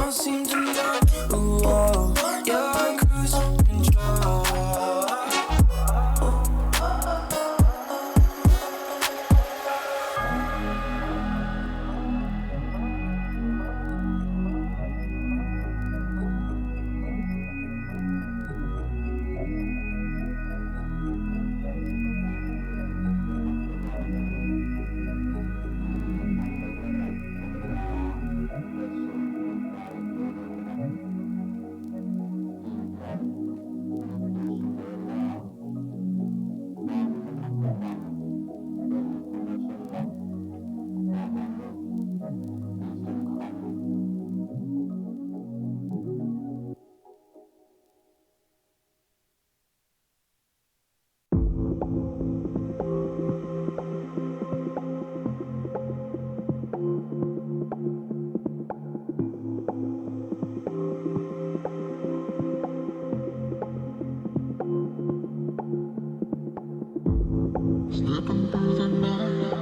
don't seem to know. Ooh, oh, you're in cruise control. Slipping through the night,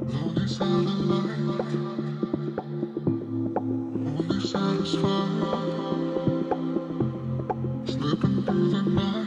lonely side of life, only satisfied. Slipping through the night.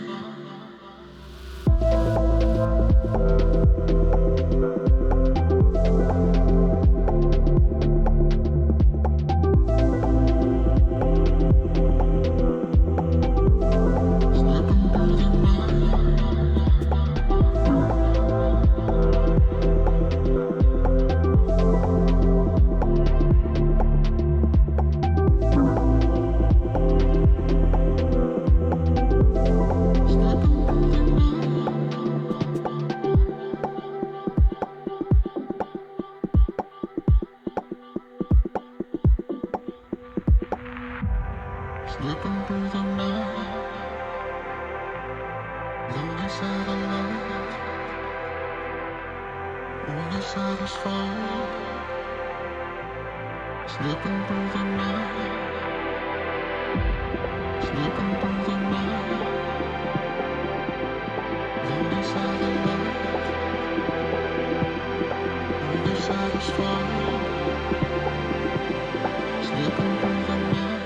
Slipping through the night, lonely side of life, only satisfied. Slipping through the night, slipping through the night, lonely side of life, only satisfied. Slipping through the night.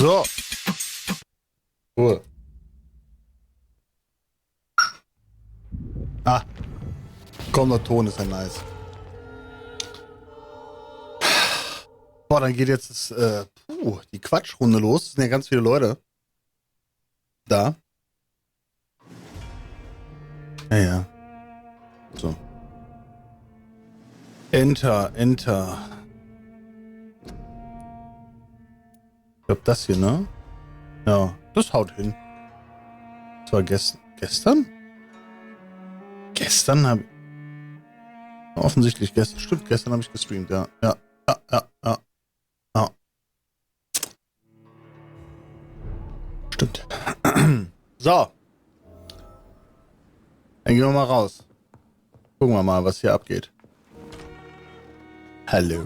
So. Ruhe. Ah. Komm, der Ton ist ja nice. Boah, dann geht jetzt die Quatschrunde los. Es sind ja ganz viele Leute da. Ja. So. Enter. Ich glaube, das hier, ne? Ja, das haut hin. Das war gestern? Gestern habe ich... Offensichtlich gestern. Stimmt, gestern habe ich gestreamt, ja. Ja. Stimmt. So. Dann gehen wir mal raus. Gucken wir mal, was hier abgeht. Hallo.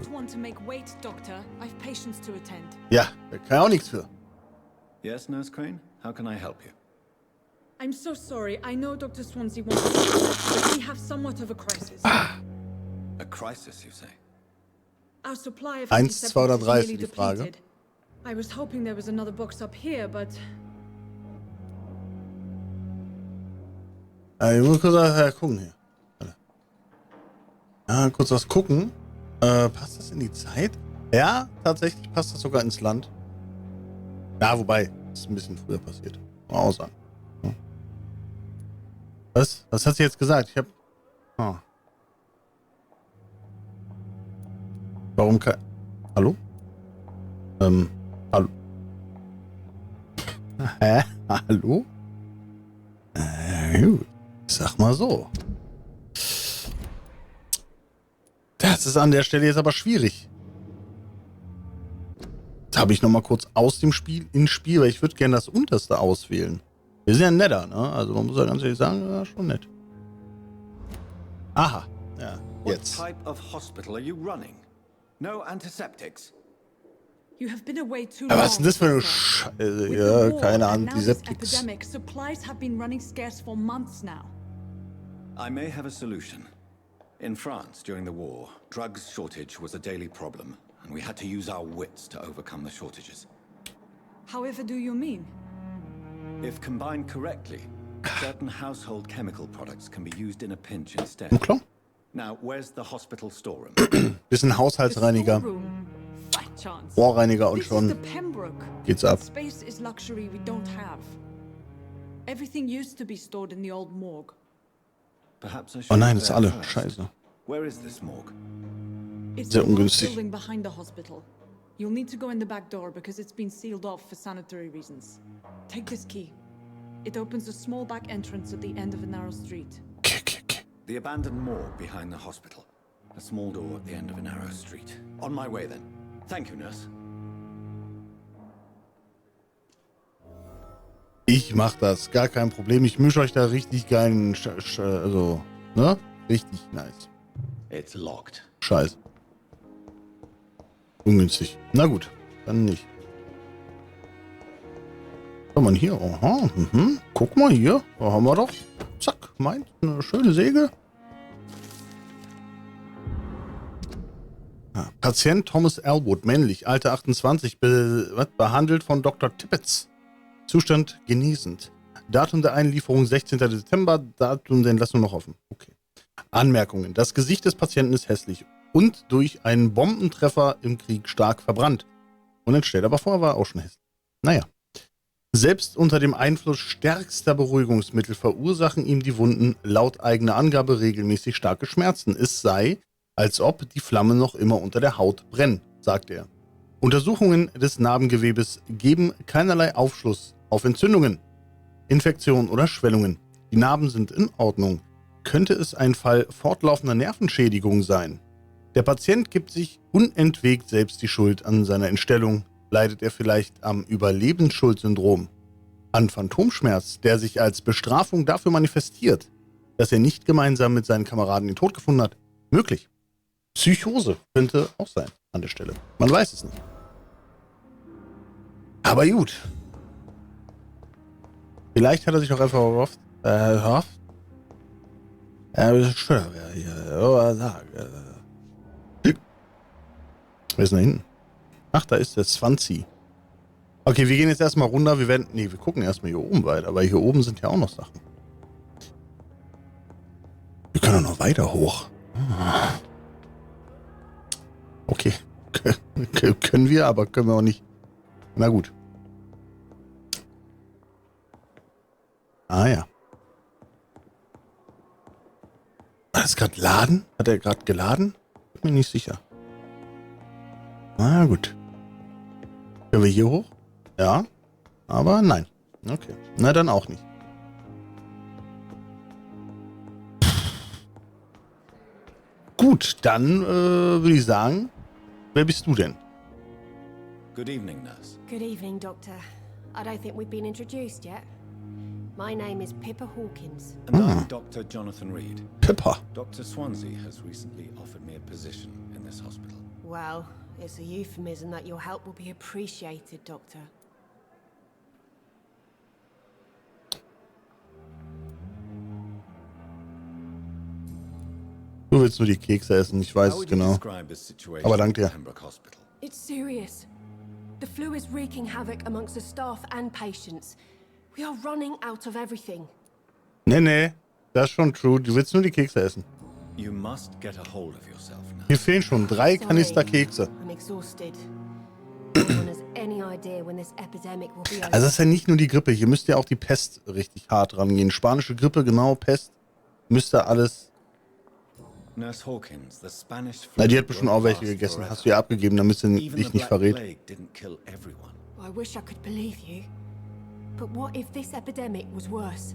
Ja, da kann ich auch nichts für. Yes, Nurse Crane? How can I help you? I'm so sorry. I know Dr. Swansea wants to see us, but we have somewhat of a crisis. A crisis, you say? Our supply of 1, 2 oder 3 ist nearly die Frage. depleted. I was hoping there was another box up here, but Ich muss kurz gucken hier. Ja, kurz was gucken. Passt das in die Zeit? Ja, tatsächlich passt das sogar ins Land. Ja, wobei, das ist ein bisschen früher passiert. Mal auch sagen. Ja. Was? Was hat sie jetzt gesagt? Ich hab... Oh. Warum kann... Hallo? Hallo? Hä? Hallo? Gut. Ich sag mal so. Das ist an der Stelle jetzt aber schwierig. Jetzt habe ich noch mal kurz aus dem Spiel ins Spiel, weil ich würde gerne das unterste auswählen. Wir sind ja netter, ne? Also man muss ja ganz ehrlich sagen, ja, schon nett. Aha. Ja, jetzt. What type of hospital are you running? No antiseptics? you have been away too Aber long. was ist denn das für eine With Scheiße? the Ja, war keine and now this Antiseptics. epidemic, supplies have been running scarce for months now. I may have a solution. In France, during the war, drugs shortage was a daily problem, and we had to use our wits to overcome the shortages. However do you mean? If combined correctly, certain household chemical products can be used in a pinch instead. Klar. Now, where's the hospital storeroom? Bisschen Haushaltsreiniger, The storeroom. Fat chance. Rohrreiniger und This is the schon Pembroke. geht's ab. Space is luxury we don't have. Everything used to be stored in the old morgue. Perhaps I should Oh nein, go das ist there alle. first. Scheiße. Where is this morgue? It's Sehr a large ungünstig. building behind the hospital. You'll need to go in the back door because it's been sealed off for sanitary reasons. Take this key. It opens a small back entrance at the end of a narrow street. Okay. The abandoned morgue behind the hospital. A small door at the end of a narrow street. On my way then. Thank you, nurse. Ich mach das, gar kein Problem. Ich mische euch da richtig geilen, also, ne? Richtig nice. It's locked. Scheiße. Ungünstig. Na gut, dann nicht. Kann man hier, aha, guck mal hier, da haben wir doch. Zack, meint, eine schöne Säge. Ah, Patient Thomas Elwood, männlich, Alter 28, behandelt von Dr. Tippets. Zustand genießend. Datum der Einlieferung 16. Dezember, Datum der Entlassung noch offen. Okay. Anmerkungen. Das Gesicht des Patienten ist hässlich und durch einen Bombentreffer im Krieg stark verbrannt. Unentstellt, aber vorher war er auch schon hässlich. Naja. Selbst unter dem Einfluss stärkster Beruhigungsmittel verursachen ihm die Wunden laut eigener Angabe regelmäßig starke Schmerzen. Es sei, als ob die Flammen noch immer unter der Haut brennen, sagt er. Untersuchungen des Narbengewebes geben keinerlei Aufschluss auf Entzündungen, Infektionen oder Schwellungen. Die Narben sind in Ordnung. Könnte es ein Fall fortlaufender Nervenschädigung sein? Der Patient gibt sich unentwegt selbst die Schuld an seiner Entstellung. Leidet er vielleicht am Überlebensschuld-Syndrom? An Phantomschmerz, der sich als Bestrafung dafür manifestiert, dass er nicht gemeinsam mit seinen Kameraden den Tod gefunden hat? Möglich. Psychose könnte auch sein an der Stelle. Man weiß es nicht. Aber gut. Vielleicht hat er sich auch einfach gehofft. Wer ist denn da hinten? Ach, da ist der Swansea. Okay, wir gehen jetzt erstmal runter. Wir gucken erstmal hier oben weiter. Aber hier oben sind ja auch noch Sachen. Wir können auch noch weiter hoch. Okay. Können wir, aber können wir auch nicht. Na gut. Ah ja. War das gerade laden? Hat er gerade geladen? Bin mir nicht sicher. Na gut. Können wir hier hoch? Ja. Aber nein. Okay. Na dann auch nicht. Gut, dann würde ich sagen, wer bist du denn? Good evening, nurse. Good evening, Doctor. I don't think we've been introduced yet. My name is Pippa Hawkins. And I'm Dr. Jonathan Reed. Pippa. Dr. Swansea has recently offered me a position in this hospital. Well, it's a euphemism that your help will be appreciated, Doctor. Du willst nur die Kekse essen, ich weiß How es would you genau. describe this situation Aber dank dir. at Pembroke Hospital? It's serious. The flu is wreaking havoc amongst the staff and patients. We are running out of everything. Nee, das ist schon true. Du willst nur die Kekse essen. You must get a hold of yourself now. Hier fehlen schon 3 Kanister Kekse. I'm exhausted. No one has any idea when this epidemic will be over. Also das ist ja nicht nur die Grippe. Hier müsste ja auch die Pest richtig hart rangehen. Spanische Grippe, genau, Pest. Müsste alles... Nurse Hawkins, the Spanish flu Na, die hat bestimmt auch broke welche fast gegessen. forever. Hast du ja abgegeben, damit sie Even dich the nicht Black verrät. Plague didn't kill everyone. I wish I could believe you. But what if this epidemic was worse?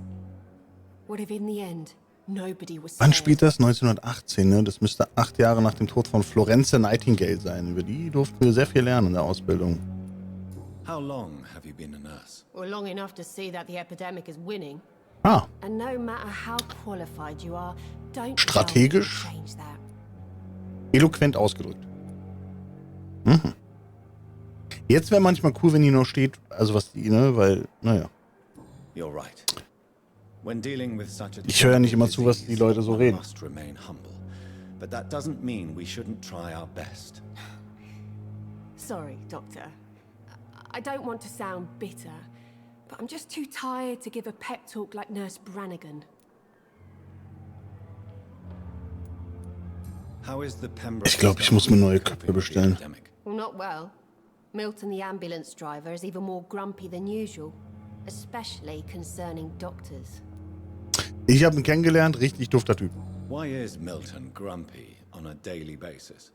What if in the end nobody was Wann spared? spielt das? 1918, ne? Das müsste 8 Jahre nach dem Tod von Florence Nightingale sein. Über die durften wir sehr viel lernen in der Ausbildung. How long have you been a nurse? Well, long enough to see that the epidemic is winning. Ah, And no matter how qualified you are, don't Strategisch? change that. eloquent ausgedrückt. Mhm. Jetzt wäre manchmal cool, wenn die noch steht, also was die, ne, weil, naja. You're right. When dealing with such a Ich höre ja nicht immer zu, was die disease, Leute so one reden. must remain humble. But that doesn't mean we shouldn't try our best. Sorry, Doctor. I don't want to sound bitter, but I'm just too tired to give a pep talk like Nurse Brannigan. How is the Pembroke Ich glaube, ich muss mir neue coping Köpfe with the bestellen. epidemic? Well, not well. Milton, the ambulance driver, is even more grumpy than usual, especially concerning doctors. Ich habe ihn kennengelernt, richtig dufter Typ. Why is Milton grumpy on a daily basis?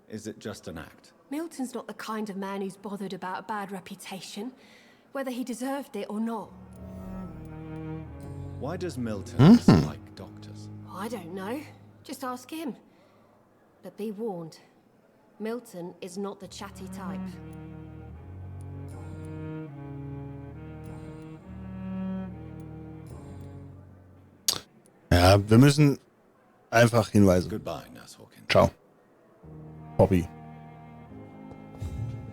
Is it just an act? Milton's not the kind of man who's bothered about a bad reputation, whether he deserved it or not. Why does Milton dislike doctors? I don't know. Just ask him. But be warned, Milton is not the chatty type. Ja, wir müssen einfach hinweisen. Goodbye, Nurse Hawkins. Ciao. Hobby.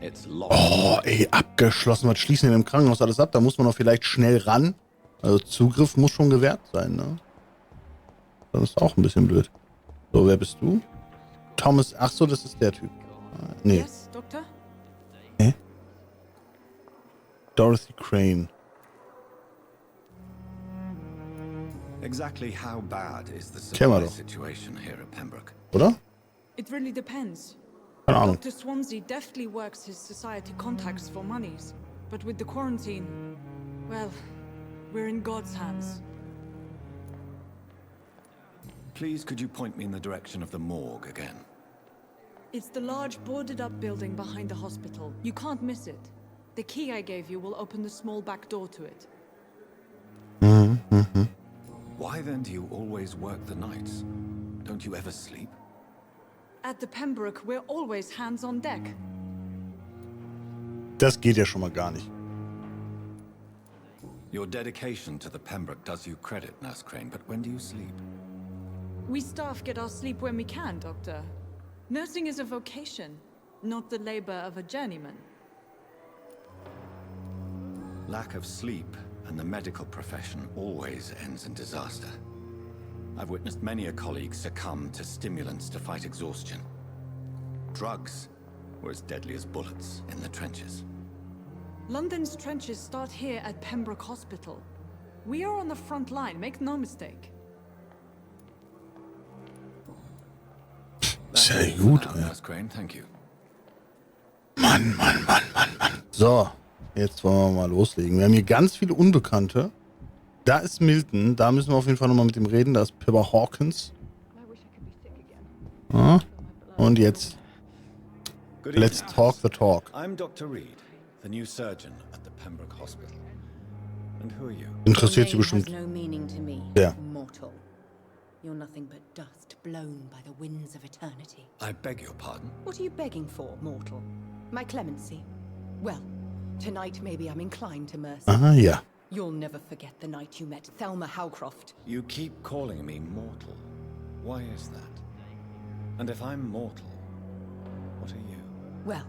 It's locked. Oh, ey, abgeschlossen. Was schließen wir im Krankenhaus alles ab? Da muss man noch vielleicht schnell ran. Also Zugriff muss schon gewährt sein, ne? Das ist auch ein bisschen blöd. So, wer bist du? Thomas, ach so, das ist der Typ. Nee. Yes, Doctor? Dorothy Crane. Exactly how bad is the Kennen wir supply doch. situation here at Pembroke? Oder? It really depends. Keine Ahnung. Dr. Swansea deftly works his society contacts for monies. But with the quarantine, well, we're in God's hands. Please, could you point me in the direction of the morgue again? It's the large boarded-up building behind the hospital. You can't miss it. The key I gave you will open the small back door to it. Why then do you always work the nights? Don't you ever sleep? At the Pembroke, we're always hands on deck. Das geht ja schon mal gar nicht. Your dedication to the Pembroke does you credit, Nurse Crane, but when do you sleep? We staff get our sleep when we can, Doctor. Nursing is a vocation, not the labor of a journeyman. Lack of sleep and the medical profession always ends in disaster. I've witnessed many a colleague succumb to stimulants to fight exhaustion. Drugs were as deadly as bullets in the trenches. London's trenches start here at Pembroke Hospital. We are on the front line, make no mistake. Sehr gut, ey. Nurse Crane, thank you. Mann. So, jetzt wollen wir mal loslegen. Wir haben hier ganz viele Unbekannte. Da ist Milton, da müssen wir auf jeden Fall nochmal mit ihm reden. Da ist Pippa Hawkins. Ja. Und jetzt, Good let's evening. talk the talk. I'm Dr. Reed, the new surgeon at the Pembroke Hospital. And who are you? Interessiert sie Your name bestimmt. has no meaning to me, Yeah. mortal. You're nothing but dust blown by the winds of eternity. I beg your pardon? What are you begging for, mortal? My clemency? Well, tonight maybe I'm inclined to mercy. Aha, ja. You'll never forget the night you met Thelma Howcroft. You keep calling me mortal. Why is that? And if I'm mortal, what are you? Well,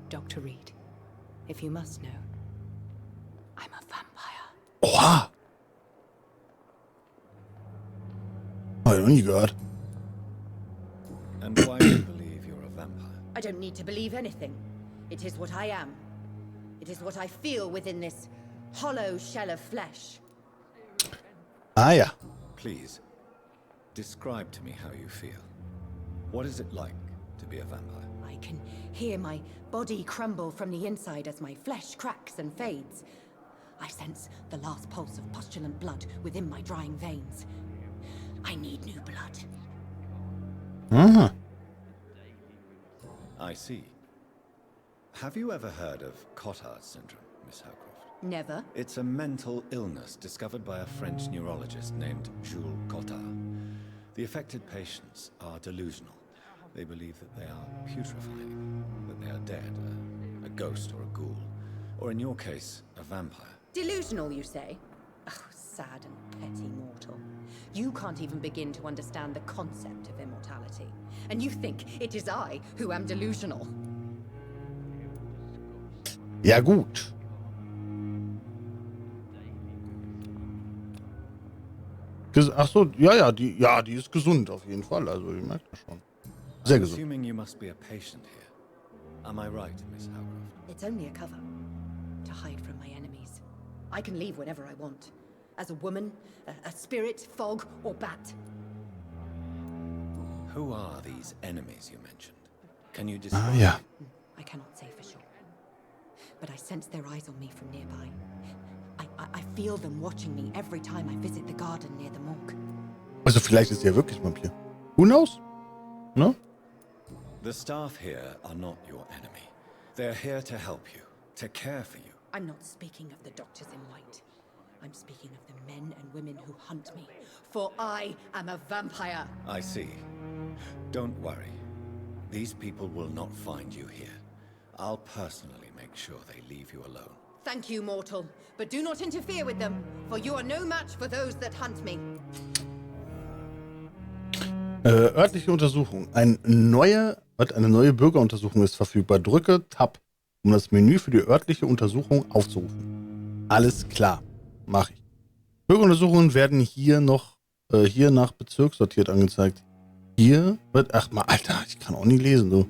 Dr. Reed, if you must know, I'm a vampire. Oha! Hab ich noch nie gehört. And why do you believe you're a vampire? I don't need to believe anything. It is what I am. It is what I feel within this hollow shell of flesh. Ah ja. Please, describe to me how you feel. What is it like to be a vampire? I can hear my body crumble from the inside as my flesh cracks and fades. I sense the last pulse of postulant blood within my drying veins. I need new blood. Aha. I see. Have you ever heard of Cotard's syndrome, Miss Howcroft? Never. It's a mental illness discovered by a French neurologist named Jules Cotard. The affected patients are delusional. They believe that they are putrefying, that they are dead, a ghost or a ghoul, or in your case, a vampire. Delusional, you say? Oh, sad and petty mortal. You can't even begin to understand the concept of immortality. And you think it is I who am delusional. Ja, gut. Ach so, ja, die ist gesund auf jeden Fall. Also, ihr merkt das schon. Sehr I'm gesund. assuming you must be a patient here. Am I right, Miss Howcroft? It's only a cover to hide from my enemies. I can leave whenever I want. As a woman, a spirit, fog, or bat. Who are these enemies you mentioned? Can you Ah describe? ja. I cannot say for sure. But I sense their eyes on me from nearby. I feel them watching me every time I visit the garden near the morgue. Also vielleicht ist sie ja wirklich Vampir. Who knows? Ne? The staff here are not your enemy. They're here to help you, to care for you. I'm not speaking of the doctors in white. I'm speaking of the men and women who hunt me. For I am a vampire. I see. Don't worry. These people will not find you here. I'll personally make sure they leave you alone. Thank you, mortal. But do not interfere with them, for you are no match for those that hunt me. Örtliche Untersuchung. Eine neue Bürgeruntersuchung ist verfügbar. Drücke Tab, um das Menü für die örtliche Untersuchung aufzurufen. Alles klar. Mache ich. Bürgeruntersuchungen werden hier nach Bezirk sortiert angezeigt. Hier wird, ach mal, Alter, ich kann auch nie lesen, du.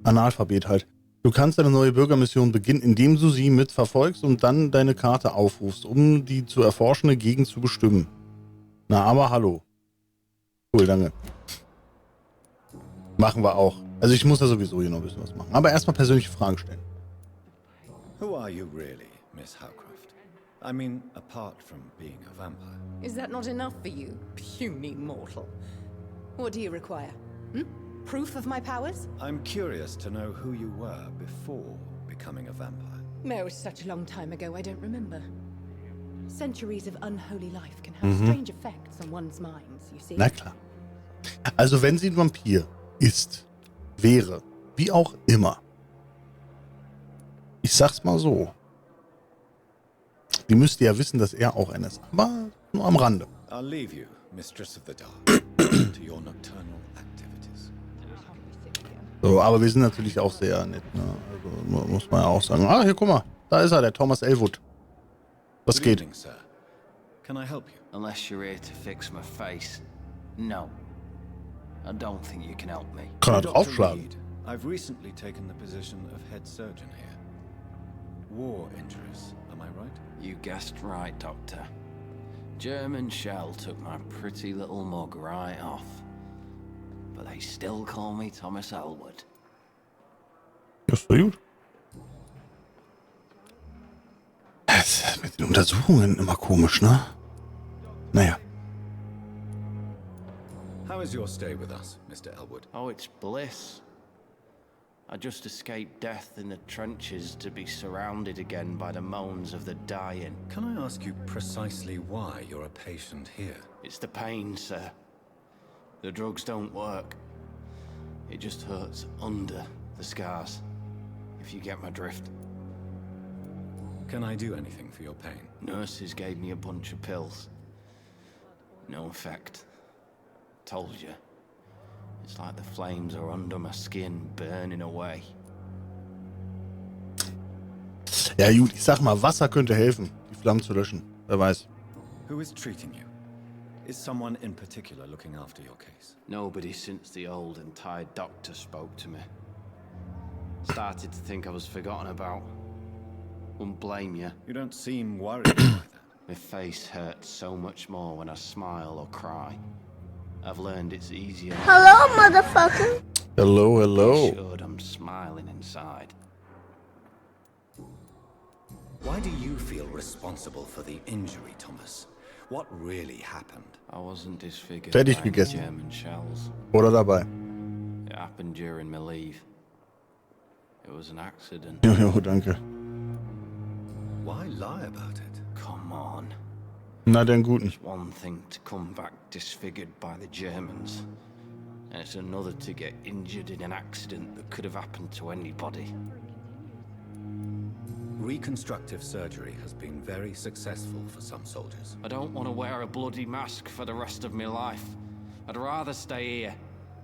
Analphabet halt. Du kannst eine neue Bürgermission beginnen, indem du sie mit verfolgst und dann deine Karte aufrufst, um die zu erforschende Gegend zu bestimmen. Na, aber hallo. Cool, danke. Machen wir auch. Also ich muss da sowieso hier noch ein bisschen was machen. Aber erstmal persönliche Fragen stellen. Who are you really, Miss Howcroft? I mean, apart from being a vampire. Is that not enough for you, puny mortal? What do you require? Proof of my powers? I'm curious to know who you were before becoming a vampire. No, it's such a long time ago, I don't remember. Centuries of unholy life can have strange effects on one's minds, you see. Na klar. Also wenn sie ein Vampir ist, wäre, wie auch immer. Ich sag's mal so. Die müsste ja wissen, dass er auch einer ist. Aber nur am Rande. I'll leave you, Mistress of the Dark, to your nocturnal activities. So, aber wir sind natürlich auch sehr nett. Ne? Also muss man ja auch sagen. Ah, hier, guck mal. Da ist er, der Thomas Elwood. Was Good geht? evening, sir. Can I help you? Unless you're here to fix my face. No. I don't think you can help me. Kann er Dr. draufschlagen. Reed, I've recently taken the position of head surgeon here. war injuries, am I right? You guessed right, Doctor. German shell took my pretty little mug right off. But they still call me Thomas Elwood. Das ist doch gut. Das ist mit den Untersuchungen immer komisch, ne? Naja. How is your stay with us, Mr. Elwood? Oh, it's bliss. I just escaped death in the trenches to be surrounded again by the moans of the dying. Can I ask you precisely why you're a patient here? It's the pain, sir. The drugs don't work. It just hurts under the scars, if you get my drift. Can I do anything for your pain? Nurses gave me a bunch of pills. No effect. Told you. It's like the flames are under my skin, burning away. Ja gut, ich sag mal, Wasser könnte helfen, die Flammen zu löschen. Wer weiß. Who is treating you? Is someone in particular looking after your case? Nobody since the old and tired doctor spoke to me. Started to think I was forgotten about. Wouldn't blame you. You don't seem worried by that. My face hurts so much more when I smile or cry. I've learned it's easier. Hello, motherfucker. Hello, hello. Should I'm smiling inside. Why do you feel responsible for the injury, Thomas? What really happened? I wasn't disfigured Fertig by the gegessen. German shells. Oder dabei. It happened during my leave. It was an accident. Jo, danke. Why lie about it? Come on. Na, den guten. It's one thing to come back disfigured by the Germans, and it's another to get injured in an accident that could have happened to anybody. Reconstructive surgery has been very successful for some soldiers. I don't want to wear a bloody mask for the rest of my life. I'd rather stay here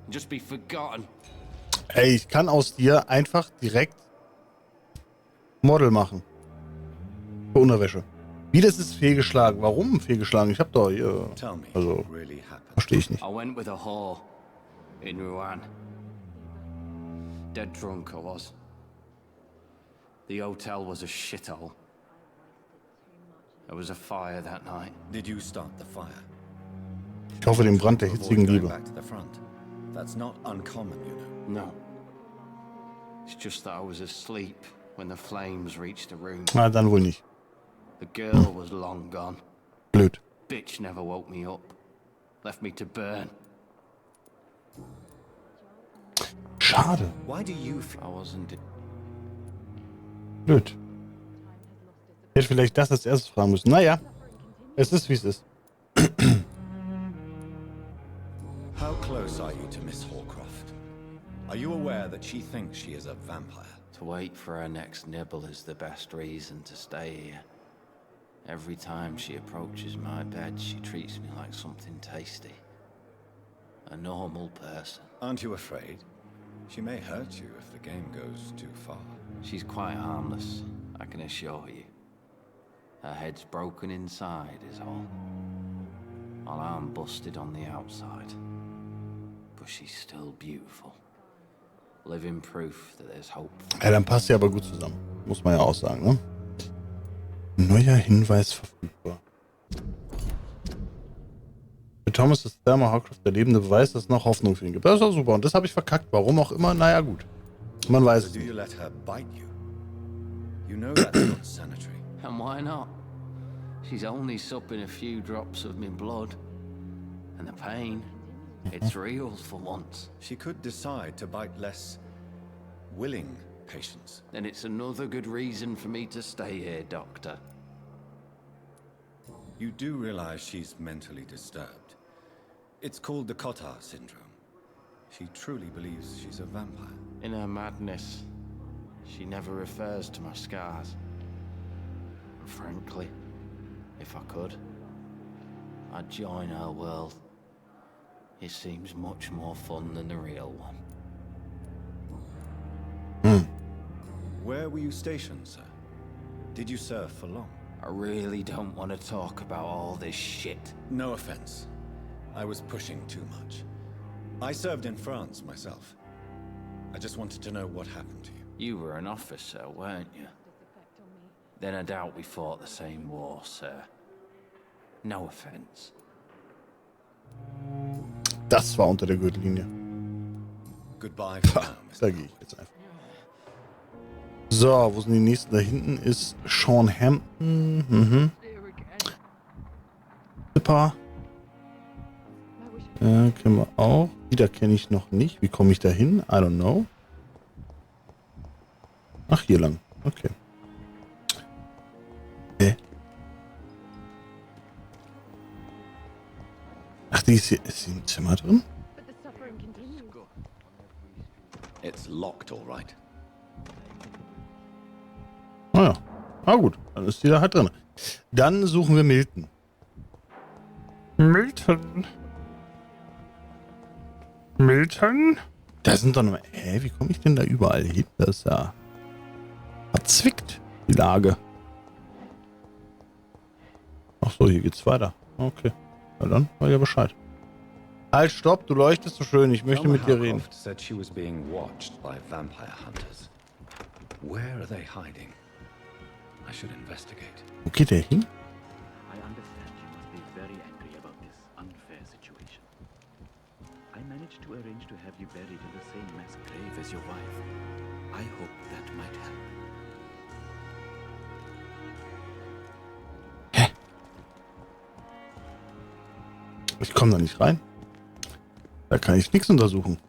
and just be forgotten. Ey, ich kann aus dir einfach direkt Model machen. Für Unterwäsche. Wie, das ist fehlgeschlagen? Warum fehlgeschlagen? Ich hab doch hier... Tell me Also, what really happened. verstehe ich nicht. I went with a whore in Rouen. Dead drunk I was. The hotel was a shithole. There was a fire that night. Did you start the fire? Ich hoffe, den Brand der To avoid hitzigen going Liebe. back to the front. That's not uncommon, you know. No. It's just that I was asleep when the flames reached the room. Na, dann wohl nicht. The girl was long gone. Blöd. Bitch never woke me up. Left me to burn. Schade. Why do you feel... I wasn't... Blöd. Hätte vielleicht das als erstes fragen müssen. Naja, es ist wie es ist. How close are you to Miss Horcroft? Are you aware that she thinks she is a vampire? To wait for her next nibble is the best reason to stay here. Every time she approaches my bed, she treats me like something tasty. A normal person. Aren't you afraid? She may hurt you if the game goes too far. She's quite harmless, I can assure you. Her head's broken inside is all. While I'm busted on the outside. But she's still beautiful. Living proof that there's hope. Ja, dann passt sie aber gut zusammen. Muss man ja auch sagen, ne? Neuer Hinweis verfügbar. Für Thomas ist Thelma Horcroft der lebende Beweis, dass es noch Hoffnung für ihn gibt. Das ist doch super. Und das habe ich verkackt. Warum auch immer. Naja, gut. Man weiß es Do nicht. you let her bite you? You know that's not sanitary. And why not? She's only supping a few drops of my blood. And the pain, it's real for once. She could decide to bite less willing patients. Then it's another good reason for me to stay here, Doctor. You do realize she's mentally disturbed. It's called the Cotard syndrome. She truly believes she's a vampire. In her madness, she never refers to my scars. Frankly, if I could, I'd join her world. It seems much more fun than the real one. Where were you stationed, sir? Did you serve for long? I really don't want to talk about all this shit. No offense. I was pushing too much. I served in France myself. I just wanted to know what happened to you. You were an officer, weren't you? Then I doubt we fought the same war, sir. No offense. Das war unter der Gürtellinie. Goodbye for now, Mr. Da gehe ich jetzt einfach. So, wo sind die nächsten? Da hinten ist Sean Hampton. Mhm. Zipper. Ja, kennen wir auch. Wieder kenne ich noch nicht. Wie komme ich da hin? I don't know. Ach, hier lang. Okay. Ach, die ist hier. Ist sie im Zimmer drin? It's locked, all right. Ah ja. Ah gut, dann ist die da halt drin. Dann suchen wir Milton. Milton? Da sind doch noch... wie komme ich denn da überall hin? Das ist ja... verzwickt, die Lage. Ach so, hier geht's weiter. Okay. Na dann, war ja Bescheid. Halt, stopp, du leuchtest so schön. Ich möchte mit dir reden. Said she was being watched by vampire hunters. Where are they hiding? I should investigate. Wo geht der hin? I understand you must be very angry about this unfair situation. I managed to arrange to have you buried in the same mass grave as your wife. I hope that might help. Ich komme da nicht rein. Da kann ich nichts untersuchen.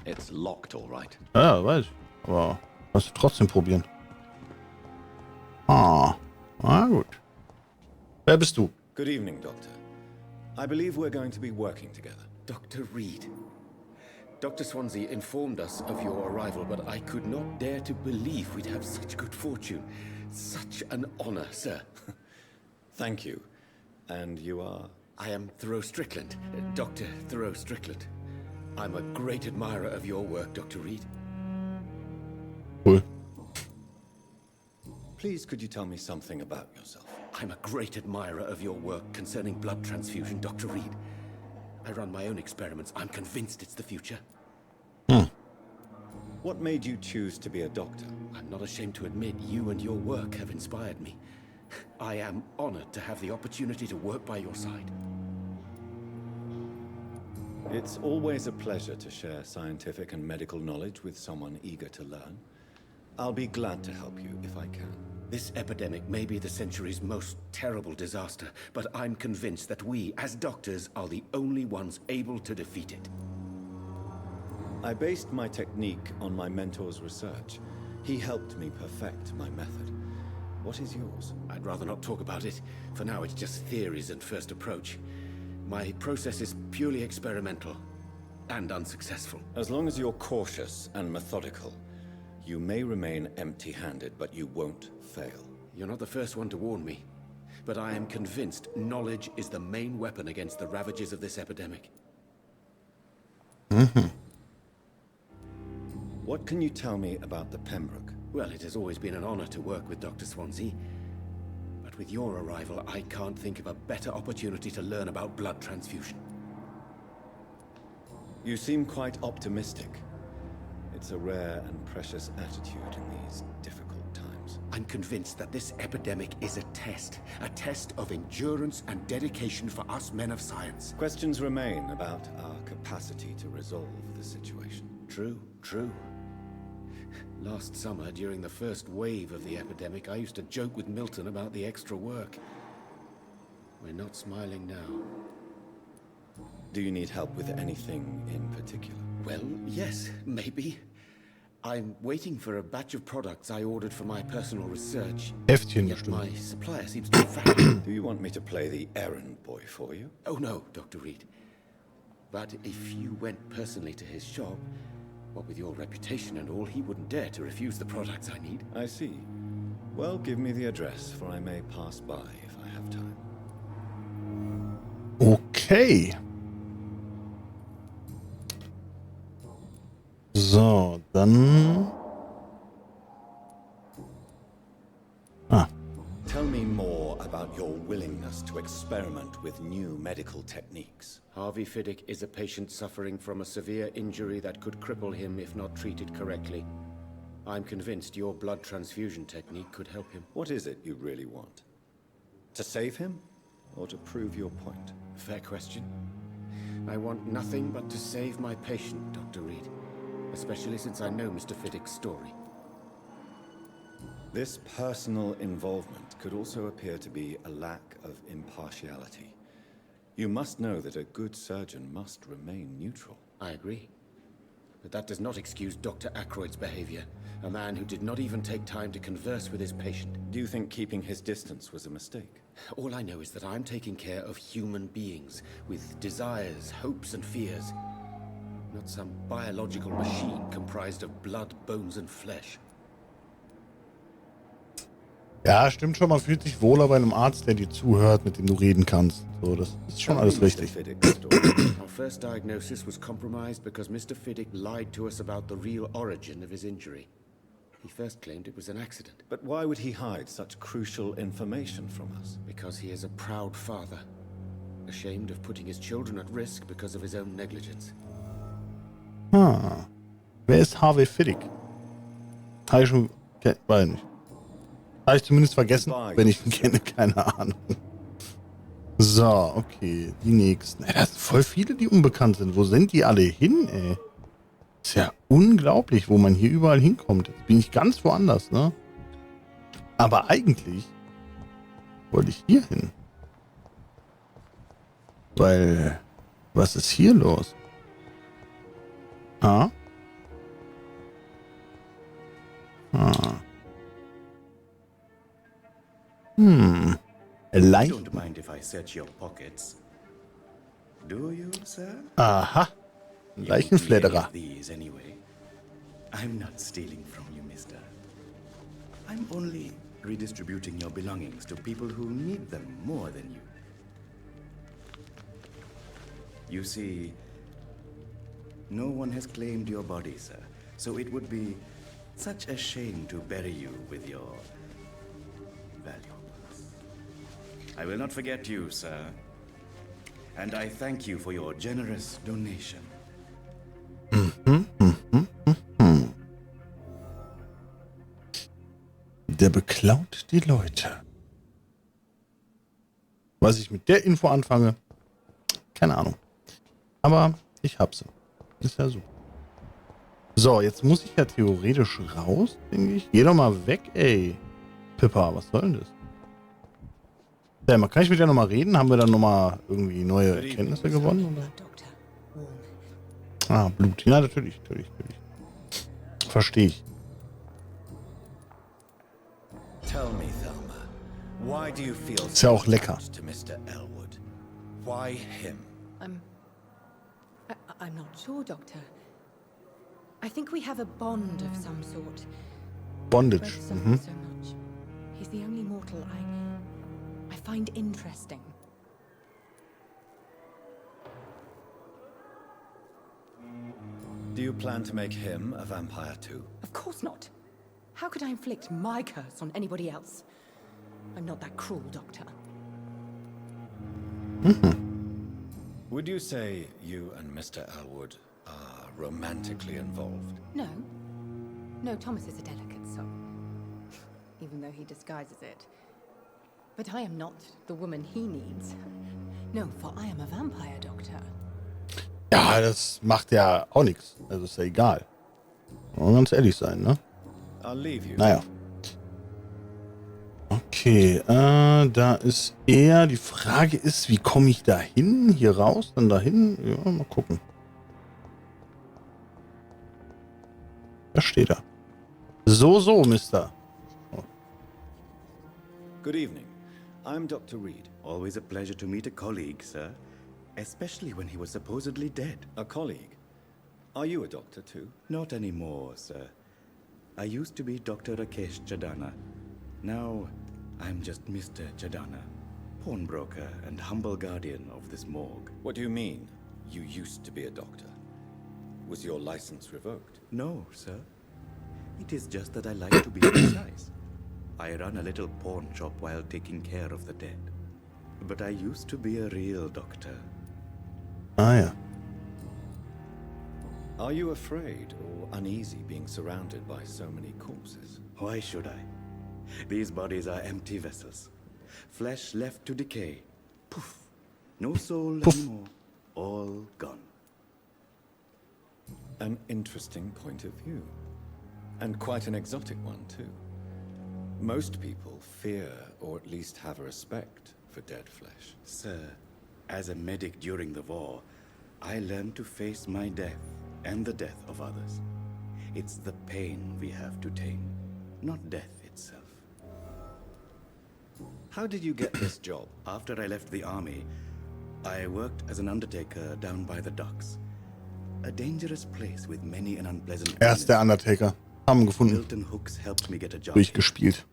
It's locked, all right. Ja, weiß ich. Aber musst du trotzdem probieren. Ah, na gut. Wer bist du? Good evening, Doctor. I believe we're going to be working together. Dr. Reed. Dr. Swansea informed us of your arrival, but I could not dare to believe we'd have such good fortune. Such an honor, sir. Thank you. And you are? I am Thoreau Strickland, Dr. Thoreau Strickland. I'm a great admirer of your work, Dr. Reed. Cool. Please, could you tell me something about yourself? I'm a great admirer of your work concerning blood transfusion, Dr. Reed. I run my own experiments. I'm convinced it's the future. What made you choose to be a doctor? I'm not ashamed to admit you and your work have inspired me. I am honored to have the opportunity to work by your side. It's always a pleasure to share scientific and medical knowledge with someone eager to learn. I'll be glad to help you if I can. This epidemic may be the century's most terrible disaster, but I'm convinced that we, as doctors, are the only ones able to defeat it. I based my technique on my mentor's research. He helped me perfect my method. What is yours? I'd rather not talk about it. For now, it's just theories and first approach. My process is purely experimental and unsuccessful. As long as you're cautious and methodical, you may remain empty-handed, but you won't fail. You're not the first one to warn me, but I am convinced knowledge is the main weapon against the ravages of this epidemic. What can you tell me about the Pembroke? Well, it has always been an honor to work with Dr. Swansea. But with your arrival, I can't think of a better opportunity to learn about blood transfusion. You seem quite optimistic. It's a rare and precious attitude in these difficult times. I'm convinced that this epidemic is a test of endurance and dedication for us men of science. Questions remain about our capacity to resolve the situation. True. Last summer, during the first wave of the epidemic, I used to joke with Milton about the extra work. We're not smiling now. Do you need help with anything in particular? Well, yes, maybe. I'm waiting for a batch of products I ordered for my personal research. Heftchen Yet bestimmt. my supplier seems to be fat. Do you want me to play the errand boy for you? Oh no, Dr. Reed. But if you went personally to his shop, what with your reputation and all, he wouldn't dare to refuse the products I need. I see. Well, give me the address, for I may pass by if I have time. Okay. So, dann... Tell me more about your willingness to experiment with new medical techniques. Harvey Fiddick is a patient suffering from a severe injury that could cripple him if not treated correctly. I'm convinced your blood transfusion technique could help him. What is it you really want? To save him? Or to prove your point? Fair question. I want nothing but to save my patient, Dr. Reed. Especially since I know Mr. Fiddick's story. This personal involvement could also appear to be a lack of impartiality. You must know that a good surgeon must remain neutral. I agree. But that does not excuse Dr. Ackroyd's behavior. A man who did not even take time to converse with his patient. Do you think keeping his distance was a mistake? All I know is that I'm taking care of human beings with desires, hopes and fears. Not some biological machine comprised of blood, bones and flesh. Ja, stimmt schon, man fühlt sich wohler bei einem Arzt, der dir zuhört, mit dem du reden kannst. So, das ist schon alles richtig. Our first diagnosis was compromised because Mr. Fiddick lied to us about the real origin of his injury. He first claimed it was an accident. But why would he hide such crucial information from us? Because he is a proud father, ashamed of putting his children at risk because of his own negligence. Wer ist Harvey Fiddick? Habe ich schon... Weiß nicht. Habe ich zumindest vergessen, wenn ich ihn kenne, keine Ahnung. So, okay, die nächsten. Das sind voll viele, die unbekannt sind. Wo sind die alle hin, ey? Ist ja unglaublich, wo man hier überall hinkommt. Jetzt bin ich ganz woanders, ne? Aber eigentlich wollte ich hier hin. Weil, was ist hier los? Ah? Don't mind if I search your pockets. Do you, sir? Aha. Leichenfledderer. These anyway. I'm not stealing from you, mister. I'm only redistributing your belongings to people who need them more than you. You see, no one has claimed your body, sir. So it would be such a shame to bury you with your valuables. I will not forget you, sir. And I thank you for your generous donation. Der beklaut die Leute. Was ich mit der Info anfange, keine Ahnung. Aber ich hab sie. Ist ja super. So, jetzt muss ich ja theoretisch raus, denke ich. Geh doch mal weg, ey. Pippa, was soll denn das? Ja, kann ich mit der nochmal reden? Haben wir dann nochmal irgendwie neue Erkenntnisse gewonnen? Oder? Ah, Blut. Ja, natürlich. Verstehe ich. Tell me, Thelma, why do you feel Ist ja auch lecker. to Mr. Elwood? Why him? I'm not sure, Doctor. I think we have a bond of some sort. Bondage. Both suffer so much. He's the only mortal I find interesting. Do you plan to make him a vampire too? Of course not. How could I inflict my curse on anybody else? I'm not that cruel, Doctor. Would you say you and Mr. Elwood are romantically involved? No. No, Thomas is a delicate soul. Even though he disguises it. But I am not the woman he needs. No, for I am a vampire, Doctor. Ja, das macht ja auch nichts. Also ist ja egal. Wollen wir ganz ehrlich sein, ne? I'll leave you. Naja. Okay, da ist er. Die Frage ist, wie komme ich da hin? Hier raus, dann dahin? Ja, mal gucken. Da steht er. So, Mister. Oh. Good evening. I'm Dr. Reed. Always a pleasure to meet a colleague, sir. Especially when he was supposedly dead. A colleague. Are you a doctor too? Not anymore, sir. I used to be Dr. Rakesh Chadana. Now, I'm just Mr. Chadana, pawnbroker and humble guardian of this morgue. What do you mean, you used to be a doctor? Was your license revoked? No, sir. It is just that I like to be precise. I run a little pawn shop while taking care of the dead. But I used to be a real doctor. Ah ja. Are you afraid or uneasy being surrounded by so many corpses? Why should I? These bodies are empty vessels. Flesh left to decay. Poof. No soul anymore. All gone. An interesting point of view. And quite an exotic one, too. Most people fear, or at least have a respect, for dead flesh. Sir, as a medic during the war, I learned to face my death and the death of others. It's the pain we have to tame, not death itself. How did you get this job? After I left the army, I worked as an undertaker down by the docks. A dangerous place with many an unpleasant... Er ist der Undertaker. Haben gefunden. Milton Hooks helped me get a job. Durchgespielt.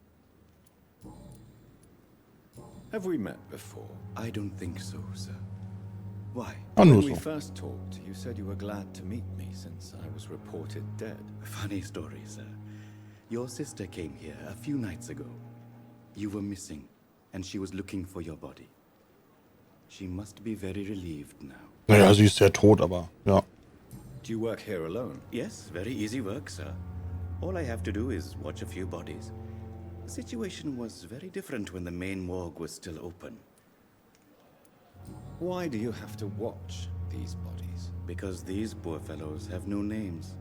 Have we met before? I don't think so, sir. Why? When we first talked, you said you were glad to meet me since I was reported dead. Funny story, sir. Your sister came here a few nights ago. You were missing, and she was looking for your body. She must be very relieved now. Naja, sie ist ja tot, aber ja. Do you work here alone? Yes, very easy work, sir. All I have to do is watch a few bodies. The situation was very different when the main morgue was still open. Why do you have to watch these bodies? Because these poor fellows have no names.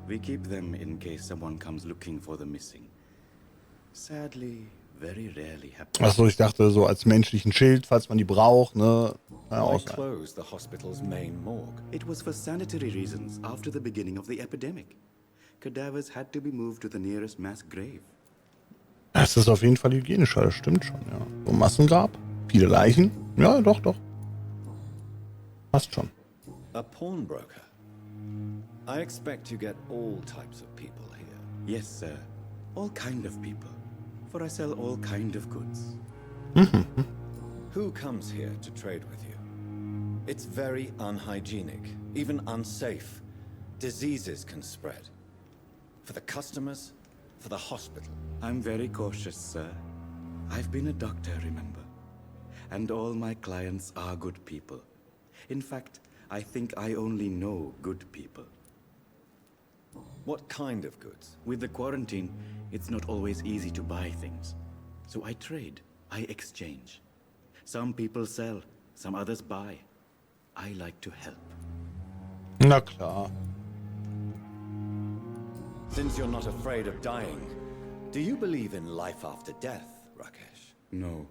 We keep them in case someone comes looking for the missing. Sadly, very rarely happens. Achso, ich dachte so als menschlichen Schild, falls man die braucht, ne? Why close the hospital's main morgue? It was for sanitary reasons after the beginning of the epidemic. Cadavers had to be moved to the nearest mass grave. Das ist auf jeden Fall hygienischer, das stimmt schon, ja. So ein Massengrab, viele Leichen. Ja, doch, doch. Passt schon. A pawnbroker. I expect you get all types of people here. Yes, sir. All kind of people. For I sell all kind of goods. Who comes here to trade with you? It's very unhygienic, even unsafe. Diseases can spread. For the customers, for the hospital. I'm very cautious, sir. I've been a doctor, remember? And all my clients are good people. In fact, I think I only know good people. What kind of goods? With the quarantine, it's not always easy to buy things. So I trade, I exchange. Some people sell, some others buy. I like to help. Na klar. Since you're not afraid of dying, do you believe in life after death, Rakesh? No.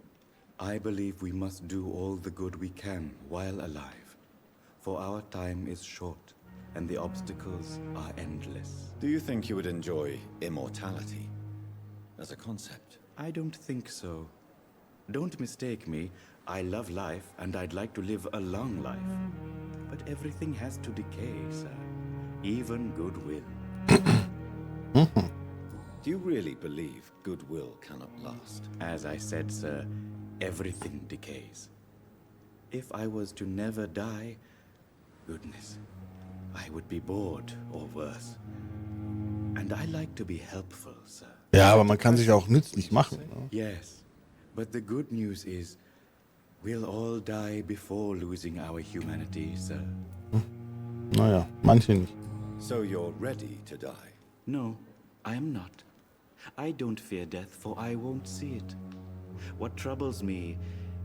I believe we must do all the good we can while alive. For our time is short, and the obstacles are endless. Do you think you would enjoy immortality as a concept? I don't think so. Don't mistake me. I love life, and I'd like to live a long life. But everything has to decay, sir. Even goodwill. Do you really believe goodwill cannot last? As I said, sir, everything decays. If I was to never die, goodness, I would be bored or worse. And I like to be helpful, sir. Ja, aber man kann sich auch nützlich machen. Ne? Yes, but the good news is, we'll all die before losing our humanity, sir. Naja, manche nicht. So you're ready to die? No, I am not. I don't fear death, for I won't see it. What troubles me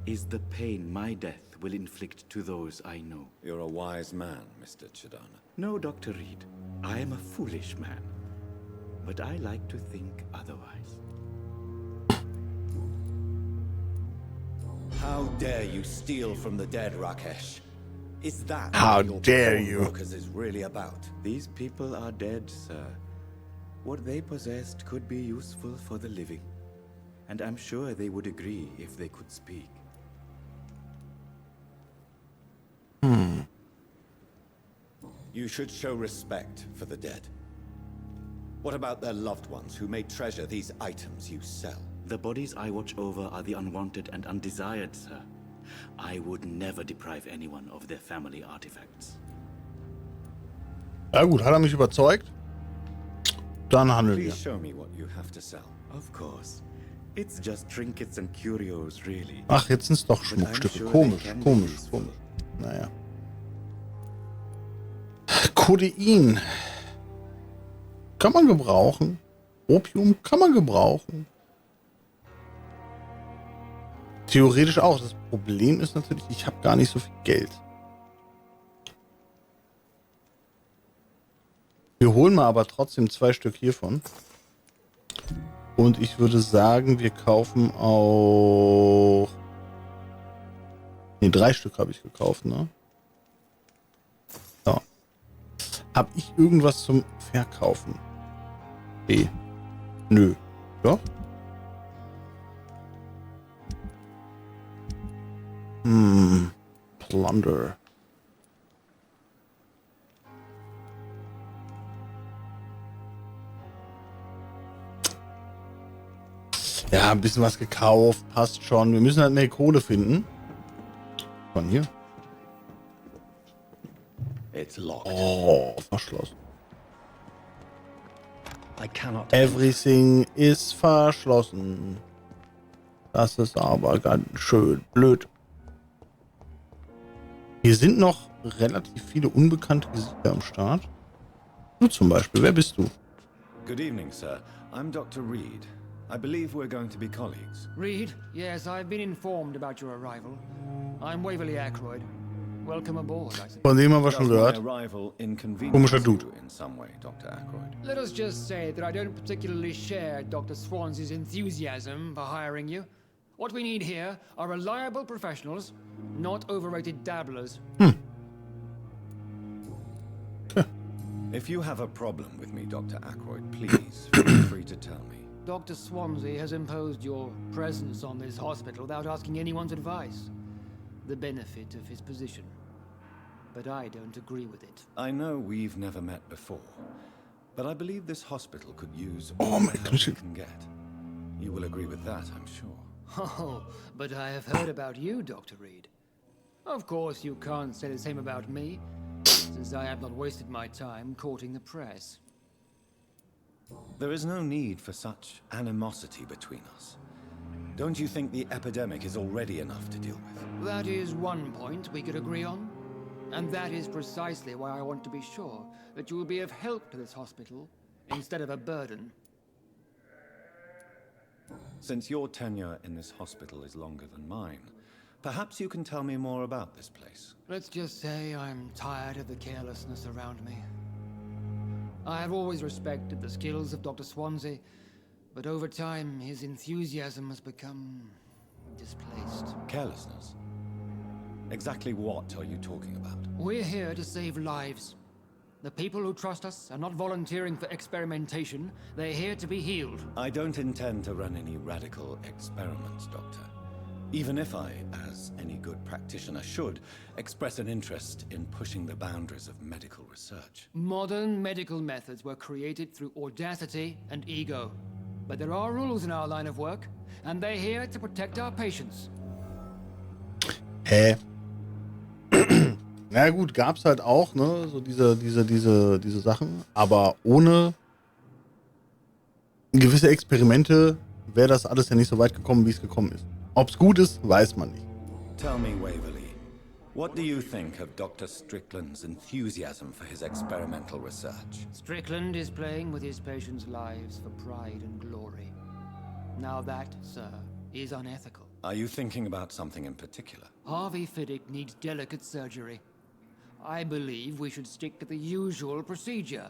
is the pain my death will inflict to those I know. You're a wise man, Mr. Chidana. No, Dr. Reed. I am a foolish man. But I like to think otherwise. How dare you steal from the dead, Rakesh? Is that How what your dare you? pawnbrokers is really about? These people are dead, sir. What they possessed could be useful for the living. And I'm sure they would agree if they could speak. You should show respect for the dead. What about their loved ones who may treasure these items you sell? The bodies I watch over are the unwanted and undesired, sir. I would never deprive anyone of their family artifacts. Ja gut, hat er mich überzeugt? Dann handeln wir. Please show me what you have to sell. Of course. It's just trinkets and curios, really. Ach, jetzt sind es doch Schmuckstücke. Komisch, komisch, komisch. Naja. Codein. Kann man gebrauchen. Opium kann man gebrauchen. Theoretisch auch. Das Problem ist natürlich, ich habe gar nicht so viel Geld. Wir holen mal aber trotzdem 2 Stück hiervon. Und ich würde sagen, wir kaufen auch... Ne, 3 Stück habe ich gekauft, ne? Ja. Habe ich irgendwas zum Verkaufen? Nee. Nö. Ja? Plunder. Ja, ein bisschen was gekauft, passt schon. Wir müssen halt mehr Kohle finden. Von hier. It's locked. Oh, verschlossen. I cannot. Everything ist verschlossen. Das ist aber ganz schön blöd. Hier sind noch relativ viele unbekannte Gesichter am Start. Du zum Beispiel, wer bist du? Good evening, sir. I'm Dr. Reed. I believe we're going to be colleagues. Reed, yes, I've been informed about your arrival. I'm Waverly Ackroyd. Welcome aboard, I suppose. Von dem haben wir schon gehört. Komischer Dude. In some way, Dr. Ackroyd. Let us just say that I don't particularly share Dr. Swansea's enthusiasm for hiring you. What we need here are reliable professionals, not overrated dabblers. If you have a problem with me, Dr. Ackroyd, please feel free to tell me. Dr. Swansea has imposed your presence on this hospital without asking anyone's advice. The benefit of his position. But I don't agree with it. I know we've never met before, but I believe this hospital could use all the help it can get. You will agree with that, I'm sure. Oh, but I have heard about you, Dr. Reed. Of course, you can't say the same about me, since I have not wasted my time courting the press. There is no need for such animosity between us. Don't you think the epidemic is already enough to deal with? That is one point we could agree on. And that is precisely why I want to be sure that you will be of help to this hospital instead of a burden. Since your tenure in this hospital is longer than mine, perhaps you can tell me more about this place. Let's just say I'm tired of the carelessness around me. I have always respected the skills of Dr. Swansea, but over time his enthusiasm has become displaced. Carelessness? Exactly what are you talking about? We're here to save lives. The people who trust us are not volunteering for experimentation. They're here to be healed. I don't intend to run any radical experiments, Doctor. Even if I, as any good practitioner should, express an interest in pushing the boundaries of medical research. Modern medical methods were created through audacity and ego. But there are rules in our line of work, and they're here to protect our patients. Hä? Na gut, gab's halt auch, ne, so diese Sachen, aber ohne gewisse Experimente wäre das alles ja nicht so weit gekommen, wie es gekommen ist. Ob's gut ist, weiß man nicht. Tell me, Waverly, what do you think of Dr. Strickland's enthusiasm for his experimental research? Strickland is playing with his patients' lives for pride and glory. Now that, sir, is unethical. Are you thinking about something in particular? Harvey Fiddick needs delicate surgery. I believe we should stick to the usual procedure,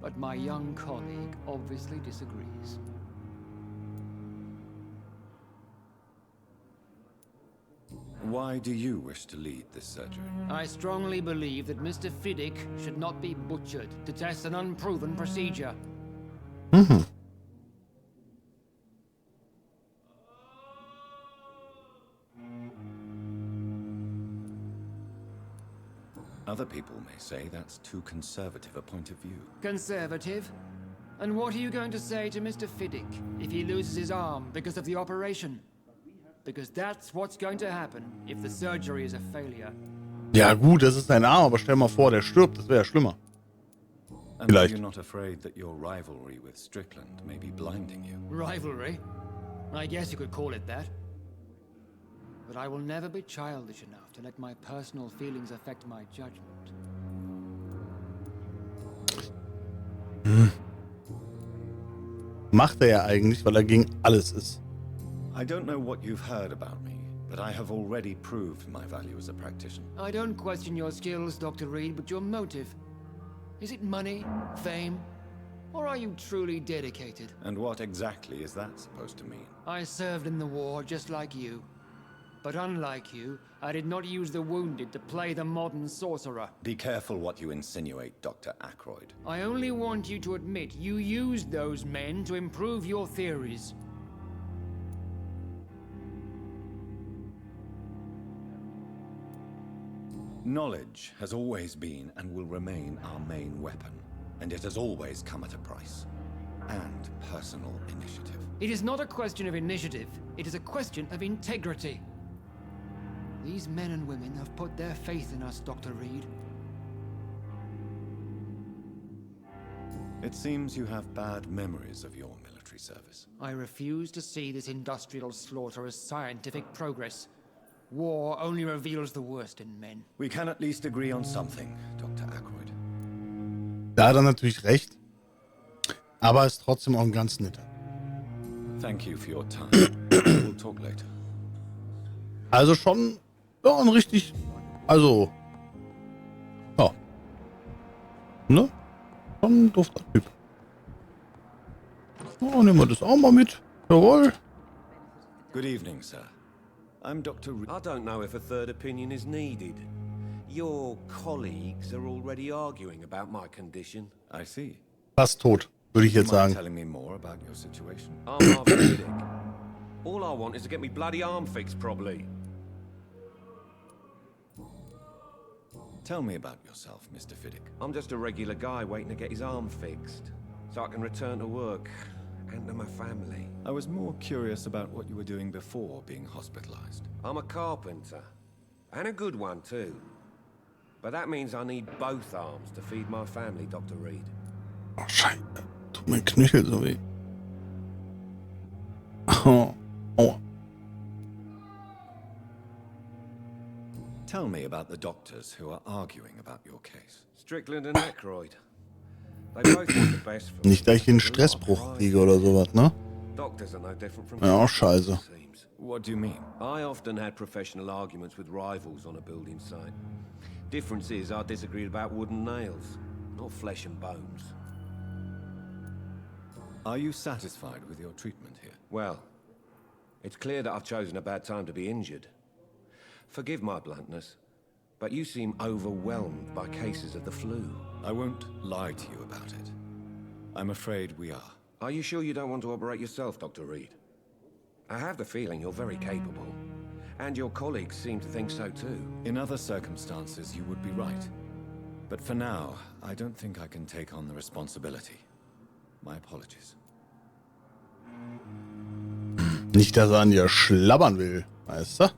but my young colleague obviously disagrees. Why do you wish to lead this surgery? I strongly believe that Mr. Fiddick should not be butchered to test an unproven procedure. Other people may say that's too conservative a point of view. Conservative? And what are you going to say to Mr. Fiddick if he loses his arm because of the operation? Because that's what's going to happen if the surgery is a failure. Ja gut, das ist dein Arm, aber stell mal vor, der stirbt, das wäre ja schlimmer. And are you not afraid that your rivalry with Strickland may be blinding you? Rivalry? I guess you could call it that. But I will never be childish enough to let my personal feelings affect my judgment. macht er ja eigentlich, weil er gegen alles ist. I don't know what you've heard about me, but I have already proved my value as a practitioner. I don't question your skills, Dr. Reed, but your motive. Is it money, fame, or are you truly dedicated? And what exactly is that supposed to mean? I served in the war just like you. But unlike you, I did not use the wounded to play the modern sorcerer. Be careful what you insinuate, Dr. Ackroyd. I only want you to admit you used those men to improve your theories. Knowledge has always been and will remain our main weapon, and it has always come at a price. And personal initiative. It is not a question of initiative, it is a question of integrity. These men and women have put their faith in us, Dr. Reed. It seems you have bad memories of your military service. I refuse to see this industrial slaughter as scientific progress. War only reveals the worst in men. We can at least agree on something, Dr. Ackroyd. Da hat er natürlich recht. Aber ist trotzdem auch ein ganz netter. Thank you for your time. We'll talk later. Also schon, ja, ein richtig, also, ja. Ne? Schon ein dufter Typ. Oh, nehmen wir das auch mal mit. Jawohl. Good evening, sir. I'm Dr. I don't know if a third opinion is needed. Your colleagues are already arguing about my condition. I see. Fast tot, würde ich jetzt sagen. Telling me more about your situation. I'm arthritic. All I want is to get me bloody arm fixed properly. Tell me about yourself, Mr. Fiddick. I'm just a regular guy waiting to get his arm fixed, so I can return to work and to my family. I was more curious about what you were doing before being hospitalized. I'm a carpenter, and a good one too. But that means I need both arms to feed my family, Dr. Reed. Oh, Scheiße. Tut mein Knöchel so weh. Oh. Oh. Tell me about the doctors who are arguing about your case. Strickland and Ackroyd. They both want the best for me. Nicht, dass ich einen Stressbruch kriege oder sowas, ne? Doctors are no different from Ja, auch scheiße. What do you mean? I often had professional arguments with rivals on a building site. Difference is I disagreed about wooden nails, not flesh and bones. Are you satisfied with your treatment here? Well, it's clear that I've chosen a bad time to be injured. Forgive my bluntness, but you seem overwhelmed by cases of the flu. I won't lie to you about it. I'm afraid we are. Are you sure you don't want to operate yourself, Dr. Reed? I have the feeling you're very capable, and your colleagues seem to think so too. In other circumstances, you would be right. But for now, I don't think I can take on the responsibility. My apologies. Nicht, dass er an dir schlabbern will, weißt du?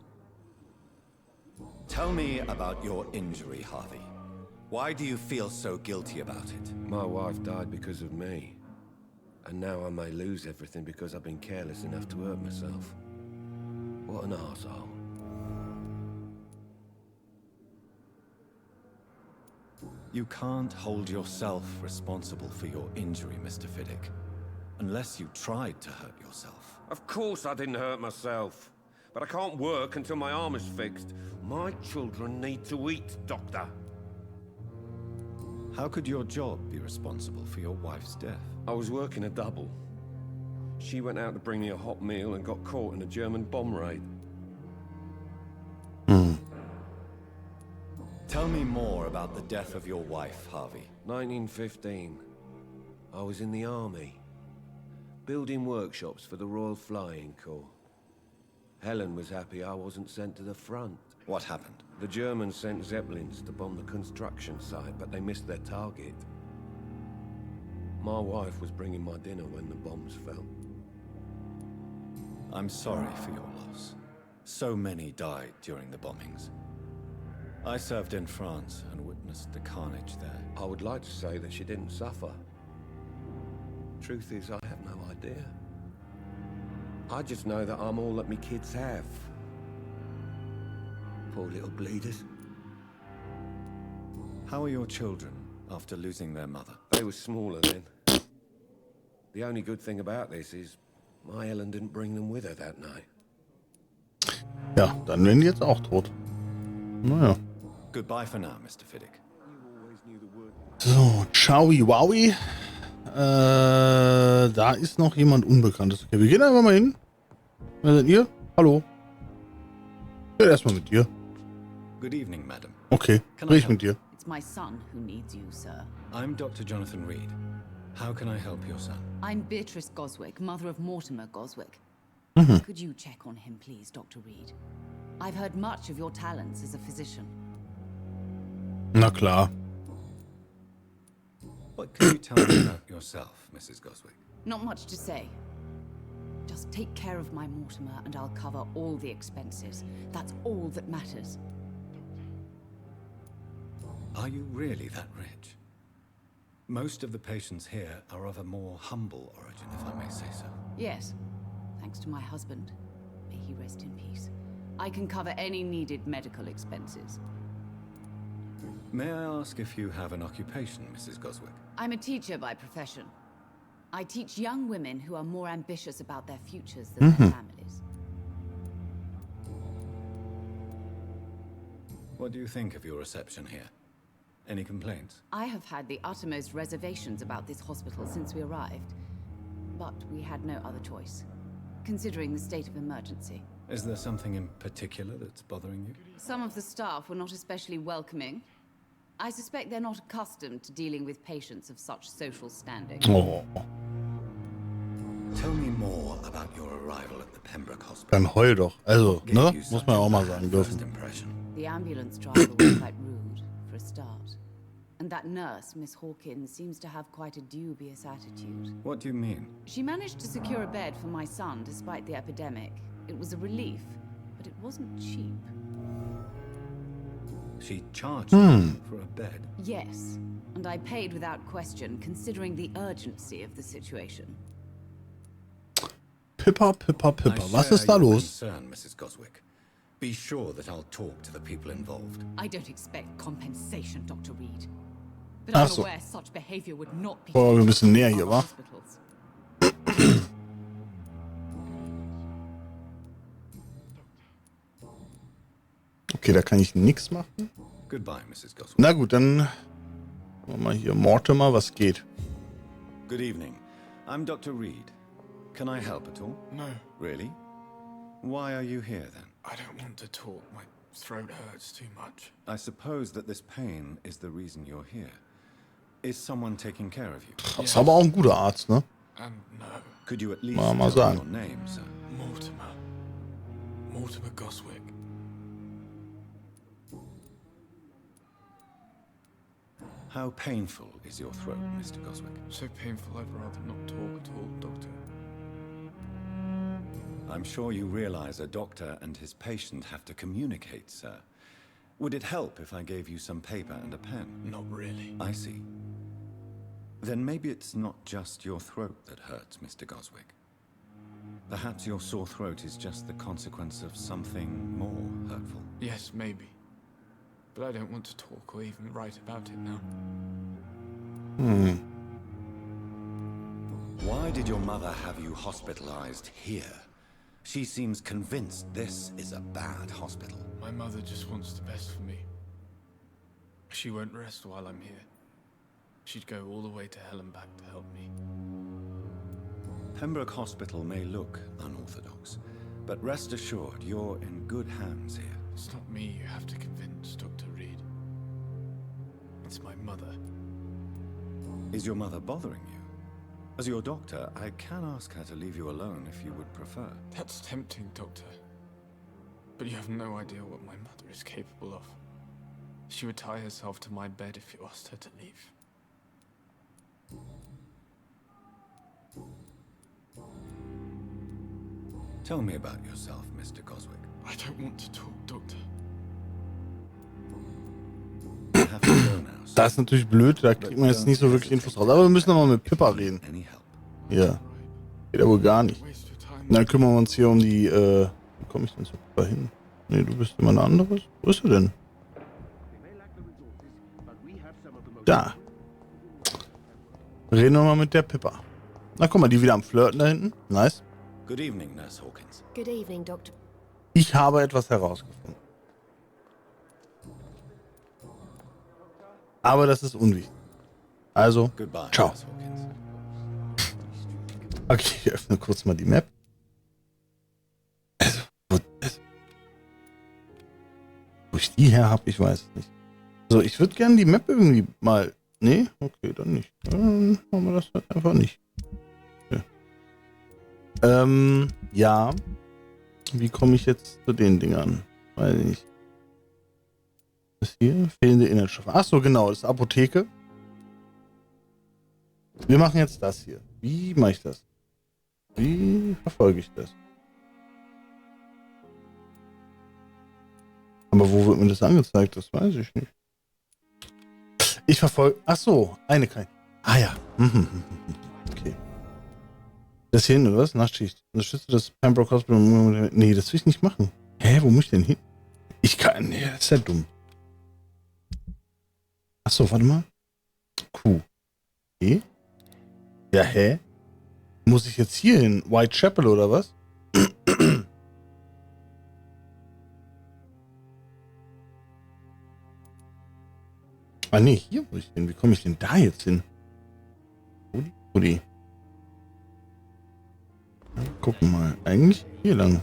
Tell me about your injury, Harvey. Why do you feel so guilty about it? My wife died because of me. And now I may lose everything because I've been careless enough to hurt myself. What an arsehole. You can't hold yourself responsible for your injury, Mr. Fiddick. Unless you tried to hurt yourself. Of course I didn't hurt myself. But I can't work until my arm is fixed. My children need to eat, Doctor. How could your job be responsible for your wife's death? I was working a double. She went out to bring me a hot meal and got caught in a German bomb raid. Tell me more about the death of your wife, Harvey. 1915. I was in the army, building workshops for the Royal Flying Corps. Helen was happy I wasn't sent to the front. What happened? The Germans sent Zeppelins to bomb the construction site, but they missed their target. My wife was bringing my dinner when the bombs fell. I'm sorry for your loss. So many died during the bombings. I served in France and witnessed the carnage there. I would like to say that she didn't suffer. Truth is, I have no idea. I just know that I'm all that me kids have. Poor little bleeders. How are your children after losing their mother? They were smaller then. The only good thing about this is my Helen didn't bring them with her that night. Ja, dann werden die jetzt auch tot. Naja. Goodbye for now, Mr. Fiddick. So, Chowi Wowi. Da ist noch jemand Unbekanntes. Okay, wir gehen einfach mal hin. Wer seid ihr? Hallo. Ich rede erstmal mit dir. Good evening, madam. Okay, Can I rede ich help? mit dir. It's my son who needs you, sir. I'm Dr. Jonathan Reed. How can I help your son? I'm Beatrice Goswick, mother of Mortimer Goswick. Could you check on him, please, Dr. Reed? I've heard much of your talents as a physician. Na klar. What can you tell me about yourself, Mrs. Goswick? Not much to say. Just take care of my Mortimer and I'll cover all the expenses. That's all that matters. Are you really that rich? Most of the patients here are of a more humble origin, if I may say so. Yes, thanks to my husband. May he rest in peace. I can cover any needed medical expenses. May I ask if you have an occupation, Mrs. Goswick? I'm a teacher by profession. I teach young women who are more ambitious about their futures than their families. What do you think of your reception here? Any complaints? I have had the uttermost reservations about this hospital since we arrived, but we had no other choice, considering the state of emergency. Is there something in particular that's bothering you? Some of the staff were not especially welcoming. I suspect they're not accustomed to dealing with patients of such social standing. Oh. Tell me more about your arrival at the Pembroke Hospital. Dann heul doch. Also, ne? Muss man ja auch mal sagen dürfen. The ambulance driver was quite rude, for a start. And that nurse, Miss Hawkins, seems to have quite a dubious attitude. What do you mean? She managed to secure a bed for my son despite the epidemic. It was a relief, but it wasn't cheap. She charged you for a bed? Yes, and I paid without question, considering the urgency of the situation. Pippa, Pippa, Pippa. Was ist da los? Concern, Mrs. Goswick. Be sure that I'll talk to the people involved. I don't expect compensation, Dr. Reed. But Ach I'm so. aware such behavior would not be Boah, wir müssen näher hier, other wa? hospitals. Okay, da kann ich nichts machen. Goodbye, Mrs. Goswick. Na gut, dann machen wir mal hier Mortimer, was geht. Good evening. I'm Dr. Reed. Can I help at all? No, Really? Why are you here then? I don't want to talk. My throat hurts too much. I suppose that this pain is the reason you're here. Is someone taking care of you? Das ist aber auch ein guter Arzt, ne? And no, Could you at least Mal tell me sagen. your name, sir? Mortimer. Mortimer Goswick. How painful is your throat, Mr. Goswick? So painful I'd rather not talk at all, Doctor. I'm sure you realize a doctor and his patient have to communicate, sir. Would it help if I gave you some paper and a pen? Not really. I see. Then maybe it's not just your throat that hurts, Mr. Goswick. Perhaps your sore throat is just the consequence of something more hurtful. Yes, maybe. But I don't want to talk or even write about it now. Why did your mother have you hospitalized here? She seems convinced this is a bad hospital. My mother just wants the best for me. She won't rest while I'm here. She'd go all the way to hell and back to help me. Pembroke Hospital may look unorthodox, but rest assured you're in good hands here. It's not me you have to convince, Dr. Reed. It's my mother. Is your mother bothering you? As your doctor, I can ask her to leave you alone if you would prefer. That's tempting, Doctor. But you have no idea what my mother is capable of. She would tie herself to my bed if you asked her to leave. Tell me about yourself, Mr. Goswick. I don't want to talk, Doctor. You have to go now, sir. Das ist natürlich blöd, da kriegt man jetzt nicht so wirklich Infos raus. Aber wir müssen nochmal mit Pippa reden. Any help? Ja. Geht ja wohl gar nicht. Waste your time. Und dann kümmern wir uns hier um die, wo komme ich denn zu Pippa hin? Nee, du bist immer ein anderes. Wo ist du denn? Da. Reden wir mal mit der Pippa. Na, guck mal, die wieder am Flirten da hinten. Nice. Good evening, Nurse Hawkins. Good evening, Doctor. Ich habe etwas herausgefunden. Aber das ist unwichtig. Also, Goodbye, ciao. Nurse Hawkins. Okay, ich öffne kurz mal die Map. Also, wo ich die her habe, ich weiß es nicht. So, ich würde gerne die Map irgendwie mal... Nee? Okay, dann nicht. Dann machen wir das halt einfach nicht. Okay. Ja. Wie komme ich jetzt zu den Dingern? Weiß ich nicht. Das hier? Fehlende Inhaltsstoffe. Ach so, genau, das ist Apotheke. Wir machen jetzt das hier. Wie mache ich das? Wie verfolge ich das? Aber wo wird mir das angezeigt? Das weiß ich nicht. Ich verfolge... Ach so, eine kein... Ah ja. Okay. Das hier hin, oder was? Nachtschicht. Unterstütze das Pembroke Hospital. Nee, das will ich nicht machen. Hä, wo muss ich denn hin? Ich kann... Nee, das ist ja dumm. Ach so, warte mal. Q. Okay. Ja, hä? Muss ich jetzt hier hin? Whitechapel oder was? Ah ne, hier muss ich hin. Wie komme ich denn da jetzt hin? Rudi. Gucken mal. Eigentlich hier lang.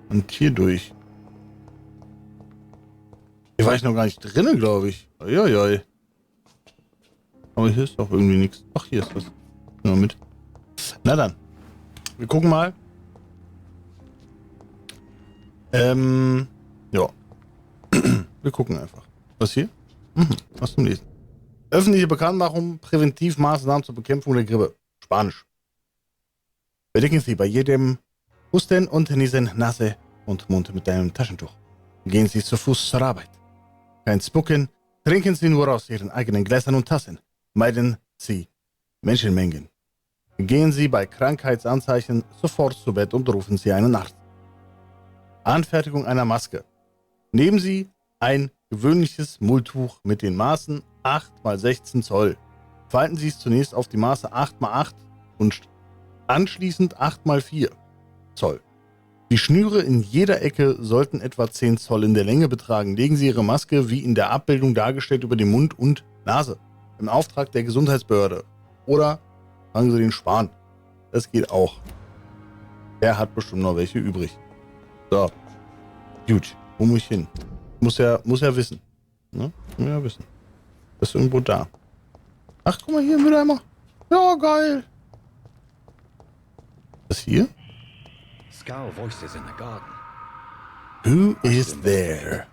Und hier durch. Hier war ich noch gar nicht drinne, glaube ich. Uiuiui. Aber hier ist doch irgendwie nichts. Ach, hier ist was. Nur mit. Na dann. Wir gucken mal. Ja. Wir gucken einfach. Was hier? Was zum Lesen. Öffentliche Bekanntmachung, Präventivmaßnahmen zur Bekämpfung der Grippe. Spanisch. Bedecken Sie bei jedem Husten und Niesen Nase und Mund mit einem Taschentuch. Gehen Sie zu Fuß zur Arbeit. Kein Spucken. Trinken Sie nur aus Ihren eigenen Gläsern und Tassen. Meiden Sie Menschenmengen. Gehen Sie bei Krankheitsanzeichen sofort zu Bett und rufen Sie einen Arzt. Anfertigung einer Maske. Nehmen Sie ein gewöhnliches Mulltuch mit den Maßen 8 x 16 Zoll. Falten Sie es zunächst auf die Maße 8 x 8 und anschließend 8 x 4 Zoll. Die Schnüre in jeder Ecke sollten etwa 10 Zoll in der Länge betragen. Legen Sie Ihre Maske, wie in der Abbildung dargestellt, über den Mund und Nase. Im Auftrag der Gesundheitsbehörde. Oder fragen Sie den Spahn. Das geht auch. Der hat bestimmt noch welche übrig. So. Gut. Wo muss ich hin? Muss ja wissen. Ne? Muss ja wissen. Das ist irgendwo da. Ach, guck mal hier, Mülleimer. Ja, geil. Das hier? Scowl voices in the garden. Who is there?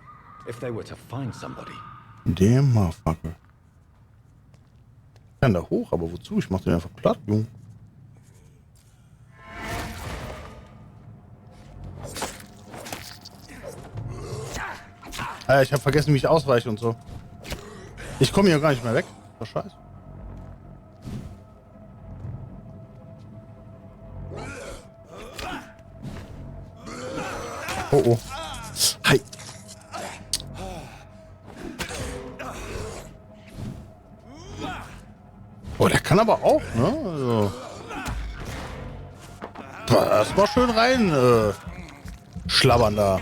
If they were to find somebody. Damn motherfucker. Ich kann da hoch, aber wozu? Ich mach den einfach platt, Junge. Ich habe vergessen, wie ich ausweiche und so. Ich komme hier gar nicht mehr weg. Das ist scheiße. Oh oh. Hi. Oh, der kann aber auch, ne? Also. Erstmal schön rein schlabbern da.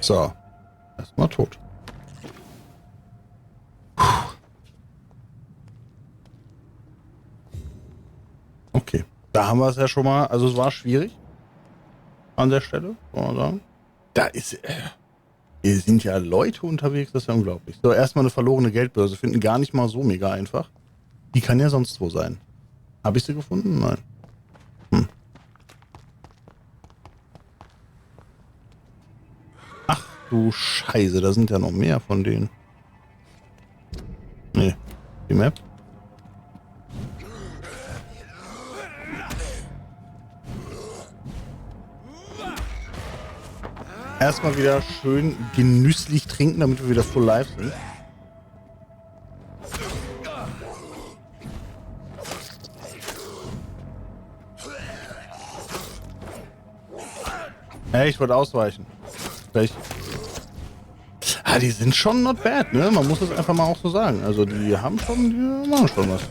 So. Erstmal tot. Okay. Da haben wir es ja schon mal. Also es war schwierig. An der Stelle. Kann man sagen. Da ist... hier sind ja Leute unterwegs. Das ist ja unglaublich. So, erstmal eine verlorene Geldbörse. Finden gar nicht mal so mega einfach. Die kann ja sonst wo sein. Habe ich sie gefunden? Nein. Ach du Scheiße, da sind ja noch mehr von denen. Nee, die Map. Erstmal wieder schön genüsslich trinken, damit wir wieder full live sind. Hey, ich wollte ausweichen. Gleich. Ah, die sind schon not bad, ne? Man muss es einfach mal auch so sagen. Also die haben schon, die machen schon was.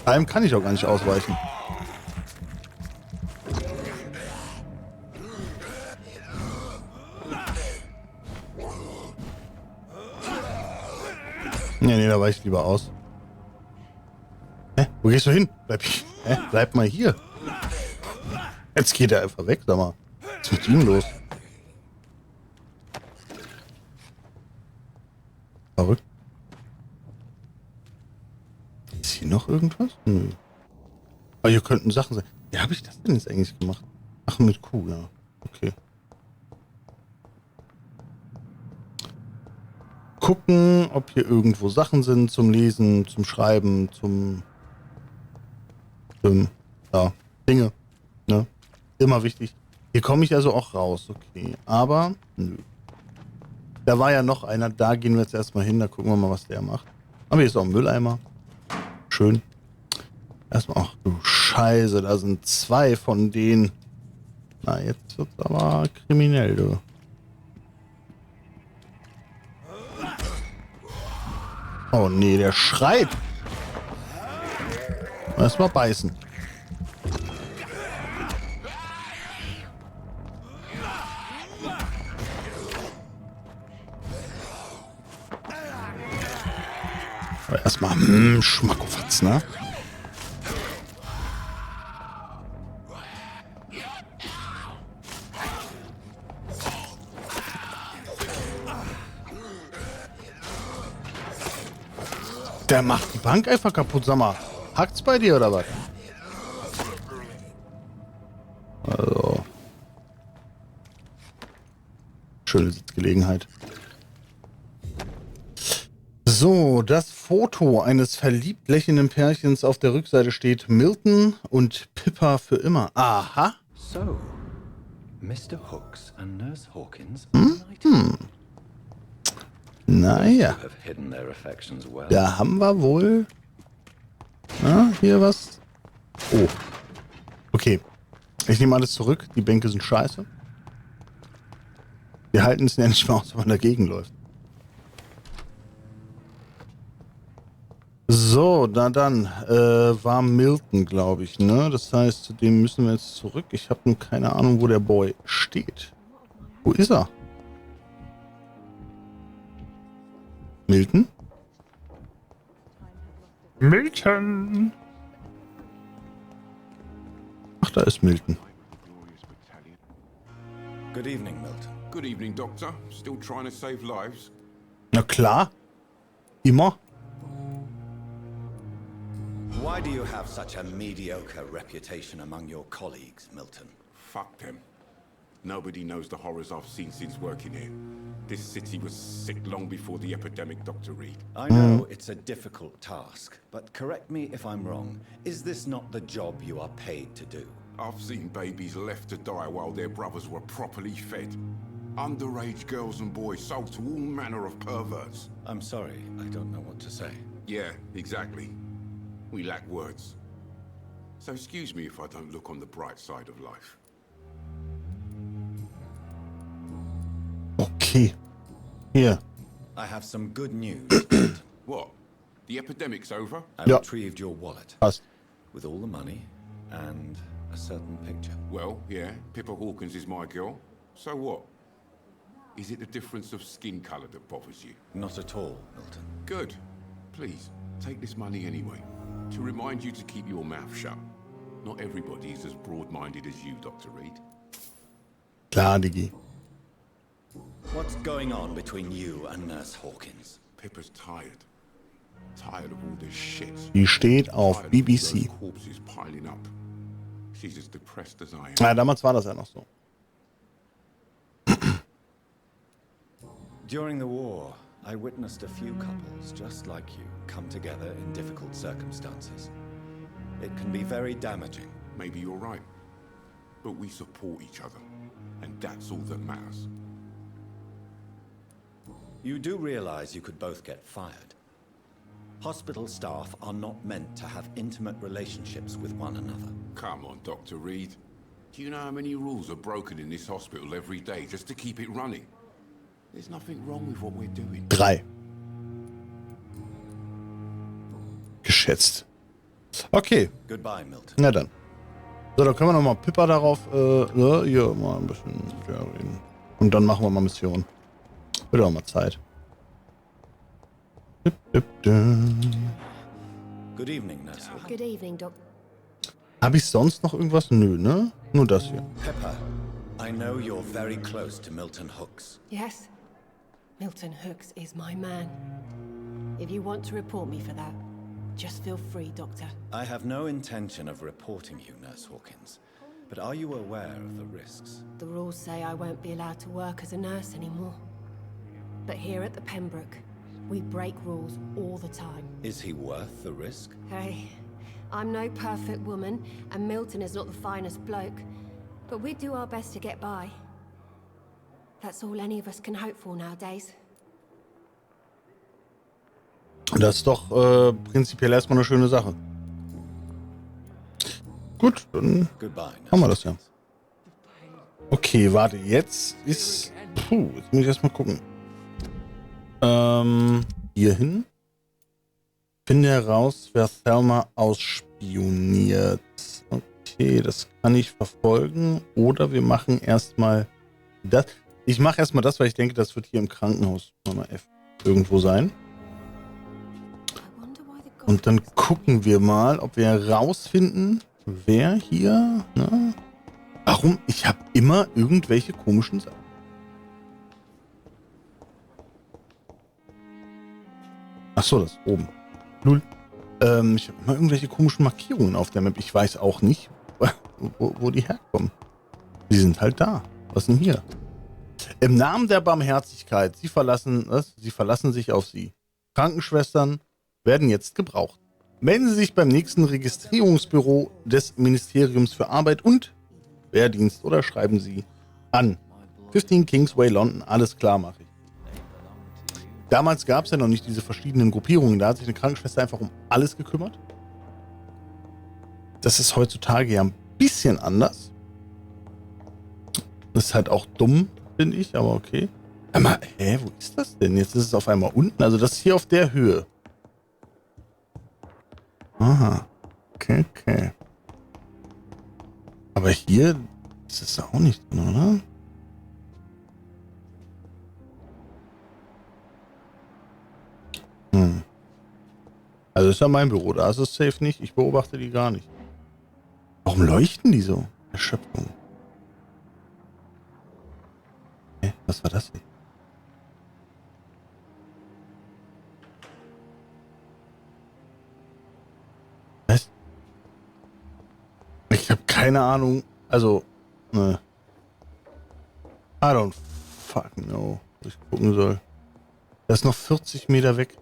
Allem kann ich auch gar nicht ausweichen. Nee, da weiche ich lieber aus. Hä? Wo gehst du hin? Bleib mal hier. Jetzt geht er einfach weg, sag mal. Was ist mit ihm los? Verrückt. Ist hier noch irgendwas? Nö. Aber hier könnten Sachen sein. Wie habe ich das denn jetzt eigentlich gemacht? Ach, mit Q, ja. Okay. Gucken, ob hier irgendwo Sachen sind zum Lesen, zum Schreiben, ja, Dinge. Ne? Immer wichtig. Hier komme ich also auch raus, okay. Aber, nö. Da war ja noch einer, da gehen wir jetzt erstmal hin, da gucken wir mal, was der macht. Aber hier ist auch ein Mülleimer. Schön. Erstmal, ach du Scheiße, da sind 2 von denen. Na, jetzt wird's aber kriminell, du. Oh nee, der schreit. Erstmal beißen. Aber erstmal Schmackofatz, ne? Der macht die Bank einfach kaputt, sag mal. Hackt's bei dir oder was? Also. Schöne Sitzgelegenheit. So, das Foto eines verliebt lächelnden Pärchens. Auf der Rückseite steht Milton und Pippa für immer. Aha. So, Mr. Hooks and Nurse Hawkins. Naja. Da haben wir wohl... Na, hier was? Oh. Okay. Ich nehme alles zurück. Die Bänke sind scheiße. Wir halten es ja nicht mal aus, wenn man dagegen läuft. So, dann war Milton, glaube ich, ne? Das heißt, zu dem müssen wir jetzt zurück. Ich habe nur keine Ahnung, wo der Boy steht. Wo ist er? Milton? Milton! Ach, da ist Milton. Good evening, Milton. Good evening, Doctor. Still trying to save lives? Na klar. Immer. Why do you have such a mediocre reputation among your colleagues, Milton? Fuck them. Nobody knows the horrors I've seen since working here. This city was sick long before the epidemic, Dr. Reed. I know it's a difficult task, but correct me if I'm wrong. Is this not the job you are paid to do? I've seen babies left to die while their brothers were properly fed. Underage girls and boys sold to all manner of perverts. I'm sorry, I don't know what to say. Yeah, exactly. We lack words. So excuse me if I don't look on the bright side of life. Okay. Hier. I have some good news. What? The epidemic's over? I retrieved your wallet. Passt. With all the money and a certain picture. Well, yeah, Pippa Hawkins is my girl. So what? Is it the difference of skin color that bothers you? Not at all, Milton. Good. Please, take this money anyway. To remind you to keep your mouth shut. Not everybody is as broad-minded as you, Dr. Reed. Klar, Digi. What's going on between you and Nurse Hawkins? Pippa's tired. Tired of all this shit. Die steht auf BBC. Corpses piling up. She's as depressed as I am. Ja, damals war das ja noch so. During the war, I witnessed a few couples just like you come together in difficult circumstances. It can be very damaging, maybe you're right. But we support each other, and that's all that matters. You do realize you could both get fired. Hospital staff are not meant to have intimate relationships with one another. Come on, Dr. Reed. Do you know how many rules are broken in this hospital every day just to keep it running? There's nothing wrong with what we're doing. 3. Geschätzt. Okay. Goodbye, Milton. Na dann. So, dann können wir nochmal Pippa darauf, hier mal ein bisschen reden. Und dann machen wir mal Mission. Wird auch mal Zeit. Good evening, Nurse. Good evening, Doc. Habe ich sonst noch irgendwas? Nö, ne? Nur das hier. Pepper, I know you're very close to Milton Hooks. Yes. Milton Hooks is my man. If you want to report me for that, just feel free, Doctor. I have no intention of reporting you, Nurse Hawkins. But are you aware of the risks? The rules say I won't be allowed to work as a nurse anymore. But here at the Pembroke, we break rules all the time. Is he worth the risk? Hey, I'm no perfect woman, and Milton is not the finest bloke. But we do our best to get by. That's all any of us can hope for nowadays. Das ist doch prinzipiell erstmal eine schöne Sache. Gut, dann haben wir das ja. Okay, warte, jetzt ist... Puh, jetzt muss ich erstmal gucken. Hier hin. Finde heraus, wer Thelma ausspioniert. Okay, das kann ich verfolgen. Oder wir machen erstmal das. Ich mache erstmal das, weil ich denke, das wird hier im Krankenhaus Mama F irgendwo sein. Und dann gucken wir mal, ob wir herausfinden, wer hier, ne? Warum? Ich habe immer irgendwelche komischen Sachen. Achso, das oben. Null. Ich habe immer irgendwelche komischen Markierungen auf der Map. Ich weiß auch nicht, wo die herkommen. Die sind halt da. Was ist denn hier? Im Namen der Barmherzigkeit. Sie verlassen sich auf Sie. Krankenschwestern werden jetzt gebraucht. Melden Sie sich beim nächsten Registrierungsbüro des Ministeriums für Arbeit und Wehrdienst oder schreiben Sie an. 15 Kingsway, London. Alles klar, mache ich. Damals gab es ja noch nicht diese verschiedenen Gruppierungen. Da hat sich eine Krankenschwester einfach um alles gekümmert. Das ist heutzutage ja ein bisschen anders. Das ist halt auch dumm, finde ich, aber okay. Aber, wo ist das denn? Jetzt ist es auf einmal unten. Also das ist hier auf der Höhe. Aha. Okay, okay. Aber hier ist es auch nicht drin, oder? Also ist ja mein Büro, da ist es safe nicht. Ich beobachte die gar nicht. Warum leuchten die so? Erschöpfung. Was war das hier? Was? Ich habe keine Ahnung. Also, ne. I don't fucking know, wo ich gucken soll. Das ist noch 40 Meter weg.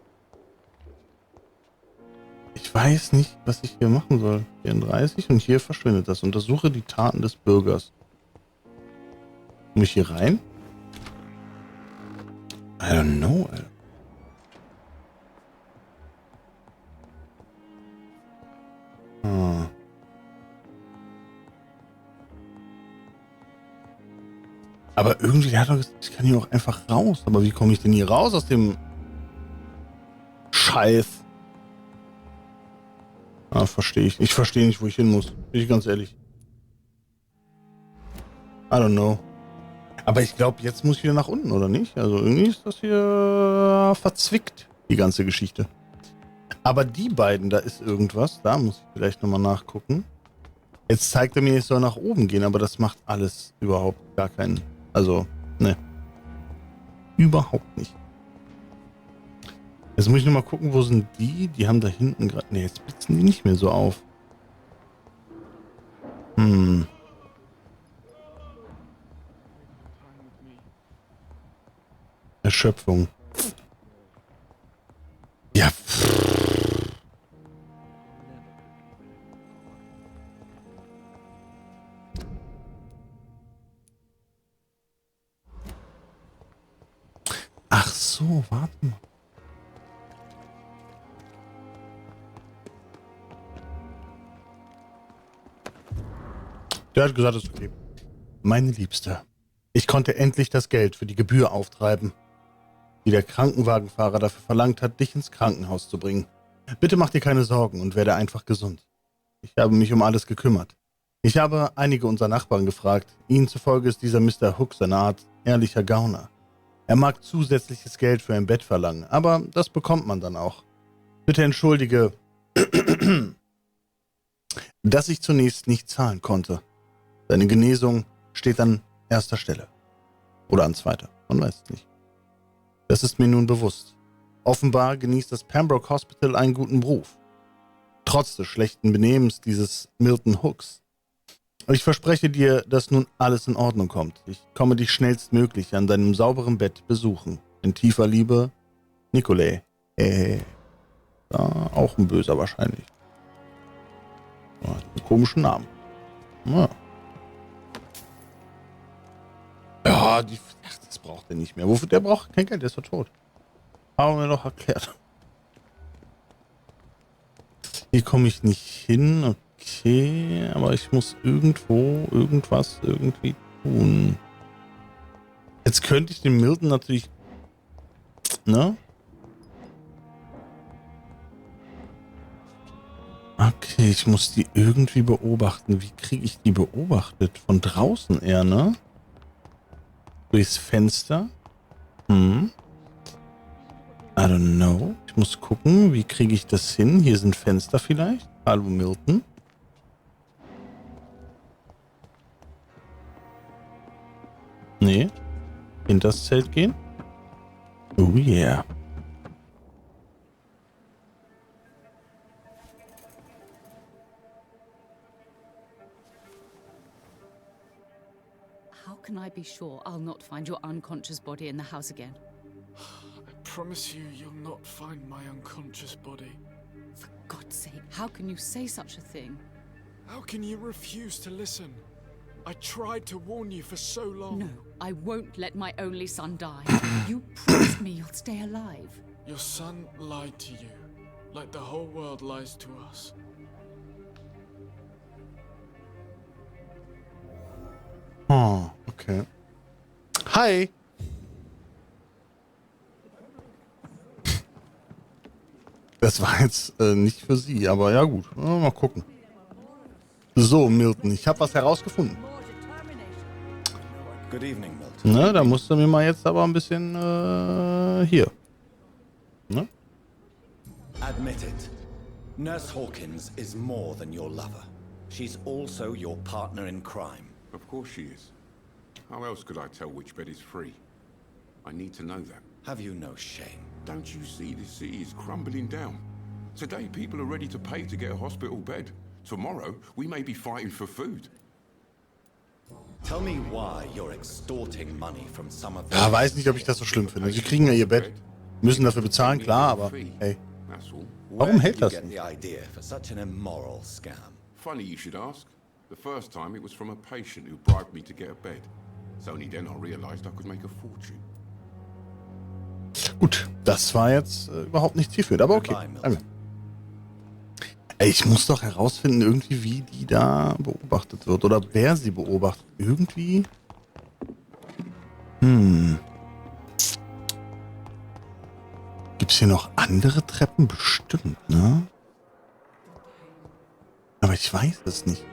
Ich weiß nicht, was ich hier machen soll. 34 und hier verschwindet das. Untersuche die Taten des Bürgers. Komme ich hier rein? I don't know, Alter. Aber irgendwie, der hat doch gesagt, ich kann hier auch einfach raus. Aber wie komme ich denn hier raus aus dem Scheiß? Ah, verstehe ich. Ich verstehe nicht, wo ich hin muss. Bin ich ganz ehrlich. I don't know. Aber ich glaube, jetzt muss ich wieder nach unten, oder nicht? Also irgendwie ist das hier verzwickt, die ganze Geschichte. Aber die beiden, da ist irgendwas. Da muss ich vielleicht nochmal nachgucken. Jetzt zeigt er mir, ich soll nach oben gehen, aber das macht alles überhaupt gar keinen... Also, ne. Überhaupt nicht. Jetzt muss ich nochmal gucken, wo sind die? Die haben da hinten gerade... Ne, jetzt blitzen die nicht mehr so auf. Erschöpfung. Ja. so, warte mal. Der hat gesagt, es ist okay. Meine Liebste, ich konnte endlich das Geld für die Gebühr auftreiben, die der Krankenwagenfahrer dafür verlangt hat, dich ins Krankenhaus zu bringen. Bitte mach dir keine Sorgen und werde einfach gesund. Ich habe mich um alles gekümmert. Ich habe einige unserer Nachbarn gefragt. Ihnen zufolge ist dieser Mr. Hooks eine Art ehrlicher Gauner. Er mag zusätzliches Geld für ein Bett verlangen, aber das bekommt man dann auch. Bitte entschuldige, dass ich zunächst nicht zahlen konnte. Deine Genesung steht an erster Stelle. Oder an zweiter, man weiß es nicht. Das ist mir nun bewusst. Offenbar genießt das Pembroke Hospital einen guten Ruf. Trotz des schlechten Benehmens dieses Milton Hooks. Ich verspreche dir, dass nun alles in Ordnung kommt. Ich komme dich schnellstmöglich an deinem sauberen Bett besuchen. In tiefer Liebe, Nicolai. Ja, auch ein Böser wahrscheinlich. Ja, einen komischen Namen. Ja. Ja, das braucht er nicht mehr. Wofür? Der braucht kein Geld, der ist doch tot. Haben wir doch erklärt. Hier komme ich nicht hin, okay, aber ich muss irgendwo irgendwas irgendwie tun. Jetzt könnte ich den Milton natürlich, ne? Okay, ich muss die irgendwie beobachten. Wie kriege ich die beobachtet? Von draußen eher, ne? Durchs Fenster? I don't know. Ich muss gucken, wie kriege ich das hin? Hier sind Fenster vielleicht. Hallo Milton. Nee. In das Zelt gehen? Oh yeah. How can I be sure I'll not find your unconscious body in the house again? I promise you, you'll not find my unconscious body. For God's sake, how can you say such a thing? How can you refuse to listen? I tried to warn you for so long. No, I won't let my only son die. You promised me you'll stay alive. Your son lied to you, like the whole world lies to us. Oh, okay. Hi. Das war jetzt nicht für sie, aber ja gut. Mal gucken. So, Milton, ich habe was herausgefunden. Good evening, Milton. Ne, da musst du mir mal jetzt aber ein bisschen hier. Ne? Admit it. Nurse Hawkins is more than your lover. She's also your partner in crime. Of course she is. How else could I tell which bed is free? I need to know that. Have you no shame? Don't you see this city is crumbling down? Today people are ready to pay to get a hospital bed. Tomorrow we may be fighting for food. Tell me why you're extorting money from some of the... Ja, weiß nicht, ob ich das so schlimm finde. Sie kriegen ja ihr Bett. Müssen dafür bezahlen, klar, aber hey. Warum hält das nicht? Funny you should ask. The first time it was from a patient who bribed me to get a bed. It's only then I realized I could make a fortune. Gut, das war jetzt überhaupt nicht zielführend, aber okay. Danke. Ey, ich muss doch herausfinden, irgendwie, wie die da beobachtet wird. Oder wer sie beobachtet. Irgendwie. Gibt's hier noch andere Treppen? Bestimmt, ne? Aber ich weiß es nicht.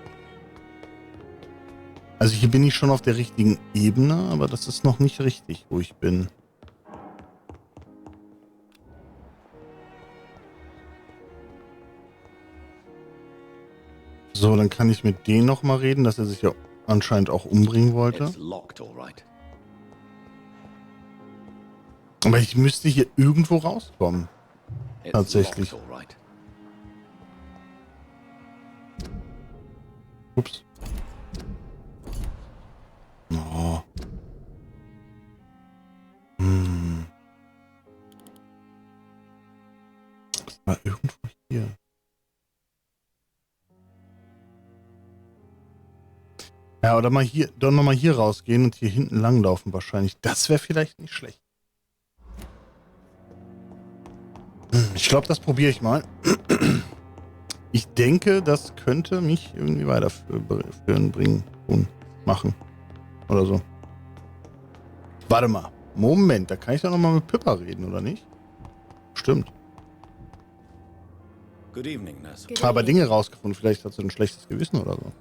Also hier bin ich schon auf der richtigen Ebene, aber das ist noch nicht richtig, wo ich bin. So, dann kann ich mit denen noch mal reden, dass er sich ja anscheinend auch umbringen wollte. Aber ich müsste hier irgendwo rauskommen. Tatsächlich. Ups. Oh. Das war irgendwo hier. Ja, oder mal hier, doch nochmal hier rausgehen und hier hinten langlaufen wahrscheinlich. Das wäre vielleicht nicht schlecht. Ich glaube, das probiere ich mal. Ich denke, das könnte mich irgendwie weiterführen, bringen und machen. Oder so. Warte mal. Moment, da kann ich doch nochmal mit Pippa reden, oder nicht? Stimmt. Good evening, Nurse. Aber Dinge rausgefunden. Vielleicht hat sie ein schlechtes Gewissen oder so.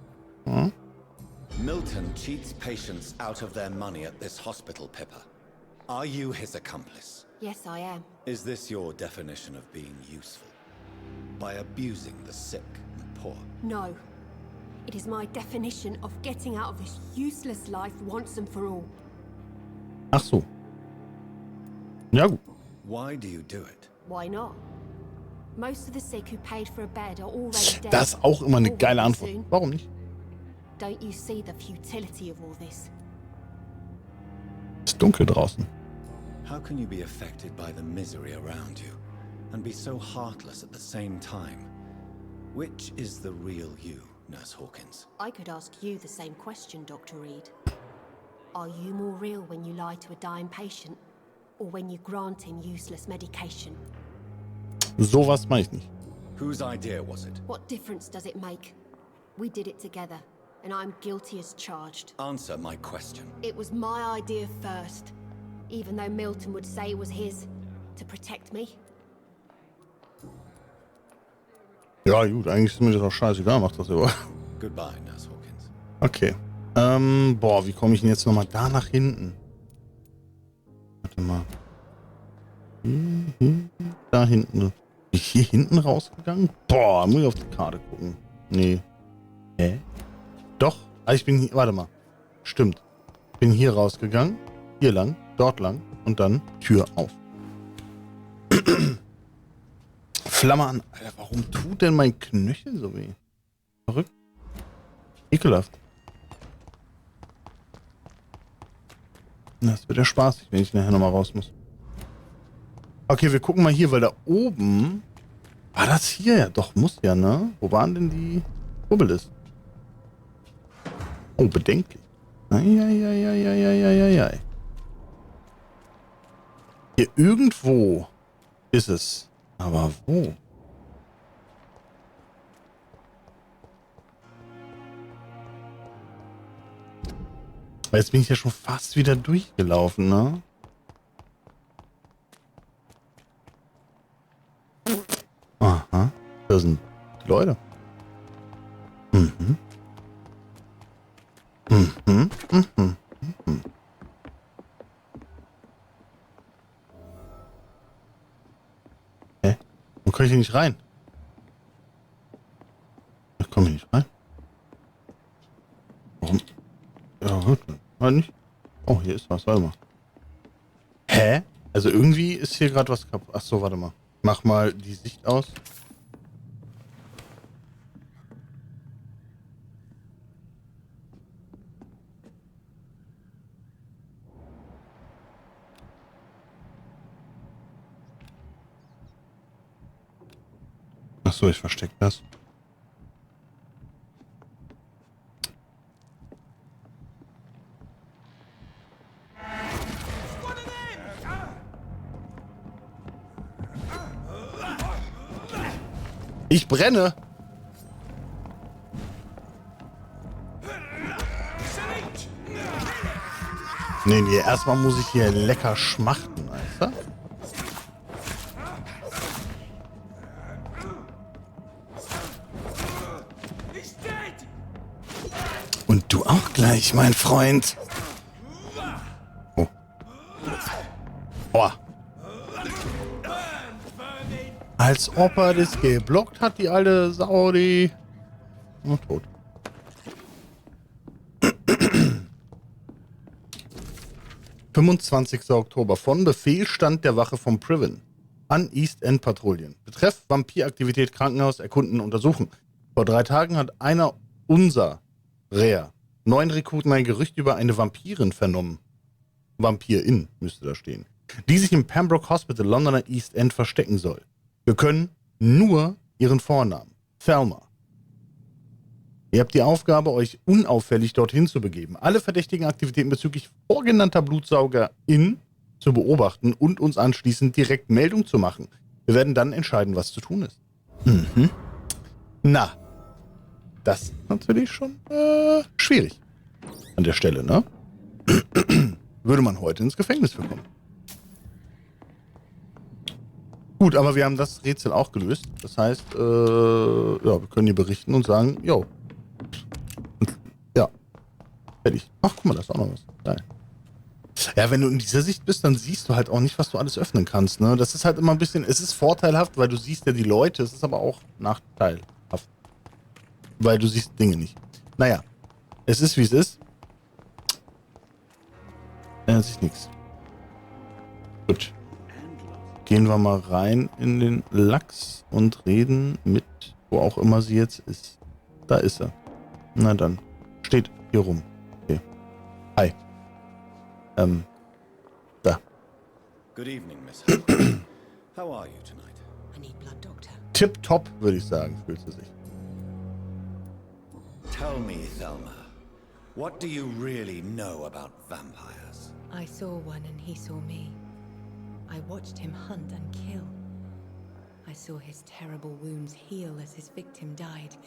Hm? Milton cheats patients out of their money at this hospital, Pippa. Are you his accomplice? Yes, I am. Is this your definition of being useful? By abusing the sick and poor? No. It is my definition of getting out of this useless life once and for all. Ach so. Ja gut. Why do you do it? Why not? Most of the sick who paid for a bed are already dead. Das ist auch immer eine geile Antwort. Warum nicht? Don't you see the futility of all this? Es ist dunkel draußen. How can you be affected by the misery around you and be so heartless at the same time? Which is the real you, Nurse Hawkins? I could ask you the same question, Dr. Reed. Are you more real when you lie to a dying patient or when you grant him useless medication? Sowas mache ich nicht. Whose idea was it? What difference does it make? We did it together, and I'm guilty as charged. Answer my question. It was my idea first, even though Milton would say it was his, to protect me. Ja gut, eigentlich ist mir das auch scheißegal, macht das über. Goodbye, Nurse Hawkins. Okay. Boah, wie komme ich denn jetzt nochmal da nach hinten? Warte mal. Da hinten. Bin ich hier hinten rausgegangen? Boah, muss ich auf die Karte gucken. Nee. Hä? Doch. Ah, ich bin hier. Warte mal. Stimmt. Bin hier rausgegangen. Hier lang. Dort lang. Und dann Tür auf. Flamme an. Alter, warum tut denn mein Knöchel so weh? Verrückt. Ekelhaft. Das wird ja spaßig, wenn ich nachher nochmal raus muss. Okay, wir gucken mal hier, weil da oben... War das hier? Ja, doch, muss ja, ne? Wo waren denn die Bubbelis? Oh, bedenklich. Eieieiei. Hier irgendwo ist es. Aber wo? Weil jetzt bin ich ja schon fast wieder durchgelaufen, ne? Aha. Da sind die Leute. Mhm. Mhm. Mhm. Mhm. Hä? Wo kann ich hier nicht rein? Da komme ich nicht rein. Warum? Ja, gut. Halt nicht. Oh, hier ist was. Warte mal. Hä? Also irgendwie ist hier gerade was kaputt. Achso, warte mal. Mach mal die Sicht aus. Achso, ich verstecke das. Ich brenne. Nee, erstmal muss ich hier lecker schmachten, weißt du? Und du auch gleich, mein Freund. Oh. Oh. Als ob er das geblockt hat, die alte Sau, die... Oh, tot. »25. Oktober. Von Befehlsstand der Wache von Priven. An East End Patrouillen. Betreff Vampiraktivität Krankenhaus erkunden, untersuchen. Vor 3 Tagen hat einer unserer 9 Rekruten ein Gerücht über eine Vampirin vernommen. Vampirin müsste da stehen. Die sich im Pembroke Hospital Londoner East End verstecken soll. Wir können nur ihren Vornamen. Thelma. Ihr habt die Aufgabe, euch unauffällig dorthin zu begeben, alle verdächtigen Aktivitäten bezüglich vorgenannter BlutsaugerInnen zu beobachten und uns anschließend direkt Meldung zu machen. Wir werden dann entscheiden, was zu tun ist. Mhm. Na, das ist natürlich schon schwierig an der Stelle, ne? Würde man heute ins Gefängnis für kommen. Gut, aber wir haben das Rätsel auch gelöst. Das heißt, ja, wir können hier berichten und sagen, jo. Ja. Fertig. Ach, guck mal, da ist auch noch was. Geil. Ja, wenn du in dieser Sicht bist, dann siehst du halt auch nicht, was du alles öffnen kannst, ne? Das ist halt immer ein bisschen, es ist vorteilhaft, weil du siehst ja die Leute, es ist aber auch nachteilhaft. Weil du siehst Dinge nicht. Naja, es ist, wie es ist. Ändert sich nichts. Gut. Gehen wir mal rein in den Lachs und reden mit, wo auch immer sie jetzt ist. Da ist er. Na dann. Steht hier rum. Okay. Hi. Da. Good evening, Miss. How are you tonight? I need blood, Doctor. Tipptopp, würde ich sagen, fühlt sie sich. Tell me, Thelma, what do you really know about vampires? I saw one and he saw me. I watched him hunt and kill. I saw his terrible wounds heal as his victim died.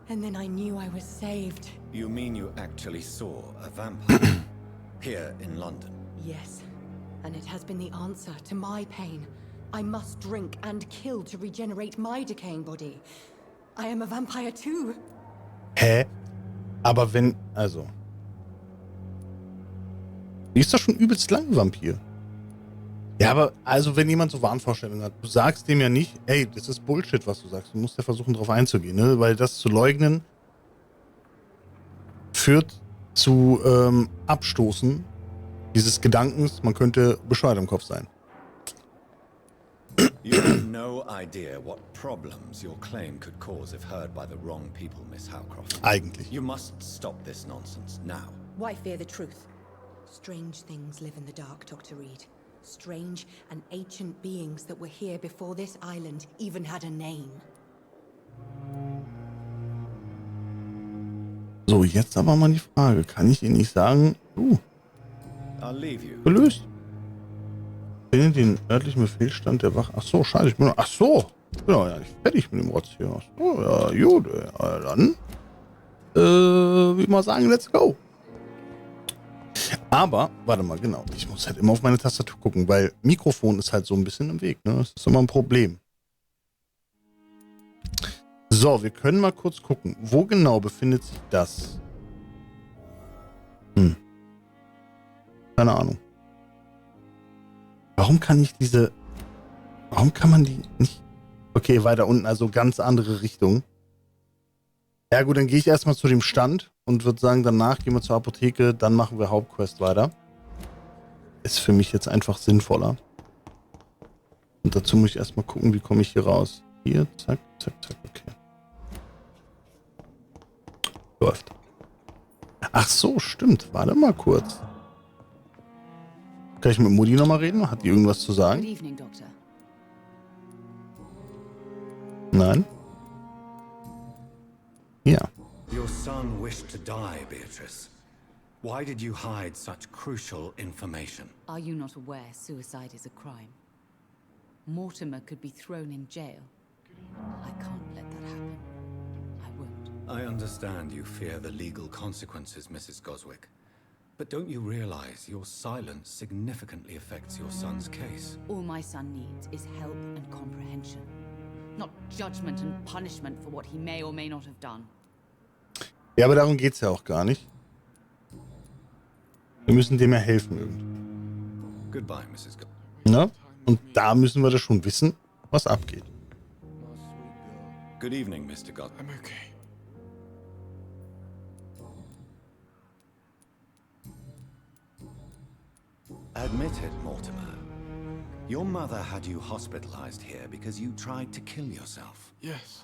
And then I knew I was saved. You mean you actually saw a vampire? Here in London? Yes. And it has been the answer to my pain. I must drink and kill to regenerate my decaying body. I am a vampire too. Hä? Aber wenn, also. Die ist doch schon übelst lang Vampir. Ja, aber also wenn jemand so Wahnvorstellungen hat, du sagst dem ja nicht, ey, das ist Bullshit, was du sagst. Du musst ja versuchen, drauf einzugehen, ne? Weil das zu leugnen führt zu Abstoßen dieses Gedankens, man könnte bescheuert im Kopf sein. You have no idea what problems your claim could cause if heard by the wrong people, Miss Howcroft. Eigentlich. You must stop this nonsense now. Why fear the truth? Strange things live in the dark, Dr. Reed. Strange and ancient beings that were here before this island even had a name. So, jetzt aber mal die Frage. Kann ich Ihnen nicht sagen, gelöst. Finde den örtlichen Befehlsstand der Wache. Ach so, scheiße, ich bin noch, ach so. Ich bin noch ja nicht fertig mit dem Rotz hier. Ach so, ja, gut. Ja, dann, würde ich mal sagen, let's go. Aber, warte mal, genau. Ich muss halt immer auf meine Tastatur gucken, weil Mikrofon ist halt so ein bisschen im Weg, ne? Das ist immer ein Problem. So, wir können mal kurz gucken. Wo genau befindet sich das? Keine Ahnung. Warum kann man die nicht... Okay, weiter unten, also ganz andere Richtung. Ja gut, dann gehe ich erstmal zu dem Stand und würde sagen, danach gehen wir zur Apotheke, dann machen wir Hauptquest weiter. Ist für mich jetzt einfach sinnvoller. Und dazu muss ich erstmal gucken, wie komme ich hier raus. Hier, zack, zack, zack, okay. Läuft. Ach so, stimmt. Warte mal kurz. Kann ich mit Mutti nochmal reden? Hat die irgendwas zu sagen? Good evening, Doctor. Nein? Ja. Your son wished to die, Beatrice. Why did you hide such crucial information? Are you not aware suicide is a crime? Mortimer could be thrown in jail. I can't let that happen. I won't. I understand you fear the legal consequences, Mrs. Goswick. But don't you realize your silence significantly affects your son's case? All my son needs is help and comprehension. Not judgment and punishment for what he may or may not have done. Ja, aber darum geht's ja auch gar nicht. Wir müssen dem ja helfen irgendwie. Goodbye, Mrs. Goswick. Ne? Und da müssen wir das schon wissen, was abgeht. Good evening, Mr. Goswick. I'm okay. Admit it, Mortimer. Your mother had you hospitalized here because you tried to kill yourself. Yes,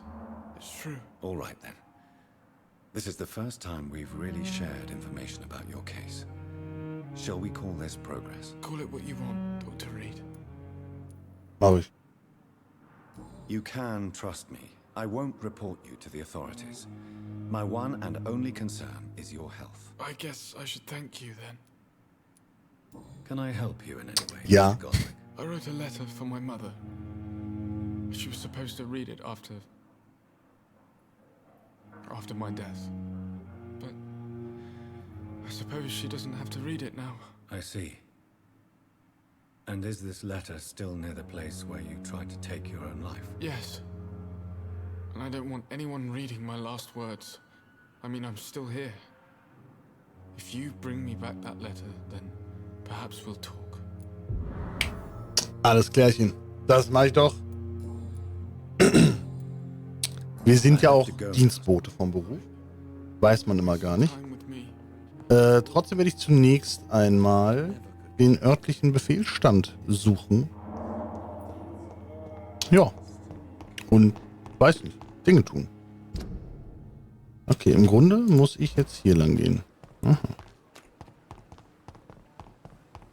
it's true. All right, then. This is the first time we've really shared information about your case. Shall we call this progress? Call it what you want, Dr. Reed. Mach ich. You can trust me. I won't report you to the authorities. My one and only concern is your health. I guess I should thank you then. Can I help you in any way, Ja. Mr. Goswick? I wrote a letter for my mother. She was supposed to read it after my death. But I suppose she doesn't have to read it now. I see. And is this letter still near the place where you tried to take your own life? Yes. And I don't want anyone reading my last words. I mean, I'm still here. If you bring me back that letter, then perhaps we'll talk. Alles klärchen. Das mache ich doch. Wir sind ja auch Dienstbote vom Beruf. Weiß man immer gar nicht. Trotzdem werde ich zunächst einmal den örtlichen Befehlsstand suchen. Ja. Und weiß nicht. Dinge tun. Okay, im Grunde muss ich jetzt hier lang gehen. Aha.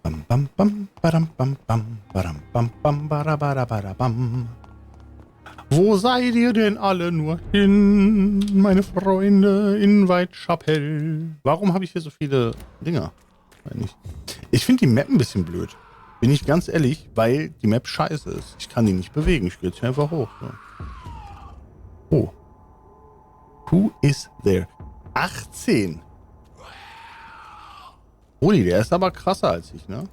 Bam, bam, bam, badam, bam, bam, badam, bam, bam, badabadabadabam. Wo seid ihr denn alle nur hin, meine Freunde in Whitechapel? Warum habe ich hier so viele Dinger? Ich finde die Map ein bisschen blöd. Bin ich ganz ehrlich, weil die Map scheiße ist. Ich kann die nicht bewegen. Ich gehe jetzt hier einfach hoch. So. Oh. Who is there? 18. Ui, der ist aber krasser als ich, ne?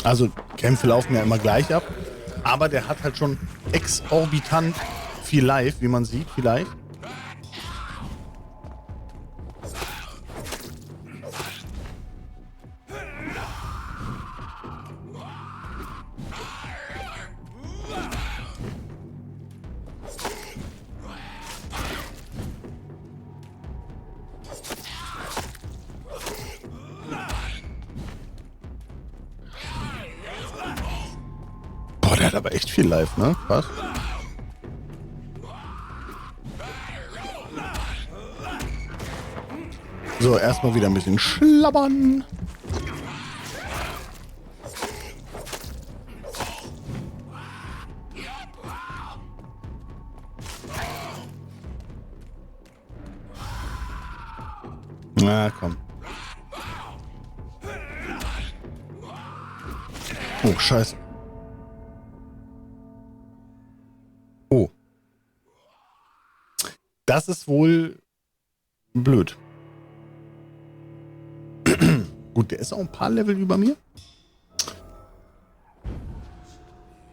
Also, Kämpfe laufen ja immer gleich ab. Aber der hat halt schon exorbitant viel Life, wie man sieht, vielleicht. Der hat aber echt viel Life, ne? Krass. So, erstmal wieder ein bisschen schlabbern. Na, komm. Oh, scheiße. Oh. Das ist wohl blöd. Gut, der ist auch ein paar Level über mir.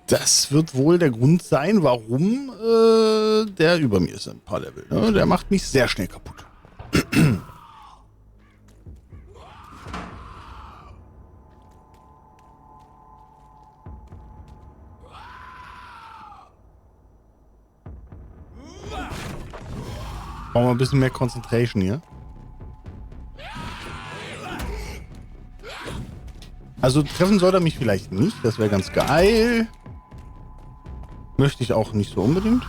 Das wird wohl der Grund sein, warum der über mir ist, ein paar Level. Ne? Der macht mich sehr schnell kaputt. Brauchen wir ein bisschen mehr Concentration hier. Also treffen soll er mich vielleicht nicht. Das wäre ganz geil. Möchte ich auch nicht so unbedingt.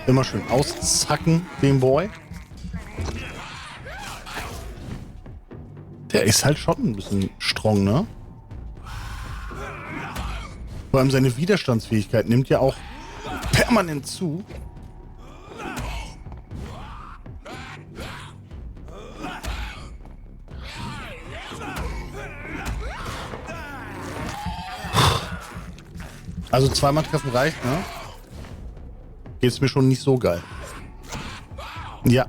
Immer schön auszacken, den Boy. Der ist halt schon ein bisschen strong, ne? Vor allem seine Widerstandsfähigkeit nimmt ja auch permanent zu. Also zweimal treffen reicht, ne? Geht's mir schon nicht so geil. Ja.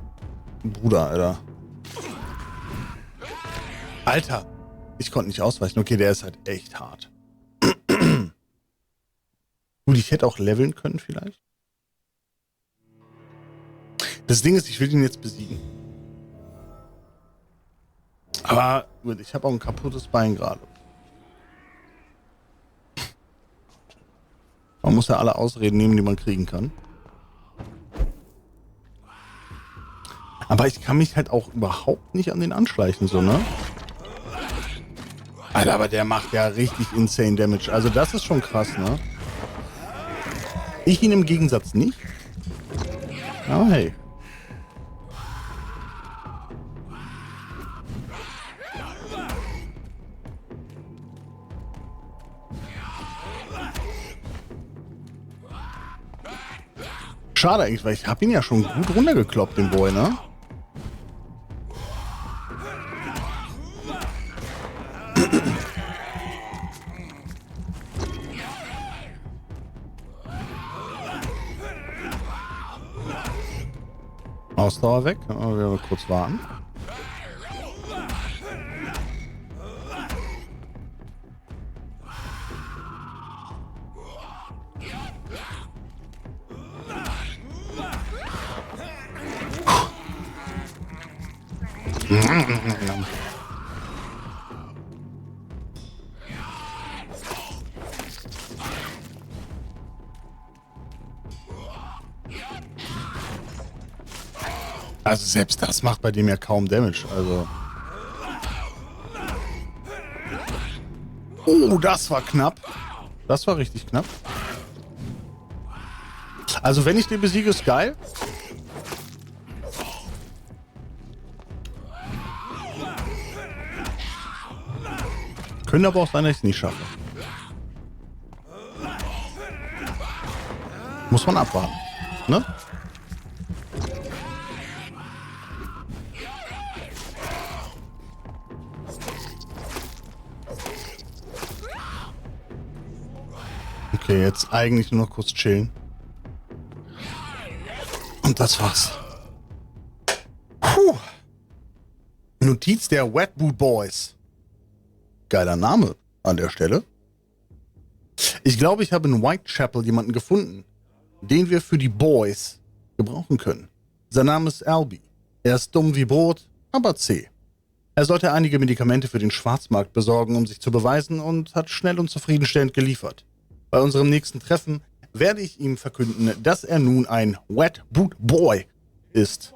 Bruder, Alter. Alter. Ich konnte nicht ausweichen. Okay, der ist halt echt hart. Gut, ich hätte auch leveln können vielleicht. Das Ding ist, ich will ihn jetzt besiegen. Aber gut, ich habe auch ein kaputtes Bein gerade. Man muss ja alle Ausreden nehmen, die man kriegen kann. Aber ich kann mich halt auch überhaupt nicht an den anschleichen, so, ne? Alter, aber der macht ja richtig insane Damage. Also das ist schon krass, ne? Ich ihn im Gegensatz nicht. Aber hey. Schade eigentlich, weil ich habe ihn ja schon gut runtergekloppt, den Boy, ne? Ausdauer weg. Wir werden kurz warten. Also selbst das macht bei dem ja kaum Damage. Also. Oh, das war knapp. Das war richtig knapp. Also wenn ich den besiege, ist geil. Könnte aber auch sein, dass ich es nicht schaffe. Muss man abwarten. Ne? Okay, jetzt eigentlich nur noch kurz chillen. Und das war's. Puh. Notiz der Wet Boot Boys. Geiler Name an der Stelle. Ich glaube, ich habe in Whitechapel jemanden gefunden, den wir für die Boys gebrauchen können. Sein Name ist Albie. Er ist dumm wie Brot, aber zäh. Er sollte einige Medikamente für den Schwarzmarkt besorgen, um sich zu beweisen, und hat schnell und zufriedenstellend geliefert. Bei unserem nächsten Treffen werde ich ihm verkünden, dass er nun ein Wet Boot Boy ist.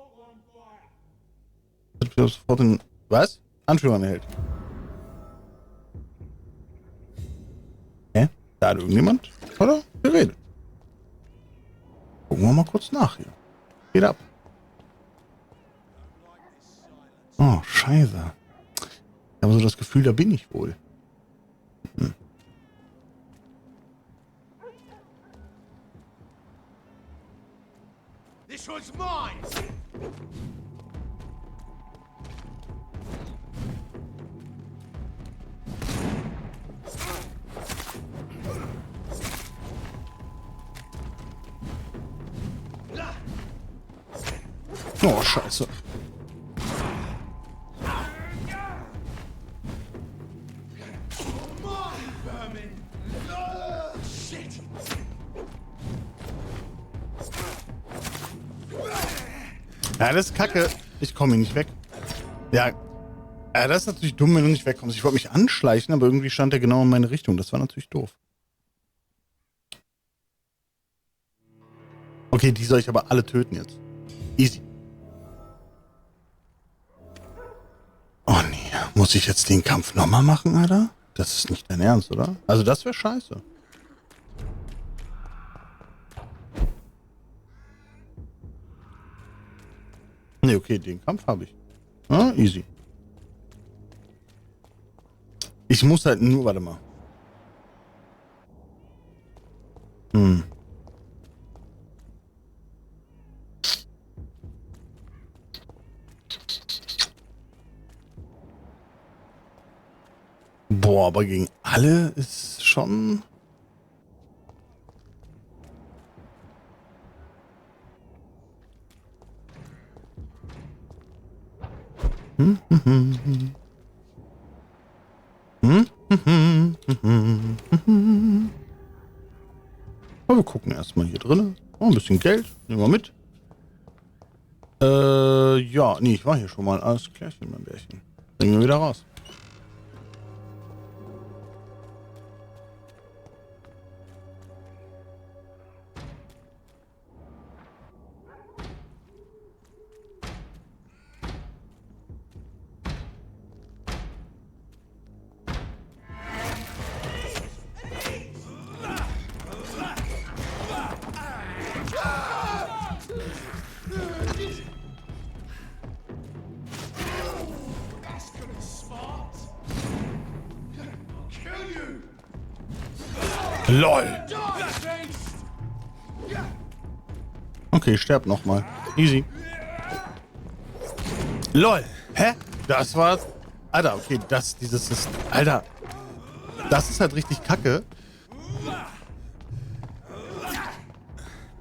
Sofort den, was? Anführer erhält. Hä? Da hat irgendjemand, oder? Geredet. Gucken wir mal kurz nach hier. Geht ab. Oh, scheiße. Ich habe so das Gefühl, da bin ich wohl. Hm. This one's mine! Oh, scheiße. Ja, das ist kacke. Ich komme hier nicht weg. Ja, das ist natürlich dumm, wenn du nicht wegkommst. Ich wollte mich anschleichen, aber irgendwie stand er genau in meine Richtung. Das war natürlich doof. Okay, die soll ich aber alle töten jetzt. Easy. Oh nee, muss ich jetzt den Kampf nochmal machen, Alter? Das ist nicht dein Ernst, oder? Also das wäre scheiße. Nee, okay, den Kampf habe ich. Ah, easy. Ich muss halt nur, warte mal. Boah, aber gegen alle ist schon... Aber wir gucken erstmal hier drin. Oh, ein bisschen Geld. Nehmen wir mit. Ja, nee, ich war hier schon mal. Alles klärchen, mein Bärchen. Bringen wir wieder raus. LOL. Okay, ich sterb nochmal. Easy. LOL. Hä? Das war... Alter, okay, dieses ist... Alter. Das ist halt richtig kacke.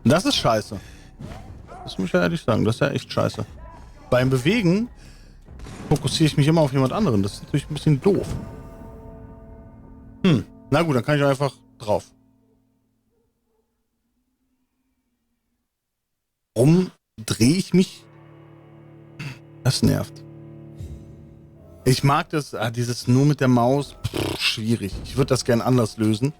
Das ist scheiße. Das muss ich ja ehrlich sagen. Das ist ja echt scheiße. Beim Bewegen fokussiere ich mich immer auf jemand anderen. Das ist natürlich ein bisschen doof. Na gut, dann kann ich einfach drauf. Warum drehe ich mich? Das nervt. Ich mag das, dieses nur mit der Maus, schwierig. Ich würde das gern anders lösen,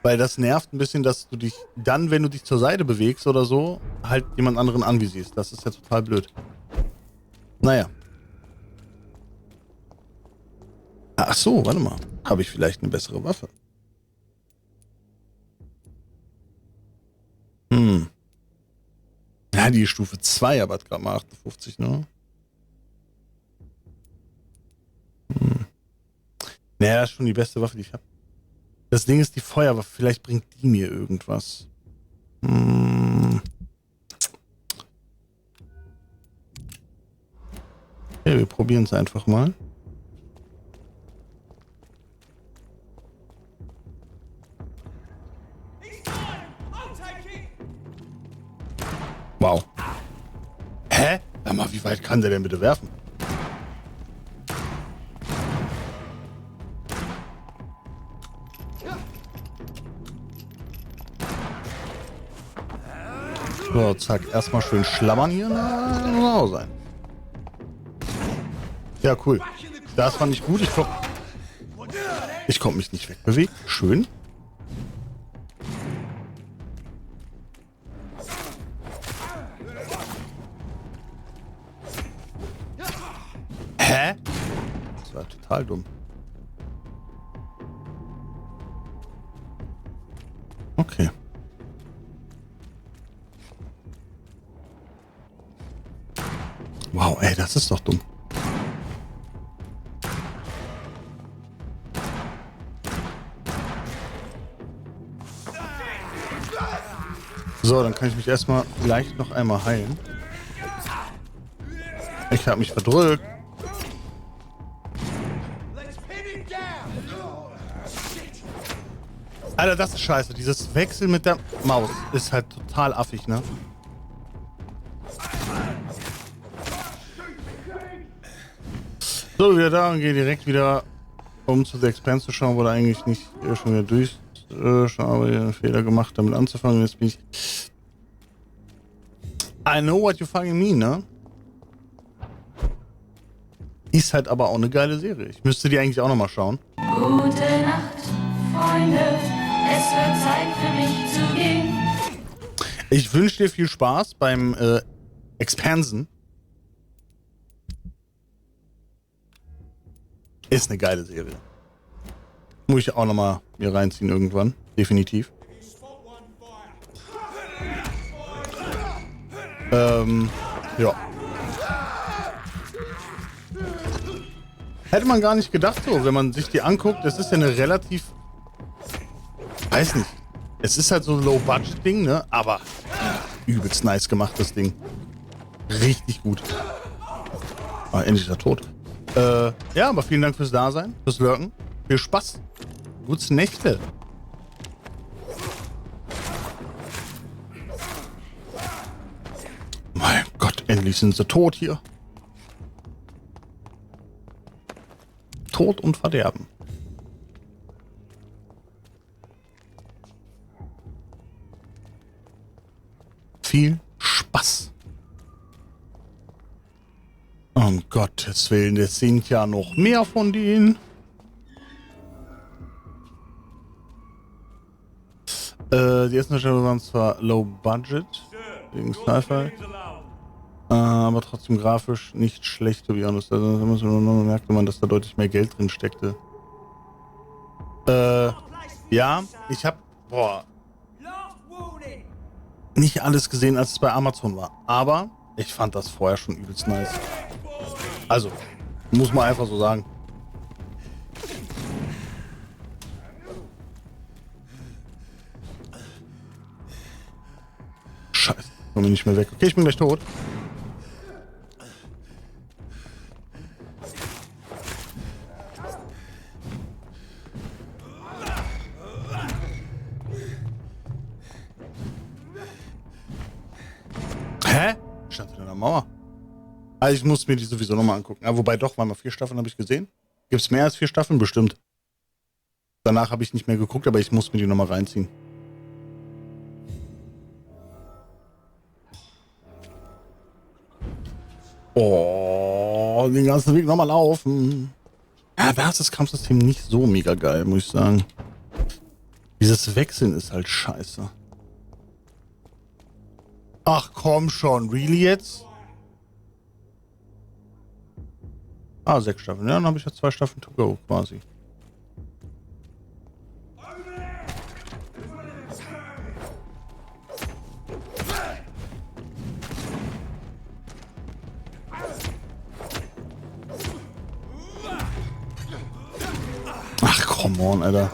weil das nervt ein bisschen, dass du dich dann, wenn du dich zur Seite bewegst oder so, halt jemand anderen anvisierst. Das ist ja total blöd. Naja. Ach so, warte mal. Habe ich vielleicht eine bessere Waffe? Ja, die Stufe 2, aber hat gerade mal 58, ne? Naja, das ist schon die beste Waffe, die ich habe. Das Ding ist die Feuerwaffe. Vielleicht bringt die mir irgendwas. Okay, wir probieren es einfach mal. Wow. Hä? Sag mal, wie weit kann der denn bitte werfen? So, zack. Erstmal schön schlammern hier. Na, sein. Ja, cool. Das fand ich gut. Ich konnte mich nicht wegbewegen. Schön. Hä? Das war total dumm. Okay. Wow, ey, das ist doch dumm. So, dann kann ich mich erstmal vielleicht noch einmal heilen. Ich habe mich verdrückt. Alter, das ist scheiße. Dieses Wechseln mit der Maus ist halt total affig, ne? So, wieder da und gehe direkt wieder um zu The Expanse zu schauen, wo da eigentlich nicht schon wieder durch aber einen Fehler gemacht, damit anzufangen. Jetzt bin ich... I know what you fucking mean, ne? Ist halt aber auch eine geile Serie. Ich müsste die eigentlich auch nochmal schauen. Gute Nacht, Freunde. Es wird Zeit für mich zu gehen. Ich wünsche dir viel Spaß beim Expansen. Ist eine geile Serie. Muss ich auch nochmal mir reinziehen irgendwann. Definitiv. Ja. Hätte man gar nicht gedacht so, wenn man sich die anguckt. Das ist ja eine relativ... Weiß nicht. Es ist halt so ein Low-Budget-Ding, ne? Aber übelst nice gemacht, das Ding. Richtig gut. Ah, endlich ist er tot. Ja, aber vielen Dank fürs Dasein, fürs Lurken. Viel Spaß. Gute Nächte. Mein Gott, endlich sind sie tot hier. Tod und Verderben. Viel Spaß. Um Gottes Willen, es sind ja noch mehr von denen. Die ersten Darsteller waren zwar low budget, wegen Sci-Fi, aber trotzdem grafisch nicht schlecht, to be honest. Also merkte man, dass da deutlich mehr Geld drin steckte. Ja, ich habe nicht alles gesehen, als es bei Amazon war, aber ich fand das vorher schon übelst nice. Also, muss man einfach so sagen. Scheiße. Komm ich nicht mehr weg. Okay, ich bin gleich tot. Hä? Stand in der Mauer. Also ich muss mir die sowieso nochmal angucken. Aber wobei doch, waren mal 4 Staffeln, habe ich gesehen. Gibt es mehr als 4 Staffeln? Bestimmt. Danach habe ich nicht mehr geguckt, aber ich muss mir die nochmal reinziehen. Oh, den ganzen Weg nochmal laufen. Ja, da ist das Kampfsystem nicht so mega geil, muss ich sagen. Dieses Wechseln ist halt scheiße. Ach komm schon, really jetzt? Ah, 6 Staffeln. Ja, dann habe ich ja 2 Staffeln to go, quasi. Ach, come on, Alter.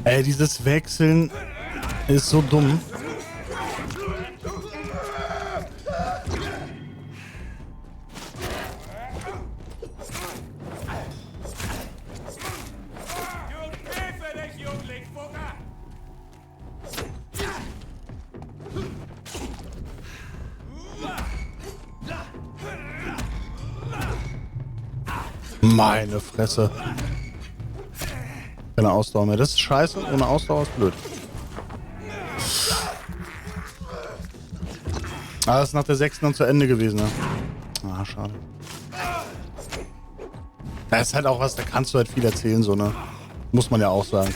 Ey, dieses Wechseln ist so dumm. Meine Fresse. Keine Ausdauer mehr. Das ist scheiße. Ohne Ausdauer ist blöd. Ah, das ist nach der 6. dann zu Ende gewesen, ne? Ah, schade. Da ist halt auch was, da kannst du halt viel erzählen, so, ne? Muss man ja auch sagen.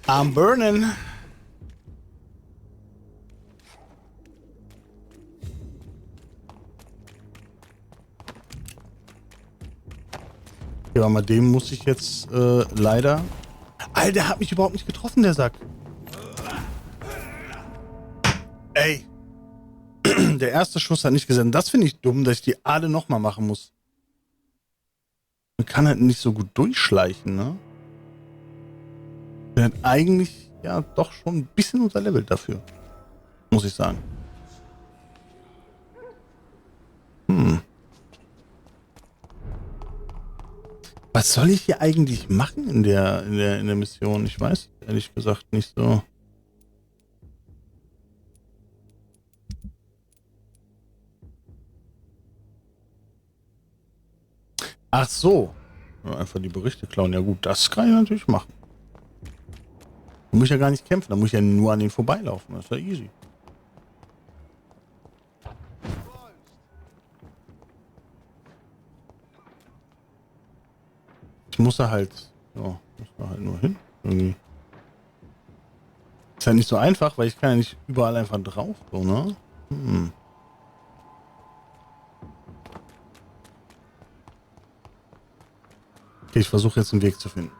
I'm burning. Ja, mal dem muss ich jetzt leider... Alter, der hat mich überhaupt nicht getroffen, der Sack. Ey. Der erste Schuss hat nicht gesendet. Das finde ich dumm, dass ich die alle nochmal machen muss. Man kann halt nicht so gut durchschleichen, ne? Bin halt eigentlich ja doch schon ein bisschen unterlevelt dafür. Muss ich sagen. Was soll ich hier eigentlich machen in der Mission? Ich weiß ehrlich gesagt nicht so. Ach so. Ja, einfach die Berichte klauen. Ja gut, das kann ich natürlich machen. Da muss ich ja gar nicht kämpfen. Da muss ich ja nur an den vorbeilaufen. Das ist ja easy. Ich muss da halt... Ja, muss da halt nur hin. Irgendwie. Ist ja nicht so einfach, weil ich kann ja nicht überall einfach drauf. So, ne? Okay, ich versuche jetzt einen Weg zu finden.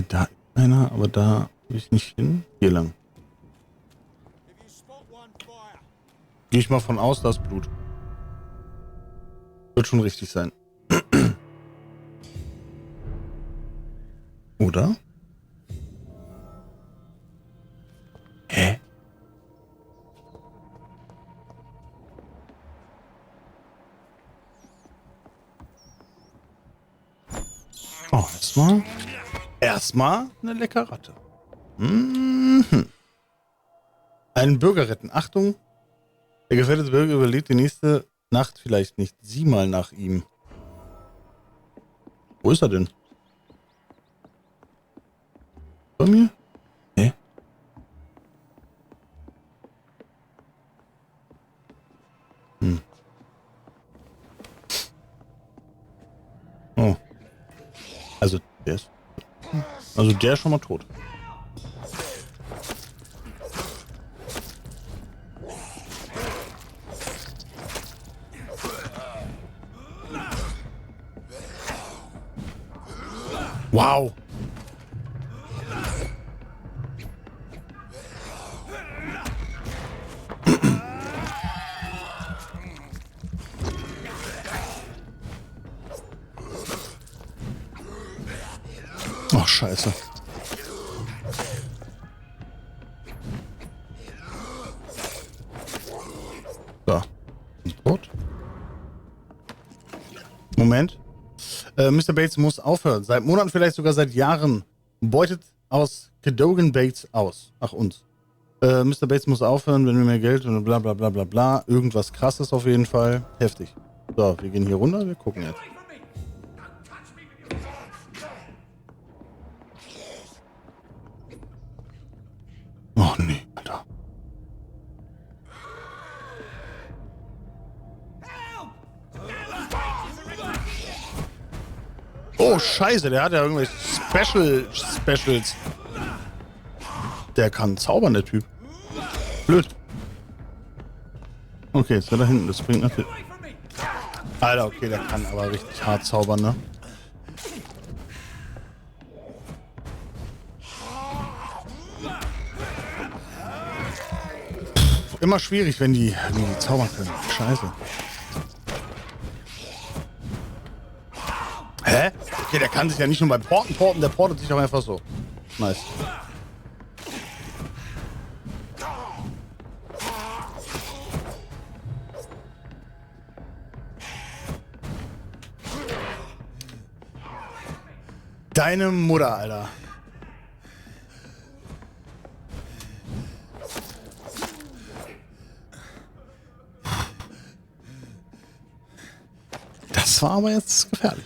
Da ist einer, aber da will ich nicht hin. Hier lang. Gehe ich mal von aus, das Blut. Wird schon richtig sein. Oder? Hä? Oh, erstmal eine leckere Ratte. Einen Bürger retten. Achtung, der gefährdete Bürger überlebt die nächste Nacht vielleicht nicht. Sieh mal nach ihm. Wo ist er denn? Bei mir? Nee. Oh. Also der ist... Also der ist schon mal tot. Wow. Ach, scheiße. So. Gut. Moment. Mr. Bates muss aufhören. Seit Monaten, vielleicht sogar seit Jahren, beutet aus Cadogan Bates aus. Ach, uns. Mr. Bates muss aufhören, wenn wir mehr Geld und bla bla bla bla bla. Irgendwas krasses auf jeden Fall. Heftig. So, wir gehen hier runter, wir gucken jetzt. Oh nee, Alter. Oh, scheiße, der hat ja irgendwelche Specials. Der kann zaubern, der Typ. Blöd. Okay, jetzt ist er da hinten, das bringt natürlich... Alter, okay, der kann aber richtig hart zaubern, ne? Immer schwierig, wenn die zaubern können. Scheiße. Hä? Okay, der kann sich ja nicht nur beim Porten, der portet sich auch einfach so. Nice. Deine Mutter, Alter. Das war aber jetzt gefährlich.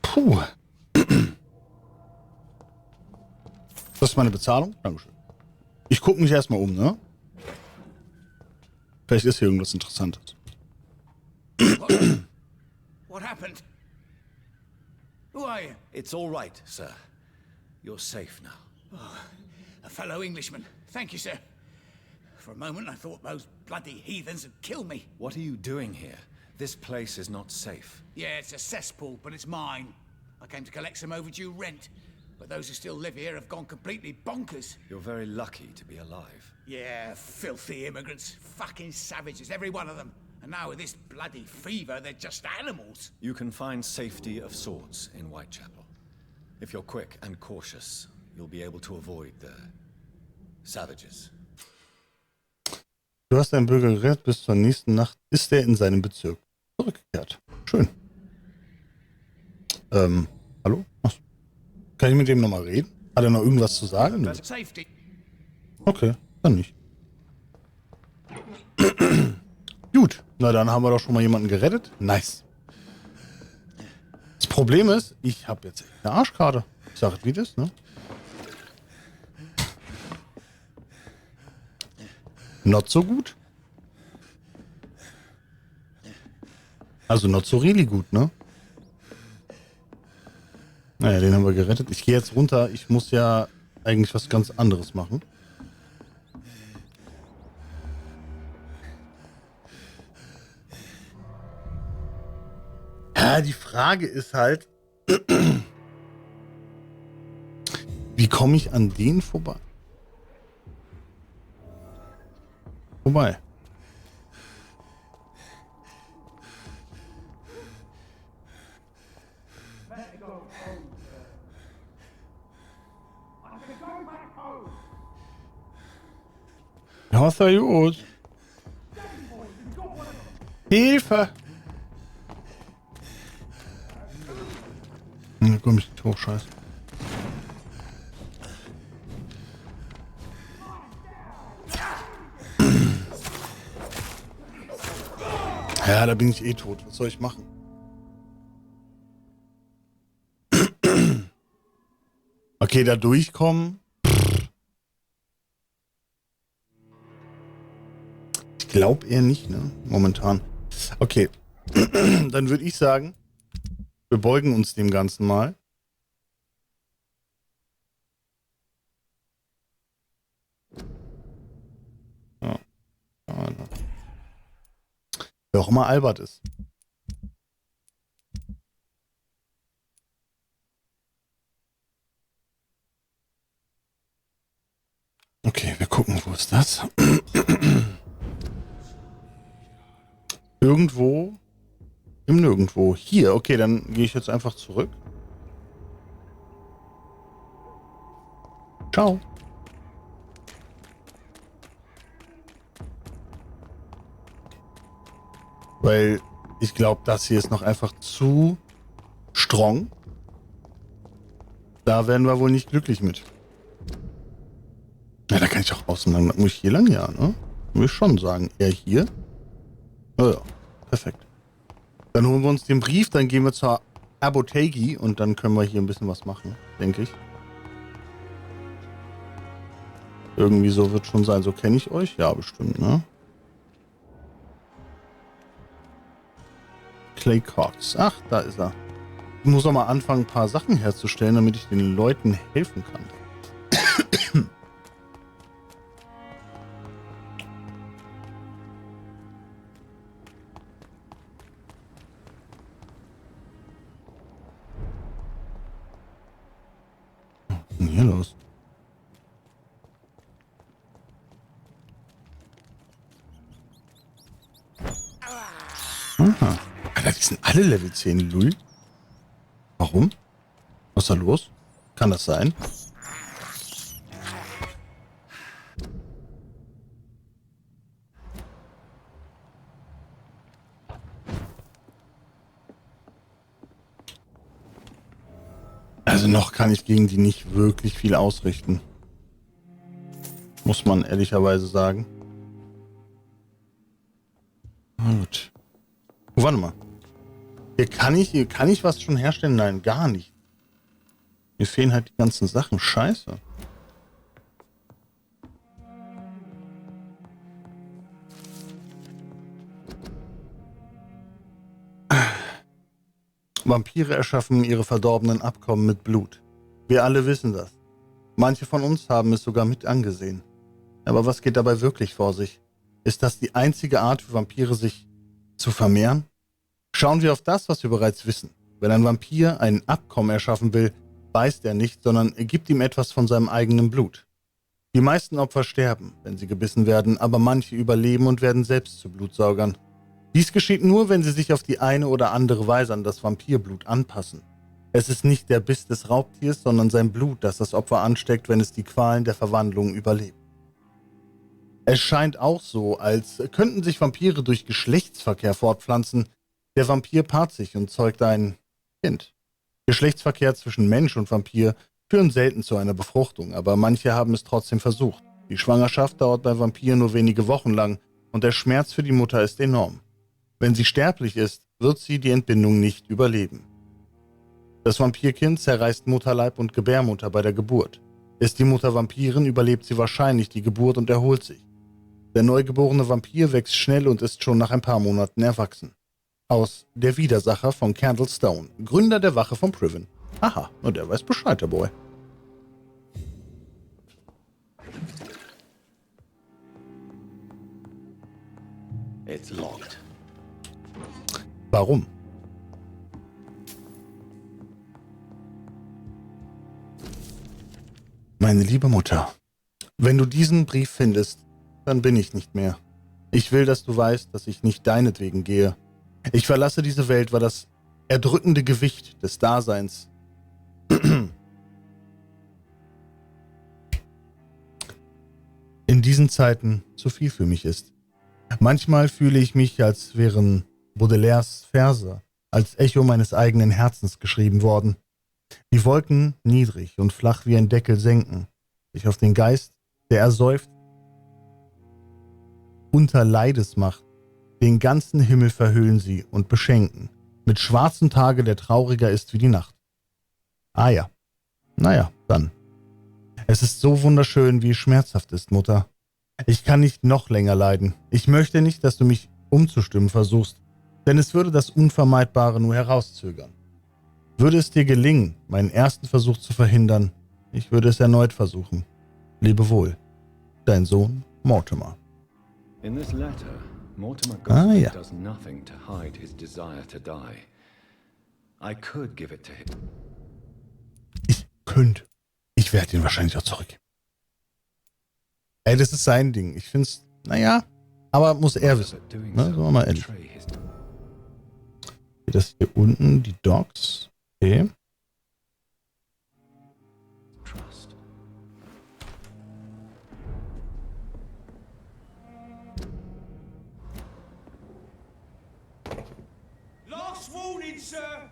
Puh. Das ist meine Bezahlung. Dankeschön. Ich gucke mich erstmal um, ne? Vielleicht ist hier irgendwas Interessantes. What happened? Who are you? It's all right, sir. You're safe now. Oh, a fellow Englishman. Thank you, sir. For a moment, I thought those bloody heathens had killed me. What are you doing here? This place is not safe. Yeah, it's a cesspool, but it's mine. I came to collect some overdue rent, but those who still live here have gone completely bonkers. You're very lucky to be alive. Yeah, filthy immigrants. Fucking savages, every one of them. And now with this bloody fever, they're just animals. You can find safety of sorts in Whitechapel. If you're quick and cautious, you'll be able to avoid the savages. Du hast deinen Bürger gerettet, bis zur nächsten Nacht ist er in seinem Bezirk zurückgekehrt. Schön. Hallo? Achso. Kann ich mit dem nochmal reden? Hat er noch irgendwas zu sagen? Nö. Okay, dann nicht. Gut, na dann haben wir doch schon mal jemanden gerettet. Nice. Das Problem ist, ich habe jetzt eine Arschkarte. Ich sage wie das, ne? Not so gut. Also not so really gut, ne? Naja, den haben wir gerettet. Ich gehe jetzt runter. Ich muss ja eigentlich was ganz anderes machen. Ja, die Frage ist halt, wie komme ich an den vorbei? Ja, ist ja gut. Hilfe! Da komm ich nicht hoch, scheiße. Ja, da bin ich eh tot. Was soll ich machen? Okay, da durchkommen. Ich glaube eher nicht, ne? Momentan. Okay. Dann würde ich sagen, wir beugen uns dem Ganzen mal. Ja. Wer auch immer Albert ist. Okay, wir gucken, wo ist das? Irgendwo im Nirgendwo. Hier, okay, dann gehe ich jetzt einfach zurück. Ciao. Weil ich glaube, das hier ist noch einfach zu strong. Da werden wir wohl nicht glücklich mit. Ja, da kann ich auch außen lang. Muss ich hier lang? Ja, ne? Muss ich schon sagen. Eher hier? Ja, perfekt. Dann holen wir uns den Brief, dann gehen wir zur Apotheke und dann können wir hier ein bisschen was machen, denke ich. Irgendwie so wird schon sein. So kenne ich euch? Ja, bestimmt, ne? Clay Cox. Ach, da ist er. Ich muss auch mal anfangen, ein paar Sachen herzustellen, damit ich den Leuten helfen kann. Was ist denn hier los? Aha. Alter, die sind alle Level 10, Lul. Warum? Was ist da los? Kann das sein? Also noch kann ich gegen die nicht wirklich viel ausrichten. Muss man ehrlicherweise sagen. Na gut. Oh, warte mal. Hier kann ich was schon herstellen? Nein, gar nicht. Mir fehlen halt die ganzen Sachen. Scheiße. Vampire erschaffen ihre verdorbenen Abkommen mit Blut. Wir alle wissen das. Manche von uns haben es sogar mit angesehen. Aber was geht dabei wirklich vor sich? Ist das die einzige Art für Vampire, sich zu vermehren? Schauen wir auf das, was wir bereits wissen. Wenn ein Vampir ein Abkommen erschaffen will, beißt er nicht, sondern er gibt ihm etwas von seinem eigenen Blut. Die meisten Opfer sterben, wenn sie gebissen werden, aber manche überleben und werden selbst zu Blutsaugern. Dies geschieht nur, wenn sie sich auf die eine oder andere Weise an das Vampirblut anpassen. Es ist nicht der Biss des Raubtiers, sondern sein Blut, das das Opfer ansteckt, wenn es die Qualen der Verwandlung überlebt. Es scheint auch so, als könnten sich Vampire durch Geschlechtsverkehr fortpflanzen. Der Vampir paart sich und zeugt ein Kind. Geschlechtsverkehr zwischen Mensch und Vampir führen selten zu einer Befruchtung, aber manche haben es trotzdem versucht. Die Schwangerschaft dauert bei Vampiren nur wenige Wochen lang und der Schmerz für die Mutter ist enorm. Wenn sie sterblich ist, wird sie die Entbindung nicht überleben. Das Vampirkind zerreißt Mutterleib und Gebärmutter bei der Geburt. Ist die Mutter Vampirin, überlebt sie wahrscheinlich die Geburt und erholt sich. Der neugeborene Vampir wächst schnell und ist schon nach ein paar Monaten erwachsen. Aus Der Widersacher von Candlestone, Gründer der Wache von Priven. Aha, und der weiß Bescheid, der Boy. It's locked. Warum? Meine liebe Mutter, wenn du diesen Brief findest, dann bin ich nicht mehr. Ich will, dass du weißt, dass ich nicht deinetwegen gehe. Ich verlasse diese Welt, weil das erdrückende Gewicht des Daseins in diesen Zeiten zu viel für mich ist. Manchmal fühle ich mich, als wären Baudelaires Verse als Echo meines eigenen Herzens geschrieben worden. Die Wolken niedrig und flach wie ein Deckel senken, sich auf den Geist, der ersäuft, unter Leidesmacht, den ganzen Himmel verhüllen sie und beschenken, mit schwarzem Tage, der trauriger ist wie die Nacht. Ah ja, naja, dann. Es ist so wunderschön, wie es schmerzhaft ist, Mutter. Ich kann nicht noch länger leiden. Ich möchte nicht, dass du mich umzustimmen versuchst, denn es würde das Unvermeidbare nur herauszögern. Würde es dir gelingen, meinen ersten Versuch zu verhindern, ich würde es erneut versuchen. Lebe wohl. Dein Sohn, Mortimer. In this letter, Mortimer Ah, Gosling ja. does nothing to hide his desire to die. I could give it to him. Ich werde ihn wahrscheinlich auch zurückgeben. Ey, das ist sein Ding. Ich finde es, naja, aber muss er wissen. Ne? Sagen wir mal ehrlich. Das hier unten, die Docs. Okay. Last warning, sir.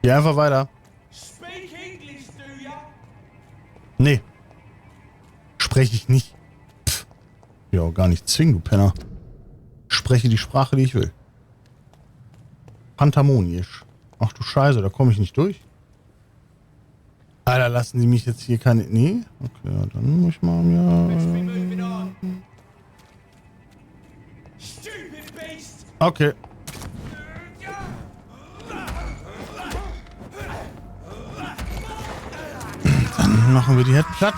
Geh einfach weiter. Speak English, do ya? Nee. Spreche ich nicht. Pff. Ja, auch gar nicht zwingen, du Penner. Spreche die Sprache, die ich will. Pantamonisch. Ach du Scheiße, da komme ich nicht durch. Alter, lassen Sie mich jetzt hier keine... Nee? Okay, ja, dann muss ich mal... Ja. Okay. Dann machen wir die Head platt.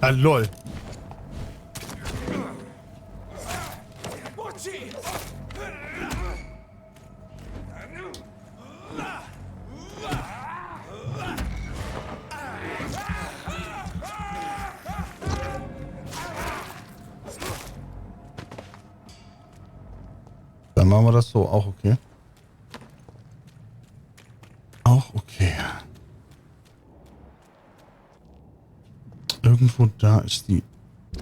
Ah, lol. Dann machen wir das so, auch okay. Auch okay. Irgendwo da ist die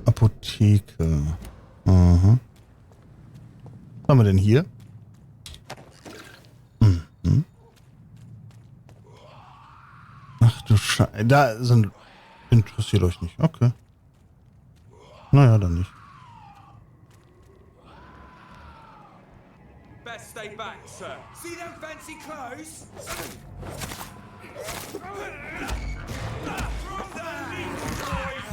Apotheke. Aha. Was haben wir denn hier? Mhm. Ach du Scheiße. Da sind... Interessiert euch nicht. Okay. Naja, dann nicht. Best stay back, sir. See them fancy clothes? Drop that leaf, boys!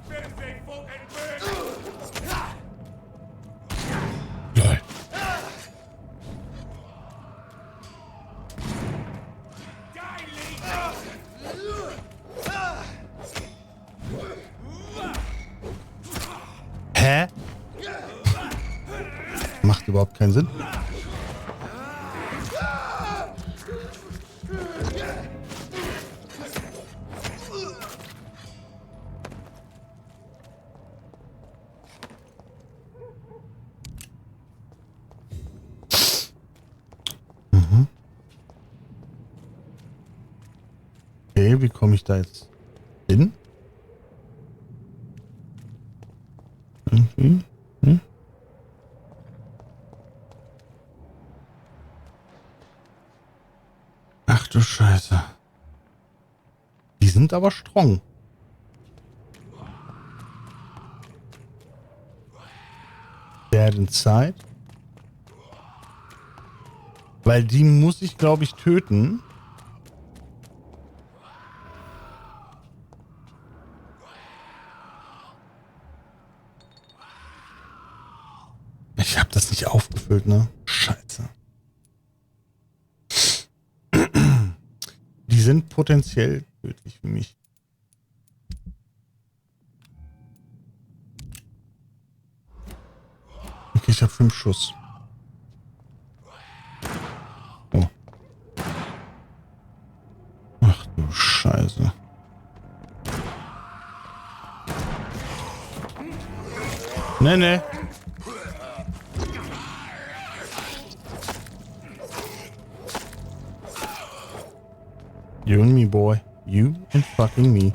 Filthy fucking bitch! Lol. Hä? Macht überhaupt keinen Sinn. Mhm. Okay, wie komme ich da jetzt hin? Irgendwie? Hm? Ach du Scheiße. Die sind aber strong. Werden Zeit. Weil die muss ich, glaube ich, töten. Ich habe das nicht aufgefüllt, ne? Scheiße. Die sind potenziell tödlich für mich. Okay, ich habe 5 Schuss. Oh. Ach du Scheiße. Nee, nee. You and me, boy. You and fucking me.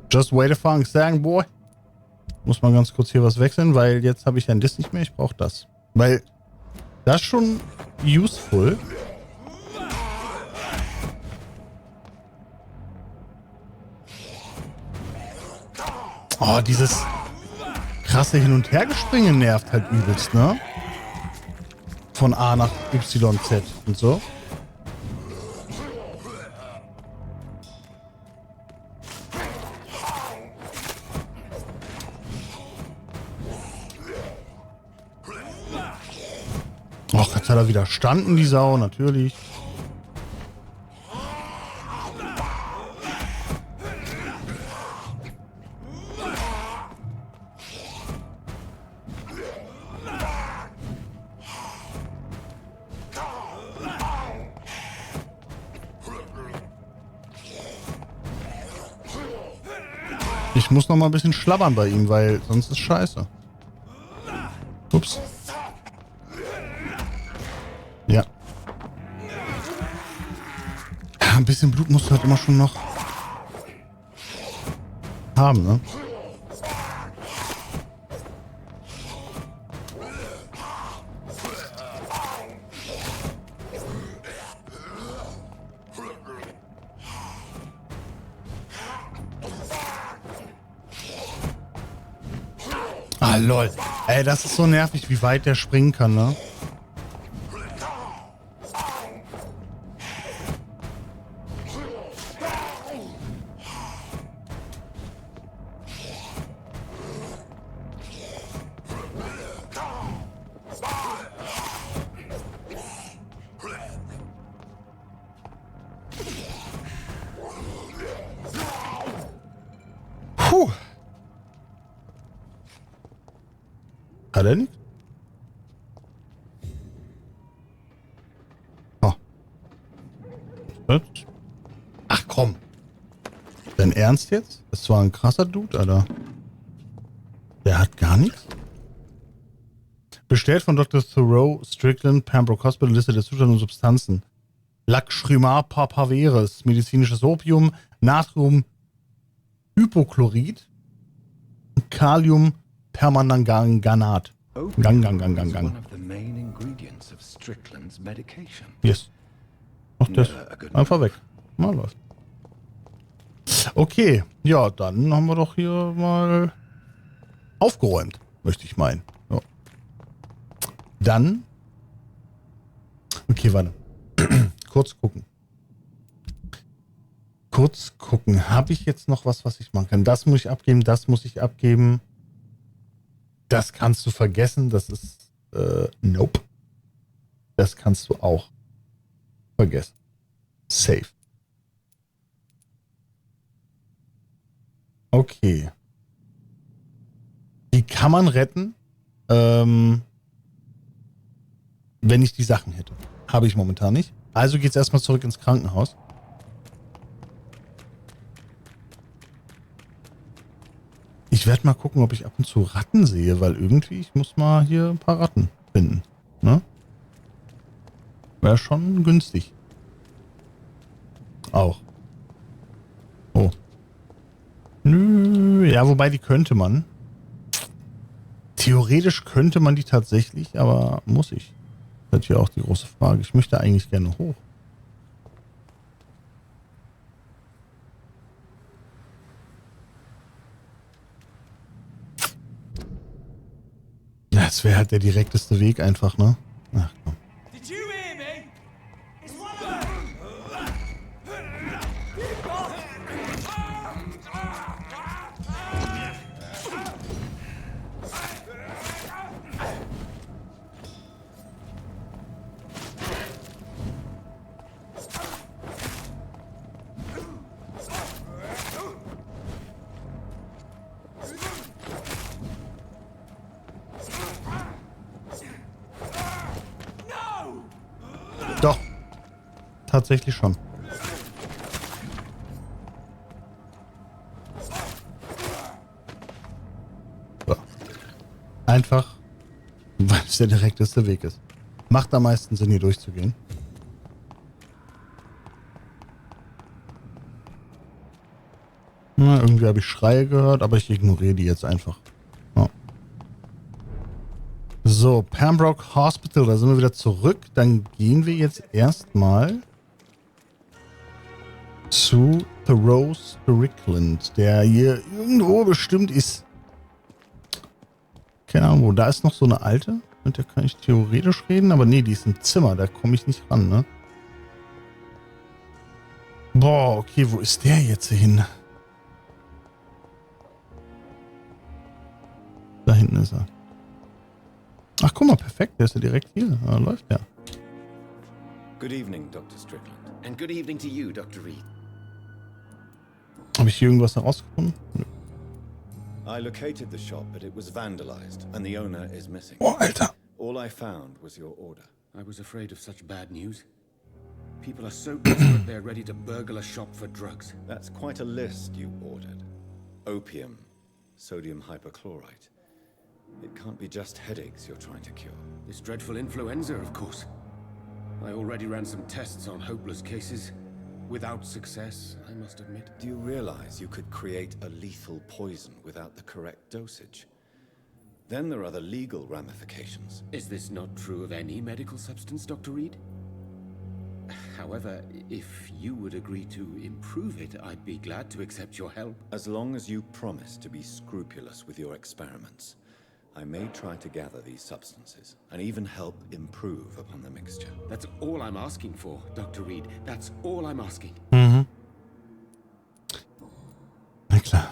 Just wait a fucking second, boy. Muss mal ganz kurz hier was wechseln, weil jetzt habe ich ja das nicht mehr. Ich brauche das. Weil das ist schon useful. Oh, dieses krasse Hin- und Hergespringe nervt halt übelst, ne? Von A nach YZ und so. Och, jetzt hat er widerstanden, die Sau, natürlich. Ich muss noch mal ein bisschen schlabbern bei ihm, weil sonst ist scheiße. Ups. Ja. Ein bisschen Blut musst du halt immer schon noch haben, ne? Ah, lol. Ey, das ist so nervig, wie weit der springen kann, ne? Puh. Hat er nicht? Oh. Was? Ach komm. Dein Ernst jetzt? Das war ein krasser Dude, Alter. Der hat gar nichts? Bestellt von Dr. Thoreau, Strickland, Pembroke Hospital, Liste der Zustände und Substanzen. Lachrymar papaveres, medizinisches Opium, Natrium, Hypochlorid, Kalium, Permanganganat. Gang. Yes. Ach, das. Einfach weg. Mal läuft. Okay. Ja, dann haben wir doch hier mal aufgeräumt, möchte ich meinen. Ja. Dann. Okay, warte. Kurz gucken. Habe ich jetzt noch was ich machen kann? Das muss ich abgeben, das muss ich abgeben. Das kannst du vergessen. Das ist, nope. Das kannst du auch vergessen. Safe. Okay. Die kann man retten, wenn ich die Sachen hätte. Habe ich momentan nicht. Also geht's erstmal zurück ins Krankenhaus. Ich werde mal gucken, ob ich ab und zu Ratten sehe, weil irgendwie, ich muss mal hier ein paar Ratten finden. Ne? Wäre schon günstig. Auch. Oh. Nö. Ja, wobei die könnte man. Theoretisch könnte man die tatsächlich, aber muss ich? Das ist ja auch die große Frage. Ich möchte eigentlich gerne hoch. Das wäre halt der direkteste Weg einfach, ne? Ach komm. Did you hear me? It's Doch. Tatsächlich schon. So. Einfach, weil es der direkteste Weg ist. Macht am meisten Sinn, hier durchzugehen. Na, irgendwie habe ich Schreie gehört, aber ich ignoriere die jetzt einfach. Ja. So, Pembroke Hospital, da sind wir wieder zurück. Dann gehen wir jetzt erstmal zu Thoreau Strickland, der hier irgendwo bestimmt ist. Keine Ahnung wo. Da ist noch so eine alte. Mit der kann ich theoretisch reden, aber nee, die ist im Zimmer. Da komme ich nicht ran, ne? Boah, okay, wo ist der jetzt hin? Da hinten ist er. Ach, guck mal, perfekt. Der ist ja direkt hier. Läuft ja. Good evening, Dr. Strickland. And good evening to you, Dr. Reed. Habe ich hier irgendwas herausgefunden? Nö. I located the shop, but it was vandalized, and the owner is missing. Oh, Alter. All I found was your order. I was afraid of such bad news. People are so desperate they're ready to burgle a shop for drugs. That's quite a list you ordered. Opium, sodium hypochlorite. It can't be just headaches you're trying to cure. This dreadful influenza, of course. I already ran some tests on hopeless cases. Without success, I must admit. Do you realize you could create a lethal poison without the correct dosage? Then there are the legal ramifications. Is this not true of any medical substance, Dr. Reed? However, if you would agree to improve it, I'd be glad to accept your help. As long as you promise to be scrupulous with your experiments, I may try to gather these substances, and even help improve upon the mixture. That's all I'm asking for, Dr. Reed. That's all I'm asking. Mhm. Na klar.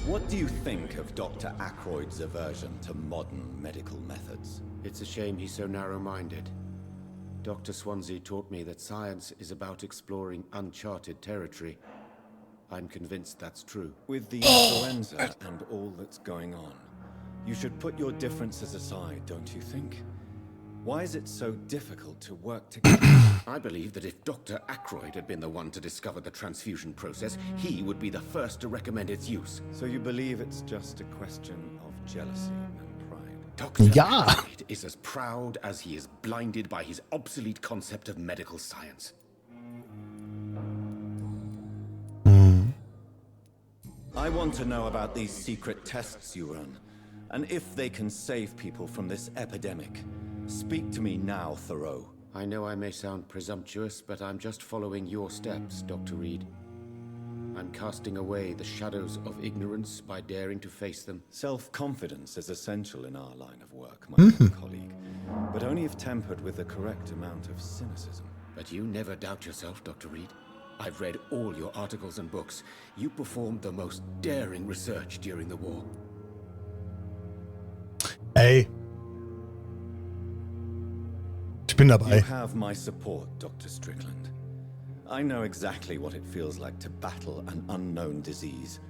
What do you think of Dr. Ackroyd's aversion to modern medical methods? It's a shame he's so narrow-minded. Dr. Swansea taught me that science is about exploring uncharted territory. I'm convinced that's true. With the influenza and all that's going on, you should put your differences aside, don't you think? Why is it so difficult to work together? I believe that if Dr. Ackroyd had been the one to discover the transfusion process, he would be the first to recommend its use. So you believe it's just a question of jealousy and pride? Dr. Ja. Ackroyd is as proud as he is blinded by his obsolete concept of medical science. I want to know about these secret tests you run, and if they can save people from this epidemic. Speak to me now, Thoreau. I know I may sound presumptuous, but I'm just following your steps, Dr. Reed. I'm casting away the shadows of ignorance by daring to face them. Self-confidence is essential in our line of work, my young colleague, but only if tempered with the correct amount of cynicism. But you never doubt yourself, Dr. Reed. I've read all your articles and books. You performed the most daring research during the war. Ey. Ich bin dabei. You have my support, Dr. Strickland. I know exactly what it feels like to battle an unknown disease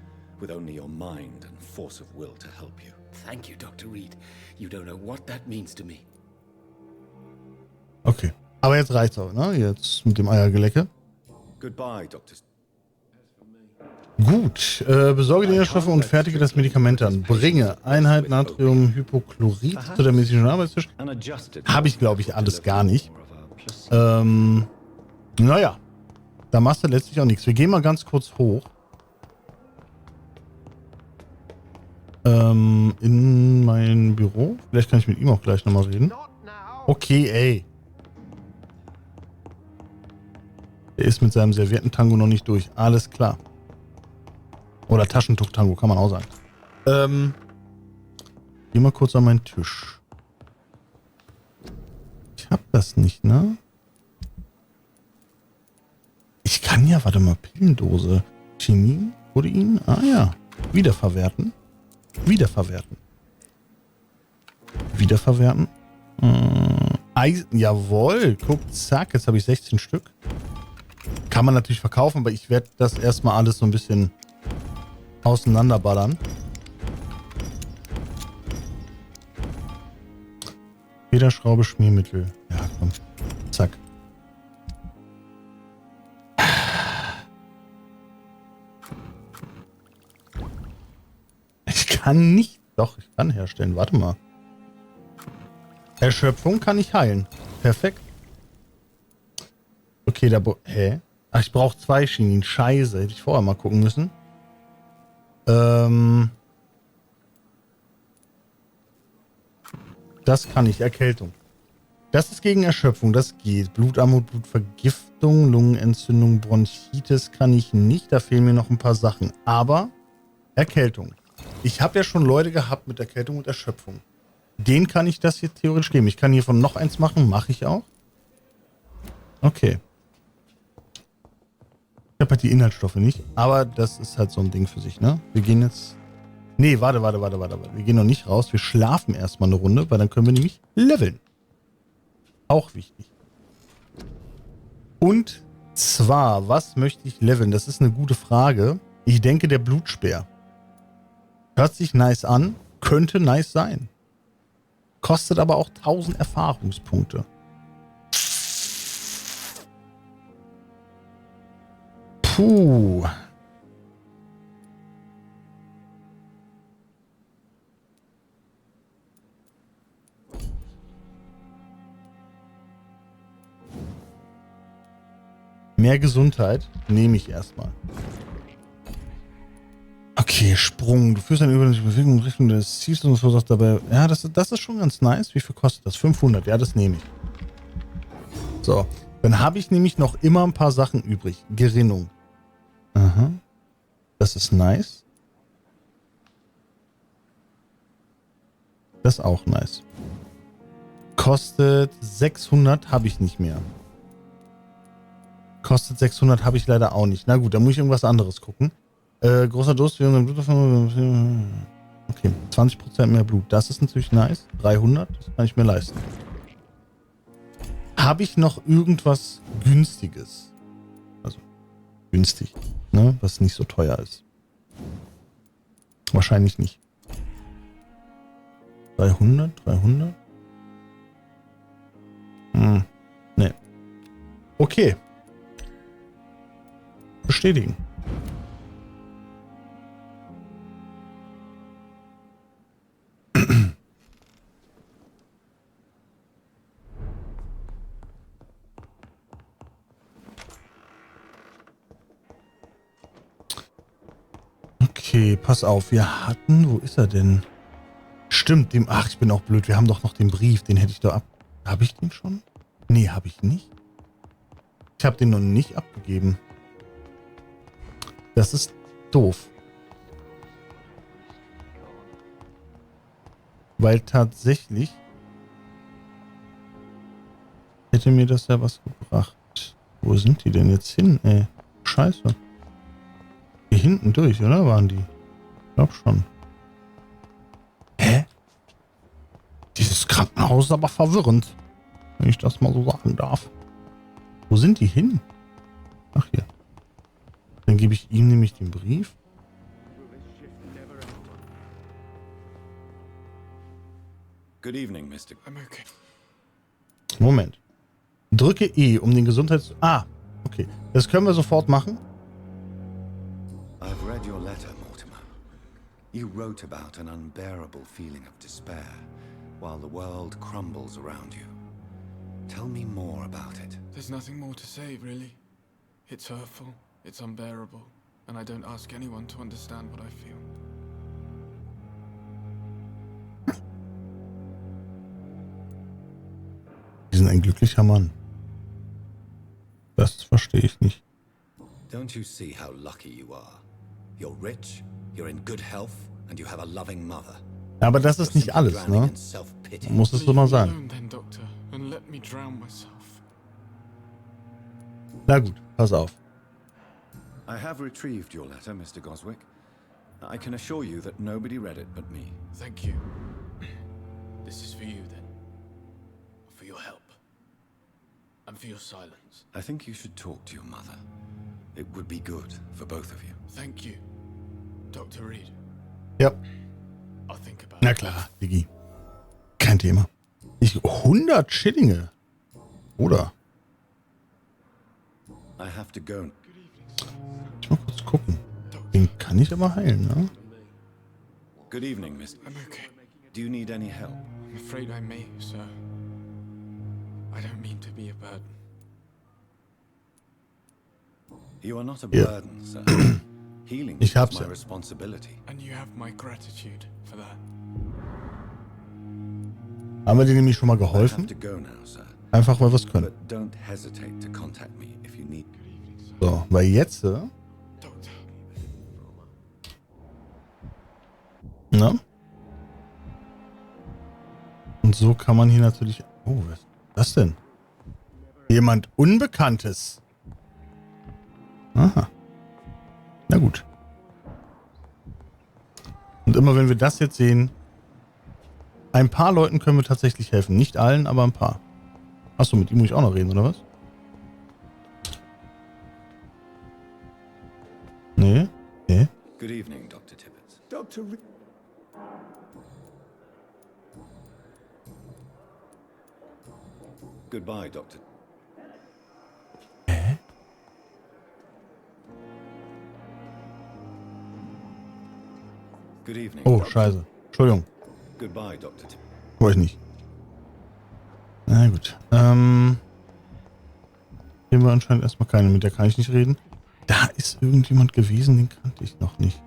with only your mind and force of will to help you. Thank you, Dr. Reed. You don't know what that means to me. Okay. Aber jetzt reicht's auch, ne? Jetzt mit dem Eiergelecke. Goodbye, Dr. Gut. Besorge die Nährstoffe und fertige das Medikament an. Bringe Einheit Natriumhypochlorid zu der medizinischen Arbeitstisch. Habe ich, glaube ich, alles gar nicht. Naja. Da machst du letztlich auch nichts. Wir gehen mal ganz kurz hoch. In mein Büro. Vielleicht kann ich mit ihm auch gleich nochmal reden. Okay, ey. Er ist mit seinem Serviettentango noch nicht durch. Alles klar. Oder Taschentuch-Tango, kann man auch sagen. Geh mal kurz an meinen Tisch. Ich hab das nicht, ne? Ich kann ja, warte mal, Pillendose. Chemie, Protein, ah ja. Wiederverwerten. Wiederverwerten. Wiederverwerten. Eisen, jawohl. Guck, zack, jetzt habe ich 16 Stück. Kann man natürlich verkaufen, aber ich werde das erstmal alles so ein bisschen auseinanderballern. Federschraube, Schmiermittel. Ja, komm. Zack. Ich kann nicht. Doch, ich kann herstellen. Warte mal. Erschöpfung kann ich heilen. Perfekt. Okay, da... Hä? Ach, ich brauche 2 Chemien. Scheiße. Hätte ich vorher mal gucken müssen. Das kann ich. Erkältung. Das ist gegen Erschöpfung. Das geht. Blutarmut, Blutvergiftung, Lungenentzündung, Bronchitis kann ich nicht. Da fehlen mir noch ein paar Sachen. Aber Erkältung. Ich habe ja schon Leute gehabt mit Erkältung und Erschöpfung. Denen kann ich das hier theoretisch geben. Ich kann hiervon noch eins machen. Mache ich auch. Okay. Ich habe halt die Inhaltsstoffe nicht. Aber das ist halt so ein Ding für sich, ne? Wir gehen jetzt Nee, warte. Wir gehen noch nicht raus. Wir schlafen erstmal eine Runde, weil dann können wir nämlich leveln. Auch wichtig. Und zwar, was möchte ich leveln? Das ist eine gute Frage. Ich denke, der Blutspeer. Hört sich nice an. Könnte nice sein. Kostet aber auch 1000 Erfahrungspunkte. Puh. Mehr Gesundheit nehme ich erstmal. Okay, Sprung. Du führst eine übernatürliche Bewegung in Richtung des Ziels und versuchst dabei. Ja, das ist schon ganz nice. Wie viel kostet das? 500. Ja, das nehme ich. So. Dann habe ich nämlich noch immer ein paar Sachen übrig. Gerinnung. Aha. Das ist nice. Das ist auch nice. Kostet 600, habe ich nicht mehr. Kostet 600, habe ich leider auch nicht. Na gut, dann muss ich irgendwas anderes gucken. Großer Durst. Okay, 20% mehr Blut. Das ist natürlich nice. 300, das kann ich mir leisten. Habe ich noch irgendwas Günstiges? Also, günstig, ne? Was nicht so teuer ist. Wahrscheinlich nicht. 300? Ne. Okay. Bestätigen. Okay, pass auf. Wir hatten... Wo ist er denn? Stimmt, dem... Ach, ich bin auch blöd. Wir haben doch noch den Brief. Den hätte ich doch ab... Habe ich den schon? Nee, habe ich nicht. Ich habe den noch nicht abgegeben. Das ist doof. Weil tatsächlich hätte mir das ja was gebracht. Wo sind die denn jetzt hin, ey? Scheiße. Hier hinten durch, oder? Waren die? Ich glaube schon. Hä? Dieses Krankenhaus ist aber verwirrend. Wenn ich das mal so sagen darf. Wo sind die hin? Ach, hier. Dann gebe ich ihm nämlich den Brief. Good evening, Mr. I'm okay. Moment. Drücke E, um den Gesundheits... Ah, okay. Das können wir sofort machen. I've read your letter, Mortimer. You wrote about an unbearable feeling of despair while the world crumbles around you. Tell me more about it. There's nothing more to say, really. It's hurtful, it's unbearable, and I don't ask anyone to understand what I feel. Die sind ein glücklicher Mann. Das verstehe ich nicht. Don't you see how lucky you are? You're rich, you're in good health, and you have a loving mother. Aber das ist nicht alles, ne? Muss es so mal sein. Na gut, pass auf. I have retrieved your letter, Mr. Goswick. I can assure you that nobody read it but me. Thank you. This is for you, then. For your help. And for your silence. I think you should talk to your mother. It would be good for both of you. Thank you, Dr. Reed. Ja. I'll think about Na klar, Digi. Kein Thema. 100 Schillinge. Oder? I have to go. Ich mal kurz gucken. Den kann ich aber heilen, ne? Good evening, Mr. I'm okay. Do you need any help? I'm afraid I may, sir. I don't mean to be a burden. You are not a Ja. burden, sir. Healing Ich is hab's my ja. responsibility. And you have my gratitude for that. Haben wir dir nämlich schon mal I have geholfen? to go now, sir. Einfach weil wir es können. But don't hesitate to contact me if you need. So, weil jetzt... Na? Und so kann man hier natürlich... Oh, was ist das denn? Jemand Unbekanntes. Aha. Na gut. Und immer wenn wir das jetzt sehen, ein paar Leuten können wir tatsächlich helfen. Nicht allen, aber ein paar. Achso, mit ihm muss ich auch noch reden, oder was? Nee? Nee? Good evening, Dr. Tibbets. Dr. Goodbye, Dr. Good evening. Oh, scheiße. Entschuldigung. Goodbye, Dr. Tibbets. Wollte ich nicht. Na gut. Hier haben wir anscheinend erstmal keine, mit der kann ich nicht reden. Da ist irgendjemand gewesen, den kannte ich noch nicht.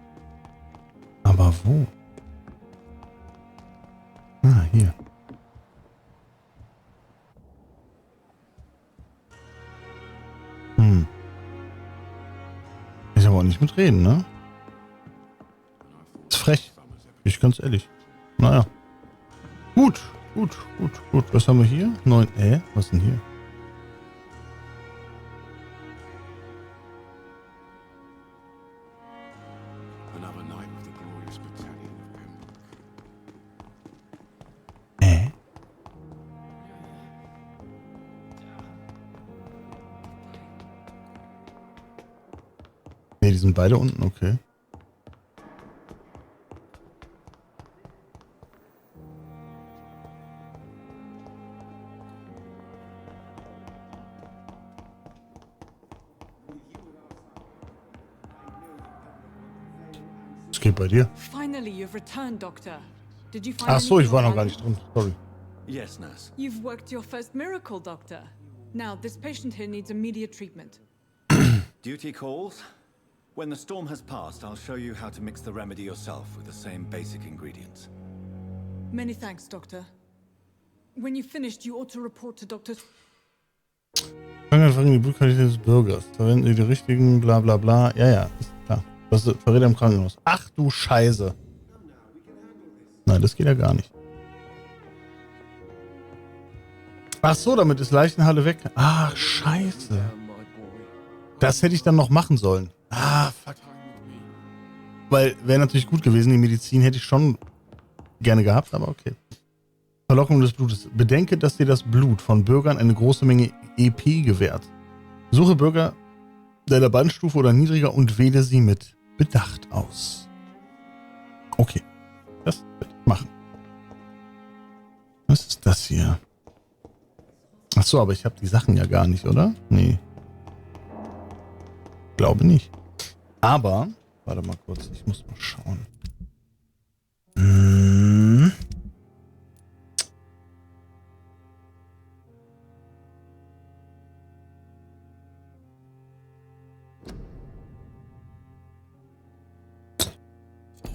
Aber wo? Ah, hier. Ist aber auch nicht mit reden, ne? Ist frech. Ich ganz ehrlich. Naja. Gut. Was haben wir hier? 9. Was ist denn hier? Ne, die sind beide unten, okay. Was geht bei dir? Finally, you've returned, Doctor. Did you find Ach so, ich war noch anything gar nicht drin. Sorry. Yes, nurse. You've worked your first miracle, Doctor. Now, this patient here needs immediate treatment. Duty calls. When the storm has passed, I'll show you how to mix the remedy yourself with the same basic ingredients. Many thanks, Doctor. When you've finished, you ought to report to Dr. Fangen wir die Blutqualität des Bürgers. Verwenden Sie die richtigen, bla bla bla. Ja, ist klar. Das ist Verräter im Krankenhaus. Ach du Scheiße. Nein, das geht ja gar nicht. Ach so, damit ist Leichenhalle weg. Ach, scheiße. Das hätte ich dann noch machen sollen. Ah, fuck. Weil, wäre natürlich gut gewesen, die Medizin hätte ich schon gerne gehabt, aber okay. Verlockung des Blutes. Bedenke, dass dir das Blut von Bürgern eine große Menge EP gewährt. Suche Bürger deiner Bandstufe oder niedriger und wähle sie mit Bedacht aus. Okay. Das werde ich machen. Was ist das hier? Ach so, aber ich habe die Sachen ja gar nicht, oder? Nee. Glaube nicht. Aber, warte mal kurz, ich muss mal schauen.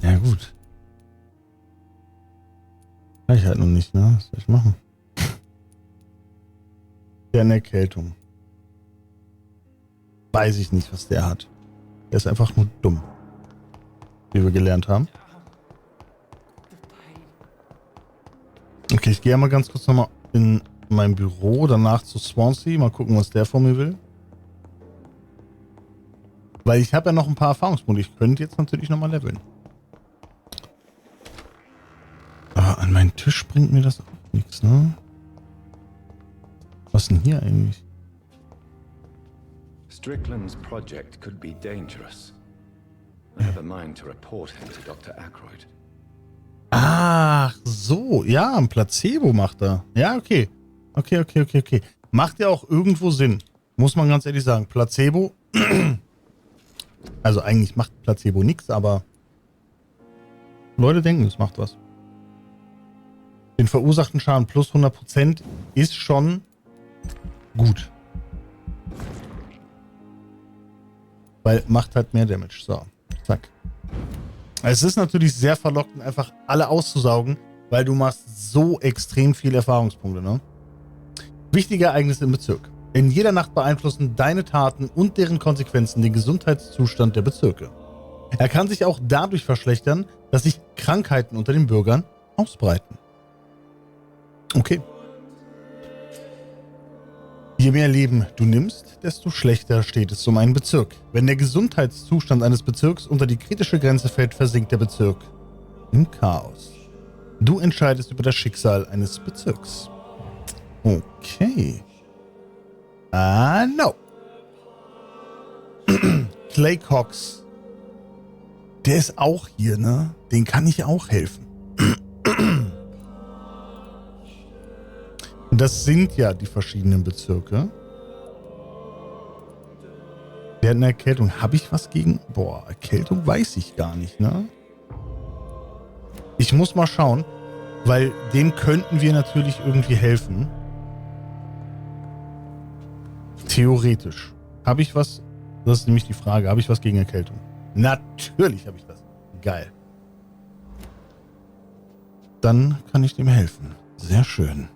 Ja gut. Kann ich halt noch nicht, ne? Was soll ich machen? Der eine Erkältung. Weiß ich nicht, was der hat. Der ist einfach nur dumm. Wie wir gelernt haben. Okay, ich gehe mal ganz kurz nochmal in mein Büro, danach zu Swansea. Mal gucken, was der von mir will. Weil ich habe ja noch ein paar Erfahrungspunkte. Ich könnte jetzt natürlich nochmal leveln. Aber an meinen Tisch bringt mir das auch nichts, ne? Was denn hier eigentlich? Strickland's project could be dangerous. I have a mind to report him to Dr. Aykroyd. Ach, so. Ja, ein Placebo macht er. Ja, okay. Okay. Macht ja auch irgendwo Sinn. Muss man ganz ehrlich sagen. Placebo. Also eigentlich macht Placebo nichts, aber Leute denken, es macht was. Den verursachten Schaden plus 100% ist schon gut. Weil macht halt mehr Damage. So, zack. Es ist natürlich sehr verlockend, einfach alle auszusaugen, weil du machst so extrem viele Erfahrungspunkte, ne? Wichtige Ereignisse im Bezirk. In jeder Nacht beeinflussen deine Taten und deren Konsequenzen den Gesundheitszustand der Bezirke. Er kann sich auch dadurch verschlechtern, dass sich Krankheiten unter den Bürgern ausbreiten. Okay. Je mehr Leben du nimmst, desto schlechter steht es um einen Bezirk. Wenn der Gesundheitszustand eines Bezirks unter die kritische Grenze fällt, versinkt der Bezirk. im Chaos. Du entscheidest über das Schicksal eines Bezirks. Okay. No. Clay Cox. Der ist auch hier, ne? Den kann ich auch helfen. Das sind ja die verschiedenen Bezirke. Der hat eine Erkältung. Habe ich was gegen... Boah, Erkältung weiß ich gar nicht, ne? Ich muss mal schauen, weil dem könnten wir natürlich irgendwie helfen. Theoretisch. Habe ich was... Das ist nämlich die Frage. Habe ich was gegen Erkältung? Natürlich habe ich das. Geil. Dann kann ich dem helfen. Sehr schön.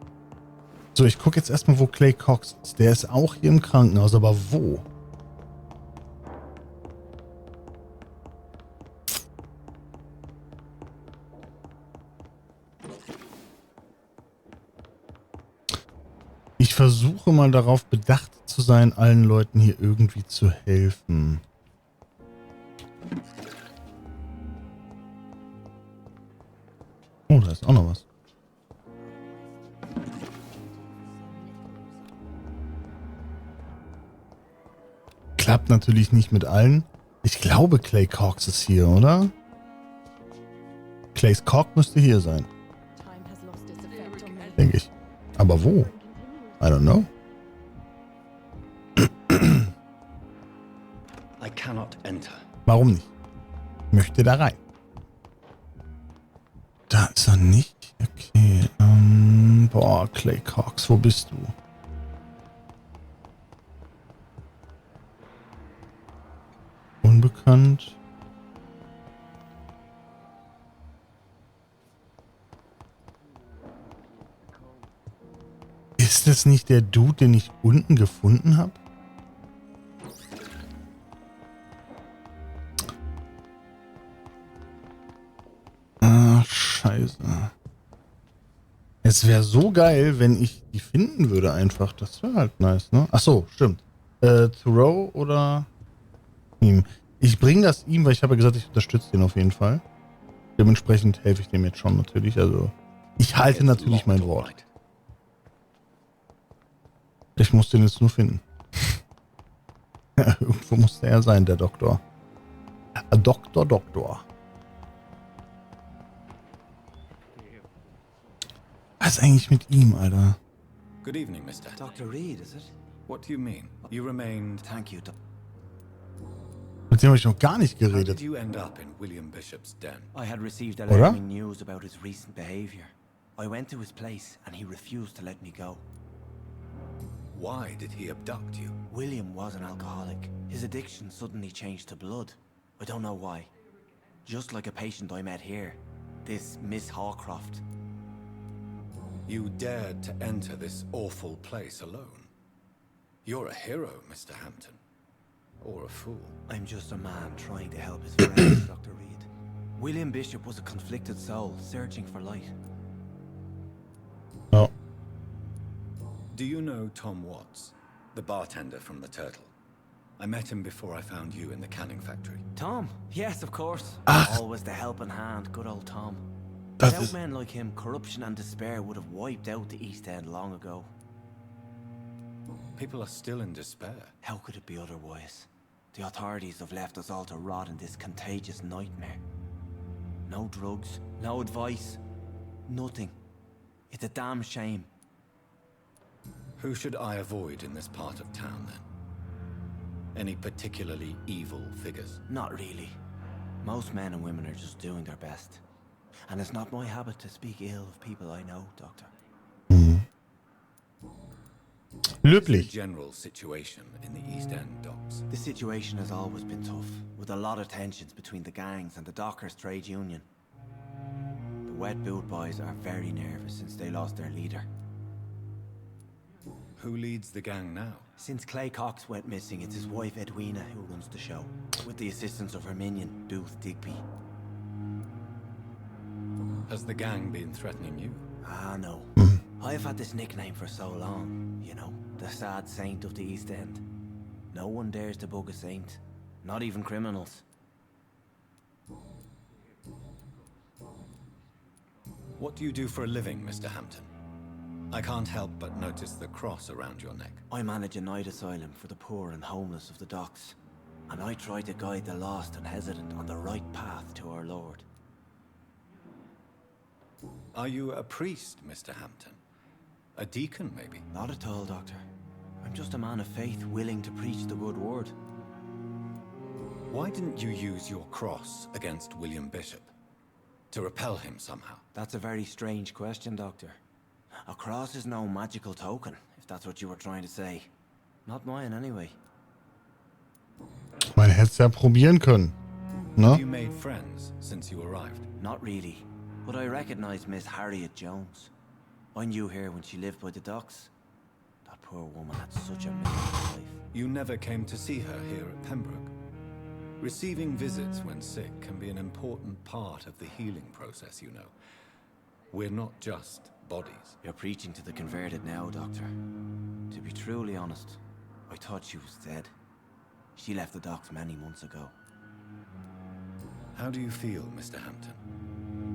So, ich gucke jetzt erstmal, wo Clay Cox ist. Der ist auch hier im Krankenhaus, aber wo? Ich versuche mal darauf bedacht zu sein, allen Leuten hier irgendwie zu helfen. Oh, da ist auch noch was. Klappt natürlich nicht mit allen. Ich glaube, Clay Cox ist hier, oder? Clay's Cock müsste hier sein. Denke ich. Aber wo? I don't know. I cannot enter. Warum nicht? Möchte da rein. Da ist er nicht. Okay. Boah, Clay Cox, wo bist du? Unbekannt. Ist das nicht der Dude, den ich unten gefunden habe? Ah, scheiße. Es wäre so geil, wenn ich die finden würde einfach. Das wäre halt nice, ne? Ach so, stimmt. Thoreau oder ihm. Ich bringe das ihm, weil ich habe ja gesagt, ich unterstütze den auf jeden Fall. Dementsprechend helfe ich dem jetzt schon natürlich. Also, ich halte natürlich mein Wort. Ich muss den jetzt nur finden. Ja, irgendwo musste er sein, der Doktor. Doktor. Was ist eigentlich mit ihm, Alter? Good evening, Mister. Dr. Reed, is it? What do you mean? You remained... Thank you, Mit dem habe ich noch gar nicht How geredet. did you end up in William Bishop's den? I had received Oder? alarming news about his recent behavior. I went to his place and he refused to let me go. Why did he abduct you? William was an alcoholic. His addiction suddenly changed to blood. I don't know why. Just like a patient I met here. This Miss Hawcroft. You dared to enter this awful place alone. You're a hero, Mr. Hampton. Or a fool. I'm just a man trying to help his friends, Dr. Reed. William Bishop was a conflicted soul, searching for light. Oh. Do you know Tom Watts, the bartender from the Turtle? I met him before I found you in the canning factory. Tom? Yes, of course. Ach. Always the helping hand, good old Tom. Das Without ist... men like him, corruption and despair would have wiped out the East End long ago. People are still in despair. How could it be otherwise? The authorities have left us all to rot in this contagious nightmare. No drugs, no advice, nothing. It's a damn shame. Who should I avoid in this part of town, then? Any particularly evil figures? Not really. Most men and women are just doing their best. And it's not my habit to speak ill of people I know, Doctor. Löblich. The general situation in the East End docks. The situation has always been tough, with a lot of tensions between the gangs and the dockers' trade union. The wet boot boys are very nervous since they lost their leader. Who leads the gang now? Since Clay Cox went missing, it's his wife Edwina who runs the show, with the assistance of her minion, Booth Digby. Has the gang been threatening you? Ah, no. I've had this nickname for so long, you know, the sad saint of the East End. No one dares to bug a saint, not even criminals. What do you do for a living, Mr. Hampton? I can't help but notice the cross around your neck. I manage a night asylum for the poor and homeless of the docks. And I try to guide the lost and hesitant on the right path to our Lord. Are you a priest, Mr. Hampton? A deacon, maybe? Not at all, Doctor. I'm just a man of faith willing to preach the good word. Why didn't you use your cross against William Bishop? To repel him somehow? That's a very strange question, Doctor. A cross is no magical token, if that's what you were trying to say. Not mine, anyway. Man hätte es ja probieren können. Ne? Have you made friends since you arrived? Not really, but I recognize Miss Harriet Jones. I knew her when she lived by the docks. That poor woman had such a miserable life. You never came to see her here at Pembroke? Receiving visits when sick can be an important part of the healing process, you know. We're not just bodies. You're preaching to the converted now, Doctor. To be truly honest, I thought she was dead. She left the docks many months ago. How do you feel, Mr. Hampton?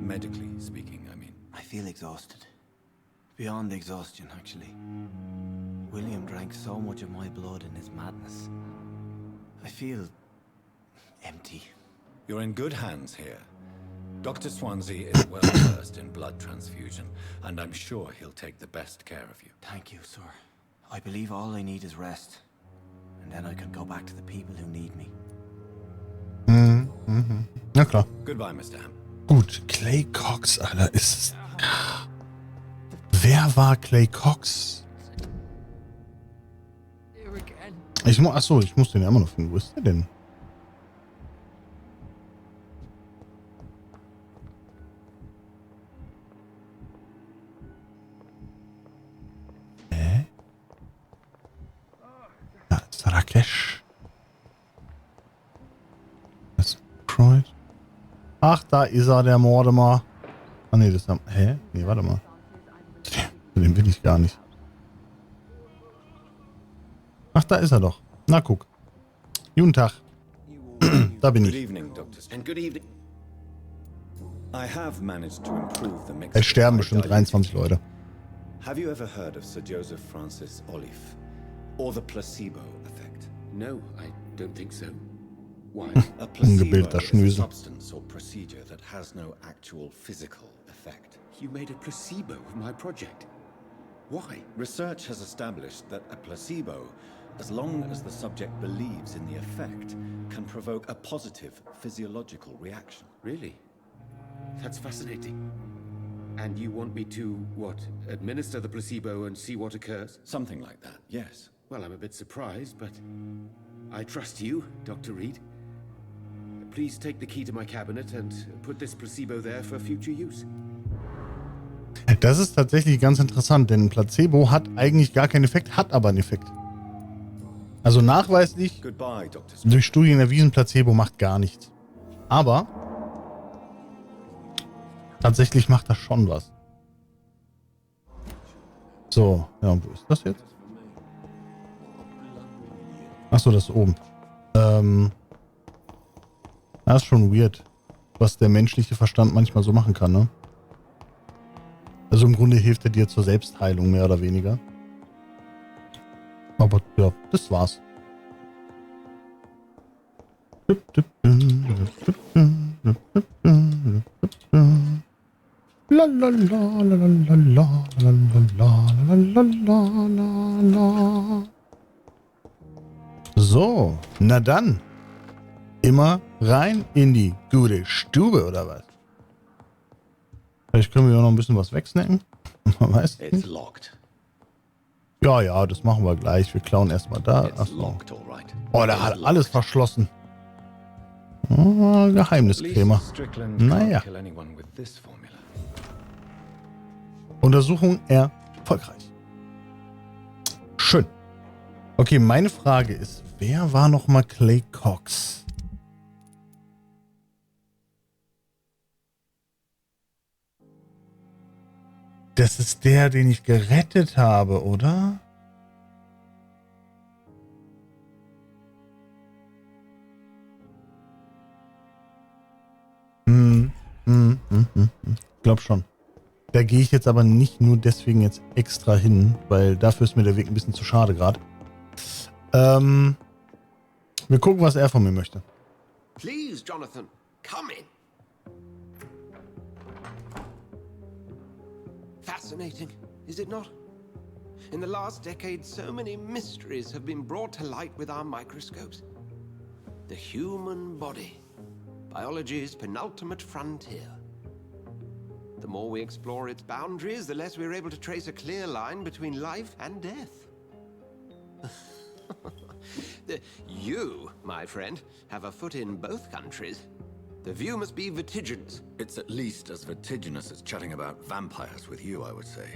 Medically speaking, I mean. I feel exhausted. Beyond exhaustion, actually. William drank so much of my blood in his madness. I feel empty. You're in good hands here. Dr. Swansea is well versed in blood transfusion, and I'm sure he'll take the best care of you. Thank you, sir. I believe all I need is rest. And then I can go back to the people who need me. Na klar. Goodbye, Mr. Hampton. Gut, Clay Cox, Alter, ist es... Wer war Clay Cox? Achso, ich muss den ja immer noch finden. Wo ist der denn? Da ist Rakesh. Das ist Freud. Ach, da ist er, der Mortimer. Ah, nee, das ist... Hä? Nee, warte mal. Den will ich gar nicht. Ach, da ist er doch. Na, guck. Guten Tag. Da bin ich. Es sterben bestimmt 23 Leute. Have you ever heard of Sir Joseph Francis Olive? Or the placebo effect? No, I don't think so. Why? A placebo is a Schnösel. substance or procedure that has no actual physical effect. You made a placebo of my project. Why? Research has established that a placebo, as long as the subject believes in the effect, can provoke a positive physiological reaction. Really? That's fascinating. And you want me to, what, administer the placebo and see what occurs? Something like that, yes. Well, I'm a bit surprised, but I trust you, Dr. Reed. Please take the key to my cabinet and put this placebo there for future use. Das ist tatsächlich ganz interessant, denn ein Placebo hat eigentlich gar keinen Effekt, hat aber einen Effekt. Also nachweislich durch Studien erwiesen, Placebo macht gar nichts. Aber tatsächlich macht das schon was. So, ja, und wo ist das jetzt? Achso, das ist oben. Das ist schon weird, was der menschliche Verstand manchmal so machen kann, ne? Also im Grunde hilft er dir zur Selbstheilung, mehr oder weniger. Aber ja, das war's. So, na dann. Immer rein in die gute Stube, oder was? Vielleicht können wir ja noch ein bisschen was wegsnacken. Man weiß nicht. Ja, ja, das machen wir gleich. Wir klauen erstmal da. Achso. Oh, der hat alles verschlossen. Oh, Geheimniskrämer. Naja. Untersuchung erfolgreich. Schön. Okay, meine Frage ist, wer war nochmal Clay Cox? Das ist der, den ich gerettet habe, oder? Ich glaub schon. Da gehe ich jetzt aber nicht nur deswegen jetzt extra hin, weil dafür ist mir der Weg ein bisschen zu schade gerade. Wir gucken, was er von mir möchte. Please, Jonathan, come in. Fascinating, is it not? In the last decade, so many mysteries have been brought to light with our microscopes. The human body, biology's penultimate frontier. The more we explore its boundaries, the less we're able to trace a clear line between life and death. You, my friend, have a foot in both countries. The view must be vertiginous. It's at least as vertiginous as chatting about vampires with you, I would say.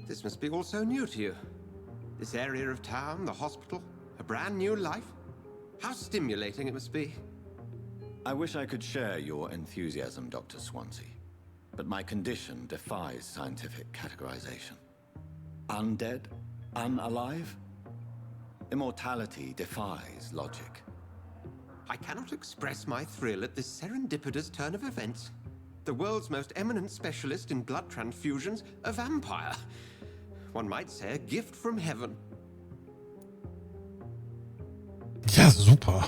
This must be all so new to you. This area of town, the hospital, a brand new life. How stimulating it must be. I wish I could share your enthusiasm, Dr. Swansea, but my condition defies scientific categorization. Undead? Unalive? Immortality defies logic. I cannot express my thrill at this serendipitous turn of events. The world's most eminent specialist in blood transfusions, a vampire. One might say a gift from heaven. Ja, super.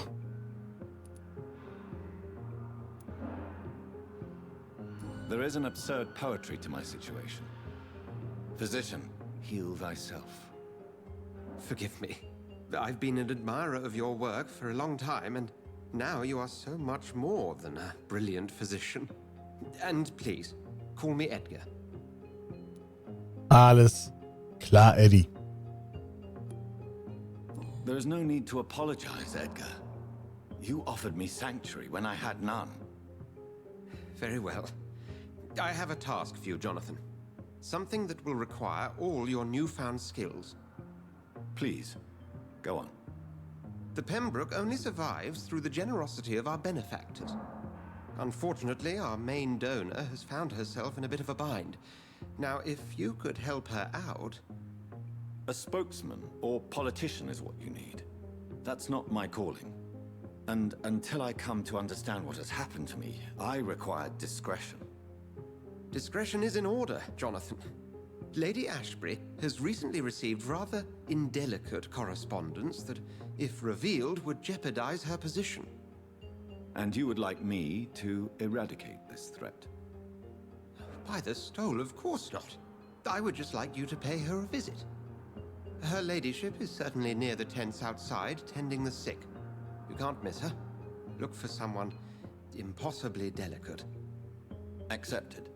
There is an absurd poetry to my situation. Physician, heal thyself. Forgive me. I've been an admirer of your work for a long time, and now you are so much more than a brilliant physician. And please, call me Edgar. Alles klar, Eddie. There is no need to apologize, Edgar. You offered me sanctuary when I had none. Very well. I have a task for you, Jonathan. Something that will require all your newfound skills. Please, go on. The Pembroke only survives through the generosity of our benefactors. Unfortunately, our main donor has found herself in a bit of a bind. Now, if you could help her out... A spokesman or politician is what you need. That's not my calling. And until I come to understand what has happened to me, I require discretion. Discretion is in order, Jonathan. Lady Ashbury has recently received rather indelicate correspondence that, if revealed, would jeopardize her position. And you would like me to eradicate this threat? By the stole, of course not. I would just like you to pay her a visit. Her ladyship is certainly near the tents outside, tending the sick. You can't miss her. Look for someone impossibly delicate. Accepted.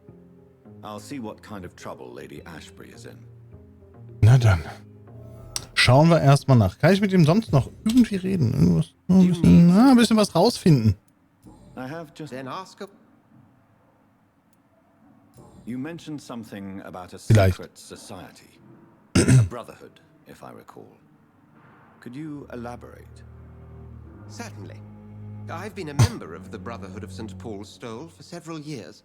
I'll see what kind of trouble Lady Ashbury is in. Na dann. Schauen wir erstmal nach. Kann ich mit ihm sonst noch irgendwie reden? Irgendwas, ein bisschen was rausfinden. I have just... Then ask her... You mentioned something about a Vielleicht. secret society. A brotherhood, if I recall. Could you elaborate? Certainly. I've been a member of the Brotherhood of St. Paul's Stole for several years.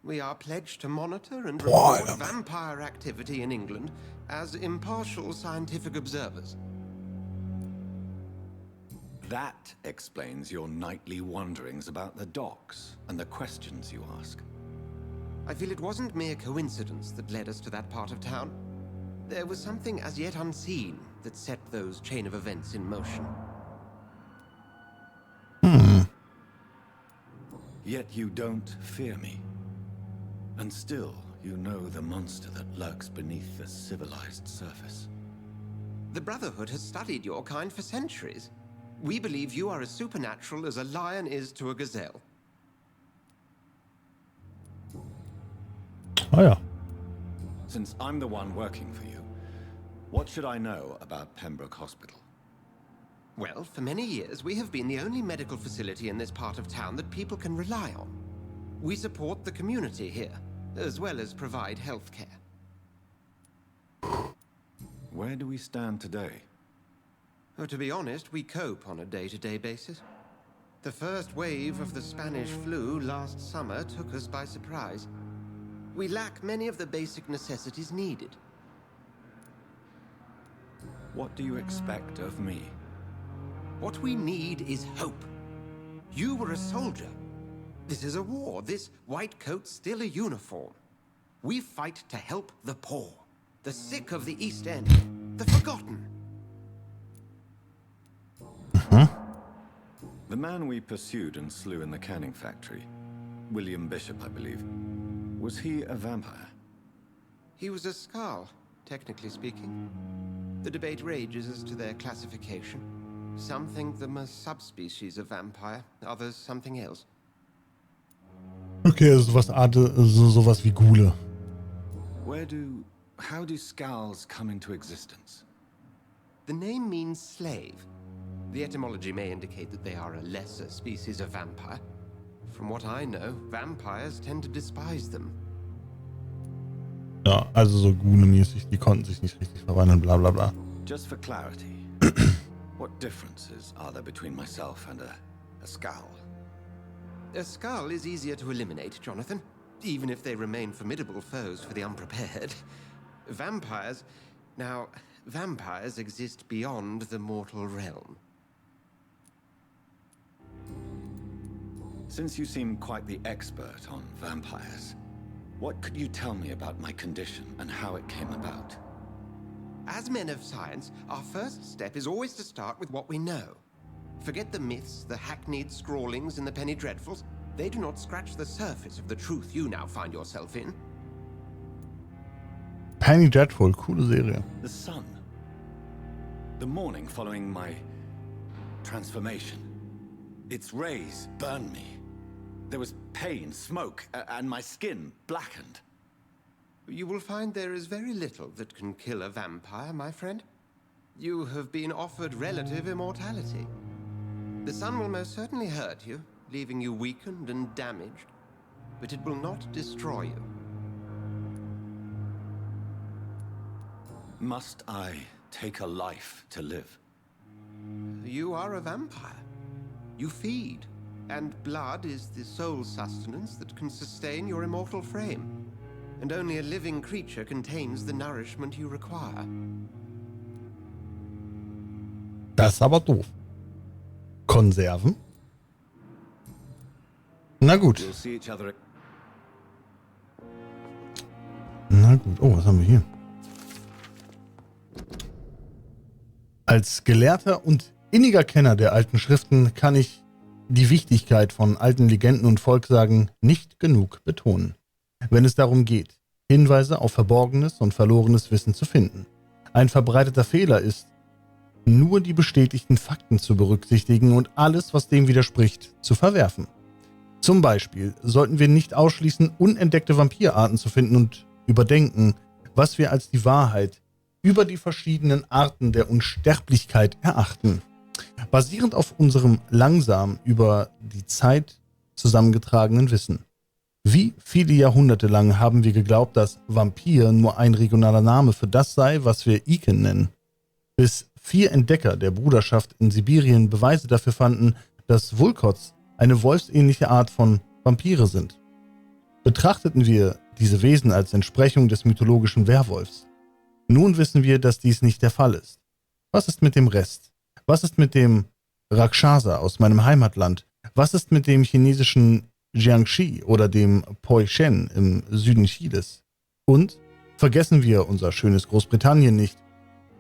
We are pledged to monitor and report vampire activity in England as impartial scientific observers. That explains your nightly wanderings about the docks and the questions you ask. I feel it wasn't mere coincidence that led us to that part of town. There was something as yet unseen that set those chain of events in motion. Yet you don't fear me. And still, you know the monster that lurks beneath the civilized surface. The Brotherhood has studied your kind for centuries. We believe you are as supernatural as a lion is to a gazelle. Oh ja. Since I'm the one working for you, what should I know about Pembroke Hospital? Well, for many years, we have been the only medical facility in this part of town that people can rely on. We support the community here, as well as provide health care. Where do we stand today? Oh, to be honest, we cope on a day-to-day basis. The first wave of the Spanish flu last summer took us by surprise. We lack many of the basic necessities needed. What do you expect of me? What we need is hope. You were a soldier. This is a war. This white coat's still a uniform. We fight to help the poor, the sick of the East End, the forgotten. The man we pursued and slew in the canning factory, William Bishop, I believe, was he a vampire? He was a Skald, technically speaking. The debate rages as to their classification. Some think them a subspecies of vampire, others something else. Okay, also sowas wie Ghule. How do Skalds come into existence? The name means slave. The etymology may indicate that they are a lesser species of vampire. From what I know, vampires tend to despise them. Ja, also so Ghule-mäßig, die konnten sich nicht richtig verwandeln, bla bla bla. Just for clarity, what differences are there between myself and a Skald? A Skald is easier to eliminate, Jonathan, even if they remain formidable foes for the unprepared. Vampires exist beyond the mortal realm. Since you seem quite the expert on vampires, what could you tell me about my condition and how it came about? As men of science, our first step is always to start with what we know. Forget the myths, the hackneyed scrawlings in the penny dreadfuls. They do not scratch the surface of the truth you now find yourself in. Penny Dreadful, coole Serie. The sun. The morning following my transformation. Its rays burned me. There was pain, smoke, and my skin blackened. You will find there is very little that can kill a vampire, my friend. You have been offered relative immortality. The sun will most certainly hurt you, leaving you weakened and damaged, but it will not destroy you. Must I take a life to live? You are a vampire. You feed, and blood is the sole sustenance that can sustain your immortal frame. And only a living creature contains the nourishment you require. Das ist aber doof. Konserven? Na gut. Na gut. Oh, was haben wir hier? Als Gelehrter und inniger Kenner der alten Schriften kann ich die Wichtigkeit von alten Legenden und Volkssagen nicht genug betonen, wenn es darum geht, Hinweise auf verborgenes und verlorenes Wissen zu finden. Ein verbreiteter Fehler ist, nur die bestätigten Fakten zu berücksichtigen und alles, was dem widerspricht, zu verwerfen. Zum Beispiel sollten wir nicht ausschließen, unentdeckte Vampirarten zu finden und überdenken, was wir als die Wahrheit über die verschiedenen Arten der Unsterblichkeit erachten. Basierend auf unserem langsam über die Zeit zusammengetragenen Wissen. Wie viele Jahrhunderte lang haben wir geglaubt, dass Vampir nur ein regionaler Name für das sei, was wir Iken nennen. Bis 4 Entdecker der Bruderschaft in Sibirien Beweise dafür fanden, dass Vulcans eine wolfsähnliche Art von Vampire sind. Betrachteten wir diese Wesen als Entsprechung des mythologischen Werwolfs. Nun wissen wir, dass dies nicht der Fall ist. Was ist mit dem Rest? Was ist mit dem Rakshasa aus meinem Heimatland? Was ist mit dem chinesischen Jiangxi oder dem Poishen im Süden Chiles? Und vergessen wir unser schönes Großbritannien nicht.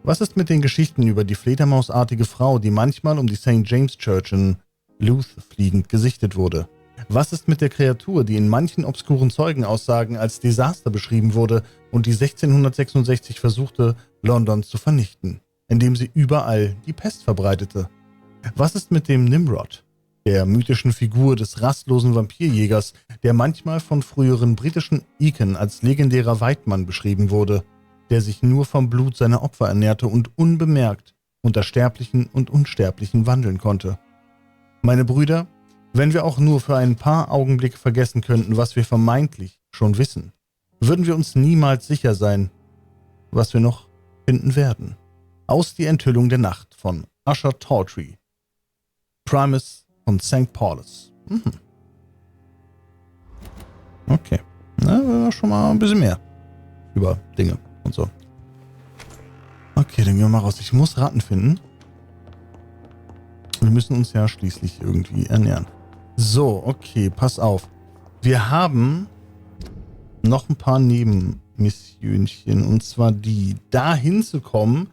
Was ist mit den Geschichten über die fledermausartige Frau, die manchmal um die St. James Church in Louth fliegend gesichtet wurde? Was ist mit der Kreatur, die in manchen obskuren Zeugenaussagen als Desaster beschrieben wurde und die 1666 versuchte, London zu vernichten, indem sie überall die Pest verbreitete? Was ist mit dem Nimrod, der mythischen Figur des rastlosen Vampirjägers, der manchmal von früheren britischen Iken als legendärer Weidmann beschrieben wurde, der sich nur vom Blut seiner Opfer ernährte und unbemerkt unter Sterblichen und Unsterblichen wandeln konnte? Meine Brüder, wenn wir auch nur für ein paar Augenblicke vergessen könnten, was wir vermeintlich schon wissen, würden wir uns niemals sicher sein, was wir noch finden werden. Aus Die Enthüllung der Nacht von Usher Tawdry. Primus von St. Paulus. Okay. Na, schon mal ein bisschen mehr über Dinge und so. Okay, dann gehen wir mal raus. Ich muss Ratten finden. Wir müssen uns ja schließlich irgendwie ernähren. So, okay, pass auf. Wir haben noch ein paar Nebenmissionchen. Und zwar die. Da hinzukommen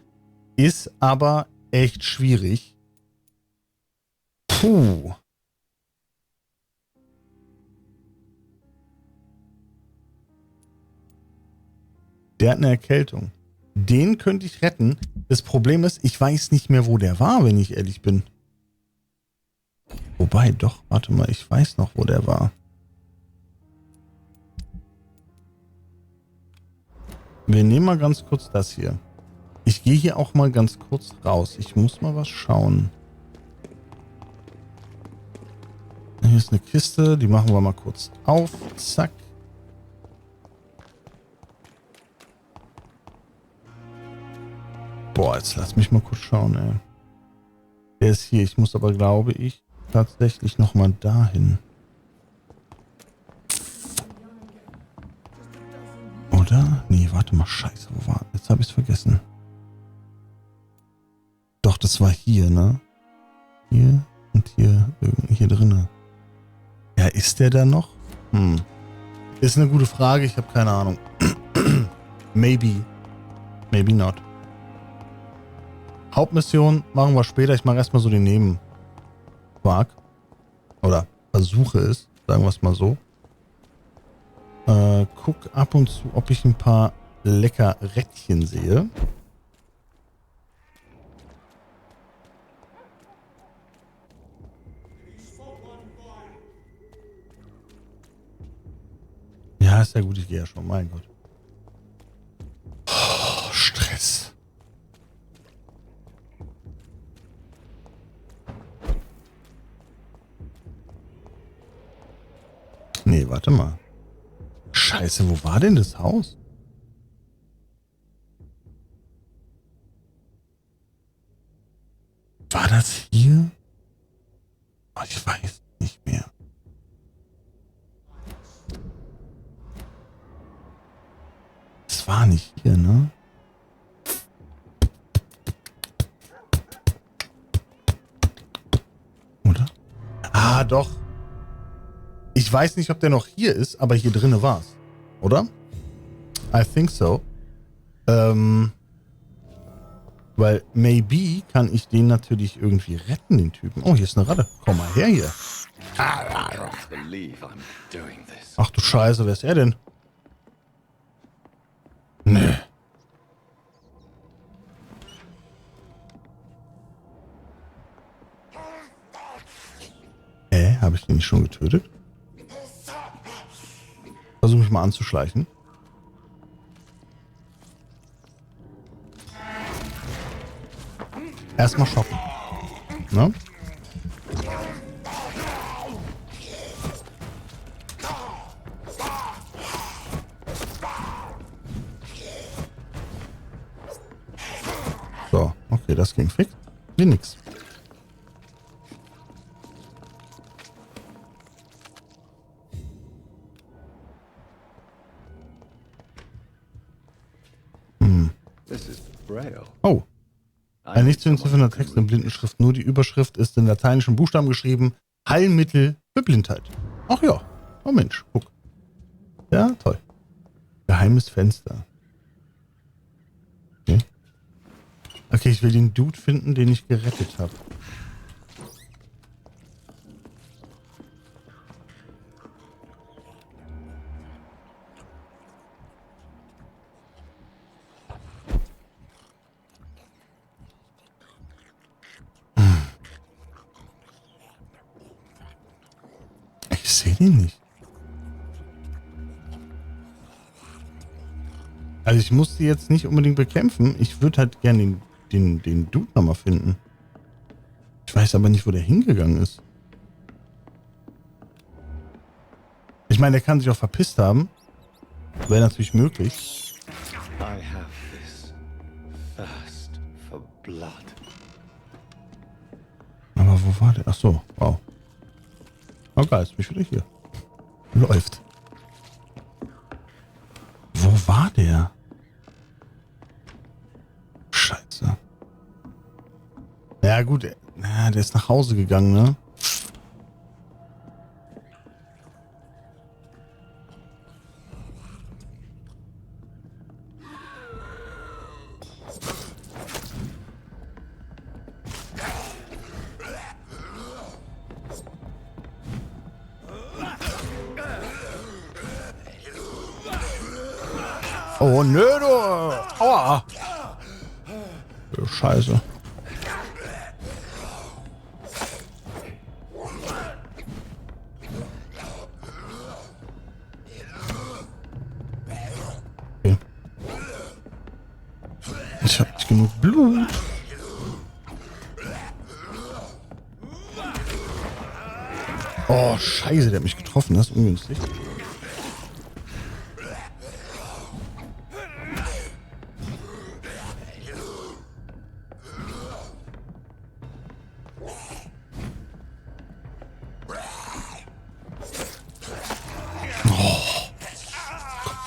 ist aber echt schwierig. Puh. Der hat eine Erkältung. Den könnte ich retten. Das Problem ist, ich weiß nicht mehr, wo der war, wenn ich ehrlich bin. Wobei, doch, warte mal, ich weiß noch, wo der war. Wir nehmen mal ganz kurz das hier. Ich gehe hier auch mal ganz kurz raus. Ich muss mal was schauen. Hier ist eine Kiste, die machen wir mal kurz auf. Zack. Boah, jetzt lass mich mal kurz schauen, ey. Der ist hier. Ich muss aber, glaube ich, tatsächlich nochmal dahin. Oder? Nee, warte mal. Scheiße, wo war? Jetzt habe ich es vergessen. Doch, das war hier, ne? Hier und hier drinne. Ja, ist der da noch? Ist eine gute Frage. Ich habe keine Ahnung. Maybe. Maybe not. Hauptmission machen wir später. Ich mache erstmal so den Nebenquark. Oder versuche es. Sagen wir es mal so. Guck ab und zu, ob ich ein paar lecker Rädchen sehe. Ja, ist ja gut. Ich gehe ja schon. Mein Gott. Oh, Stress. Nee, warte mal. Scheiße, wo war denn das Haus? War das hier? Oh, ich weiß nicht mehr. Das war nicht hier, ne? Oder? Ah, doch. Ich weiß nicht, ob der noch hier ist, aber hier drinne war's. Oder? I think so. Weil maybe kann ich den natürlich irgendwie retten, den Typen. Oh, hier ist eine Ratte. Komm mal her hier. Ach du Scheiße, wer ist er denn? Nee. Habe ich den nicht schon getötet? Versuche mich mal anzuschleichen. Erstmal shoppen. Ne? So, okay, das ging fix. Wie nix. Oh. Ein nicht zu entziffernder Text in Blindenschrift. Nur die Überschrift ist in lateinischen Buchstaben geschrieben. Heilmittel für Blindheit. Ach ja. Oh Mensch, guck. Ja, toll. Geheimes Fenster. Okay. Okay, ich will den Dude finden, den ich gerettet habe. Ich sehe den nicht. Also ich muss die jetzt nicht unbedingt bekämpfen. Ich würde halt gerne den Dude nochmal finden. Ich weiß aber nicht, wo der hingegangen ist. Ich meine, der kann sich auch verpisst haben. Wäre natürlich möglich. I have this thirst for blood. Aber wo war der? Ach so, wow. Oh geil, ist mich wieder hier. Läuft. Wo war der? Scheiße. Ja gut, der ist nach Hause gegangen, ne? Oh, nö, du. Aua. Scheiße. Okay. Ich hab nicht genug Blut. Oh, scheiße, der hat mich getroffen. Das ist ungünstig.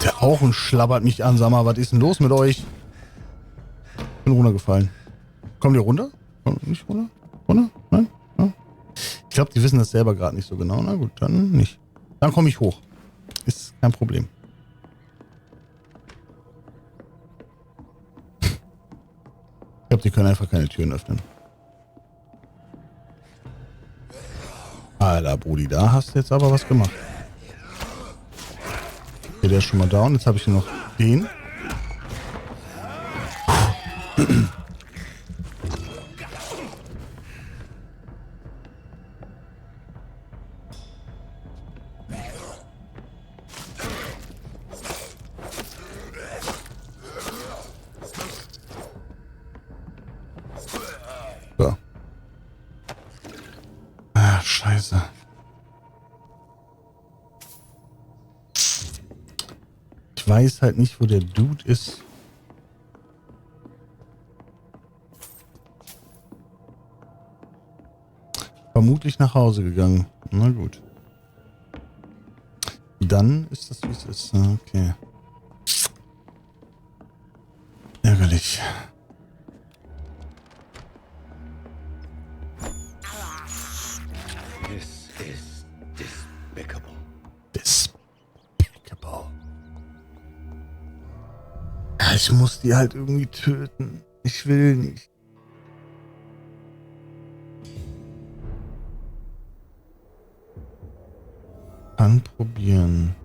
Der auch und schlabbert mich an. Sag mal, was ist denn los mit euch? Ich bin runtergefallen. Kommt ihr runter? Kommt nicht runter? Runter? Nein? Ja. Ich glaube, die wissen das selber gerade nicht so genau. Na gut, dann nicht. Dann komme ich hoch. Ist kein Problem. Ich glaube, die können einfach keine Türen öffnen. Alter, Brudi, da hast du jetzt aber was gemacht. Okay, der ist schon mal down. Jetzt habe ich hier noch den. So. Ah, scheiße. Ich weiß halt nicht, wo der Dude ist. Vermutlich nach Hause gegangen. Na gut. Dann ist das, wie es ist. Okay. Ärgerlich. This is despicable. Despicable. Ja, ich muss die halt irgendwie töten. Ich will nicht. Kann probieren.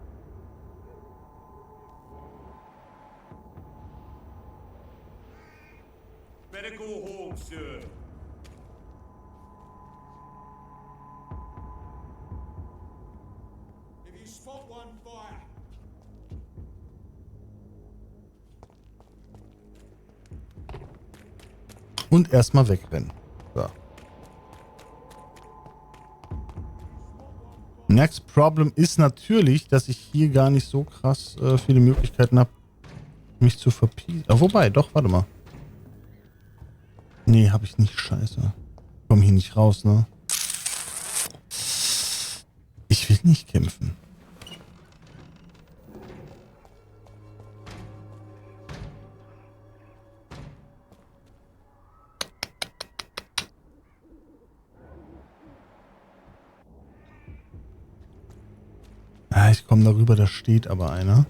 Better go home, sir. If you spot one, fire. Und erstmal wegrennen. So. Next Problem ist natürlich, dass ich hier gar nicht so krass viele Möglichkeiten habe, mich zu verpieseln. Wobei, doch, warte mal. Nee, habe ich nicht. Scheiße. Komm hier nicht raus, ne? Ich will nicht kämpfen. Ah, ich komme darüber, da steht aber einer.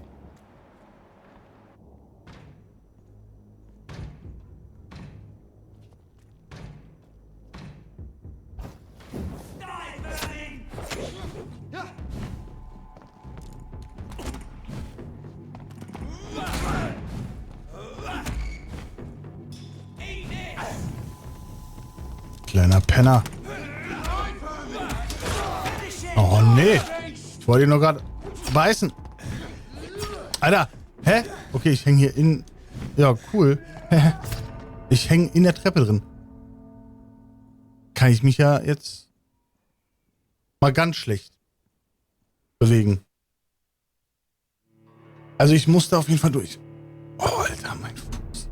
Kleiner Penner. Oh nee. Ich wollte ihn noch gerade beißen. Alter. Hä? Okay, ich hänge hier in... Ja, cool. Ich hänge in der Treppe drin. Kann ich mich ja jetzt mal ganz schlecht bewegen. Also ich musste auf jeden Fall durch. Oh, Alter, mein Fuß.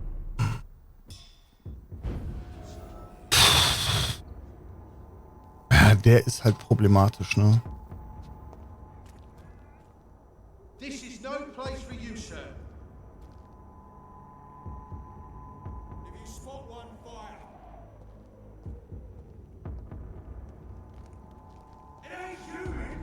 Ja, der ist halt problematisch, ne? This is no place for you, sir. If you spot one, fire. It ain't human.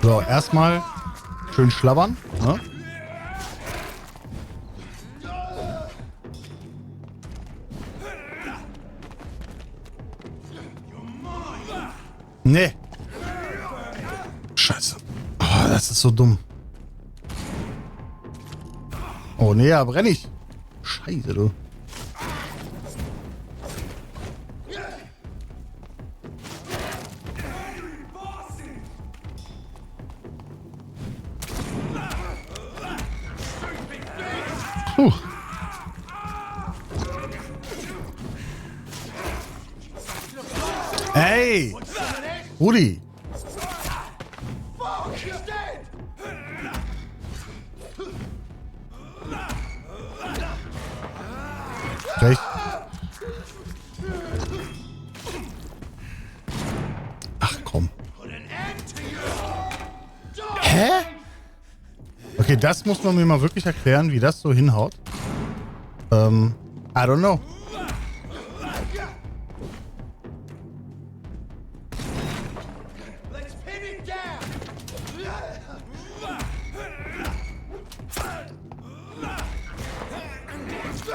So, erstmal schön schlabbern. Ne? Nee. Scheiße. Oh, das ist so dumm. Oh nee, ja, brenn ich. Scheiße, du. Puh. Hey! Rudi! Recht. Ach komm. Hä? Okay, das muss man mir mal wirklich erklären, wie das so hinhaut. I don't know.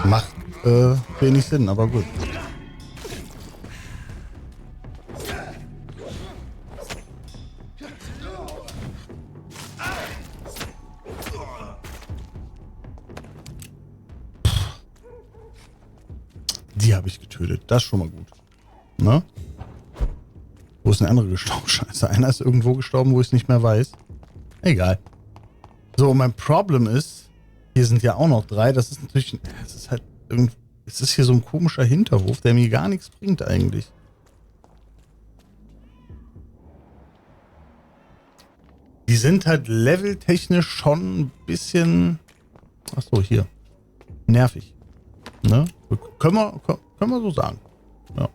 Macht wenig Sinn, aber gut. Die habe ich getötet. Das ist schon mal gut. Ne? Wo ist ein anderer gestorben? Scheiße. Einer ist irgendwo gestorben, wo ich es nicht mehr weiß. Egal. So, mein Problem ist, hier sind ja auch noch 3. Das ist natürlich, es ist halt irgendwie, es ist hier so ein komischer Hinterhof, der mir gar nichts bringt eigentlich. Die sind halt leveltechnisch schon ein bisschen, ach so, hier, nervig. Ne? Können wir so sagen. Ja.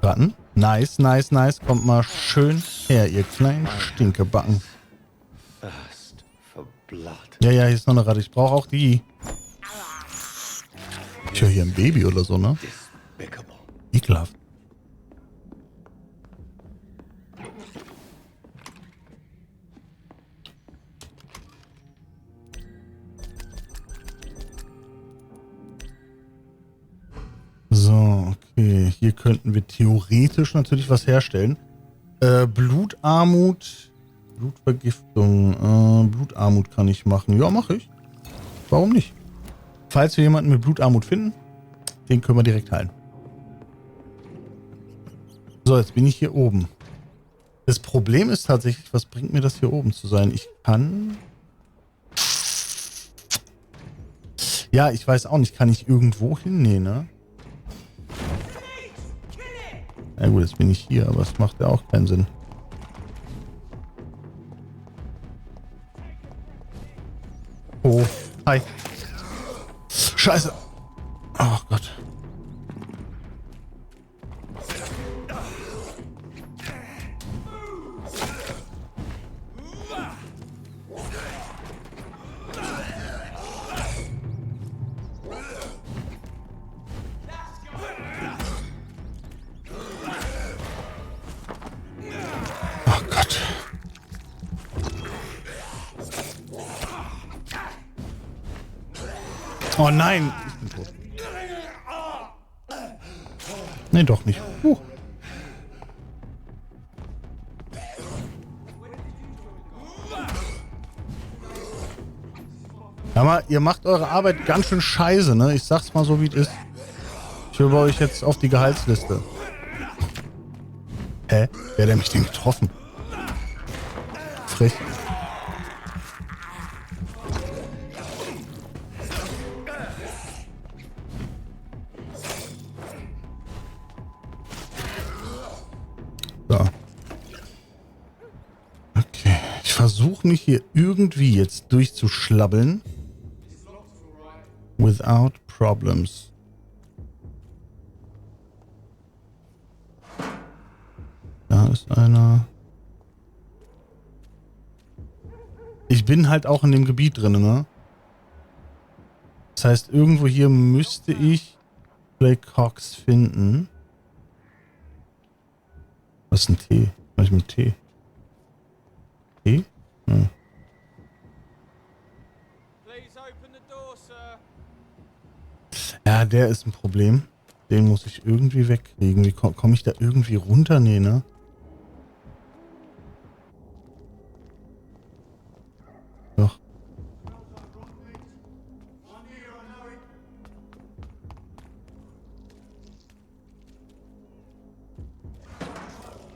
Ratten. Nice, nice, nice. Kommt mal schön her, ihr kleinen Stinkebacken. Ja, ja, hier ist noch eine Ratte. Ich brauche auch die. Ich höre hier ein Baby oder so, ne? Ekelhaft. So, okay. Hier könnten wir theoretisch natürlich was herstellen. Blutarmut. Blutvergiftung. Blutarmut kann ich machen. Ja, mache ich. Warum nicht? Falls wir jemanden mit Blutarmut finden, den können wir direkt heilen. So, jetzt bin ich hier oben. Das Problem ist tatsächlich, was bringt mir das hier oben zu sein? Ich kann... Ja, ich weiß auch nicht. Kann ich irgendwo hin? Nee, ne? Ja gut, jetzt bin ich hier, aber es macht ja auch keinen Sinn. Oh, hi. Scheiße. Oh Gott. Oh nein! Ich bin tot. Nee, doch nicht. Hör mal, ihr macht eure Arbeit ganz schön scheiße, ne? Ich sag's mal so, wie es ist. Ich will bei euch jetzt auf die Gehaltsliste. Hä? Wer hat mich denn getroffen? Frech. Versuche mich hier irgendwie jetzt durchzuschlabbeln. Without problems. Da ist einer. Ich bin halt auch in dem Gebiet drin, ne? Das heißt, irgendwo hier müsste ich Display Cox finden. Was ist ein T? Was ist mit T? T? Hm. Ja, der ist ein Problem. Den muss ich irgendwie wegkriegen. Wie komme ich da irgendwie runter? Nee, ne? Doch.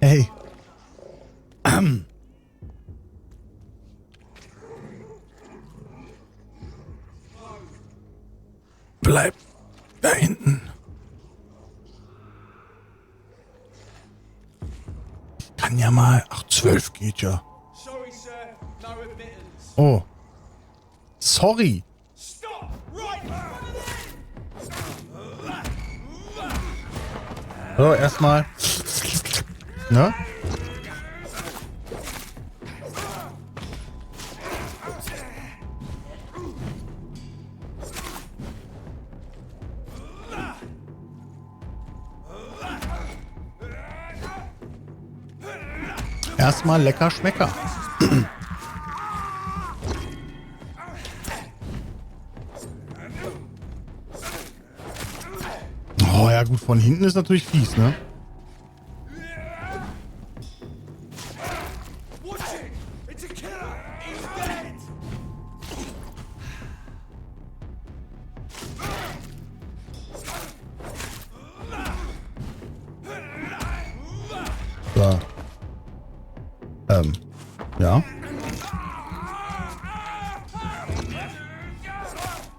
Hey. Bleib da hinten. Ich kann ja mal. Ach, 12 geht ja. Oh. Sorry. So, erstmal. Ne? Erstmal lecker Schmecker. Oh ja gut, von hinten ist natürlich fies, ne? So. Ja.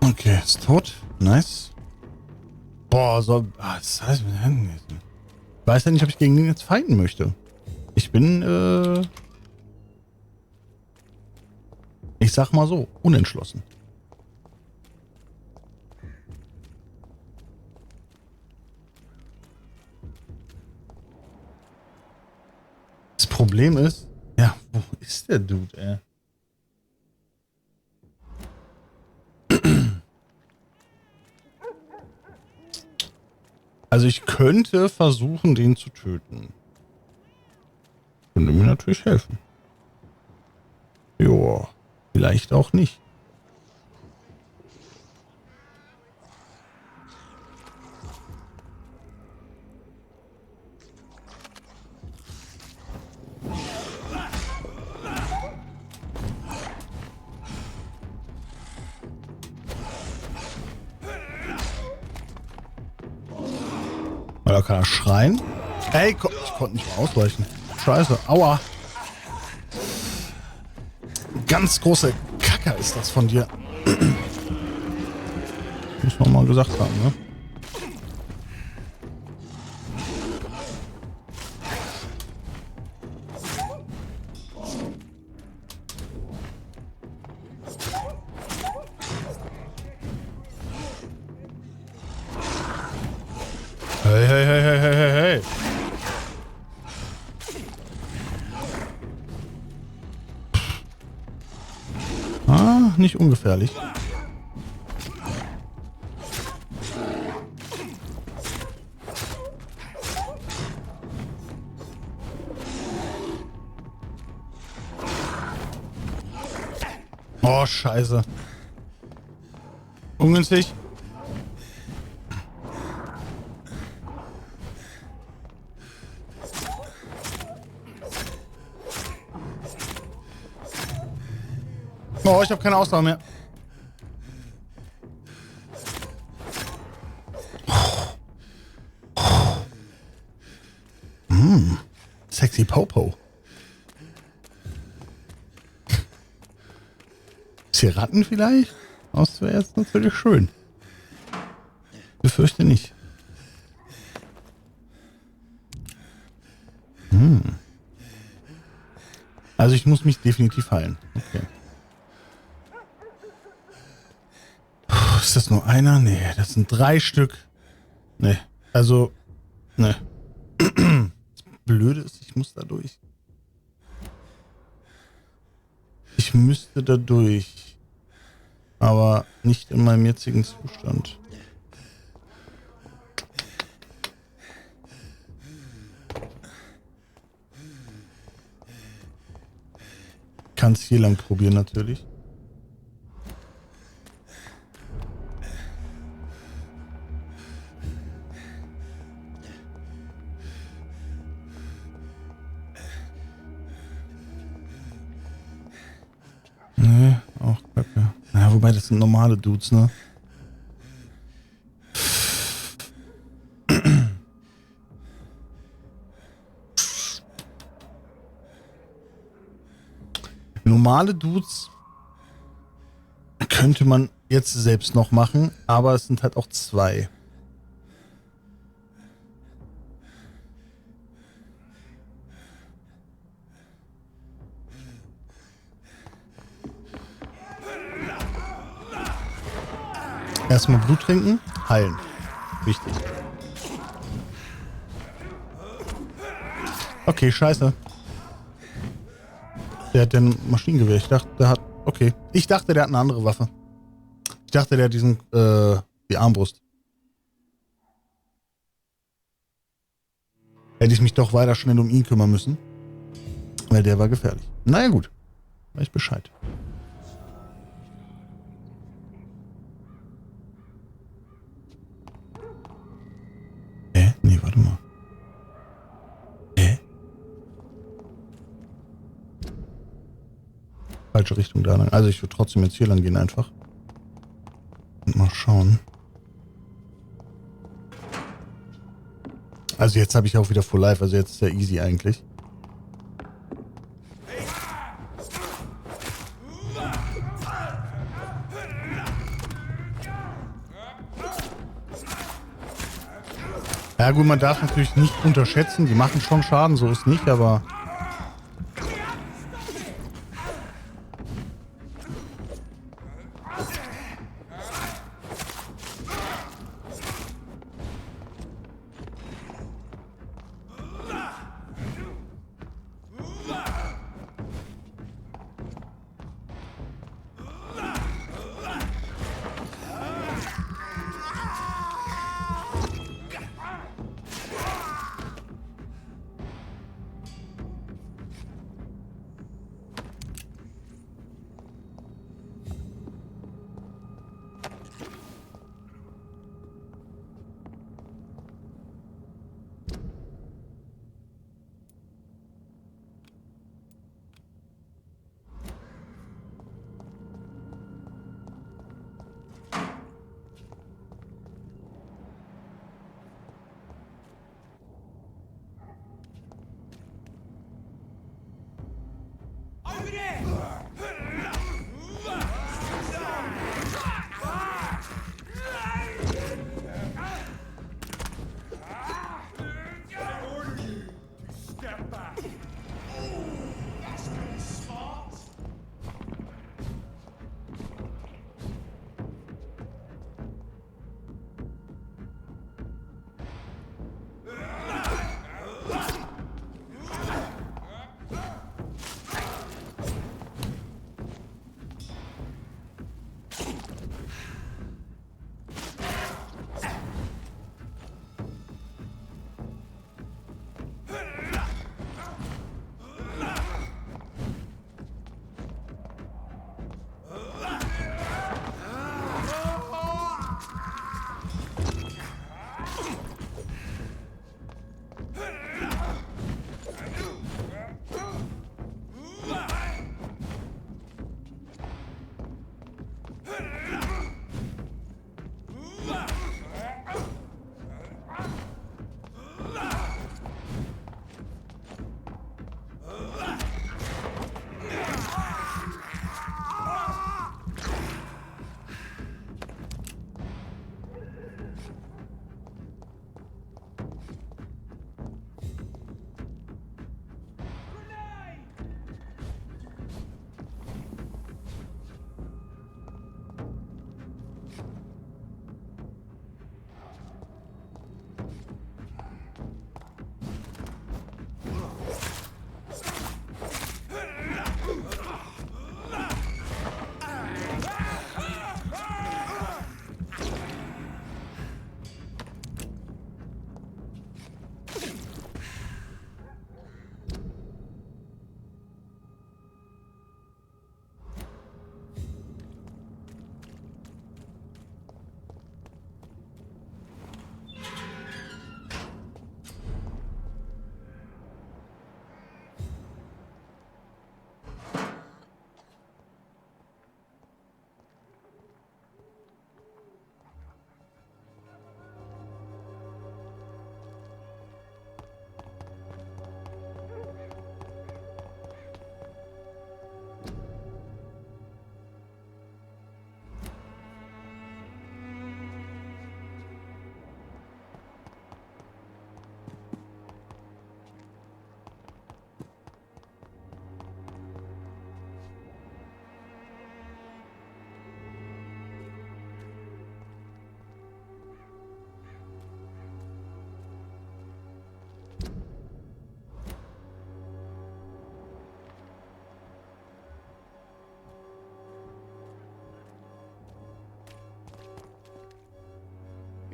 Okay, ist tot. Nice. Boah, so. Das heißt, ich weiß ja nicht, ob ich gegen ihn jetzt fighten möchte. Ich bin, ich sag mal so, unentschlossen. Das Problem ist, ja, wo ist der Dude, ey? Also ich könnte versuchen, den zu töten. Könnte mir natürlich helfen. Joa, vielleicht auch nicht. Oder kann er schreien? Ey, ich konnte nicht mehr ausweichen. Scheiße, aua. Ganz große Kacke ist das von dir. Muss man mal gesagt haben, ne? Hey, hey, hey, hey, hey, hey. Ah, nicht ungefährlich. Oh, scheiße. Ungünstig. Oh, ich habe keine Ausdauer mehr. Sexy Popo. Ist hier Ratten vielleicht? Das wäre jetzt natürlich schön. Befürchte nicht. Also ich muss mich definitiv heilen. Okay. Ist das nur einer? Nee, das sind 3 Stück. Nee, also, nee. Das Blöde ist, ich muss da durch. Ich müsste da durch. Aber nicht in meinem jetzigen Zustand. kann es hier lang probieren natürlich. Nee, auch kacke. Ja, wobei das sind normale Dudes, ne? Normale Dudes könnte man jetzt selbst noch machen, aber es sind halt auch 2. Erstmal Blut trinken, heilen. Wichtig. Okay, scheiße. Der hat den Maschinengewehr. Ich dachte, der hat... Okay. Ich dachte, der hat eine andere Waffe. Ich dachte, der hat diesen... die Armbrust. Hätte ich mich doch weiter schnell um ihn kümmern müssen. Weil der war gefährlich. Naja, gut. Weiß ich Bescheid. Nee, warte mal. Falsche Richtung da lang. Also ich würde trotzdem jetzt hier lang gehen einfach. Und mal schauen. Also jetzt habe ich auch wieder Full Life. Also jetzt ist ja easy eigentlich. Ja gut, man darf natürlich nicht unterschätzen. Die machen schon Schaden, so ist nicht, aber...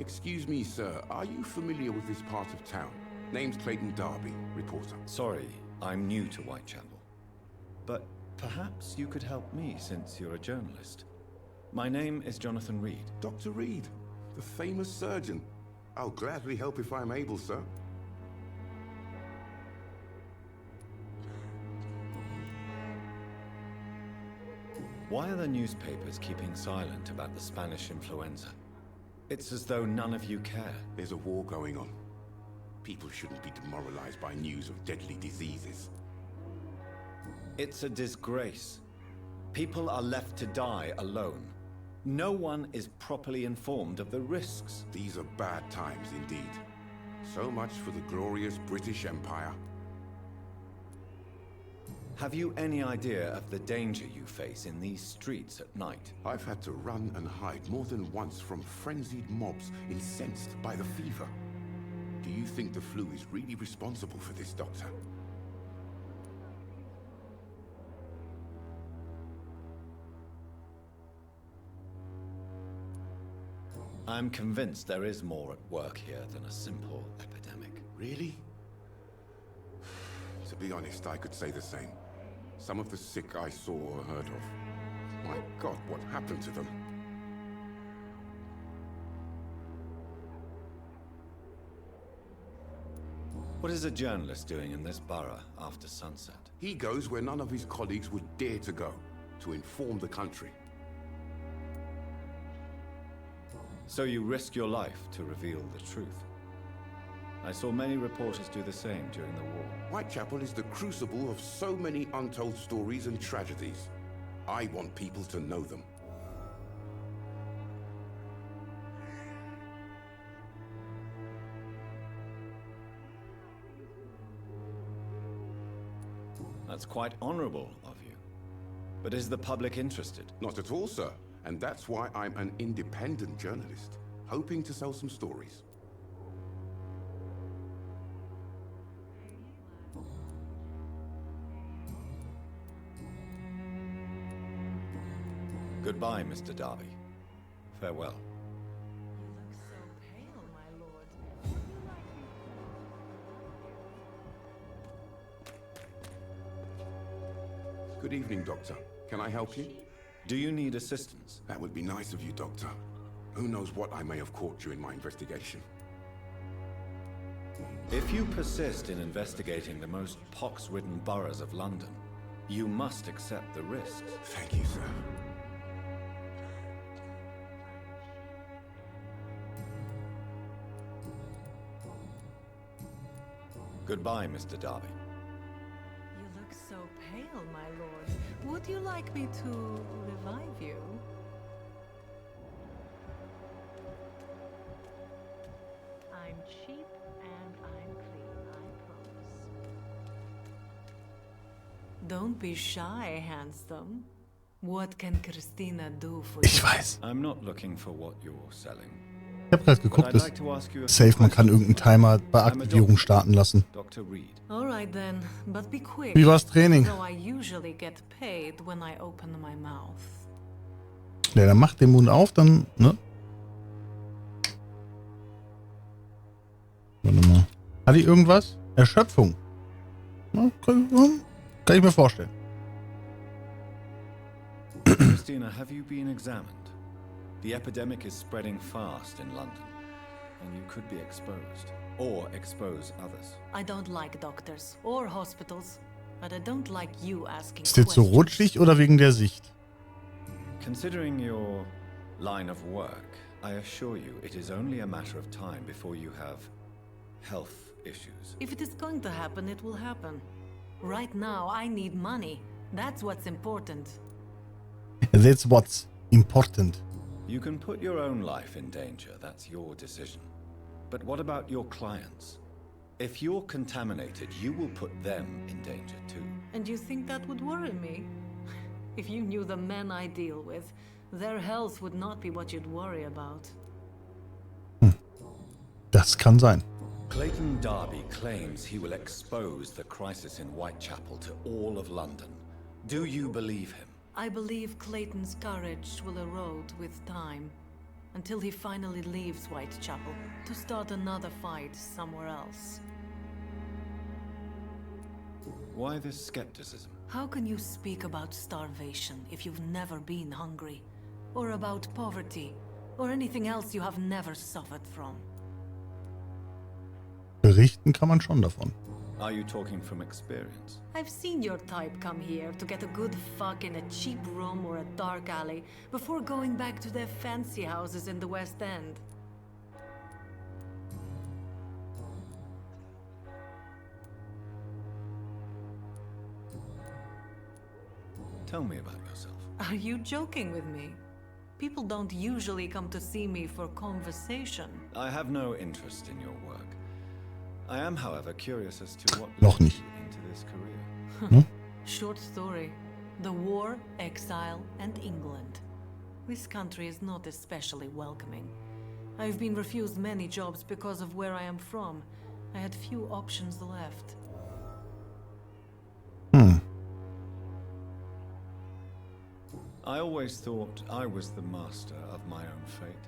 Excuse me, sir. Are you familiar with this part of town? Name's Clayton Darby, reporter. Sorry, I'm new to Whitechapel. But perhaps you could help me since you're a journalist. My name is Jonathan Reed. Dr. Reed, the famous surgeon. I'll gladly help if I'm able, sir. Why are the newspapers keeping silent about the Spanish influenza? It's as though none of you care. There's a war going on. People shouldn't be demoralized by news of deadly diseases. It's a disgrace. People are left to die alone. No one is properly informed of the risks. These are bad times indeed. So much for the glorious British Empire. Have you any idea of the danger you face in these streets at night? I've had to run and hide more than once from frenzied mobs incensed by the fever. Do you think the flu is really responsible for this, Doctor? I'm convinced there is more at work here than a simple epidemic. Really? To be honest, I could say the same. Some of the sick I saw or heard of. My God, what happened to them? What is a journalist doing in this borough after sunset? He goes where none of his colleagues would dare to go, to inform the country. So you risk your life to reveal the truth. I saw many reporters do the same during the war. Whitechapel is the crucible of so many untold stories and tragedies. I want people to know them. That's quite honorable of you. But is the public interested? Not at all, sir. And that's why I'm an independent journalist, hoping to sell some stories. Goodbye, Mr. Darby. Farewell. Good evening, Doctor. Can I help you? Do you need assistance? That would be nice of you, Doctor. Who knows what I may have caught during my investigation. If you persist in investigating the most pox-ridden boroughs of London, you must accept the risks. Thank you, sir. Goodbye, Mr. Darby. You look so pale, my lord. Would you like me to revive you? I'm cheap and I'm clean, I promise. Don't be shy, handsome. What can Christina do for you? Ich weiß. I'm not looking for what you're selling. Ich habe gerade geguckt, ist safe, man kann irgendeinen Timer bei Aktivierung starten lassen. Dr. Reed. All right then, but be quick. Wie war's Training? Though I usually get paid when I open my mouth. Ja, dann macht den Mund auf, dann, ne? Warte mal. Hat die irgendwas? Erschöpfung. Na, kann ich mir vorstellen. Christina, have you been examined? The epidemic is spreading fast in London, and you could be exposed, or expose others. I don't like doctors or hospitals, but I don't like you asking Ist jetzt so rutschig oder wegen der Sicht? Considering your line of work, I assure you it is only a matter of time before you have health issues. If it is going to happen, it will happen. Right now, I need money. That's what's important. That's what's important. You can put your own life in danger, that's your decision. But what about your clients? If you're contaminated, you will put them in danger too. And you think that would worry me? If you knew the men I deal with, their health would not be what you'd worry about. Das kann sein. Clayton Darby claims he will expose the crisis in Whitechapel to all of London. Do you believe him? I believe Clayton's courage will erode with time. until he finally leaves Whitechapel to start another fight somewhere else. Why this skepticism? How can you speak about starvation if you've never been hungry? Or about poverty? Or anything else you have never suffered from? Berichten kann man schon davon. Are you talking from experience? I've seen your type come here to get a good fuck in a cheap room or a dark alley before going back to their fancy houses in the West End. Tell me about yourself. Are you joking with me? People don't usually come to see me for conversation. I have no interest in your work. I am, however, curious as to what Noch led nicht. you into this career. Short story. The war, exile, and England. This country is not especially welcoming. I've been refused many jobs because of where I am from. I had few options left. I always thought I was the master of my own fate.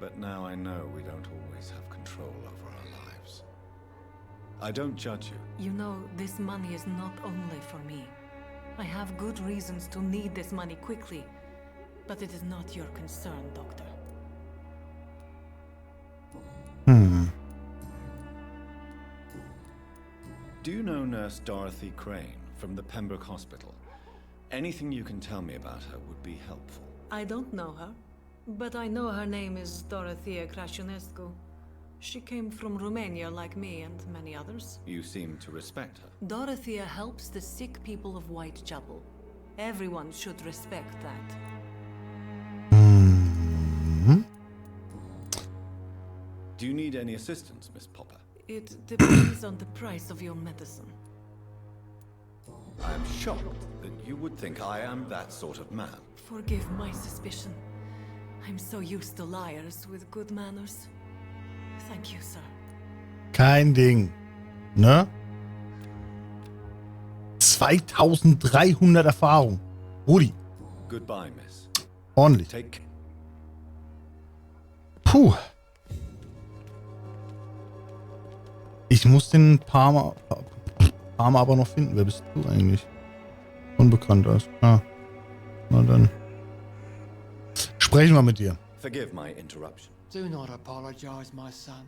But now I know we don't always have control over our lives. I don't judge you. You know, this money is not only for me. I have good reasons to need this money quickly, but it is not your concern, Doctor. Do you know Nurse Dorothy Crane from the Pembroke Hospital? Anything you can tell me about her would be helpful. I don't know her, but I know her name is Dorothea Crăciunescu. She came from Romania like me and many others. You seem to respect her. Dorothea helps the sick people of Whitechapel. Everyone should respect that. Do you need any assistance, Miss Popper? It depends on the price of your medicine. I am shocked that you would think I am that sort of man. Forgive my suspicion. I'm so used to liars with good manners. Thank you, sir. Kein Ding. Ne? 2300 Erfahrung. Rudi. Goodbye, Miss. Ordentlich. Take. Puh. Ich muss den paar Mal aber noch finden. Wer bist du eigentlich? Unbekannt ist. Ah. Na dann. Sprechen wir mit dir. Forgive my interruption. Do not apologize, my son.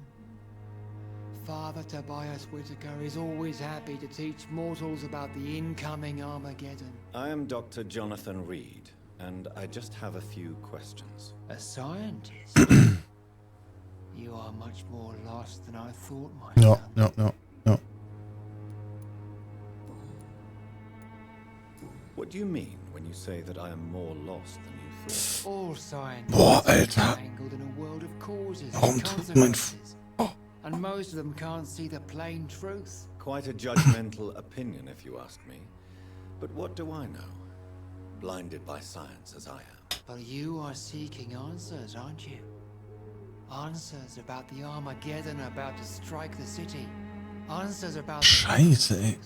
Father Tobias Whitaker is always happy to teach mortals about the incoming Armageddon. I am Dr. Jonathan Reed, and I just have a few questions. A scientist? You are much more lost than I thought, my Ja, son. ja. What do you mean when you say that I am more lost than you thought? All scientists Boah, are Alter. tangled in a world of causes Warum and tut mein consequences. And most of them can't see the plain truth. Quite a judgmental opinion, if you ask me. But what do I know? Blinded by science as I am. But you are seeking answers, aren't you? Answers about the Armageddon about to strike the city. Answers about Scheiße, ey.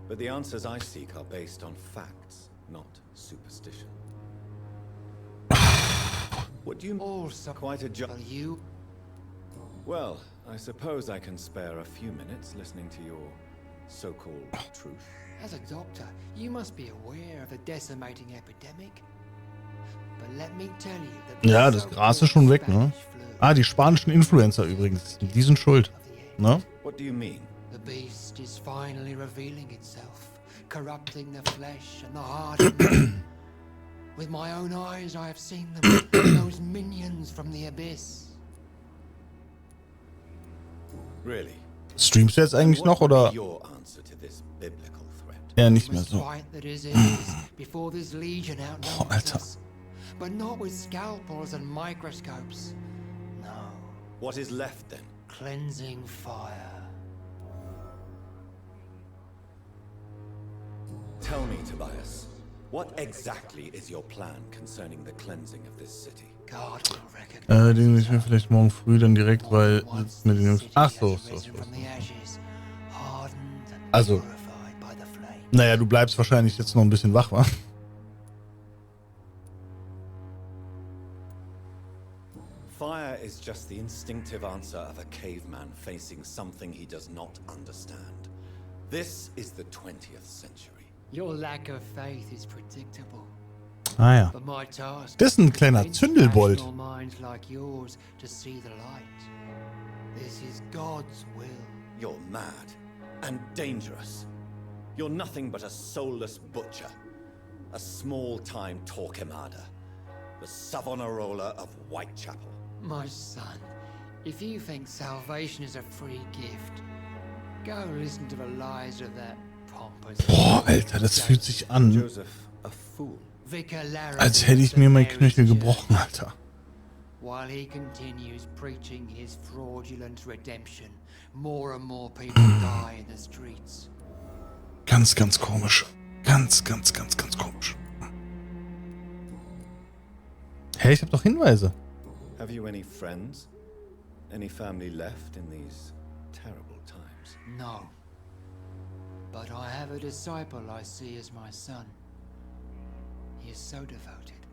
But the answers I seek are based on facts, not superstition. What do you also quite a you? Well, I suppose I can spare a few minutes listening to your so-called truth. As a doctor, you must be aware of the decimating epidemic. But let me tell you that Ja, das Gras ist schon weg, ne? Ah, die spanischen Influencer übrigens. Die sind schuld. Ne? What do you mean? The beast is finally revealing itself, corrupting the flesh and the heart of men. With my own eyes, I have seen them, those minions from the abyss. Really? Streamst du jetzt eigentlich noch oder Your answer to this biblical threat. eher nicht mehr so? Fight that is is before this legion outnumbers Alter. us, but not with scalpels and microscopes. No, What is left then? cleansing fire. Tell me, Tobias, what exactly is your plan concerning the cleansing of this city? God will recognize Den müssen wir vielleicht morgen früh dann direkt, weil mit den Jungs. Ach so. from the ashes, hardened and Also, purified by the flame. naja, du bleibst wahrscheinlich jetzt noch ein bisschen wach, wa? Fire is just the instinctive answer of a caveman facing something he does not understand. This is the 20th century. Your lack of faith is predictable. Ah ja. But my task Das ist ein kleiner Zündelbold. is minds like yours to see the light. This is God's will. You're mad and dangerous. You're nothing but a soulless butcher. A small-time Torquemada. The Savonarola of Whitechapel. My son, if you think salvation is a free gift, go listen to the lies of that pompous... Boah, Alter, das fühlt sich an, Joseph, a fool. als hätte ich mir mein Knöchel gebrochen, Alter. While he continues preaching his fraudulent redemption, more and more people die in the streets. Ganz, ganz komisch. Ganz, ganz, ganz, ganz komisch. Hey, ich hab doch Hinweise. Have you any friends? Any family left in these terrible times? No. But I have a disciple I see as my son. He is so devoted.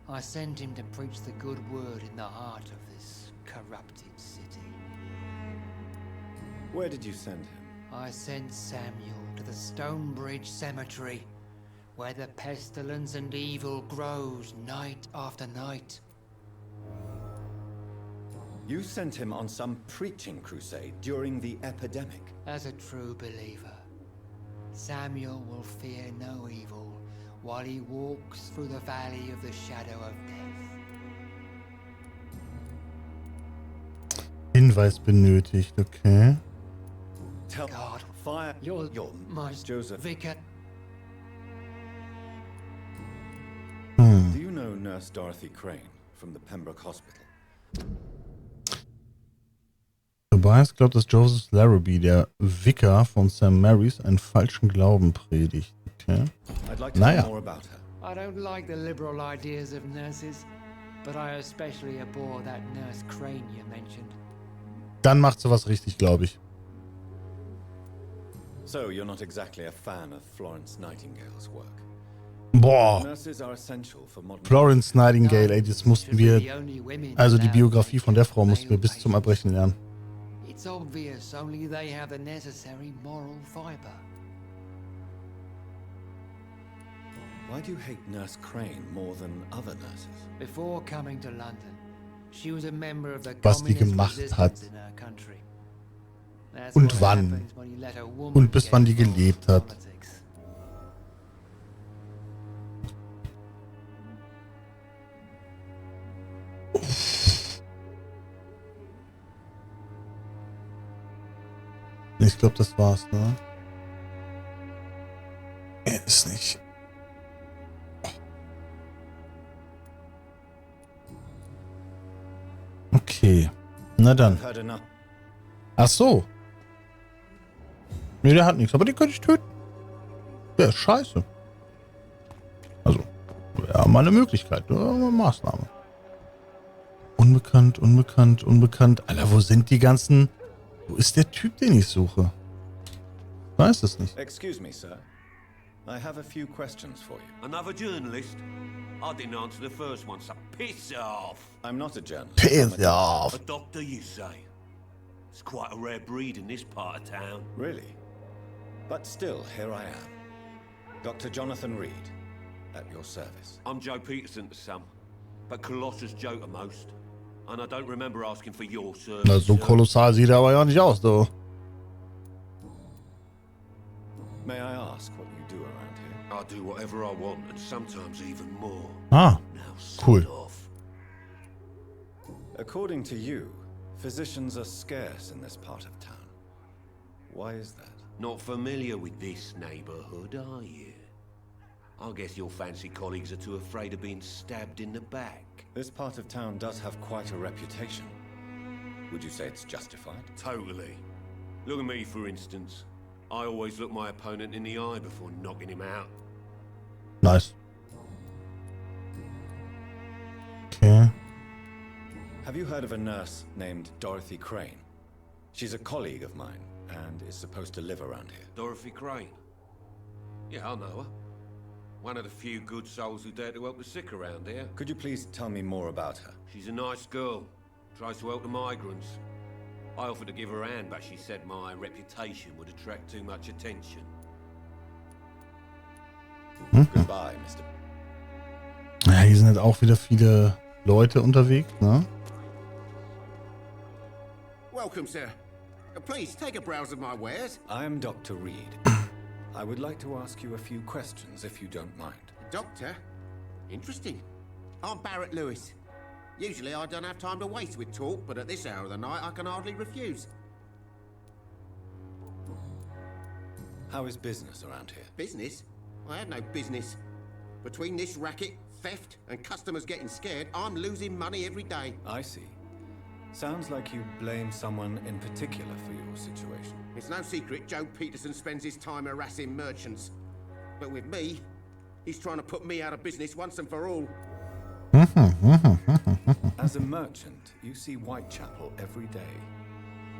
I sent him to preach the good word in the heart of this corrupted city. Where did you send him? I sent Samuel to the Stonebridge Cemetery, where the pestilence and evil grows night after night. You sent him on some preaching crusade during the epidemic. As a true believer, Samuel will fear no evil while he walks through the valley of the shadow of death. Hinweis benötigt, okay. Tell God, fire your my Joseph. Vicar. Do you know Nurse Dorothy Crane from the Pembroke Hospital? Tobias glaubt, dass Joseph Larrabee, der Vicar von St. Mary's, einen falschen Glauben predigt. Okay. Naja. I don't like the liberal ideas of nurses, but I especially abhor that Nurse Crane you mentioned. Dann macht sie was richtig, glaube ich. So you're not exactly a fan of Florence Nightingale's work. Boah. Nurses are essential for modern Florence Nightingale, ey, das mussten wir, also die Biografie von der Frau mussten wir bis zum Erbrechen lernen. It's obvious only they have the necessary moral fiber. Why do you hate Nurse Crane more than other nurses? Before coming to London, she was a member of the Was die communist gemacht hat. resistance in her country. That's Und what wann. happens when you let a woman Und bis get wann die involved in gelebt hat. politics. Ich glaube, das war's, ne? Ist nicht. Okay. Na dann. Ach so. Nee, der hat nichts, aber den könnte ich töten. Der ist scheiße. Also, ja, mal eine Möglichkeit, eine Maßnahme. Unbekannt, unbekannt, unbekannt. Alter, wo sind die ganzen... Wo ist der Typ, den ich suche? Ich weiß es nicht. Excuse me, sir. I have a few questions for you. Another journalist? I didn't answer the first one, so piss off. I'm not a journalist. Piss off. A doctor, you say? It's quite a rare breed in this part of town. Really? But still, here I am. Dr. Jonathan Reed, at your service. I'm Joe Peterson to some, but Colossus Joe to most. And I don't remember asking for your service. Na, so kolossal sieht er aber ja nicht aus, du. May I ask what you do around here? I do whatever I want, and sometimes even more. Ah, cool. According to you, physicians are scarce in this part of town. Why is that? Not familiar with this neighborhood, are you? I guess your fancy colleagues are too afraid of being stabbed in the back. This part of town does have quite a reputation. Would you say it's justified? Totally. Look at me, for instance. I always look my opponent in the eye before knocking him out. Nice. Okay. Have you heard of a nurse named Dorothy Crane? She's a colleague of mine and is supposed to live around here. Dorothy Crane? Yeah, I know her. One of the few good souls who dare to help the sick around here. Could you please tell me more about her? She's a nice girl. Tries to help the migrants. I offered to give her a hand, but she said my reputation would attract too much attention. Goodbye, Mr. Ja, hier sind jetzt auch wieder viele Leute unterwegs, ne? Welcome, sir. Please, take a browse of my wares. I am Dr. Reed. I would like to ask you a few questions, if you don't mind. Doctor? Interesting. I'm Barrett Lewis. Usually I don't have time to waste with talk, but at this hour of the night I can hardly refuse. How is business around here? Business? I have no business. Between this racket, theft, and customers getting scared, I'm losing money every day. I see. Sounds like you blame someone in particular for your situation. It's no secret Joe Peterson spends his time harassing merchants. But with me, he's trying to put me out of business once and for all. As a merchant, you see Whitechapel every day.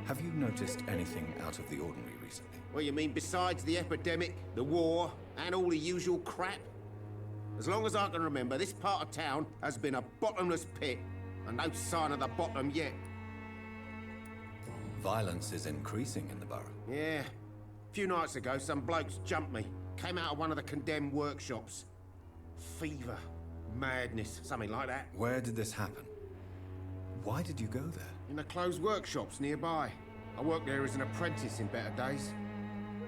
Have you noticed anything out of the ordinary recently? What you mean besides the epidemic, the war, and all the usual crap? As long as I can remember, this part of town has been a bottomless pit, and no sign of the bottom yet. Violence is increasing in the borough. Yeah. A few nights ago, some blokes jumped me. Came out of one of the condemned workshops. Fever, madness, something like that. Where did this happen? Why did you go there? In the closed workshops nearby. I worked there as an apprentice in better days.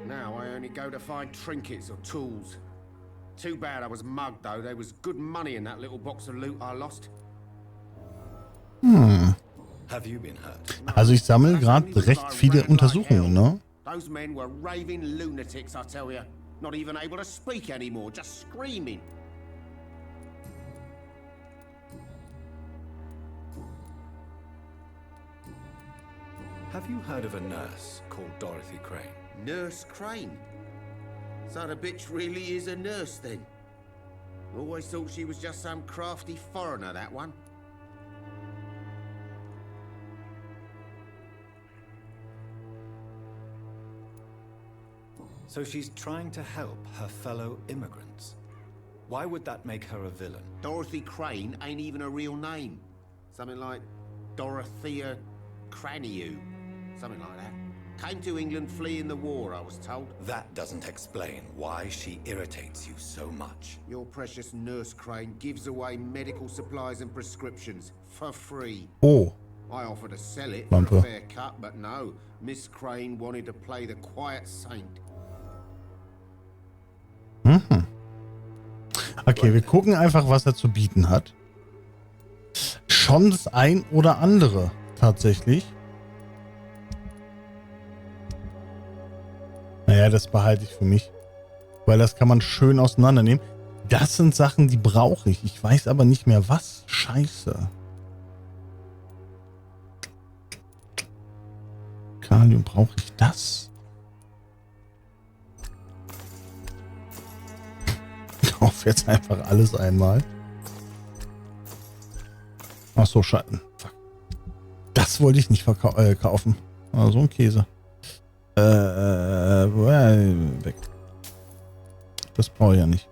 Now I only go to find trinkets or tools. Too bad I was mugged though. There was good money in that little box of loot I lost. Have you been hurt? Also ich sammle gerade recht viele Untersuchungen, ne? Those men were raving lunatics, I tell you. Not even able to speak anymore, just screaming. Have you heard of a nurse called Dorothy Crane? Nurse Crane? So the bitch really is a nurse then? Always thought she was just some crafty foreigner, that one. So she's trying to help her fellow immigrants. Why would that make her a villain? Dorothy Crane ain't even a real name. Something like Dorothea Craniu. Something like that. Came to England fleeing the war, I was told. That doesn't explain why she irritates you so much. Your precious Nurse Crane gives away medical supplies and prescriptions for free. Oh. I offered to sell it VAMPYR. for a fair cut, but no. Miss Crane wanted to play the quiet saint. Okay, wir gucken einfach, was er zu bieten hat. Schon das ein oder andere, tatsächlich. Naja, das behalte ich für mich. Weil das kann man schön auseinandernehmen. Das sind Sachen, die brauche ich. Ich weiß aber nicht mehr was. Scheiße. Kalium, brauche ich das? Kauf jetzt einfach alles einmal. Ach so, Scheiße. Das wollte ich nicht kaufen. Ah, so ein Käse. Weg. Das brauche ich ja nicht.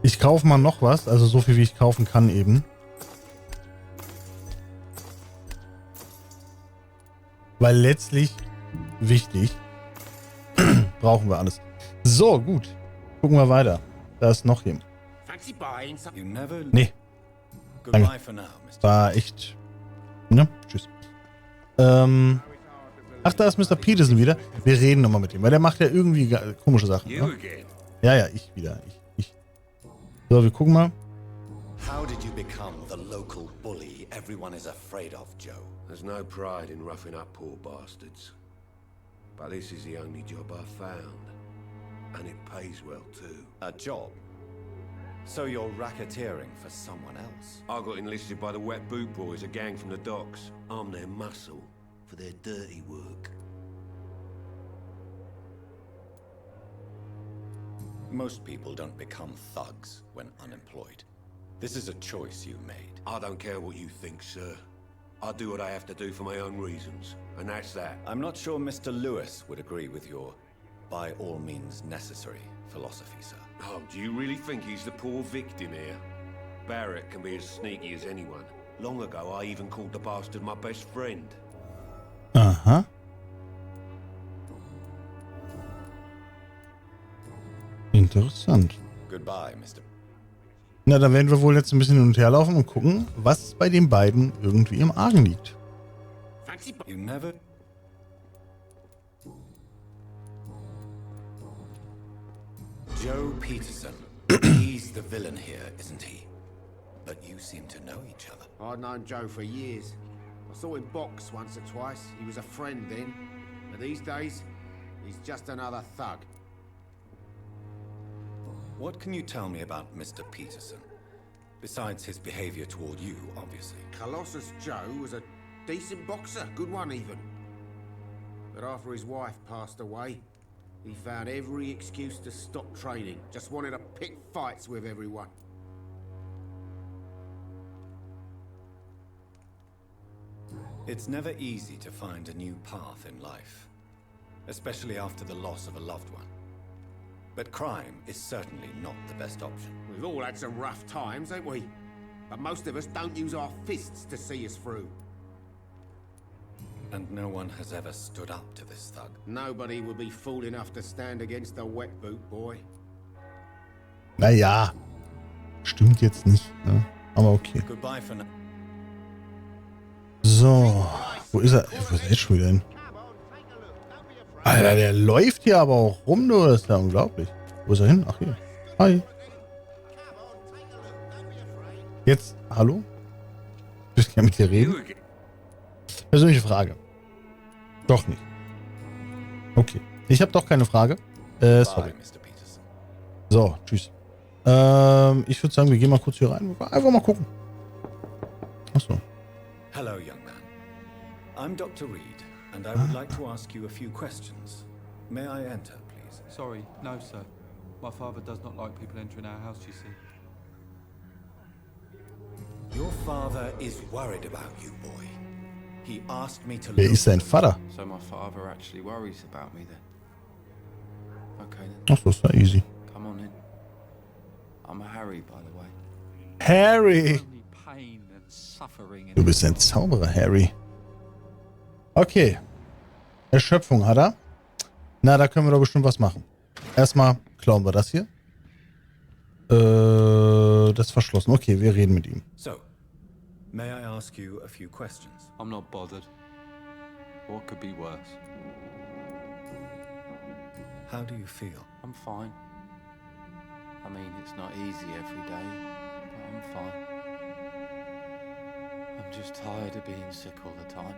Ich kaufe mal noch was, also so viel wie ich kaufen kann eben. Weil letztlich wichtig brauchen wir alles. So, gut. Gucken wir weiter. Da ist noch jemand. Nee. Danke. War echt. Ne? Tschüss. Ach, da ist Mr. Peterson wieder. Wir reden nochmal mit ihm, weil der macht ja irgendwie komische Sachen. Ne? Ja, ich wieder. Ich. So, wir gucken mal. How did you become the local bully everyone is afraid of, Joe? There's no pride in roughing up poor bastards. But this is the only job I found. And it pays well too. A job? So you're racketeering for someone else? I got enlisted by the Wet Boot Boys, a gang from the docks. I'm their muscle for their dirty work. Most people don't become thugs when unemployed. This is a choice you made. I don't care what you think, sir. I do what I have to do for my own reasons, and that's that. I'm not sure Mr. Lewis would agree with your by all means necessary philosophy, sir. Oh, do you really think he's the poor victim here? Barrett can be as sneaky as anyone. Long ago, I even called the bastard my best friend. Aha. Interessant. Goodbye, Mr. Na, dann werden wir wohl jetzt ein bisschen hin und her laufen und gucken, was bei den beiden irgendwie im Argen liegt. You never... Joe Peterson. He's the villain here, isn't he? But you seem to know each other. I'd known Joe for years. I saw him box once or twice. He was a friend then. But these days, he's just another thug. What can you tell me about Mr. Peterson? Besides his behavior toward you, obviously. Colossus Joe was a decent boxer, good one even. But after his wife passed away, he found every excuse to stop training. Just wanted to pick fights with everyone. It's never easy to find a new path in life, especially after the loss of a loved one. But crime is certainly not the best option. We've all had some rough times, ain't we? But most of us don't use our fists to see us through. And no one has ever stood up to this thug. Nobody would be fool enough to stand against a wet boot boy. Naja, stimmt jetzt nicht, ne? Aber okay. Goodbye for now. So, wo ist er? Wo ist er jetzt schon wieder hin? Alter, der läuft hier aber auch rum, du. Das ist ja unglaublich. Wo ist er hin? Ach, hier. Hi. Jetzt, hallo? Ich kann mit dir reden? Persönliche Frage. Doch nicht. Okay. Ich habe doch keine Frage. Sorry. So, tschüss. Ich würde sagen, wir gehen mal kurz hier rein. Einfach mal gucken. Achso. Hello, young man. I'm Dr. Reed, and I would like to ask you a few questions. May I enter, please? Sorry, no, sir. My father does not like people entering our house, you see. Your father is worried about you, boy. He asked me to Wer ist sein Vater? So my father actually worries about me then. Okay then. Ach so, ist ja easy. Come on in. I'm Harry, by the way. Harry! Du bist ein Zauberer, Harry. Okay. Erschöpfung hat er. Na, da können wir doch bestimmt was machen. Erstmal klauen wir das hier. Das ist verschlossen. Okay, wir reden mit ihm. So, may I ask you a few questions? I'm not bothered. What could be worse? How do you feel? I'm fine. I mean, it's not easy every day, but I'm fine. I'm just tired of being sick all the time.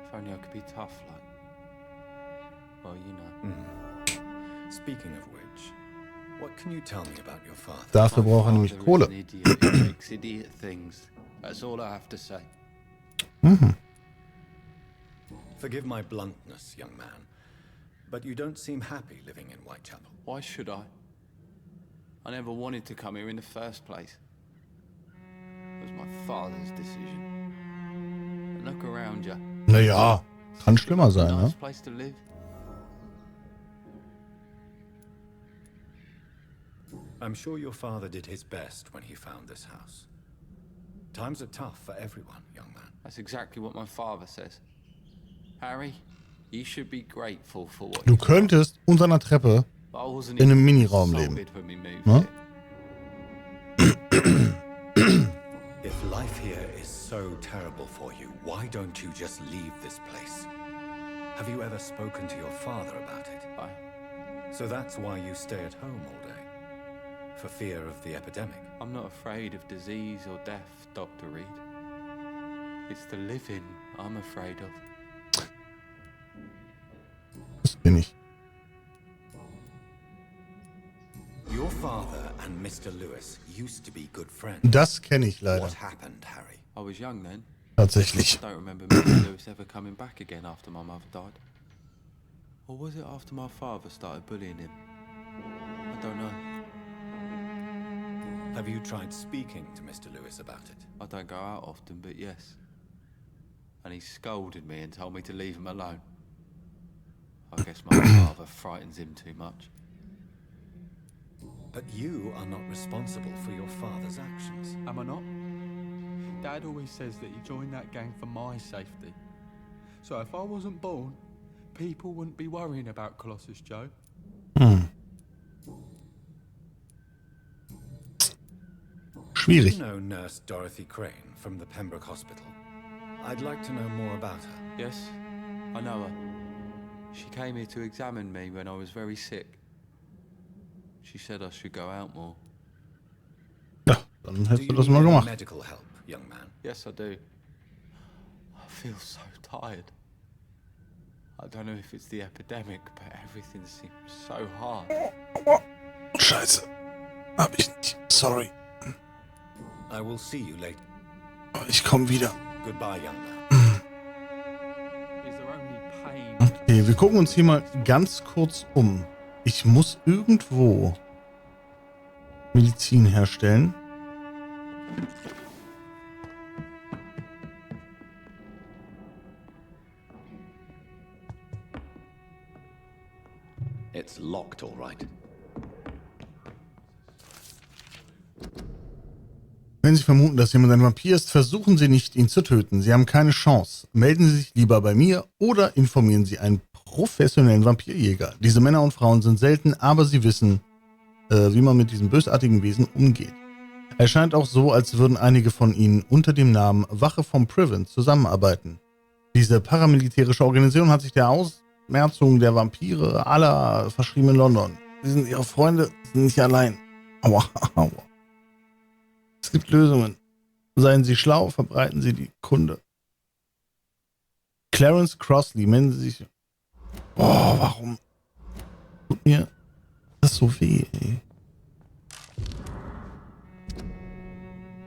If only I could be tough like... Well, you know. Speaking of which, what can you tell me about your father? Dafür braucht er nämlich Kohle. An idiot who makes idiot things. That's all I have to say. Forgive my bluntness, young man, but you don't seem happy living in Whitechapel. Why should I? I never wanted to come here in the first place. It was my father's decision. And look around you. Naja, kann schlimmer sein, ne? Nice place to live. I'm sure your father did his best when he found this house. Times are tough for everyone, young man. That's exactly what my father says. Harry, you should be grateful for what Du könntest unter einer Treppe in einem Miniraum leben. Ne? If life here is so terrible for you, why don't you just leave this place? Have you ever spoken to your father about it? So that's why you stay at home all day? For fear of the epidemic? I'm not afraid of disease or death, Dr. Reed. It's the living I'm afraid of. Das bin ich. Your father and Mr. Lewis used to be good friends. Das kenne ich leider. What happened, Harry? I was young then. Tatsächlich. I don't remember Mr. Lewis ever coming back again after my mother died. Or was it after my father started bullying him? I don't know. Have you tried speaking to Mr. Lewis about it? I don't go out often, but yes. And he scolded me and told me to leave him alone. I guess my father frightens him too much. But you are not responsible for your father's actions. Am I not? Dad always says that he joined that gang for my safety. So if I wasn't born, people wouldn't be worrying about Colossus Joe. Schwierig. You know Nurse Dorothy Crane from the Pembroke Hospital? I'd like to know more about her. Yes, I know her. She came here to examine me when I was very sick. She said I should go out more. Ja, dann hättest du das mal gemacht. Medical help, young man? Yes, I do. I feel so tired. I don't know if it's the epidemic, but everything seems so hard. Scheiße. Hab ich nicht. Sorry. I will see you later. Ich komm wieder. Goodbye, young man. Okay, wir gucken uns hier mal ganz kurz um. Ich muss irgendwo Medizin herstellen. It's locked, all right. Wenn Sie vermuten, dass jemand ein Vampir ist, versuchen Sie nicht, ihn zu töten. Sie haben keine Chance. Melden Sie sich lieber bei mir oder informieren Sie einen professionellen Vampirjäger. Diese Männer und Frauen sind selten, aber sie wissen, wie man mit diesem bösartigen Wesen umgeht. Es scheint auch so, als würden einige von ihnen unter dem Namen Wache vom Prevent zusammenarbeiten. Diese paramilitärische Organisation hat sich der Ausmerzung der Vampire aller verschrieben in London. Sie sind ihre Freunde, sind nicht allein. Aua, aua. Es gibt Lösungen. Seien Sie schlau, verbreiten Sie die Kunde. Clarence Crossley, melden Sie sich. Oh, warum? Tut mir das so weh, ey.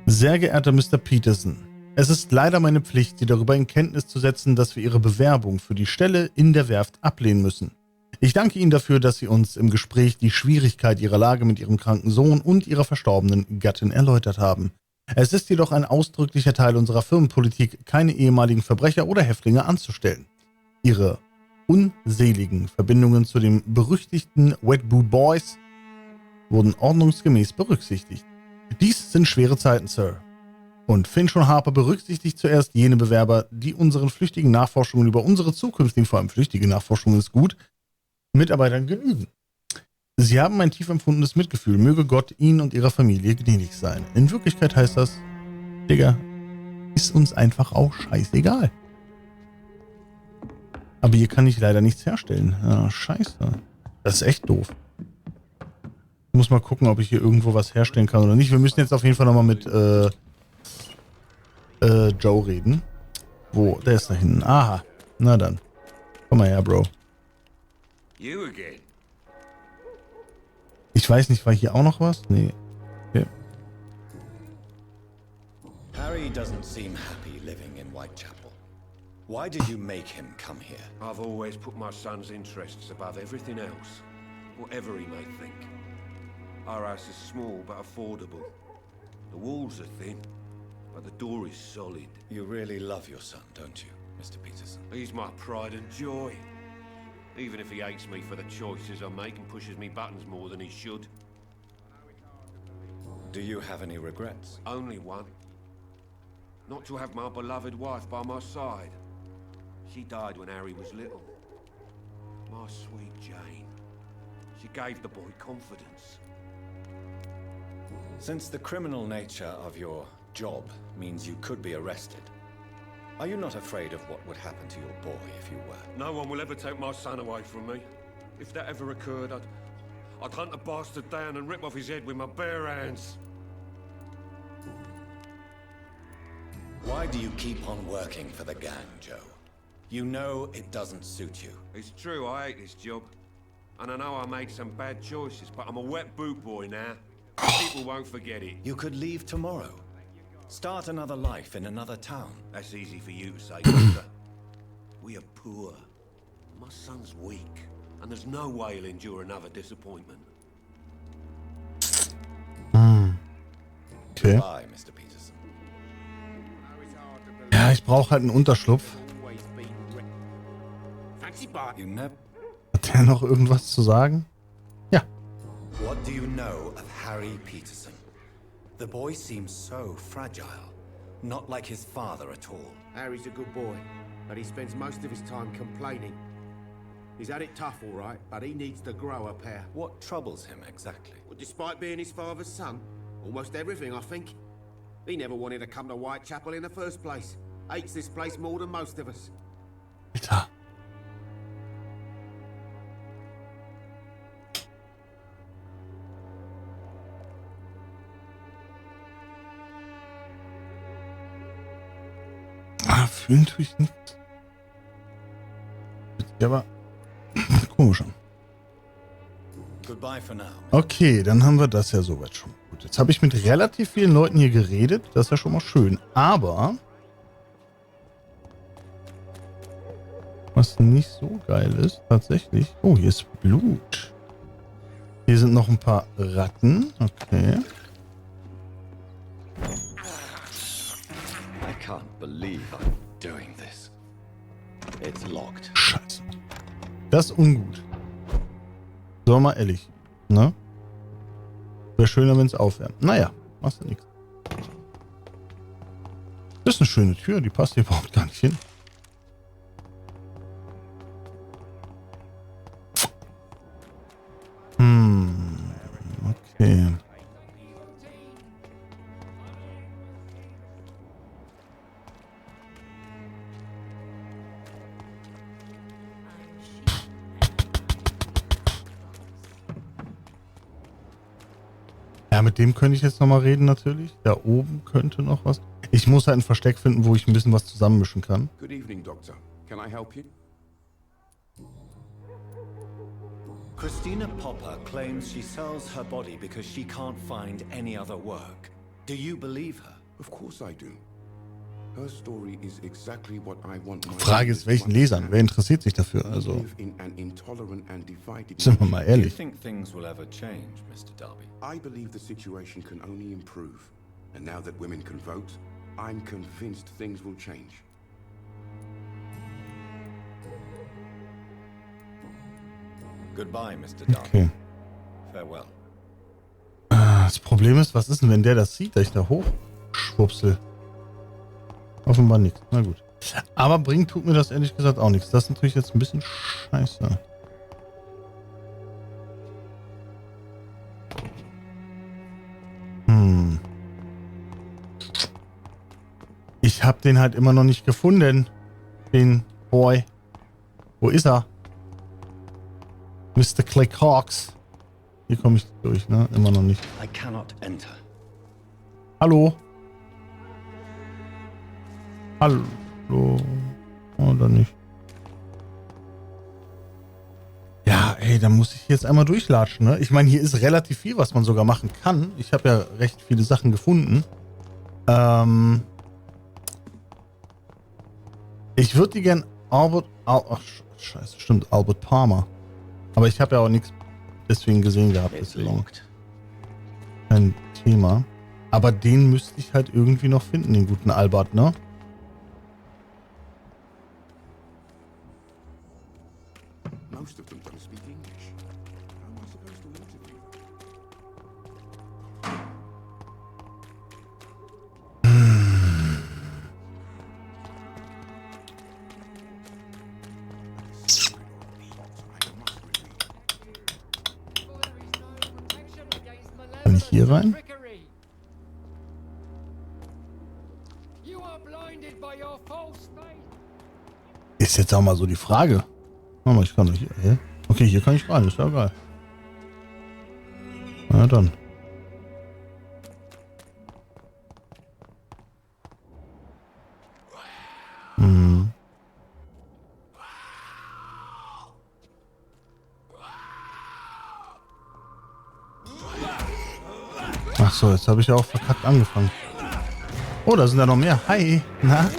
Sehr geehrter Mr. Peterson, es ist leider meine Pflicht, Sie darüber in Kenntnis zu setzen, dass wir Ihre Bewerbung für die Stelle in der Werft ablehnen müssen. Ich danke Ihnen dafür, dass Sie uns im Gespräch die Schwierigkeit Ihrer Lage mit Ihrem kranken Sohn und Ihrer verstorbenen Gattin erläutert haben. Es ist jedoch ein ausdrücklicher Teil unserer Firmenpolitik, keine ehemaligen Verbrecher oder Häftlinge anzustellen. Ihre unseligen Verbindungen zu den berüchtigten Wet Boot Boys wurden ordnungsgemäß berücksichtigt. Dies sind schwere Zeiten, Sir. Und Finch und Harper berücksichtigt zuerst jene Bewerber, die unseren flüchtigen Nachforschungen über unsere zukünftigen, vor allem flüchtige Nachforschungen ist gut, Mitarbeitern genügen. Sie haben ein tief empfundenes Mitgefühl. Möge Gott Ihnen und Ihrer Familie gnädig sein. In Wirklichkeit heißt das, Digga, ist uns einfach auch scheißegal. Aber hier kann ich leider nichts herstellen. Ja, scheiße. Das ist echt doof. Ich muss mal gucken, ob ich hier irgendwo was herstellen kann oder nicht. Wir müssen jetzt auf jeden Fall nochmal mit Joe reden. Wo? Der ist da hinten. Aha. Na dann. Komm mal her, Bro. You again? Ich weiß nicht, war hier auch noch was? Nee. Okay. Harry doesn't seem happy living in Whitechapel. Why did you make him come here? I've always put my son's interests above everything else, whatever he may think. Our house is small but affordable. The walls are thin, but the door is solid. You really love your son, don't you, Mr. Peterson? He's my pride and joy. Even if he hates me for the choices I make and pushes me buttons more than he should. Do you have any regrets? Only one. Not to have my beloved wife by my side. She died when Harry was little. My sweet Jane. She gave the boy confidence. Since the criminal nature of your job means you could be arrested, are you not afraid of what would happen to your boy if you were? No one will ever take my son away from me. If that ever occurred, I'd hunt the bastard down and rip off his head with my bare hands. Why do you keep on working for the gang, Joe? You know it doesn't suit you. It's true, I hate this job. And I know I made some bad choices, but I'm a wet boot boy now. People won't forget it. You could leave tomorrow. Start another life in another town. That's easy for you to say, Doctor. We are poor. My son's weak, and there's no way he'll endure another disappointment. Okay. Goodbye, Mr. Peterson. Ja, ich brauche halt einen Unterschlupf. You never... Hat der noch irgendwas zu sagen? Ja. What do you know of Harry Peterson? The boy seems so fragile. Not like his father at all. Harry's a good boy, but he spends most of his time complaining. He's had it tough, all right, but he needs to grow a pair. What troubles him exactly? Well, despite being his father's son, almost everything, I think. He never wanted to come to Whitechapel in the first place. Hates this place more than most of us. Alter. Fühlen tue ich nicht. Aber komisch an. Goodbye for now. Okay, dann haben wir das ja soweit schon. Gut, jetzt habe ich mit relativ vielen Leuten hier geredet. Das ist ja schon mal schön. Aber was nicht so geil ist, tatsächlich. Oh, hier ist Blut. Hier sind noch ein paar Ratten. Okay. I can't believe I'm doing this. It's locked. Scheiße. Das ist ungut. Sagen wir mal ehrlich. Ne? Wäre schöner, wenn es aufwärmt. Naja, machst du nichts. Das ist eine schöne Tür, die passt hier überhaupt gar nicht hin. Okay. Ja, mit dem könnte ich jetzt nochmal reden natürlich. Da oben könnte noch was. Ich muss halt ein Versteck finden, wo ich ein bisschen was zusammenmischen kann. Good evening, Doctor. Can I help you? Christina Popper claims she sells her body because she can't find any other work. Do you believe her? Of course I do. Her story is exactly what I want. Frage ist, welchen Lesern? Wer interessiert sich dafür? Also, sind wir mal ehrlich. Do you think things will ever change, Mr. Darby? I believe the situation can only improve. And now that women can vote, I'm convinced things will change. Goodbye, Mr. Darby. Okay. Farewell. Das Problem ist, was ist denn, wenn der das sieht, dass ich da hochschwupsel? Offenbar nichts. Na gut. Aber bringt tut mir das ehrlich gesagt auch nichts. Das ist natürlich jetzt ein bisschen scheiße. Ich habe den halt immer noch nicht gefunden. Den Boy. Wo ist er? Mr. Clayhawks. Hier komme ich durch, ne? Immer noch nicht. I cannot enter. Hallo? Hallo? Oder nicht? Ja, ey, da muss ich jetzt einmal durchlatschen, ne? Ich meine, hier ist relativ viel, was man sogar machen kann. Ich habe ja recht viele Sachen gefunden. Ich würde die gern Albert... Ach, scheiße, stimmt, Albert Palmer. Aber ich habe ja auch nichts deswegen gesehen gehabt. Deswegen kein Thema. Aber den müsste ich halt irgendwie noch finden, den guten Albert, ne? Most of them don't speak English. How am I supposed to interview Kann ich hier rein? Ist jetzt auch mal so die Frage. Warte mal, ich kann doch hier. Okay, hier kann ich rein, ist ja geil. Na dann. Ach so, jetzt habe ich ja auch verkackt angefangen. Oh, da sind ja noch mehr. Hi. Na?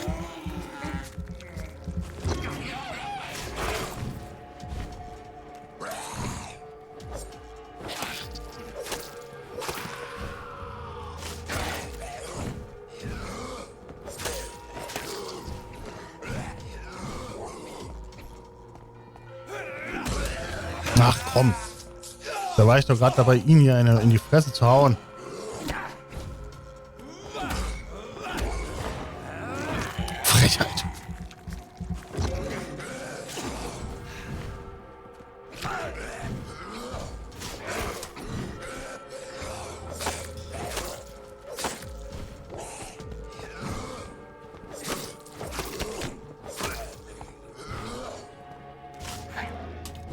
Ach komm. Da war ich doch gerade dabei, ihn hier in die Fresse zu hauen. Frechheit.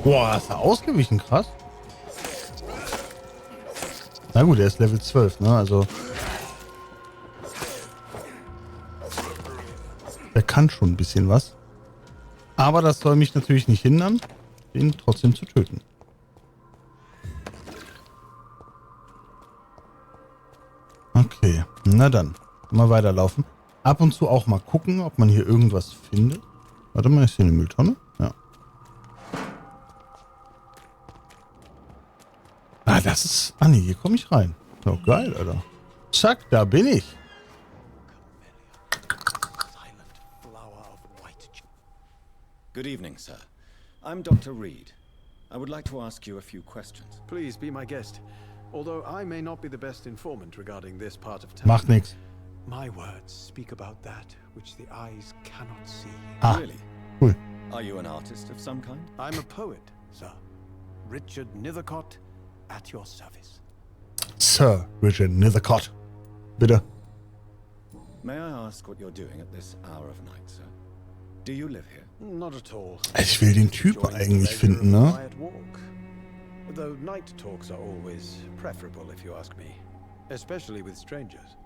Boah, ist er ausgewichen, krass. Na gut, er ist Level 12, ne? Also. Der kann schon ein bisschen was. Aber das soll mich natürlich nicht hindern, ihn trotzdem zu töten. Okay, na dann. Mal weiterlaufen. Ab und zu auch mal gucken, ob man hier irgendwas findet. Warte mal, ist hier eine Mülltonne? Ja. Ah, das ist... Ah, nee, hier komme ich rein. Oh, geil, Alter. Zack, da bin ich. Good evening, sir. I'm Dr. Reed. I would like to ask you a few questions. Please be my guest. Although I may not be the best informant regarding this part of town. Macht nix. My words speak about that which the eyes cannot see. Ah, really? Cool. Are you an artist of some kind? I'm a poet, sir. Richard Nethercott, at your service. Sir Richard Nethercott. Bitte. May I ask what you're doing at this hour of night, sir? Do you live here? Not at all. Ich will den Typ eigentlich finden, ne? Though night talks are always preferable, if you ask me. Especially with strangers.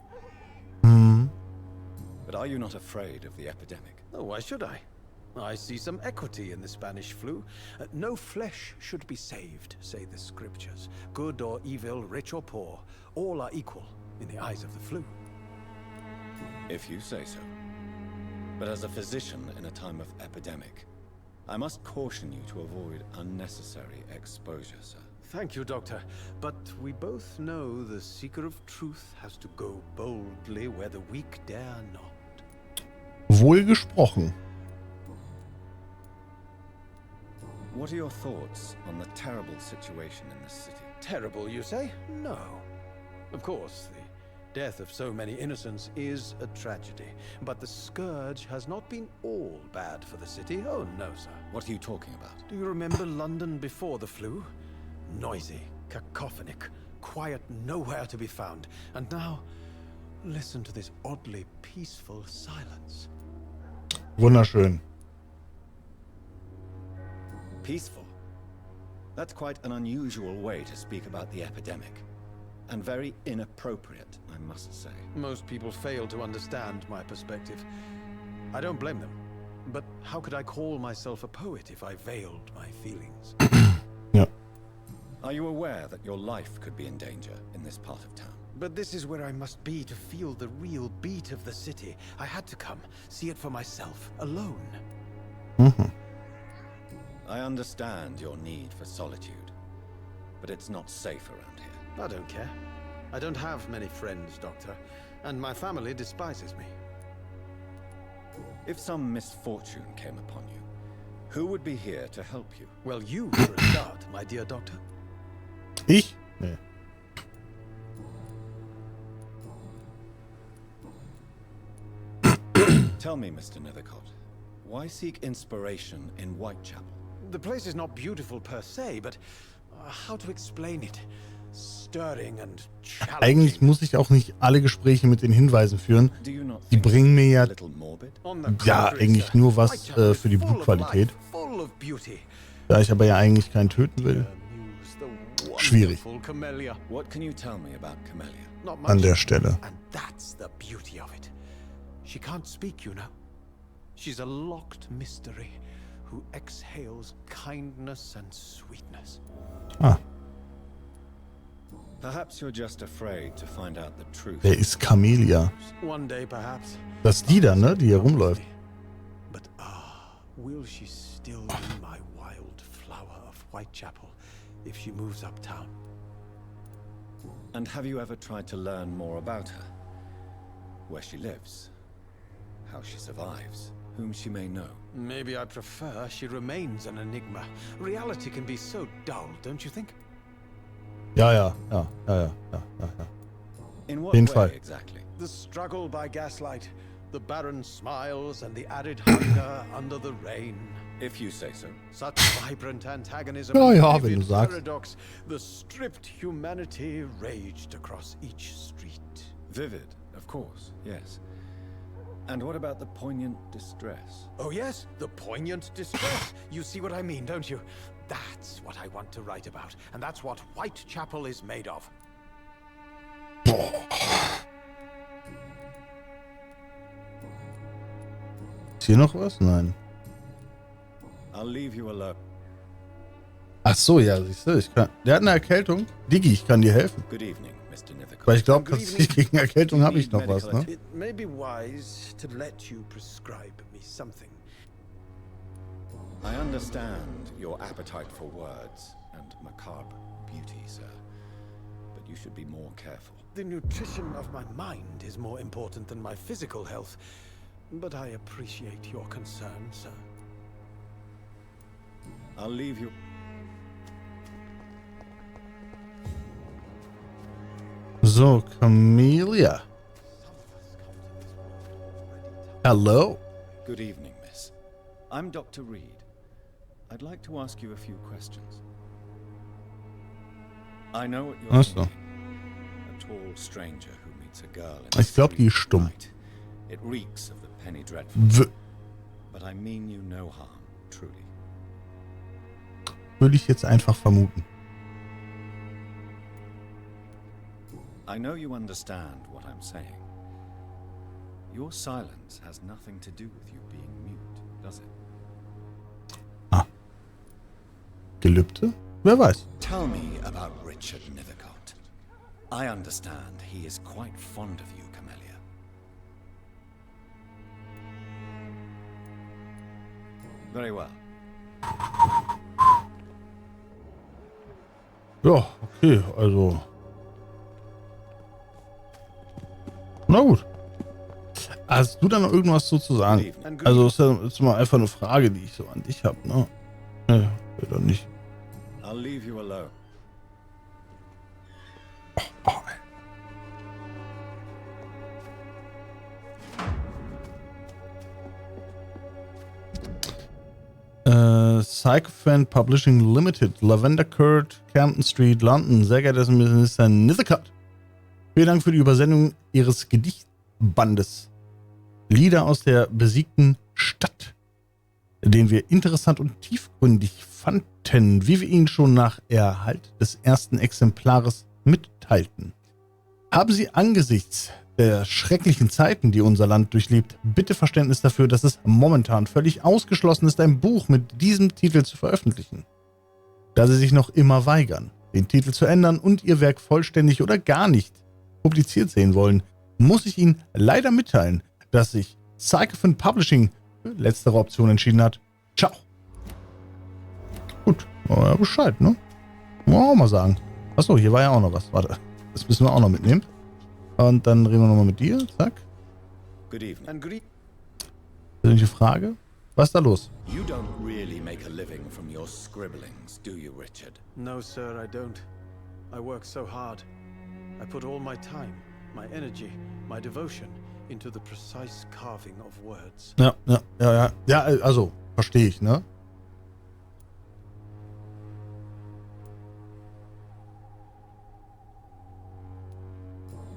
But are you not afraid of the epidemic? Oh, why should I? I see some equity in the Spanish flu. No flesh should be saved, say the scriptures. Good or evil, rich or poor, all are equal in the eyes of the flu. If you say so. But as a physician in a time of epidemic, I must caution you to avoid unnecessary exposure, sir. Thank you, Doctor. But we both know the seeker of truth has to go boldly where the weak dare not. Wohl gesprochen. What are your thoughts on the terrible situation in this city? Terrible, you say? No. Of course, the death of so many innocents is a tragedy. But the scourge has not been all bad for the city. Oh, no, sir. What are you talking about? Do you remember London before the flu? Noisy, cacophonic, quiet nowhere to be found. And now, listen to this oddly peaceful silence. Wunderschön. Peaceful? That's quite an unusual way to speak about the epidemic. And very inappropriate, I must say. Most people fail to understand my perspective. I don't blame them. But how could I call myself a poet if I veiled my feelings? Yeah. Are you aware that your life could be in danger in this part of town? But this is where I must be to feel the real beat of the city. I had to come, see it for myself, alone. I understand your need for solitude, but it's not safe around here. I don't care. I don't have many friends, Doctor, and my family despises me. If some misfortune came upon you, who would be here to help you? Well, you for a start, my dear Doctor. Ich? Nee. Tell me, Mr. Nethercott, why seek inspiration in Whitechapel? The place is not beautiful per se, but how to explain it? Stirring and challenging. Eigentlich muss ich auch nicht alle Gespräche mit den Hinweisen führen. Die bringen mir ja eigentlich nur was für die Blutqualität. Da ich aber ja eigentlich keinen töten will. Schwierig. What can you tell me about Camellia? An der Stelle. And that's the beauty of it. She can't speak, you know. She's a locked mystery who exhales kindness and sweetness. Ah. Perhaps you're just afraid to find out the truth. Wer ist Camellia? One day, perhaps. Das ist die da, ne? Die hier rumläuft. But will she still be my wild flower of Whitechapel if she moves uptown? And have you ever tried to learn more about her? Where she lives? How she survives? whom she may know. Maybe I prefer she remains an enigma. Reality can be so dull, don't you think? Ja. In what jeden way Fall. exactly? The struggle by gaslight, the barren smiles and the added hunger under the rain. If you say so. Such vibrant antagonism Ja, and ja, wenn du vivid sagst. paradox. The stripped humanity raged across each street. Vivid, of course, yes. And what about the poignant distress? Oh yes, the poignant distress. You see what I mean, don't you? That's what I want to write about. And that's what Whitechapel is made of. Ist hier noch was? Nein. I'll leave you alone. Ach so, ja, siehst du, der hat eine Erkältung. Diggi, ich kann dir helfen. Good evening, Mr. Nithercott. Weil ich glaube, gegen Erkältung habe ich noch was, ne? It may be wise to let you prescribe me something. I understand your appetite for words and macabre beauty, sir. But you should be more careful. The nutrition of my mind is more important than my physical health. But I appreciate your concern, sir. I'll leave you. So, Camellia. Hello. Good evening, miss. I'm Dr. Reed. I'd like to ask you a few questions. I know what you're Ach so. thinking. A tall stranger who meets a girl in Ich glaube, die ist stumm. It reeks of the penny dreadful. But I mean you no harm, truly. Würde ich jetzt einfach vermuten. I know you understand what I'm saying. Your silence has nothing to do with you being mute, does it? Gelübde? Wer weiß. Tell me about Richard Nithercott. I understand he is quite fond of you, Camellia. Very well. Ja, okay, also. Na gut. Hast du da noch irgendwas so zu sagen? Also ist ja jetzt mal einfach eine Frage, die ich so an dich habe, ne? Ne, oder nicht. I'll leave you alone. Psychophant Publishing Limited, Lavender Court, Camden Street, London. Sehr geehrter Mr. Nithercott. Vielen Dank für die Übersendung Ihres Gedichtbandes. Lieder aus der besiegten Stadt, den wir interessant und tiefgründig fanden, wie wir ihn schon nach Erhalt des ersten Exemplares mitteilten. Haben Sie angesichts der schrecklichen Zeiten, die unser Land durchlebt, bitte Verständnis dafür, dass es momentan völlig ausgeschlossen ist, ein Buch mit diesem Titel zu veröffentlichen. Da Sie sich noch immer weigern, den Titel zu ändern und Ihr Werk vollständig oder gar nicht publiziert sehen wollen, muss ich Ihnen leider mitteilen, dass sich Psychophant Publishing für letztere Option entschieden hat. Ciao. Gut, ja, Bescheid, ne? Wollen wir auch mal sagen. Achso, hier war ja auch noch was. Warte, das müssen wir auch noch mitnehmen. Und dann reden wir nochmal mit dir. Zack. Good evening. Persönliche Frage. Was ist da los? You don't really make a living from your scribblings, do you, Richard? No, sir, I don't. I work so hard. I put all my time, my energy, my devotion into the precise carving of words. Ja, also, verstehe ich, ne?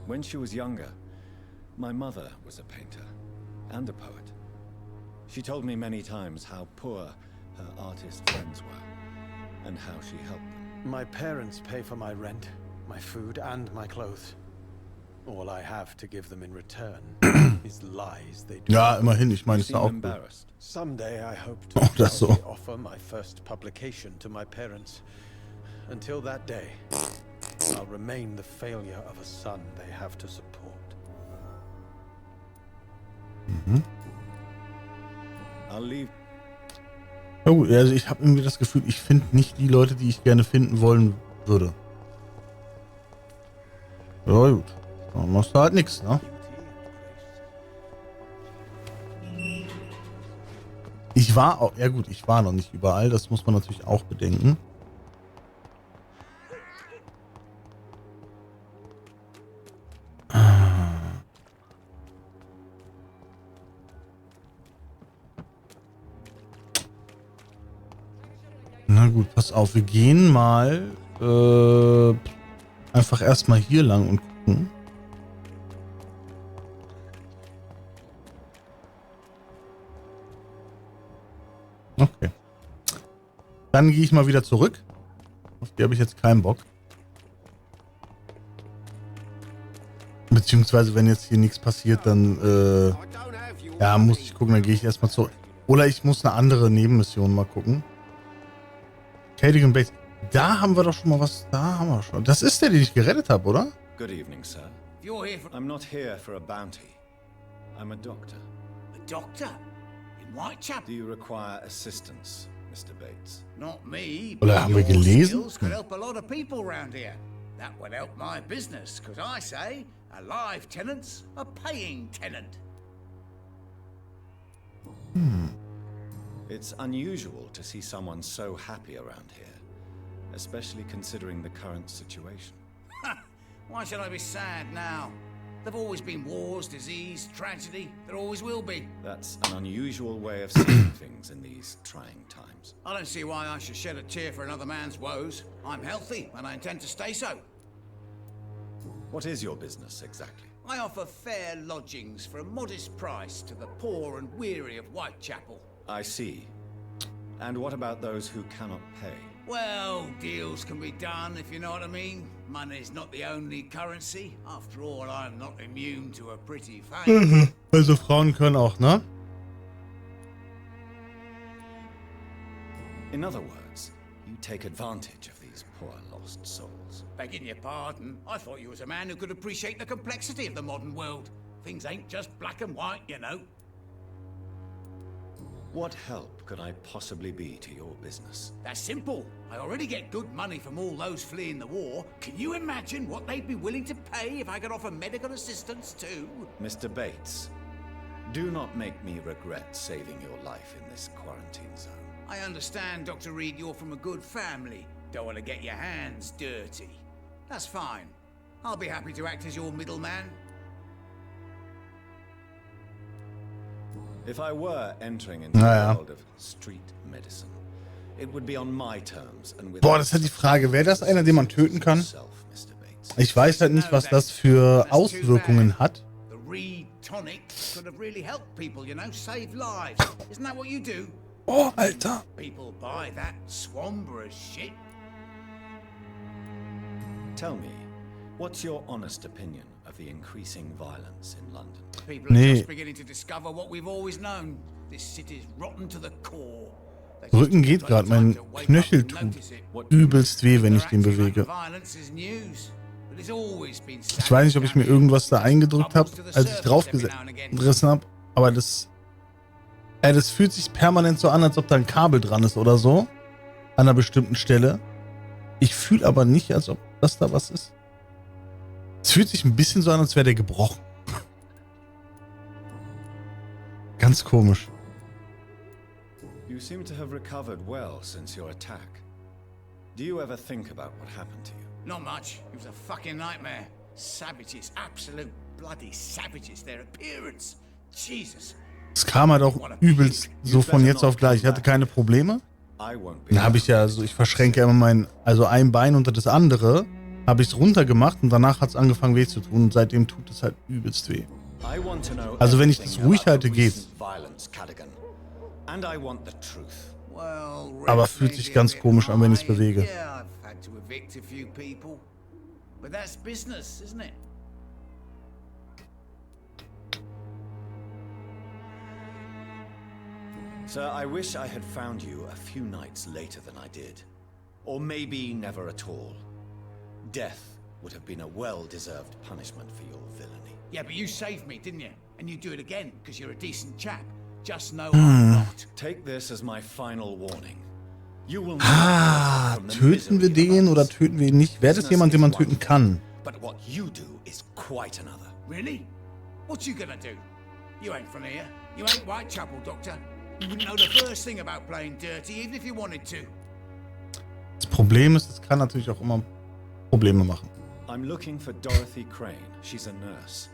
When she was younger, my mother was a painter and a poet. She told me many times how poor her artist friends were and how she helped them. My parents pay for my rent, my food, and my clothes. All I have to give them in return is lies they do. Ja, immerhin, ich meine, ist ja auch gut. Someday I hope to das so. offer my first publication to my parents. Until that day, I'll remain the failure of a son they have to support. Mhm. I'll leave. Oh, also ich habe irgendwie das Gefühl, ich finde nicht die Leute, die ich gerne finden wollen würde. Ja gut, dann machst du halt nichts, ne? Ich war auch, ja gut, ich war noch nicht überall, das muss man natürlich auch bedenken. Na gut, pass auf, wir gehen mal einfach erstmal hier lang und gucken. Okay. Dann gehe ich mal wieder zurück. Auf die habe ich jetzt keinen Bock. Beziehungsweise, wenn jetzt hier nichts passiert, dann ja, muss ich gucken, dann gehe ich erstmal zurück. Oder ich muss eine andere Nebenmission mal gucken. Cadogan Base. Da haben wir doch schon mal was. Da haben wir schon. Das ist der, den ich gerettet habe, oder? Good evening, sir. I'm not here for a bounty. I'm a doctor. A doctor? In Whitechapel? Do you require assistance, Mr. Bates? Not me. Oder haben wir gelesen? Skills could help a lot of people around here. That would help my business, because I say a live tenant's a paying tenant. It's unusual to see someone so happy around here, especially considering the current situation. Why should I be sad now? There've always been wars, disease, tragedy. There always will be. That's an unusual way of seeing things in these trying times. I don't see why I should shed a tear for another man's woes. I'm healthy, and I intend to stay so. What is your business exactly? I offer fair lodgings for a modest price to the poor and weary of Whitechapel. I see. And what about those who cannot pay? Well, deals can be done, if you know what I mean. Money's not the only currency. After all, I'm not immune to a pretty face. Also Frauen können auch, ne? In other words, you take advantage of these poor lost souls. Begging your pardon, I thought you was a man who could appreciate the complexity of the modern world. Things ain't just black and white, you know. What help could I possibly be to your business? That's simple. I already get good money from all those fleeing the war. Can you imagine what they'd be willing to pay if I could offer medical assistance too? Mr. Bates, do not make me regret saving your life in this quarantine zone. I understand, Dr. Reed, you're from a good family. Don't want to get your hands dirty. That's fine. I'll be happy to act as your middleman. If I were entering into the world of street medicine, it would be on my terms and with. Boah, das ist halt die Frage, wäre das einer, den man töten kann? Ich weiß halt nicht, was das für Auswirkungen hat. The Reed tonic could have really helped people, you know, save lives. Isn't that what you do? Oh, Alter. People buy that Swamburous shit. Tell me, what's your honest opinion of the increasing violence in London? People are just beginning to discover what we've always known. This city's rotten to the core. Rücken geht gerade, mein Knöchel tut übelst weh, wenn ich den bewege. Ich weiß nicht, ob ich mir irgendwas da eingedrückt habe, als ich draufgerissen habe, aber das fühlt sich permanent so an, als ob da ein Kabel dran ist oder so, an einer bestimmten Stelle. Ich fühle aber nicht, als ob das da was ist. Es fühlt sich ein bisschen so an, als wäre der gebrochen. Ganz komisch. You seem to have recovered well since your attack. Do you ever think about what happened to you? Not much. It was a fucking nightmare. Savages, absolute bloody savages. Their appearance. Jesus. Es kam halt auch übelst so von jetzt auf gleich. Ich hatte keine Probleme. Dann habe ich ja, also ich verschränke immer ein Bein unter das andere, habe ich es runtergemacht und danach hat es angefangen weh zu tun und seitdem tut es halt übelst weh. Also wenn ich das ruhig halte, geht's. Aber fühlt sich ganz komisch an, wenn ich es bewege. Sir, I wish I had found you a few nights later than I did. Or maybe never at all. Death would have been a well-deserved punishment for your villainy. Yeah, but you saved me, didn't you? And you do it again, because you're a decent chap. Just know I'm not. Take this as my final warning. You will töten wir den oder töten wir ihn nicht? Wäre das jemand, den man töten kann? But what you do is quite another. Really? What you gonna do? You ain't from here. You ain't Whitechapel, Doctor. You wouldn't know the first thing about playing dirty, even if you wanted to. Das Problem ist, es kann natürlich auch immer Probleme machen. I'm looking for Dorothy Crane. She's a nurse.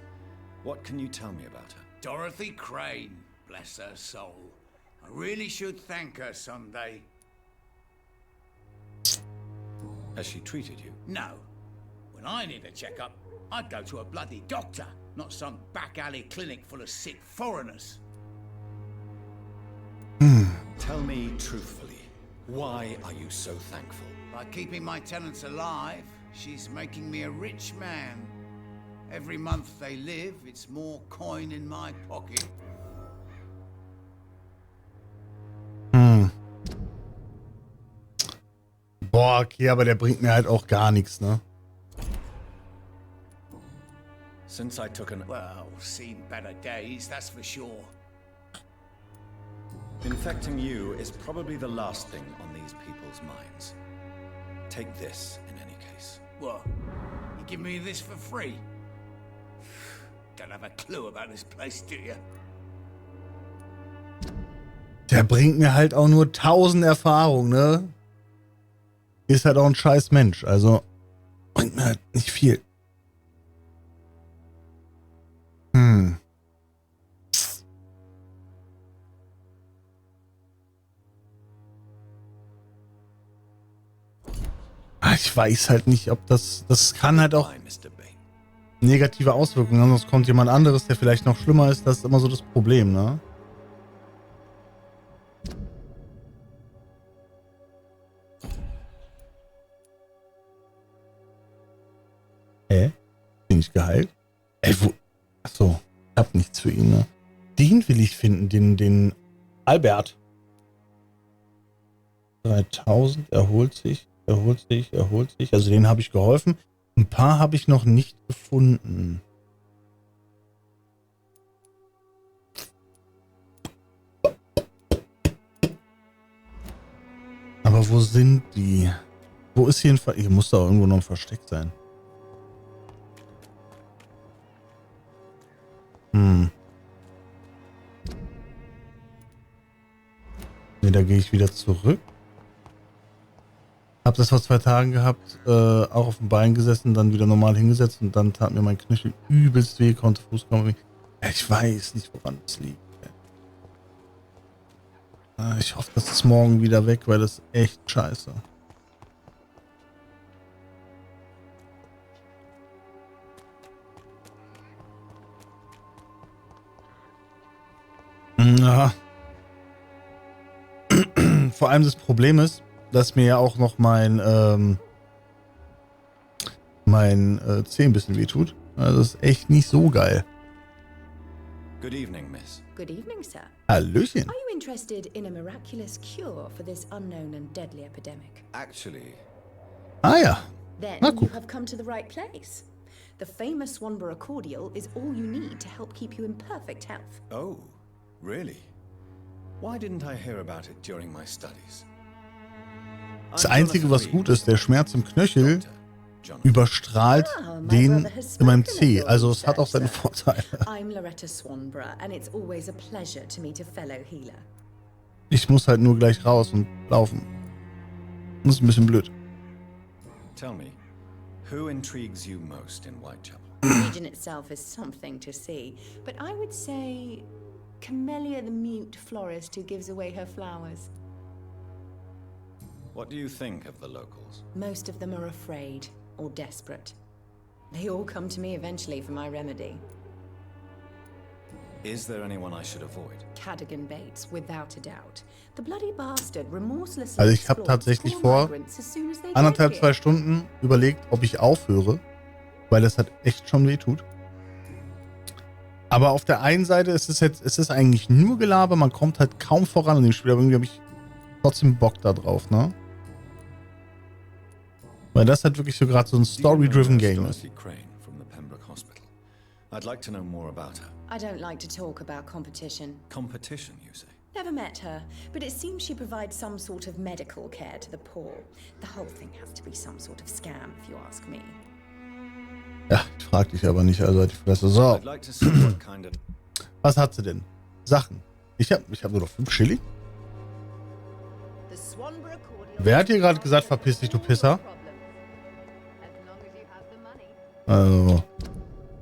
What can you tell me about her? Dorothy Crane, bless her soul. I really should thank her someday. Has she treated you? No. When I need a checkup, I'd go to a bloody doctor, not some back alley clinic full of sick foreigners. Tell me truthfully, why are you so thankful? By keeping my tenants alive, she's making me a rich man. Every month they live, it's more coin in my pocket. Boah, okay, aber der bringt mir halt auch gar nichts, ne? Since I took an... Well, seen better days, that's for sure. Infecting you is probably the last thing on these people's minds. Take this, in any case. What? You give me this for free? Don't have a clue about this place, do you? Der bringt mir halt auch nur 1000 Erfahrung, ne? Ist halt auch ein scheiß Mensch, also bringt mir halt nicht viel. Ich weiß halt nicht, ob das kann halt auch negative Auswirkungen haben, sonst kommt jemand anderes, der vielleicht noch schlimmer ist. Das ist immer so das Problem, ne? Bin ich geheilt? Achso, ich hab nichts für ihn, ne? Den will ich finden, den Albert. 3000, erholt sich. Also den habe ich geholfen. Ein paar habe ich noch nicht gefunden. Aber wo sind die? Wo ist hier ein Hier muss da irgendwo noch ein Versteck sein. Ne, da gehe ich wieder zurück. Hab das vor 2 Tagen gehabt, auch auf dem Bein gesessen, dann wieder normal hingesetzt und dann tat mir mein Knöchel übelst weh, konnte Fuß kommen. Ja, ich weiß nicht, woran es liegt. Ich hoffe, das ist morgen wieder weg, weil das ist echt scheiße. Ja. Vor allem das Problem ist, dass mir ja auch noch mein Zeh ein bisschen wehtut. Also das ist echt nicht so geil. Good evening, Miss. Good evening, sir. Hallöchen. Are you interested in a miraculous cure for this unknown and deadly epidemic? Actually... Ah ja. Then Na you gut. have come to the right place. The famous Swanborough cordial is all you need to help keep you in perfect health. Oh, really? Why didn't I hear about it during my studies? Das Einzige, was gut ist, der Schmerz im Knöchel überstrahlt den in meinem Zeh. Also es hat auch seine Vorteile. I'm Loretta Swanborough and it's always a pleasure to meet a fellow healer. Ich muss halt nur gleich raus und laufen. Das ist ein bisschen blöd. Tell me, who intrigues you most in Whitechapel? The region itself is something to see, but I would say Camellia the mute florist who gives away her flowers. What do you think of the locals? Most of them are afraid or desperate. They all come to me eventually for my remedy. Is there anyone I should avoid? Cadogan Bates, without a doubt. The bloody bastard remorselessly Also ich habe tatsächlich vor 1,5, 2 Stunden überlegt, ob ich aufhöre, weil das halt echt schon weh tut. Aber auf der einen Seite ist es eigentlich nur Gelaber, man kommt halt kaum voran in dem Spiel, aber irgendwie habe ich trotzdem Bock da drauf, ne? Weil das halt wirklich so gerade so ein Story-driven Game ist. I'd like to know more about her. I don't like to talk about competition. Competition, you say? Never met her, but it seems she provides some sort of medical care to the poor. The whole thing has to be some sort of scam, if you ask me. Ja, ich frag dich aber nicht, also halt die Fresse. So. Was hat sie denn? Sachen. Ich hab nur noch 5 Schilling. Wer hat hier gerade gesagt, verpiss dich, du Pisser? Also,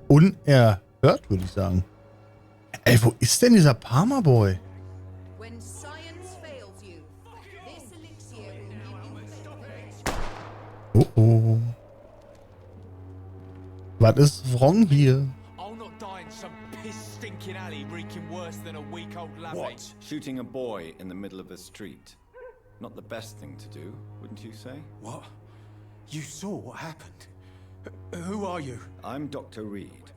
unerhört, würde ich sagen. Ey, wo ist denn dieser Parma-Boy? Oh oh. Was ist wrong hier? What? Shooting a boy in the middle of the street. Not the best thing to do, wouldn't you say? What? You saw what happened? Who are you? I'm Dr. Reed.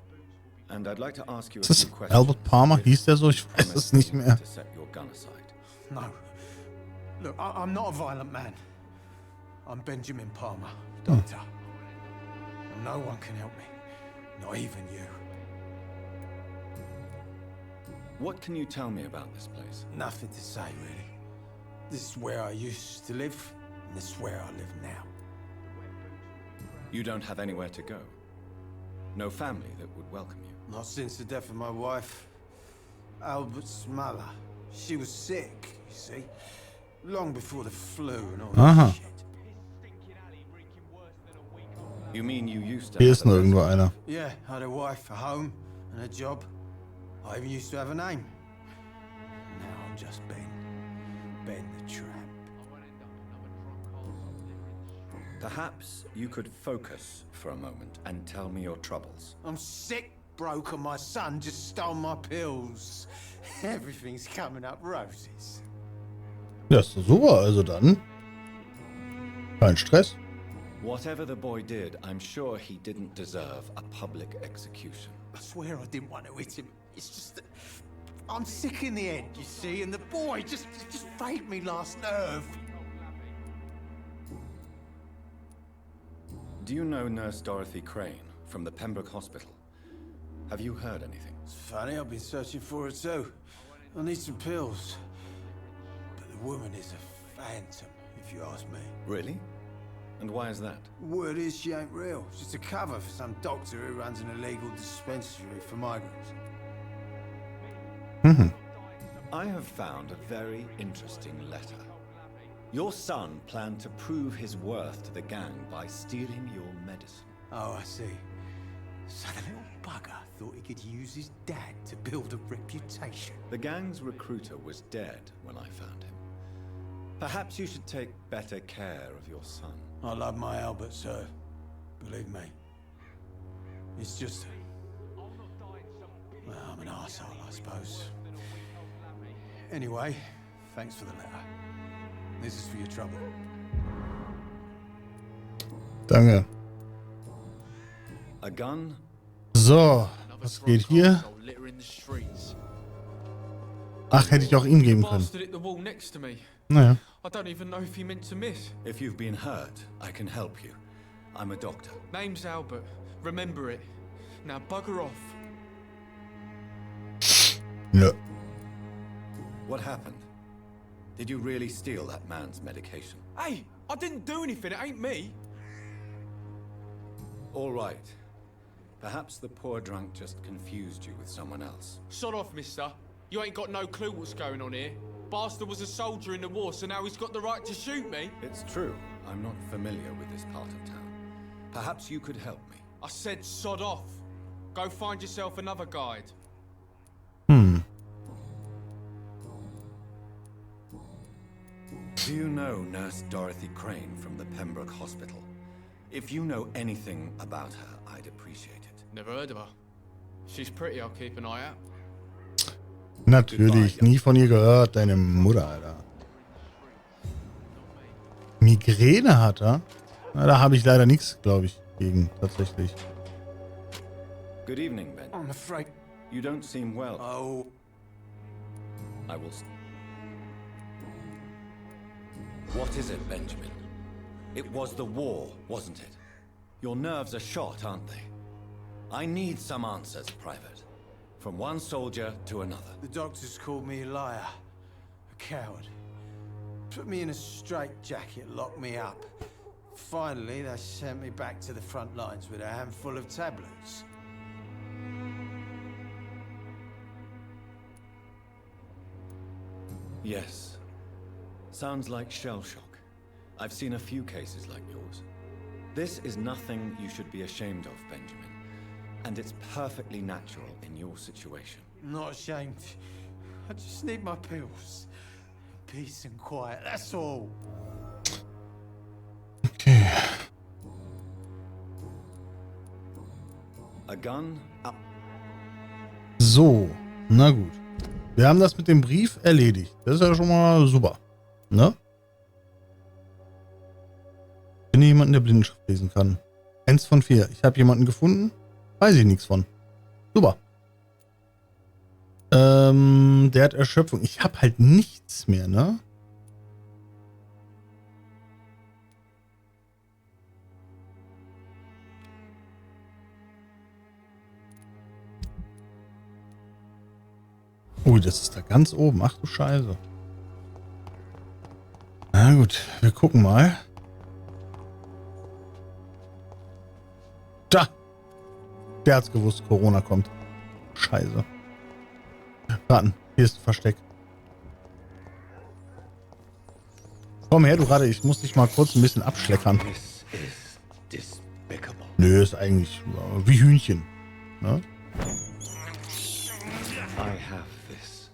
And I'd like to ask you a Ist das few questions. Albert Palmer? Hieß der so? Ich weiß es nicht mehr. To set your gun aside. No. Look, I'm not a violent man. I'm Benjamin Palmer, doctor. And no one can help me. Not even you. What can you tell me about this place? Nothing to say, really. This is where I used to live, and this is where I live now. You don't have anywhere to go? No family that would welcome you? Not since the death of my wife, Albert's mother. She was sick, you see. Long before the flu and all that shit. You mean you used to Hier ist nur irgendwo einer. Yeah, I had a wife, a home, and a job. I even used to have a name. Now I'm just Ben the Tramp. Perhaps you could focus for a moment and tell me your troubles. I'm sick, broke, and my son just stole my pills. Everything's coming up roses. Ja, ist doch super. Also dann. Kein Stress. Whatever the boy did, I'm sure he didn't deserve a public execution. I swear I didn't want to hit him. It's just that I'm sick in the head, you see, and the boy just faked me last nerve. Do you know Nurse Dorothy Crane from the Pembroke Hospital? Have you heard anything? It's funny, I've been searching for her too. I need some pills. But the woman is a phantom, if you ask me. Really? And why is that? Word is she ain't real. She's a cover for some doctor who runs an illegal dispensary for migrants. I have found a very interesting letter. Your son planned to prove his worth to the gang by stealing your medicine. Oh, I see. So the little bugger thought he could use his dad to build a reputation. The gang's recruiter was dead when I found him. Perhaps you should take better care of your son. I love my Albert, sir. Believe me. It's just... well, I'm an arsehole, I suppose. Anyway, thanks for the letter. This is for your trouble. Danke. A gun? So, was geht hier? Ach, hätte ich auch ihm geben können. Naja. I don't even know if he meant to miss. If you've been hurt, I can help you. I'm a doctor. Name's Albert. Remember it. Now bugger off. No. What happened? Did you really steal that man's medication? Hey, I didn't do anything. It ain't me. All right. Perhaps the poor drunk just confused you with someone else. Sod off, mister. You ain't got no clue what's going on here. Bastard was a soldier in the war, so now he's got the right to shoot me. It's true. I'm not familiar with this part of town. Perhaps you could help me. I said sod off. Go find yourself another guide. Do you know Nurse Dorothy Crane from the Pembroke Hospital? If you know anything about her, I'd appreciate it. Never heard of her. She's pretty, I'll keep an eye out. Natürlich, nie von ihr gehört, deine Mutter, Alter. Migräne hat er? Na, da habe ich leider nichts, glaube ich, gegen, tatsächlich. Good evening, Ben. I'm afraid... You don't seem well. Oh... I will... What is it, Benjamin? It was the war, wasn't it? Your nerves are shot, aren't they? I need some answers, Private. From one soldier to another. The doctors called me a liar. A coward. Put me in a straitjacket, locked me up. Finally, they sent me back to the front lines with a handful of tablets. Yes. Sounds like shell shock. I've seen a few cases like yours. This is nothing you should be ashamed of, Benjamin. And it's perfectly natural in your situation. Not ashamed. I just need my pills. Peace and quiet, that's all. Okay. A gun? So, na gut. Wir haben das mit dem Brief erledigt. Das ist ja schon mal super. Ne? Ich bin jemanden, der Blindenschrift lesen kann. 1 von 4. Ich habe jemanden gefunden. Weiß ich nichts von. Super. Der hat Erschöpfung. Ich habe halt nichts mehr, ne? Ui, das ist da ganz oben. Ach du Scheiße. Na gut, wir gucken mal. Da! Der hat's gewusst, Corona kommt. Scheiße. Warten, hier ist ein Versteck. Komm her, du Ratte, ich muss dich mal kurz ein bisschen abschleckern. Nö, ist eigentlich wie Hühnchen. Ne? I have this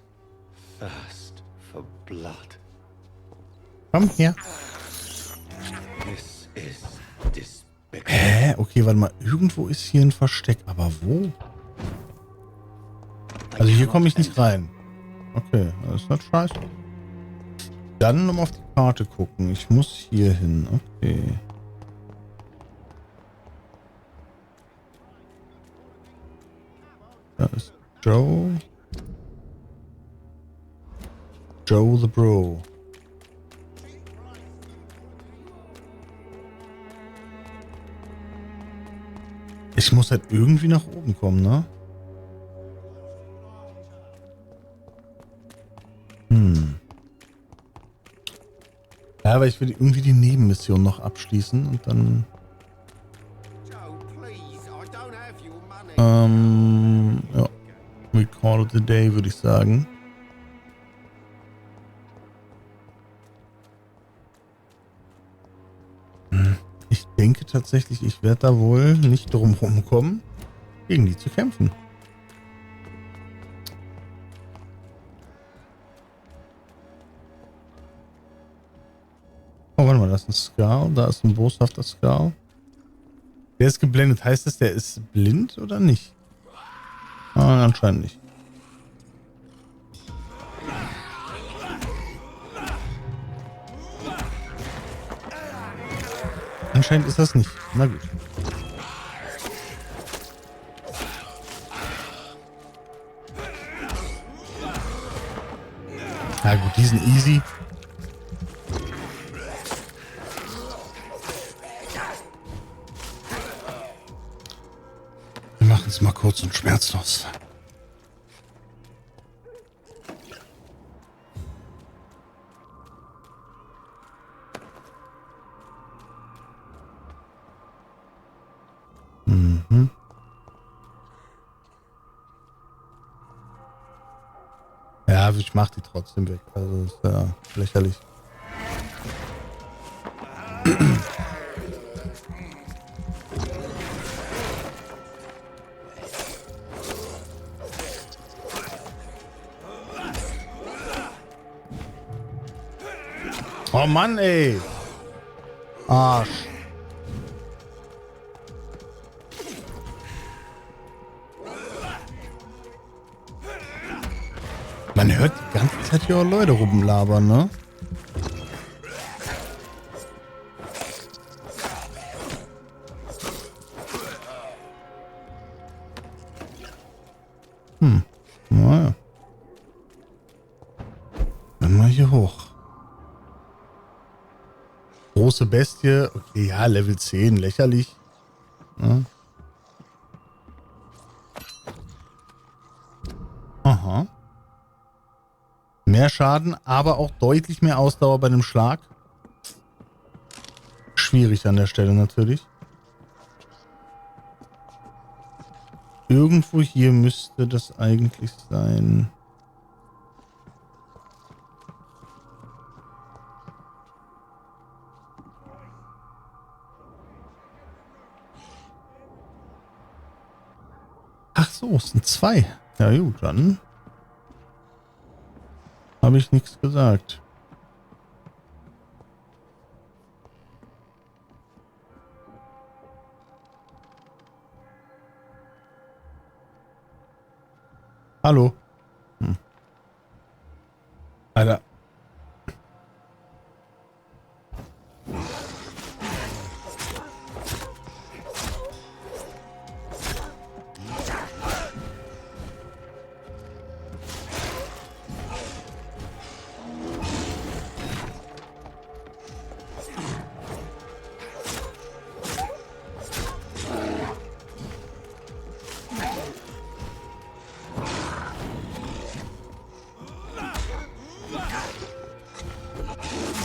thirst for blood. Komm her. This is despicable. Hä? Okay, warte mal. Irgendwo ist hier ein Versteck. Aber wo? Also hier komme ich nicht rein. Okay, das ist nicht scheiße. Dann nochmal auf die Karte gucken. Ich muss hier hin. Okay. Da ist Joe. Joe the Bro. Ich muss halt irgendwie nach oben kommen, ne? Ja, aber ich will irgendwie die Nebenmission noch abschließen und dann... ja. We call it a day, würde ich sagen. Ich denke tatsächlich, ich werde da wohl nicht drum rumkommen, gegen die zu kämpfen. Oh, warte mal, da ist ein Scar, da ist ein boshafter Scar. Der ist geblendet. Heißt das, der ist blind oder nicht? Ah, anscheinend nicht. Anscheinend ist das nicht. Na gut. Na gut, die sind easy. Wir machen es mal kurz und schmerzlos. Ja, ich mach die trotzdem weg. Also ist ja lächerlich. Oh Mann, ey. Arsch. Man hört die ganze Zeit hier auch Leute rumlabern, ne? Naja. Dann mal hier hoch. Große Bestie. Okay, ja, Level 10. Lächerlich. Ja. Aha. Mehr Schaden, aber auch deutlich mehr Ausdauer bei einem Schlag. Schwierig an der Stelle natürlich. Irgendwo hier müsste das eigentlich sein. brauchst 2. Ja gut, dann habe ich nichts gesagt. Hallo. Alter.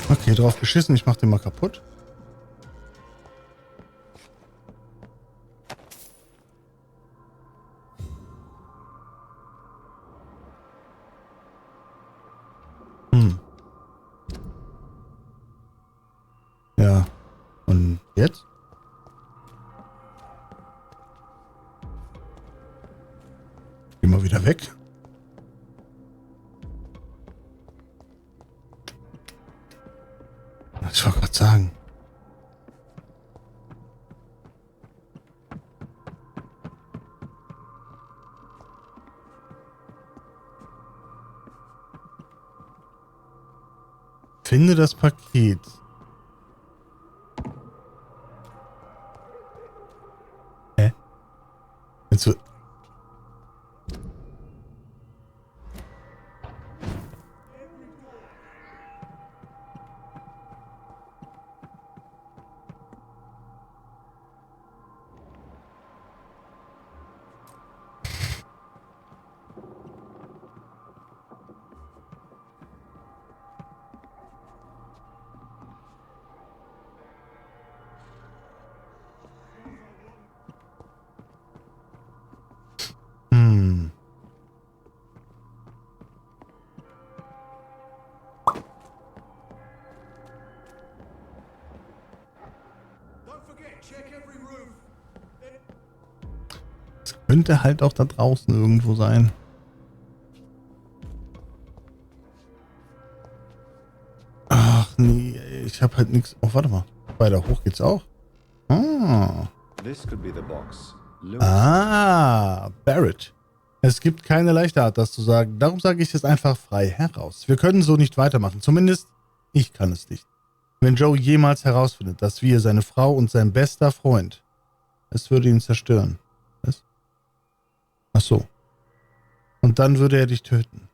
Okay, drauf geschissen, ich mach den mal kaputt. Ja. Und jetzt? Geh mal wieder weg. Ich wollte gerade sagen. Finde das Paket. Hä? Jetzt wird... Könnte halt auch da draußen irgendwo sein. Ach nee, ich habe halt nichts. Oh, warte mal. Weiter hoch geht's auch. Barrett. Es gibt keine leichte Art, das zu sagen. Darum sage ich es einfach frei heraus. Wir können so nicht weitermachen. Zumindest, ich kann es nicht. Wenn Joe jemals herausfindet, dass wir seine Frau und sein bester Freund, es würde ihn zerstören. Was? Ach so. Und dann würde er dich töten.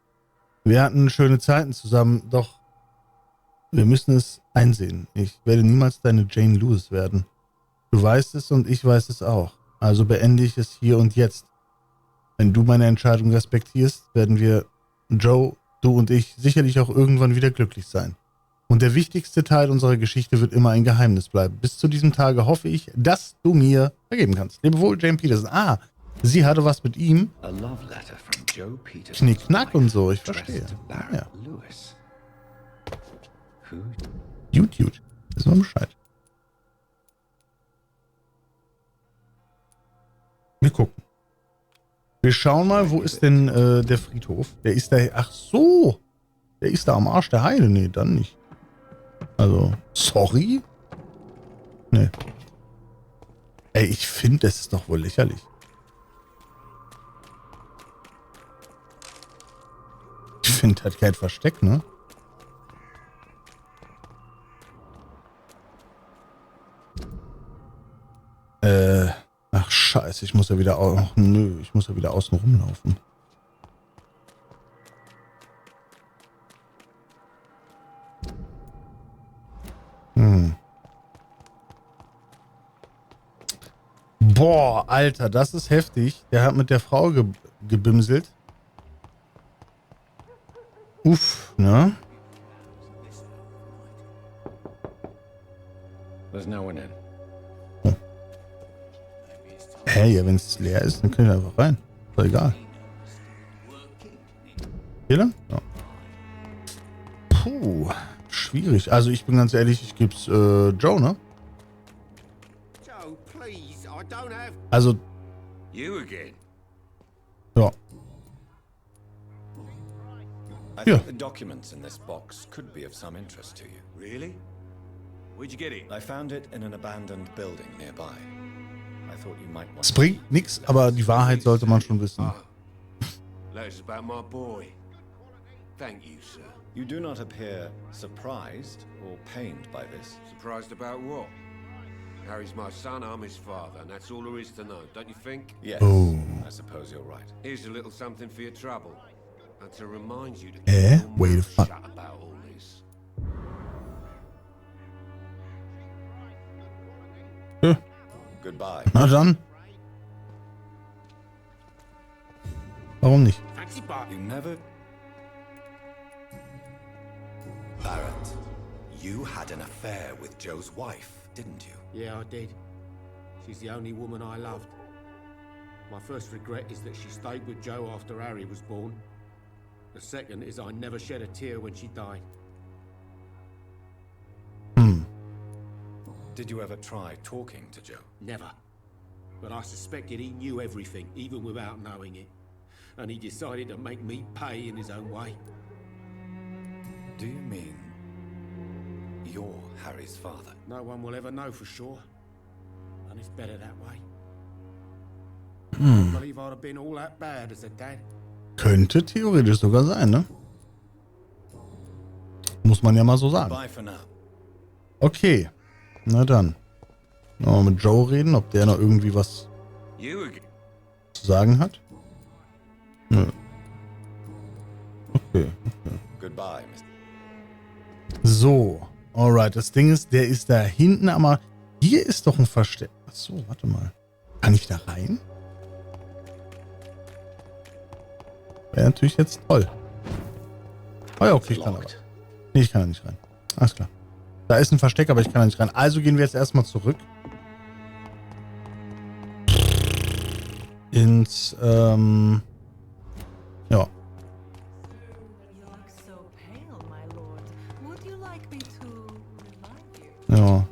Wir hatten schöne Zeiten zusammen, doch wir müssen es einsehen. Ich werde niemals deine Jane Lewis werden. Du weißt es und ich weiß es auch. Also beende ich es hier und jetzt. Wenn du meine Entscheidung respektierst, werden wir, Joe, du und ich, sicherlich auch irgendwann wieder glücklich sein. Und der wichtigste Teil unserer Geschichte wird immer ein Geheimnis bleiben. Bis zu diesem Tage hoffe ich, dass du mir vergeben kannst. Lebe wohl, Jane Peterson. Ah, sie hatte was mit ihm. Knickknack und so, ich verstehe. Ja. Gut. Wissen wir Bescheid. Wir gucken. Wir schauen mal, wo ist denn der Friedhof? Der ist da. Ach so. Der ist da am Arsch der Heide. Nee, dann nicht. Also, sorry? Nee. Ey, ich finde, das ist doch wohl lächerlich. Ich finde, hat kein Versteck, ne? Ach scheiße, ich muss ja wieder ich muss ja wieder außen rumlaufen. Boah, Alter, das ist heftig. Der hat mit der Frau gebimselt. Uff, ne? Hey, ja, wenn es leer ist, dann können wir einfach rein. Ist doch egal. Hier lang? Ja. Puh, schwierig. Also ich bin ganz ehrlich, ich geb's Joe, ne? Also. You again? I Ja. think the documents in this box could be of some interest to you. Really? Where'd you get it? I found it in an abandoned building nearby. I thought you might want Es bringt nichts, aber die Wahrheit sollte man schon wissen. Letters about my boy. Thank you, sir. You do not appear surprised or pained by this. Surprised about what? Harry's my son, I'm his father, and that's all there is to know, don't you think? Yes, Oh. I suppose you're right. Here's a little something for your trouble. And to remind you to keep your Wait a mouth fuck. shut about all this. Goodbye. Na dann. Warum nicht? You never... Barrett, you had an affair with Joe's wife, didn't you? Yeah, I did. She's the only woman I loved. My first regret is that she stayed with Joe after Harry was born. The second is I never shed a tear when she died. Did you ever try talking to Joe? Never. But I suspected he knew everything, even without knowing it. And he decided to make me pay in his own way. Do you mean you're Harry's father? No one will ever know for sure. And it's better that way. I believe I'd have been all that bad as a dad. Könnte theoretisch sogar sein, ne? Muss man ja mal so sagen. Bye for now. Okay. Na dann. Mal mit Joe reden, ob der noch irgendwie was zu sagen hat. Nö. Okay. Goodbye, Mr. So. Alright, das Ding ist, der ist da hinten, aber hier ist doch ein Versteck. Achso, warte mal. Kann ich da rein? Wäre natürlich jetzt toll. Oh ja, okay, ich kann aber. Nee, ich kann da nicht rein. Alles klar. Da ist ein Versteck, aber ich kann da nicht rein. Also gehen wir jetzt erstmal zurück. Ins, ja. Ja.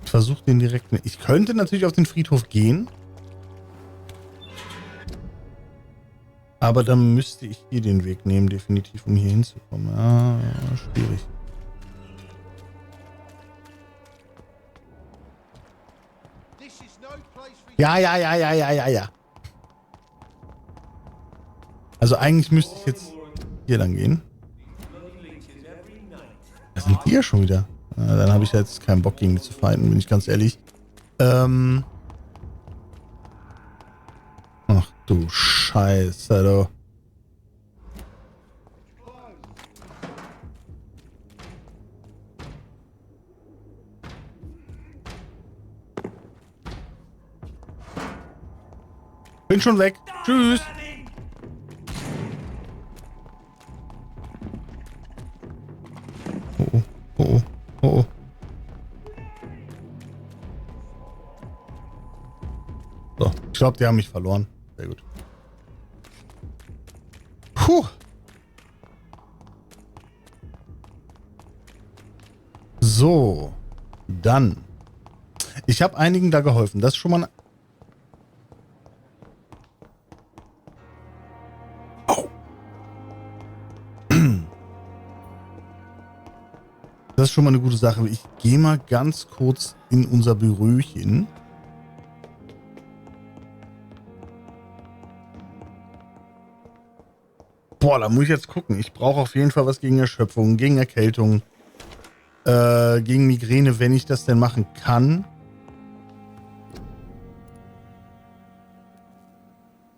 Ich versuche den direkt... Ich könnte natürlich auf den Friedhof gehen. Aber dann müsste ich hier den Weg nehmen, definitiv, um hier hinzukommen. Ja, schwierig. Ja. Also eigentlich müsste ich jetzt hier lang gehen. Da sind die ja schon wieder. Ja, dann habe ich jetzt keinen Bock gegen die zu fighten, bin ich ganz ehrlich. Ach du Scheiße, du. Bin schon weg. Tschüss. Oh. So, ich glaube, die haben mich verloren. Sehr gut. Puh. So. Dann. Ich habe einigen da geholfen. Das ist schon mal... Das ist schon mal eine gute Sache. Ich gehe mal ganz kurz in unser Büröchen. Boah, da muss ich jetzt gucken. Ich brauche auf jeden Fall was gegen Erschöpfung, gegen Erkältung, gegen Migräne, wenn ich das denn machen kann.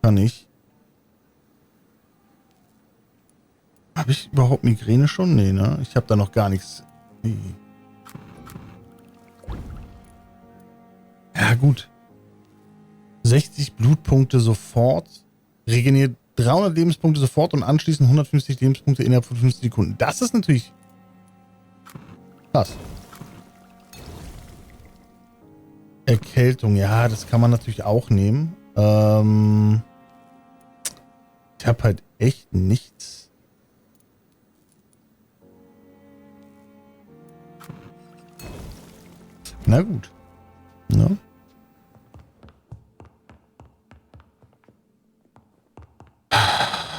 Kann ich. Habe ich überhaupt Migräne schon? Nee, ne? Ich habe da noch gar nichts. Ja, gut. 60 Blutpunkte sofort. Regeneriert 300 Lebenspunkte sofort und anschließend 150 Lebenspunkte innerhalb von 50 Sekunden. Das ist natürlich krass. Erkältung, ja, das kann man natürlich auch nehmen. Ich habe halt echt nichts. Na gut. Ja.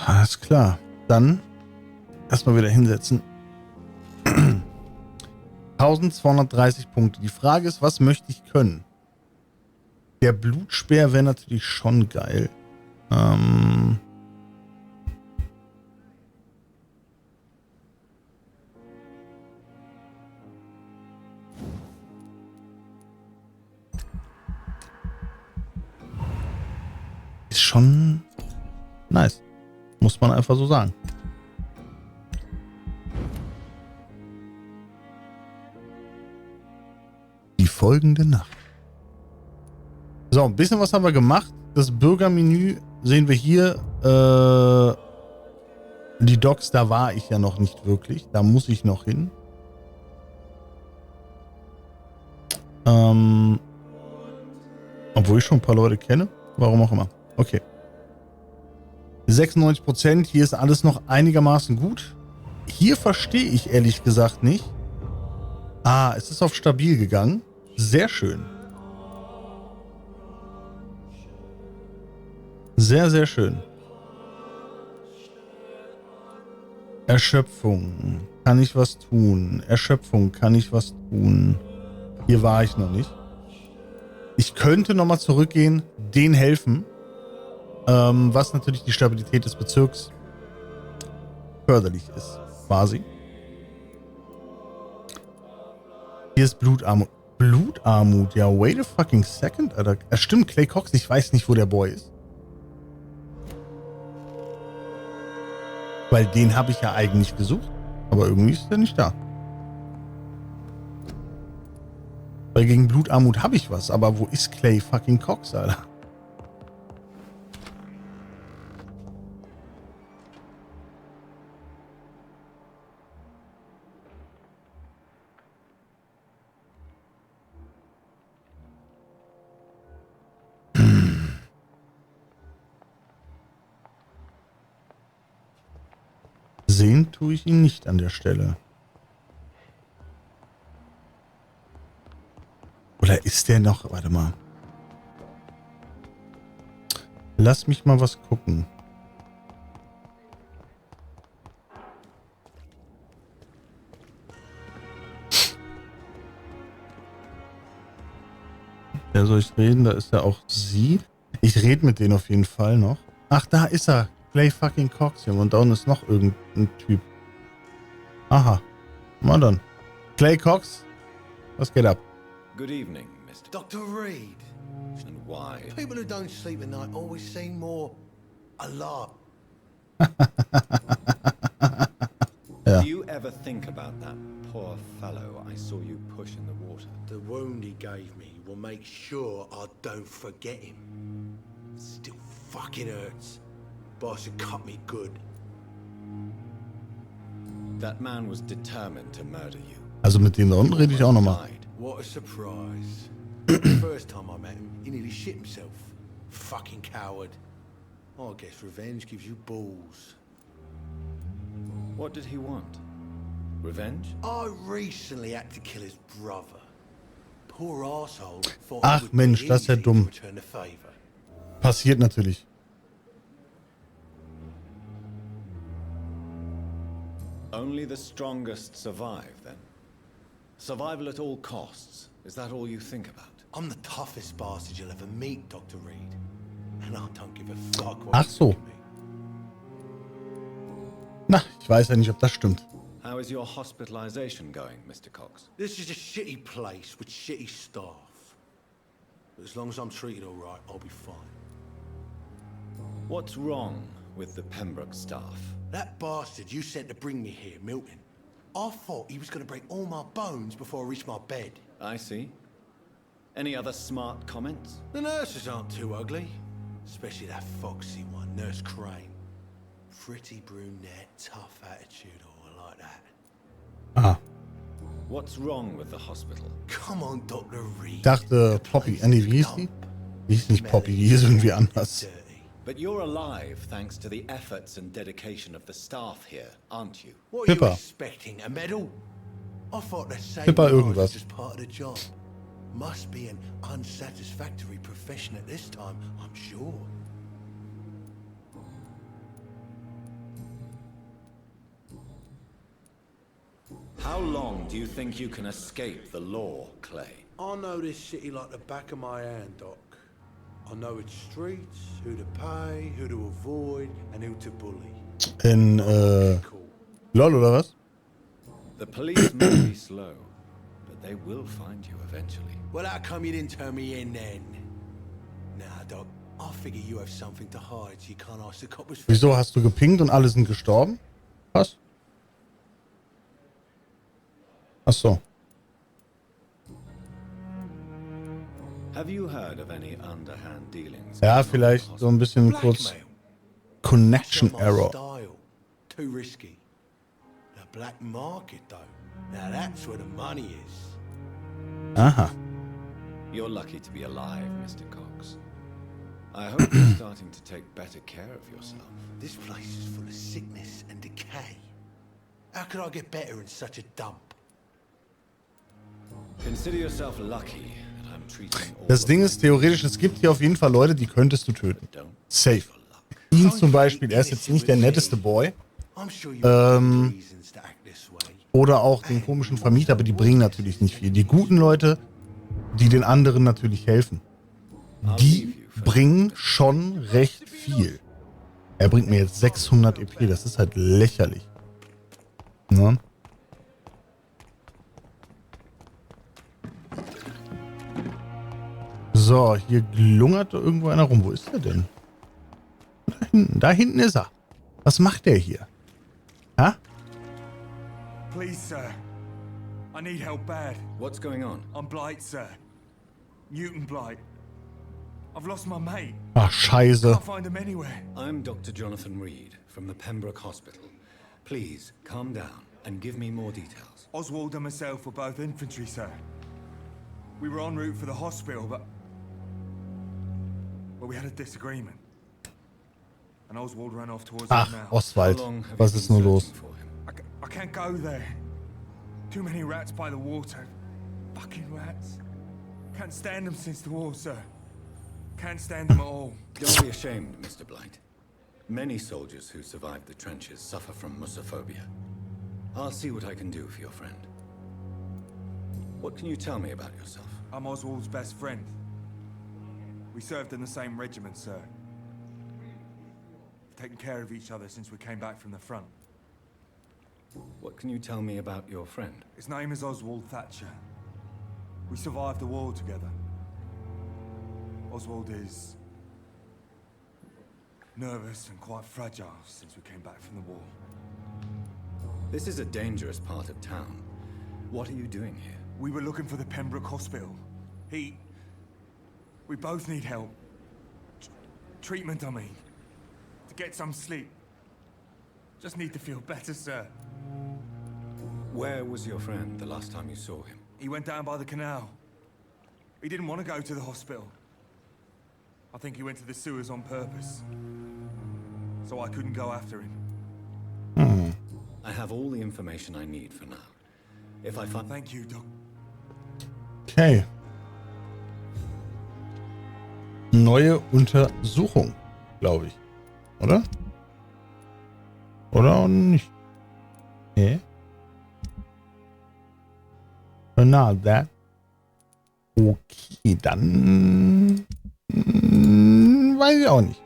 Alles klar. Dann erstmal wieder hinsetzen. 1230 Punkte. Die Frage ist, was möchte ich können? Der Blutspeer wäre natürlich schon geil. Ist schon nice. Muss man einfach so sagen. Die folgende Nacht. So, ein bisschen was haben wir gemacht. Das Bürgermenü sehen wir hier. Die Docks, da war ich ja noch nicht wirklich. Da muss ich noch hin. Obwohl ich schon ein paar Leute kenne. Warum auch immer. Okay. 96%. Hier ist alles noch einigermaßen gut. Hier verstehe ich ehrlich gesagt nicht. Ah, es ist auf stabil gegangen. Sehr schön. Sehr, sehr schön. Erschöpfung. Kann ich was tun? Erschöpfung. Kann ich was tun? Hier war ich noch nicht. Ich könnte nochmal zurückgehen, denen helfen. Was natürlich die Stabilität des Bezirks förderlich ist. Quasi. Hier ist Blutarmut. Blutarmut, ja, wait a fucking second, Alter. Stimmt, Clay Cox, ich weiß nicht, wo der Boy ist. Weil den habe ich ja eigentlich gesucht. Aber irgendwie ist der nicht da. Weil gegen Blutarmut habe ich was. Aber wo ist Clay fucking Cox, Alter? Sehen tue ich ihn nicht an der Stelle. Oder ist der noch... Warte mal. Lass mich mal was gucken. Wer soll ich reden? Da ist ja auch sie. Ich rede mit denen auf jeden Fall noch. Ach, da ist er. Clay fucking Cox, Junge. Und da unten ist noch irgendein Typ. Aha. Mal dann. Clay Cox, was geht ab? Good evening, Mr. Dr. Reed. And why? People who don't sleep at night always seem more alive. Ja. Do you ever think about that poor fellow I saw you push in the water? The wound he gave me will make sure I don't forget him. Still fucking hurts. Boss had cut me good. That man was determined to murder you. Also mit dem da unten rede ich auch nochmal. What a surprise. The first time I met him, he nearly shit himself. Fucking coward. I guess revenge gives you balls. What did he want? Revenge? I recently had to kill his brother. Poor asshole thought Ach Mensch, das ist ja dumm. return the favor. Passiert natürlich. Only the strongest survive, then? Survival at all costs. Is that all you think about? I'm the toughest bastard you'll ever meet, Dr. Reed. And I don't give a fuck what Ach so. Na, ich weiß ja nicht, ob das stimmt. How is your hospitalization going, Mr. Cox? This is a shitty place with shitty staff. But as long as I'm treated all right, I'll be fine. What's wrong with the Pembroke staff? That bastard you sent to bring me here, Milton. I thought he was going to break all my bones before I reached my bed. I see. Any other smart comments? The nurses aren't too ugly. Especially that foxy one, Nurse Crane. Pretty brunette, tough attitude, all like that. Aha. What's wrong with the hospital? Come on, Dr. Reed. Ich dachte Poppy. Nee, wie hieß die? Die hieß nicht Poppy, die hieß irgendwie anders. But you're alive thanks to the efforts and dedication of the staff here, aren't you? What are you Pippa. expecting? A medal? I thought the same Pippa was irgendwas. just part of the job. Must be an unsatisfactory profession at this time, I'm sure. How long do you think you can escape the law, Clay? I know this city like the back of my hand, Doc. I know its streets, who to pay, who to avoid, and who to bully. In, LOL oder was? The police may be slow, but they will find you eventually. Well, how come you didn't turn me in then? Nah, Doc. I figure you have something to hide, so you can't ask the coppers. Wieso hast du gepinkt und alle sind gestorben? Was? Ach so. Have you heard of any underhand dealings? Ja, vielleicht so ein bisschen kurz Connection Error. Style. Too risky. The black market, though. Now that's where the money is. Aha. You're lucky to be alive, Mr. Cox. I hope you're starting to take better care of yourself. This place is full of sickness and decay. How could I get better in such a dump? Consider yourself lucky that I'm treating all Das Ding ist, theoretisch, es gibt hier auf jeden Fall Leute, die könntest du töten. Safe. Ihn zum Beispiel, er ist jetzt nicht der netteste Boy. Oder auch den komischen Vermieter, aber die bringen natürlich nicht viel. Die guten Leute, die den anderen natürlich helfen, die bringen schon recht viel. Er bringt mir jetzt 600 EP, das ist halt lächerlich. Ne? So, hier lungert irgendwo einer rum. Wo ist er denn? Da hinten ist er. Was macht der hier? Ha? Please, sir. I need help bad. What's going on? I'm Blight, sir. Newton Blight. I've lost my mate. Ach, Scheiße. Can't find him anywhere. I'm Dr. Jonathan Reed from the Pembroke Hospital. Please, calm down and give me more details. Oswald and myself were both infantry, sir. We were en route for the hospital, but we had a disagreement. And Oswald ran off towards Ach, the canal. Oswald, was ist nur los? I can't go there. Too many rats by the water. Fucking rats. Can't stand them since the war, sir. Can't stand them at all. Don't be ashamed, Mr. Blight. Many soldiers who survived the trenches suffer from musophobia. I'll see what I can do for your friend. What can you tell me about yourself? I'm Oswald's best friend. We served in the same regiment, sir. We've taken care of each other since we came back from the front. What can you tell me about your friend? His name is Oswald Thatcher. We survived the war together. Oswald is nervous and quite fragile since we came back from the war. This is a dangerous part of town. What are you doing here? We were looking for the Pembroke Hospital. We both need help. Treatment, I mean. To get some sleep. Just need to feel better, sir. Where was your friend the last time you saw him? He went down by the canal. He didn't want to go to the hospital. I think he went to the sewers on purpose. So I couldn't go after him. I have all the information I need for now. If I find... Thank you, Doc. Okay. Neue Untersuchung, glaube ich. Oder? Oder auch nicht? Nee. Na, that. Okay, dann weiß ich auch nicht.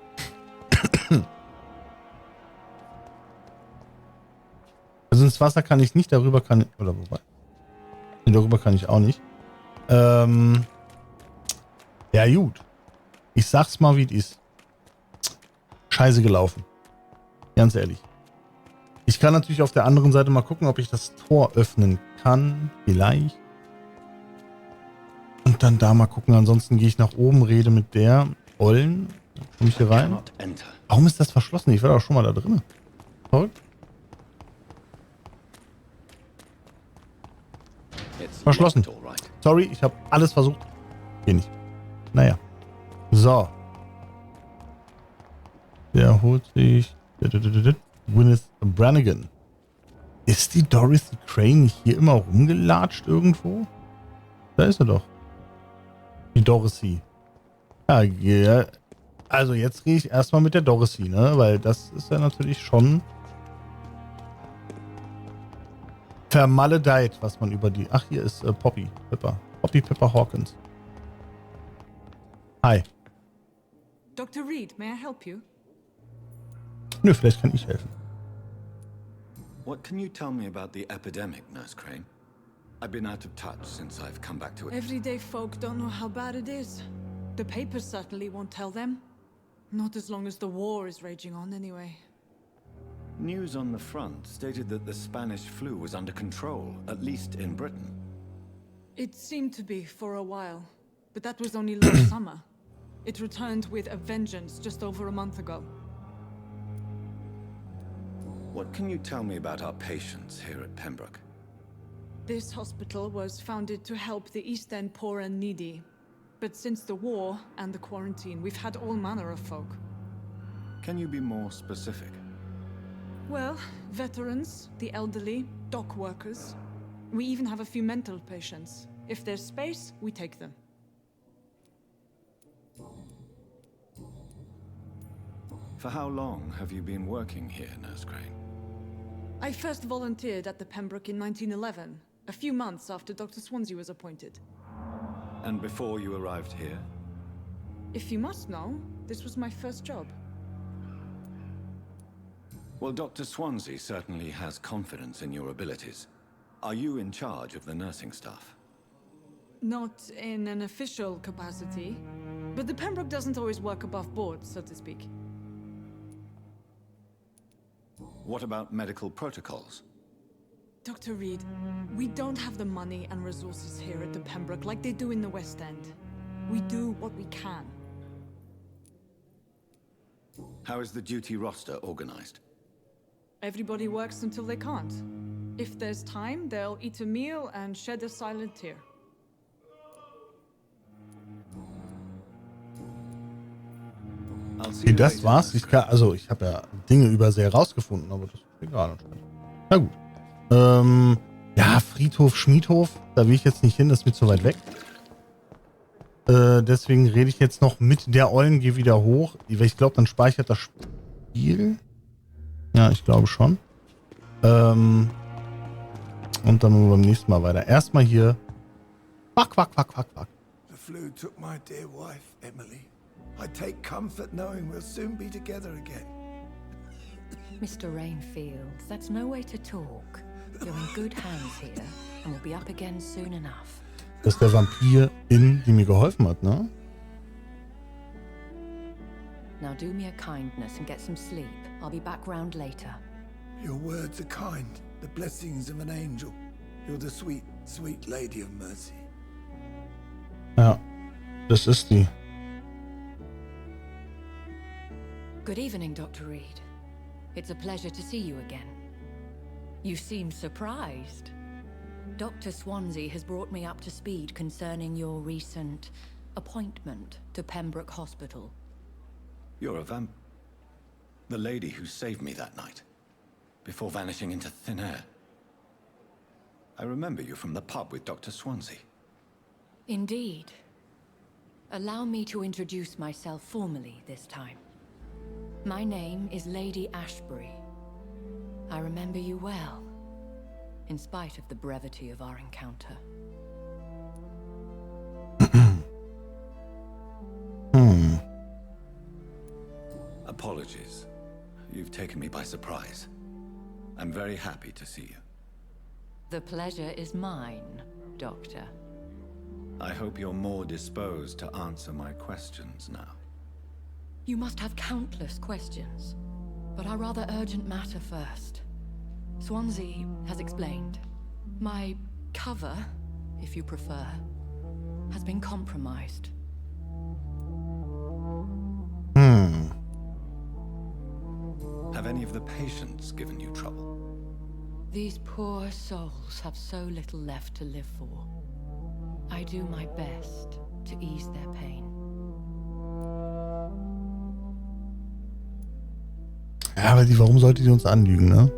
Also ins Wasser kann ich nicht, darüber kann ich, oder wobei. Nee, darüber kann ich auch nicht. Ja gut. Ich sag's mal, wie es ist. Scheiße gelaufen. Ganz ehrlich. Ich kann natürlich auf der anderen Seite mal gucken, ob ich das Tor öffnen kann. Vielleicht. Und dann da mal gucken. Ansonsten gehe ich nach oben, rede mit der Ollen. Komme ich hier rein? Warum ist das verschlossen? Ich war doch schon mal da drin. Verrückt. Verschlossen. Sorry, ich habe alles versucht. Geht nicht. Naja. So. Der holt sich Gwyneth Brannigan. Ist die Dorothy Crane nicht hier immer rumgelatscht irgendwo? Da ist er doch. Die Dorothy. Ja, also jetzt rede ich erstmal mit der Dorothy, ne? Weil das ist ja natürlich schon vermaledeit, was man über die... Ach, hier ist Poppy Pepper. Poppy Pepper Hawkins. Hi. Dr. Reed, may I help you? Nö, vielleicht kann ich helfen. What can you tell me about the epidemic, Nurse Crane? I've been out of touch since I've come back to it. Everyday folk don't know how bad it is. The papers certainly won't tell them. Not as long as the war is raging on, anyway. News on the front stated that the Spanish flu was under control, at least in Britain. It seemed to be for a while, but that was only last summer. It returned with a vengeance just over a month ago. What can you tell me about our patients here at Pembroke? This hospital was founded to help the East End poor and needy. But since the war and the quarantine, we've had all manner of folk. Can you be more specific? Well, veterans, the elderly, dock workers. We even have a few mental patients. If there's space, we take them. For how long have you been working here, Nurse Crane? I first volunteered at the Pembroke in 1911, a few months after Dr. Swansea was appointed. And before you arrived here? If you must know, this was my first job. Well, Dr. Swansea certainly has confidence in your abilities. Are you in charge of the nursing staff? Not in an official capacity, but the Pembroke doesn't always work above board, so to speak. What about medical protocols? Dr. Reed, we don't have the money and resources here at the Pembroke like they do in the West End. We do what we can. How is the duty roster organized? Everybody works until they can't. If there's time, they'll eat a meal and shed a silent tear. Okay, das war's. Ich habe ja Dinge übersee rausgefunden, aber das ist egal anscheinend. Na gut. Ja, Friedhof, Schmiedhof, da will ich jetzt nicht hin, das ist mir zu weit weg. Deswegen rede ich jetzt noch mit der Ollen, gehe wieder hoch. Ich glaube, dann speichert das Spiel. Ja, ich glaube schon. Und dann machen wir beim nächsten Mal weiter. Erstmal hier. Quack. The flu took my dear wife, Emily. I take comfort knowing we'll soon be together again. Mr. Rainfield, that's no way to talk. You're in good hands here, and we'll be up again soon enough. Das ist der Vampir die mir geholfen hat, ne? Now do me a kindness and get some sleep. I'll be back round later. Your words are kind, the blessings of an angel. You're the sweet, sweet lady of mercy. Ja, das ist die. Good evening, Dr. Reed. It's a pleasure to see you again. You seem surprised. Dr. Swansea has brought me up to speed concerning your recent appointment to Pembroke Hospital. You're a vamp. The lady who saved me that night, before vanishing into thin air. I remember you from the pub with Dr. Swansea. Indeed. Allow me to introduce myself formally this time. My name is Lady Ashbury. I remember you well, in spite of the brevity of our encounter. Apologies. You've taken me by surprise. I'm very happy to see you. The pleasure is mine, Doctor. I hope you're more disposed to answer my questions now. You must have countless questions, but our rather urgent matter first. Swansea has explained. My cover, if you prefer, has been compromised. Have any of the patients given you trouble? These poor souls have so little left to live for. I do my best to ease their pain. Ja, aber warum sollte die uns anlügen, ne?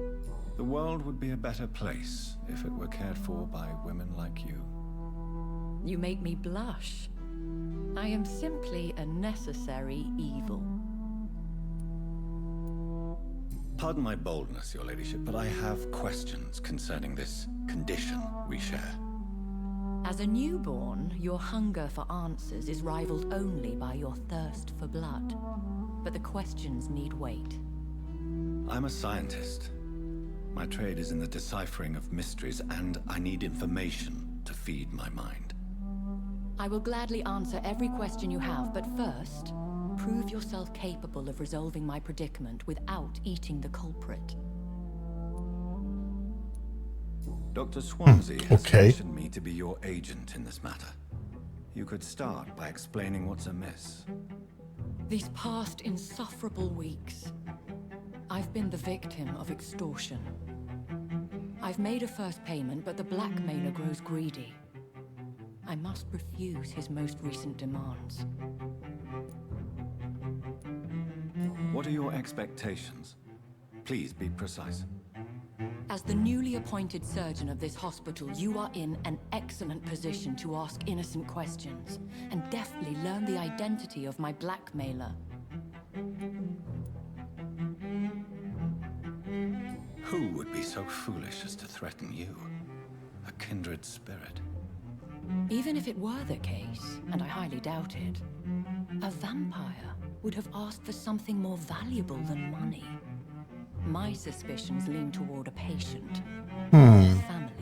The world would be a better place if it were cared for by women like you. You make me blush. I am simply a necessary evil. Pardon my boldness, your ladyship, but I have questions concerning this condition we share. As a newborn, your hunger for answers is rivaled only by your thirst for blood. But the questions need wait. I'm a scientist. My trade is in the deciphering of mysteries, and I need information to feed my mind. I will gladly answer every question you have, but first, prove yourself capable of resolving my predicament without eating the culprit. Dr. Swansea has commissioned me to be your agent in this matter. You could start by explaining what's amiss. These past insufferable weeks, I've been the victim of extortion. I've made a first payment, but the blackmailer grows greedy. I must refuse his most recent demands. What are your expectations? Please be precise. As the newly appointed surgeon of this hospital, you are in an excellent position to ask innocent questions and deftly learn the identity of my blackmailer. Who would be so foolish as to threaten you? A kindred spirit. Even if it were the case, and I highly doubt it, a vampire would have asked for something more valuable than money. My suspicions lean toward a patient. Family.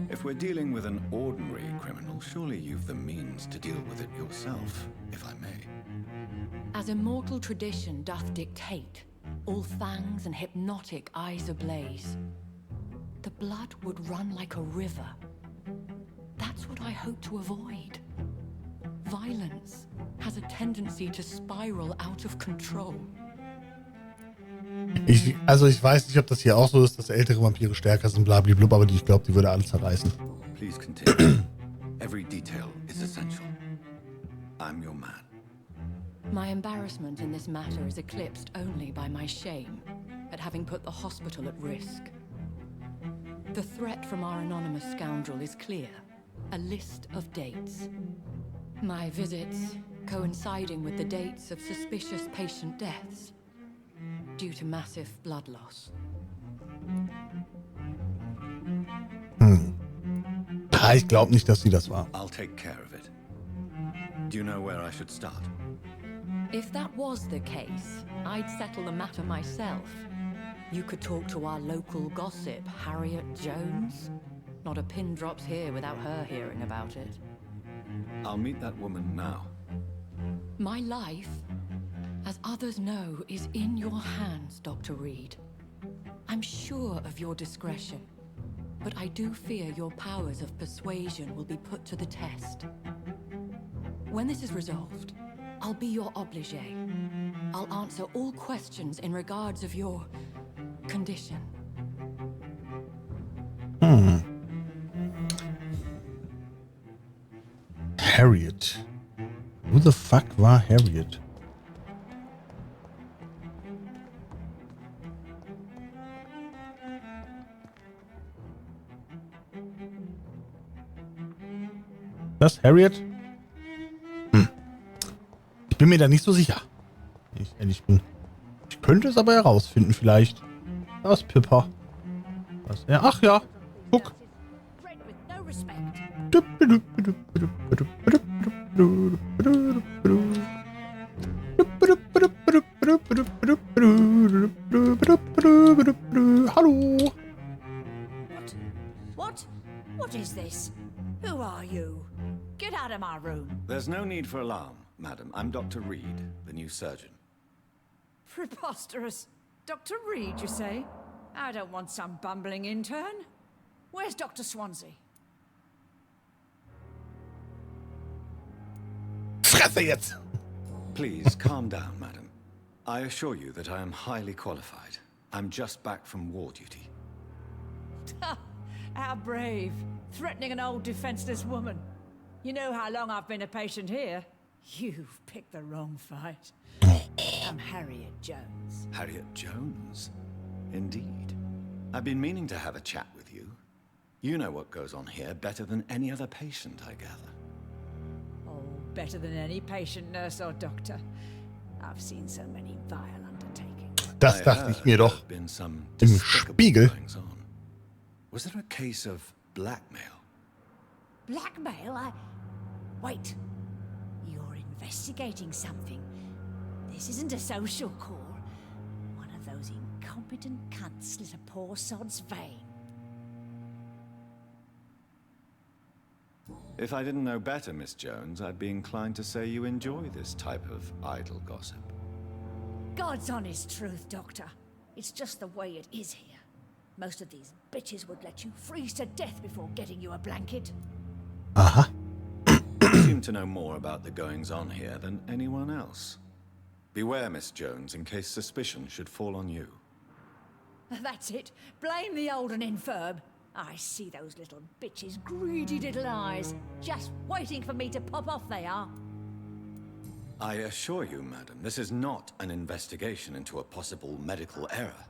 If we're dealing with an ordinary criminal, surely you've the means to deal with it yourself, if I may. As immortal tradition doth dictate, all fangs and hypnotic eyes ablaze, the blood would run like a river. That's what I hope to avoid. Violence has a tendency to spiral out of control. Ich weiß nicht, ob das hier auch so ist, dass ältere Vampire stärker sind, blabliblub, aber ich glaube, die würde alles zerreißen. Please continue. Every detail is essential. I'm your man. My embarrassment in this matter is eclipsed only by my shame at having put the hospital at risk. The threat from our anonymous scoundrel is clear. A list of dates. My visits coinciding with the dates of suspicious patient deaths due to massive blood loss. Ich glaube nicht, dass sie das war. I'll take care of it. Do you know where I should start? If that was the case, I'd settle the matter myself. You could talk to our local gossip, Harriet Jones. Not a pin drops here without her hearing about it. I'll meet that woman now. My life, as others know, is in your hands, Dr. Reed. I'm sure of your discretion, but I do fear your powers of persuasion will be put to the test. When this is resolved, I'll be your obligé. I'll answer all questions in regards of your condition. Harriet. Who the fuck war Harriet? Das Harriet? Ich bin mir da nicht so sicher. Wenn ich ehrlich bin. Ich könnte es aber herausfinden vielleicht. Das Pippa. Was? Ja, ach ja. Guck. Hallo. What is this? Who are you? Get out of my room. There's no need for alarm, madam. I'm Dr. Reed, the new surgeon. Preposterous. Dr. Reed, you say? I don't want some bumbling intern. Where's Dr. Swansea? Fresse jetzt! Please, calm down, madam. I assure you that I am highly qualified. I'm just back from war duty. How brave. Threatening an old defenseless woman. You know how long I've been a patient here? You've picked the wrong fight. I'm Harriet Jones. Harriet Jones? Indeed. I've been meaning to have a chat with you. You know what goes on here better than any other patient, I gather. Oh, better than any patient, nurse, or doctor. I've seen so many vile, Das dachte ich mir doch. Im Spiegel. Was there a case of blackmail? Blackmail? Wait. You're investigating something. This isn't a social call. One of those incompetent cunts slit a poor sod's vein. If I didn't know better, Miss Jones, I'd be inclined to say you enjoy this type of idle gossip. God's honest truth, Doctor. It's just the way it is here. Most of these bitches would let you freeze to death before getting you a blanket. Aha. You seem to know more about the goings-on here than anyone else. Beware, Miss Jones, in case suspicion should fall on you. That's it. Blame the old and infirm. I see those little bitches' greedy little eyes. Just waiting for me to pop off they are. I assure you, madam, this is not an investigation into a possible medical error.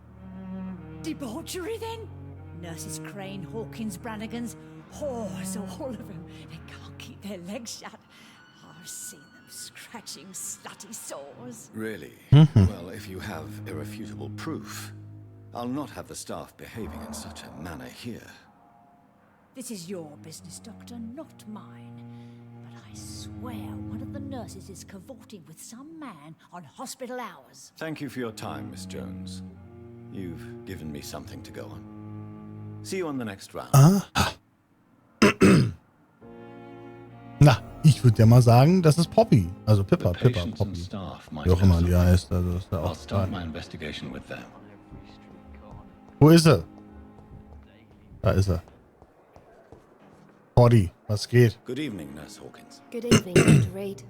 Debauchery, then? Nurses Crane, Hawkins, Brannigans, whores, all of them. They can't keep their legs shut. I've seen them scratching slutty sores. Really? Well, if you have irrefutable proof, I'll not have the staff behaving in such a manner here. This is your business, Doctor, not mine. But I swear one of the nurses is cavorting with some man on hospital hours. Thank you for your time, Miss Jones. You've given me something to go on. See you on the next round. Na, ich würde ja mal sagen, das ist Poppy. Also Pippa, Poppy. Wie auch immer die heißt. Also ist da auch Wo ist er? Da ist er. Poddy, was geht? Good evening, Nurse Hawkins. Good evening, Dr. Reed.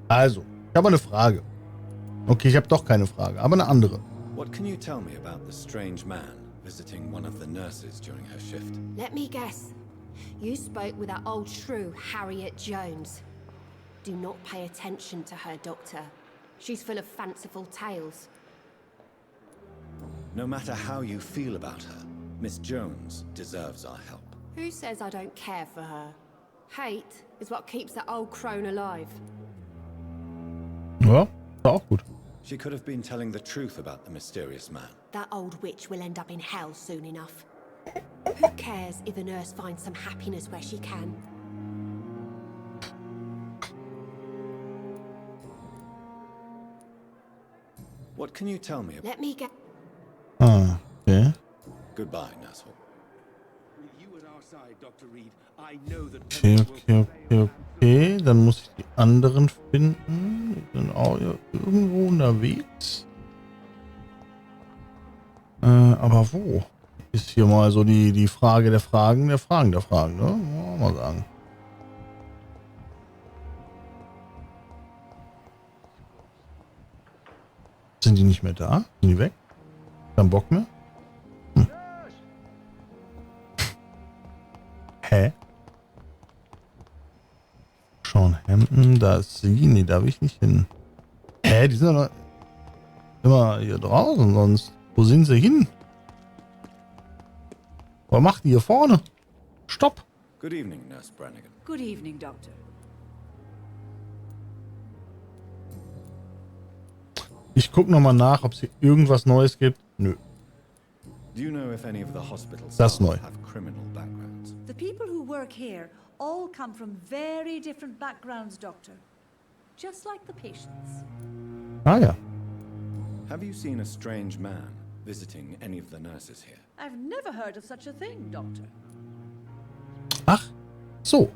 Also, ich habe eine Frage. Okay, ich habe doch keine Frage, aber eine andere. What can you tell me about the strange man visiting one of the nurses during her shift? Let me guess. You spoke with that old shrew, Harriet Jones. Do not pay attention to her, Doctor. She's full of fanciful tales. No matter how you feel about her, Miss Jones deserves our help. Who says I don't care for her? Hate is what keeps that old crone alive. Ja, war auch gut. She could have been telling the truth about the mysterious man. That old witch will end up in hell soon enough. Who cares if a nurse finds some happiness where she can? What can you tell me about? Let me get... Ah, okay. Goodbye, Nurse Hawkins. Okay. Dann muss ich die anderen finden. Die sind auch irgendwo unterwegs. Aber wo? Ist hier mal so die Frage der Fragen, ne? Mal sagen. Sind die nicht mehr da? Sind die weg? Kein Bock mehr? Hä? Sean Hampton, da ist sie. Nee, da will ich nicht hin. Hä? Die sind doch immer hier draußen sonst. Wo sind sie hin? Was macht die hier vorne? Stopp! Good evening, Nurse Brannigan. Good evening, Doctor. Ich gucke nochmal nach, ob es hier irgendwas Neues gibt. Nö. Do you know if any of the hospital Das staff neu. have criminal backgrounds? The people who work here all come from very different backgrounds, Doctor. Just like the patients. Ah ja. Have you seen a strange man visiting any of the nurses here? I've never heard of such a thing, Doctor. Ach, so.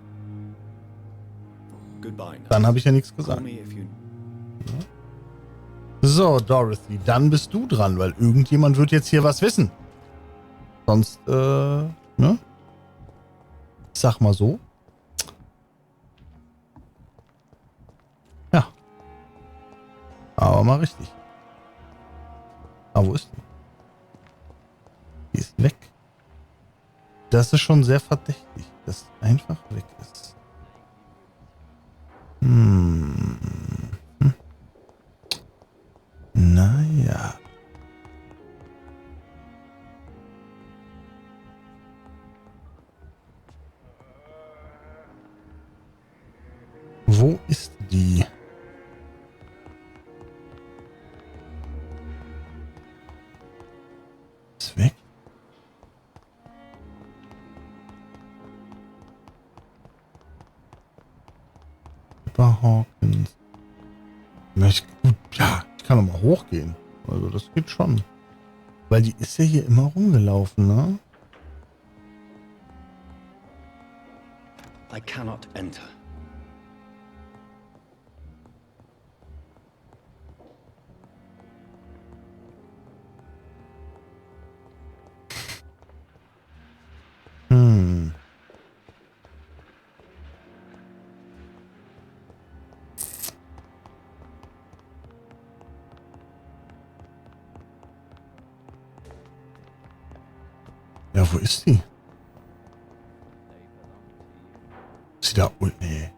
Goodbye, nurse. Dann habe ich ja nichts gesagt. Call me if you... So, Dorothy, dann bist du dran, weil irgendjemand wird jetzt hier was wissen. Sonst, ne? Ich sag mal so. Ja. Aber mal richtig. Ah, wo ist die? Die ist weg. Das ist schon sehr verdächtig, dass sie einfach weg ist. Naja. Wo ist die? Super Hawkins. Gut, ja, ich kann noch mal hochgehen. Also das geht schon. Weil die ist ja hier immer rumgelaufen, ne? I cannot enter. Ja, wo ist die? Ist sie da unten? Nee.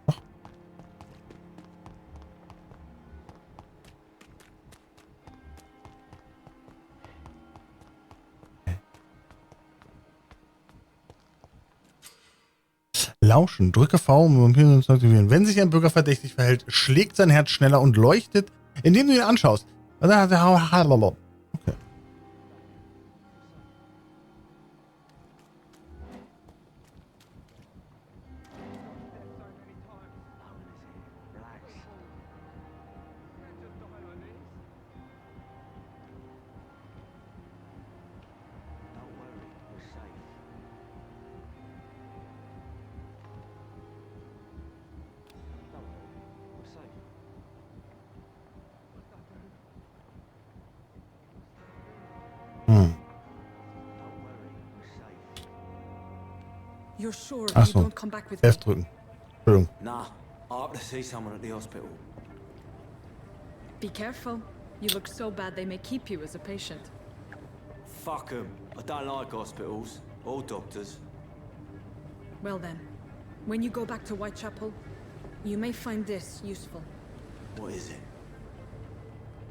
Ach. Lauschen. Drücke V, um Vampire zu aktivieren. Wenn sich ein Bürger verdächtig verhält, schlägt sein Herz schneller und leuchtet, indem du ihn anschaust. Okay. You're sure Ach you so. don't come back with me? F drücken. Entschuldigung. Nah, I have to see someone at the hospital. Be careful. You look so bad they may keep you as a patient. Fuck 'em. I don't like hospitals or doctors. Well then, when you go back to Whitechapel, you may find this useful. What is it?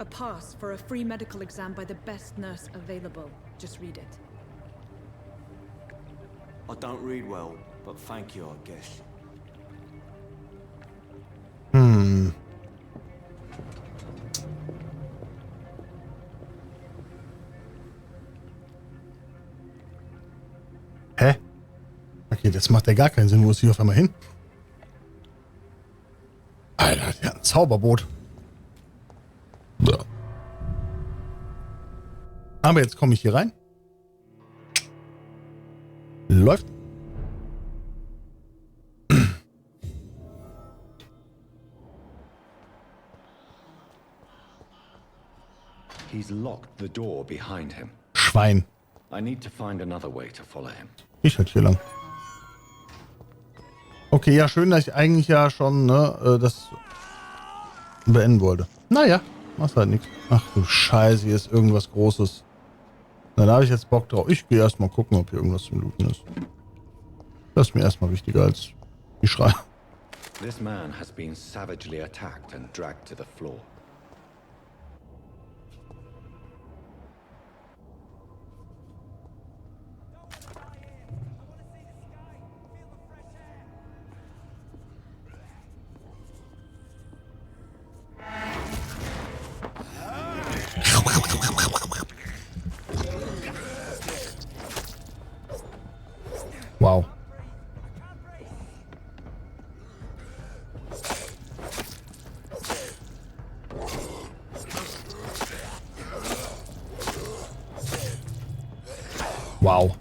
A pass for a free medical exam by the best nurse available. Just read it. I don't read well, but thank you, I guess. Hä? Okay, das macht ja gar keinen Sinn. Wo ist hier auf einmal hin? Alter, der hat ein Zauberboot. Ja. Aber jetzt komme ich hier rein. Läuft. He's locked the door behind him. Schwein. I need to find another way to follow him. Ich halt hier lang. Okay, ja, schön, dass ich eigentlich ja schon, ne, das beenden wollte. Naja, machst halt nichts. Ach du Scheiße, hier ist irgendwas Großes. Na, da habe ich jetzt Bock drauf. Ich gehe erstmal gucken, ob hier irgendwas zum Looten ist. Das ist mir erstmal wichtiger als die Schreie. This man has been savagely attacked and dragged to the floor. Wow. Wow.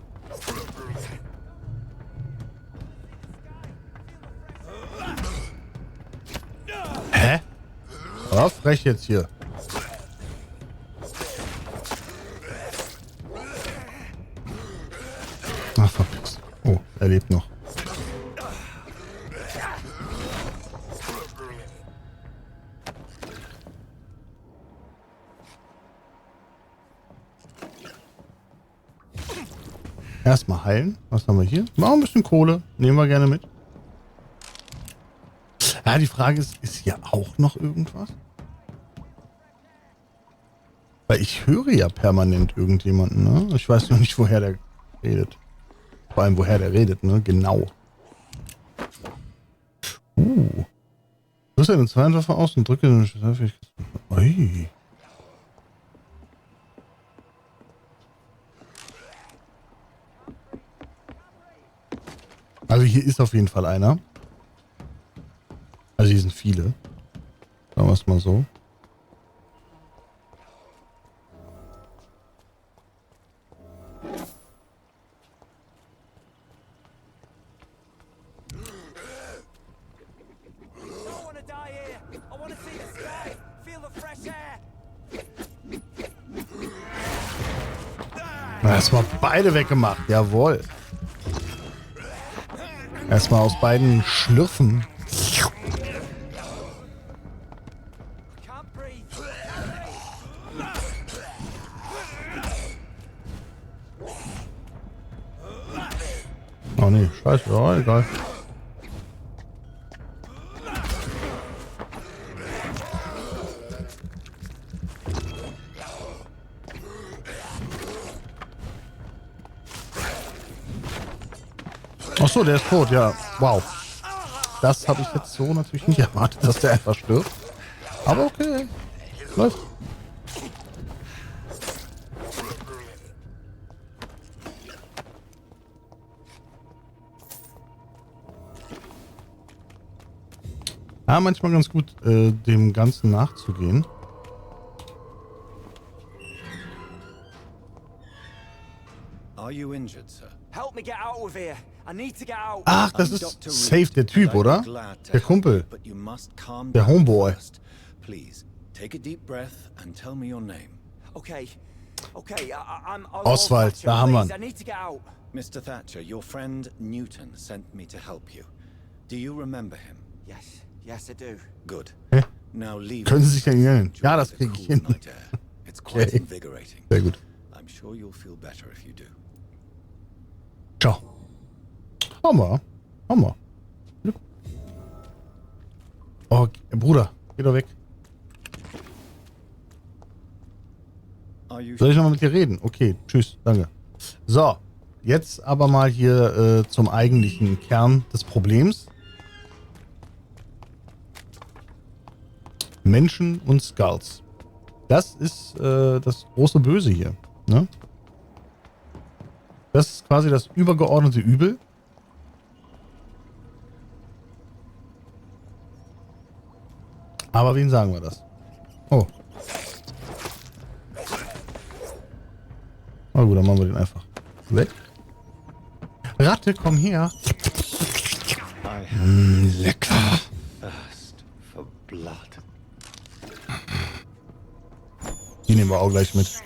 Hä? Oh, frech jetzt hier. Ach, verpiss. Oh, er lebt noch. Erstmal heilen. Was haben wir hier? Mal ein bisschen Kohle. Nehmen wir gerne mit. Ja, die Frage ist hier auch noch irgendwas? Weil ich höre ja permanent irgendjemanden, ne? Ich weiß noch nicht, woher der redet. Vor allem, woher der redet, ne? Genau. Rüste den Zweihandwerfer aus und drücke den Schreibfähigkeit. Ui. Also hier ist auf jeden Fall einer. Also hier sind viele. Sagen wir es mal so. Erstmal beide weggemacht. Jawohl. Erstmal aus beiden schlürfen. Oh nee, scheiße. Ja, egal. Achso, der ist tot, ja. Wow. Das habe ich jetzt so natürlich nicht erwartet, dass der einfach stirbt. Aber okay. Läuft. Ja, manchmal ganz gut, dem Ganzen nachzugehen. Are you injured, sir? Help me get out of here. I need to get out. Ach, das ist safe der Typ, oder? Der Kumpel. Der Homeboy. Please, take a deep breath and tell me your name. Okay. Okay, I'm Oswald, da haben wir I need to get out. Mr. Thatcher, your friend Newton sent me to help you. Do you remember him? Yes. Yes, I do. Good. Hä? Now leave. Können Sie sich denn erinnern? Ja, das kriege ich hin. It's quite invigorating. Sehr gut. I'm sure you'll feel better if you do. Ciao. Hammer. Hammer. Oh, Bruder, geh doch weg. Soll ich nochmal mit dir reden? Okay, tschüss, danke. So, jetzt aber mal hier zum eigentlichen Kern des Problems. Menschen und Skulls. Das ist das große Böse hier. Ne? Das ist quasi das übergeordnete Übel. Aber wen sagen wir das? Oh. Na gut, dann machen wir den einfach weg. Ratte, komm her. Lecker. Die nehmen wir auch gleich mit.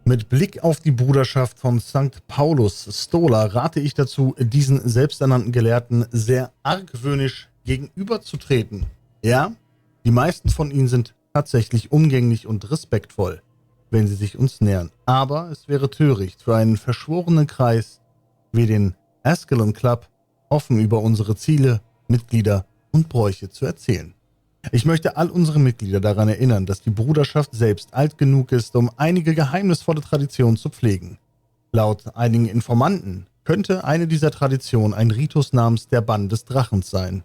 Mit Blick auf die Bruderschaft von St. Paulus Stola rate ich dazu, diesen selbsternannten Gelehrten sehr argwöhnisch gegenüberzutreten. Ja, die meisten von ihnen sind tatsächlich umgänglich und respektvoll, wenn sie sich uns nähern. Aber es wäre töricht für einen verschworenen Kreis wie den Ascalon Club offen über unsere Ziele, Mitglieder und Bräuche zu erzählen. Ich möchte all unsere Mitglieder daran erinnern, dass die Bruderschaft selbst alt genug ist, um einige geheimnisvolle Traditionen zu pflegen. Laut einigen Informanten könnte eine dieser Traditionen ein Ritus namens der Bann des Drachens sein.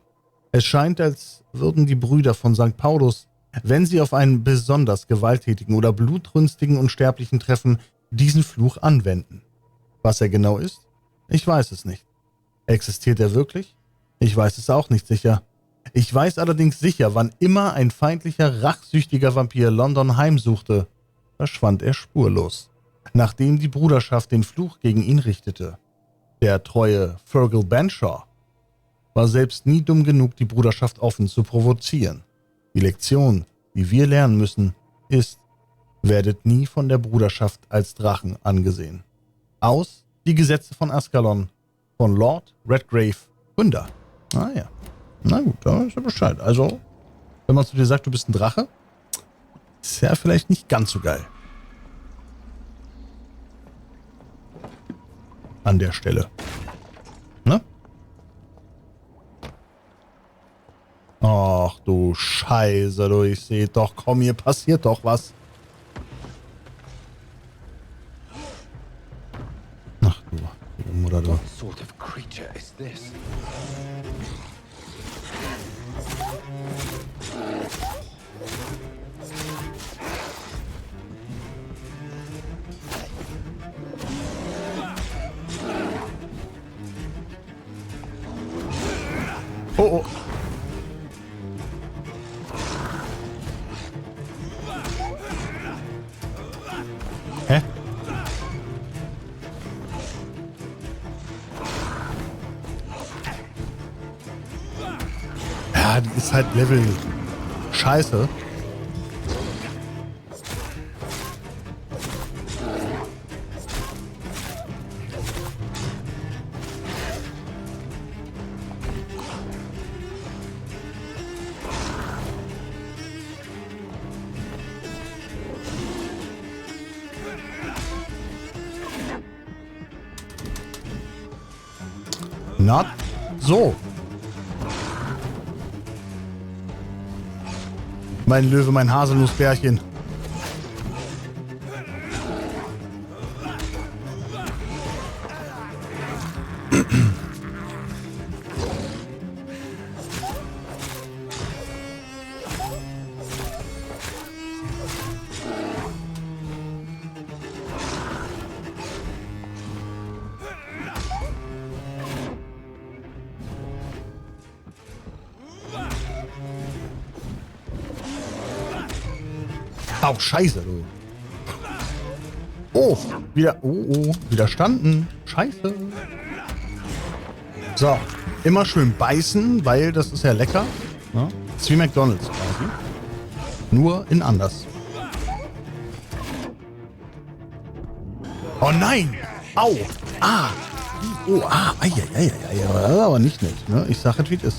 Es scheint, als würden die Brüder von St. Paulus, wenn sie auf einen besonders gewalttätigen oder blutrünstigen Unsterblichen treffen, diesen Fluch anwenden. Was er genau ist? Ich weiß es nicht. Existiert er wirklich? Ich weiß es auch nicht sicher. Ich weiß allerdings sicher, wann immer ein feindlicher, rachsüchtiger Vampir London heimsuchte, verschwand er spurlos, nachdem die Bruderschaft den Fluch gegen ihn richtete. Der treue Fergal Banshaw war selbst nie dumm genug, die Bruderschaft offen zu provozieren. Die Lektion, die wir lernen müssen, ist, werdet nie von der Bruderschaft als Drachen angesehen. Aus die Gesetze von Ascalon, von Lord Redgrave, Gründer. Ah ja. Na gut, da ist ja Bescheid. Also, wenn man zu dir sagt, du bist ein Drache, ist ja vielleicht nicht ganz so geil. An der Stelle. Ne? Ach du Scheiße, du, ich sehe doch, komm, hier passiert doch was. Ach du Mutter, du. What sort of creature is this? Ja, die ist halt Level scheiße. Na, so. Mein Löwe, mein Haselnussbärchen. Au, scheiße, du. Oh, wieder, widerstanden. Scheiße. So, immer schön beißen, weil das ist ja lecker. Ja? Das ist wie McDonald's quasi. Nur in anders. Oh nein! Au! Ah! Oh, ah! Aber nicht nett, ne? Ich sag es, wie es ist.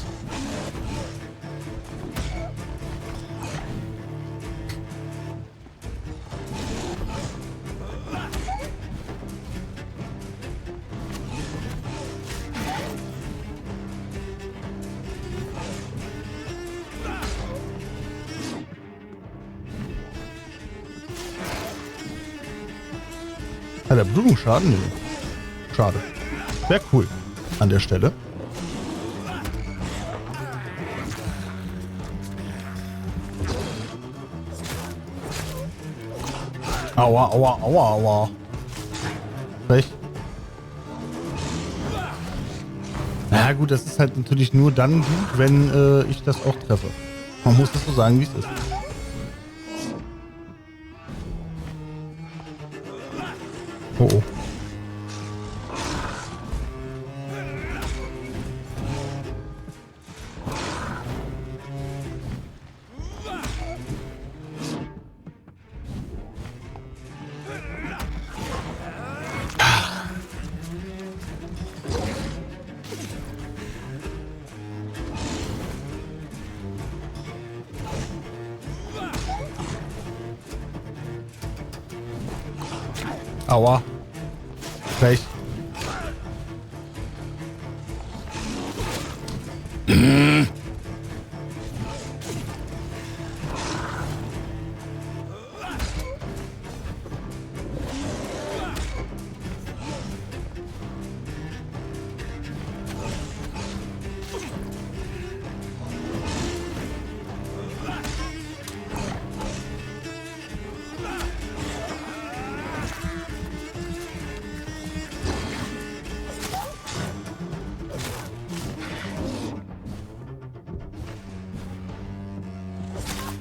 Hat der Blutungsschaden? Nee. Schade. Wäre cool. An der Stelle. Aua, aua, aua, aua. Recht. Na gut, das ist halt natürlich nur dann gut, wenn ich das auch treffe. Man muss das so sagen, wie es ist. Oh oh. Aua. Frech.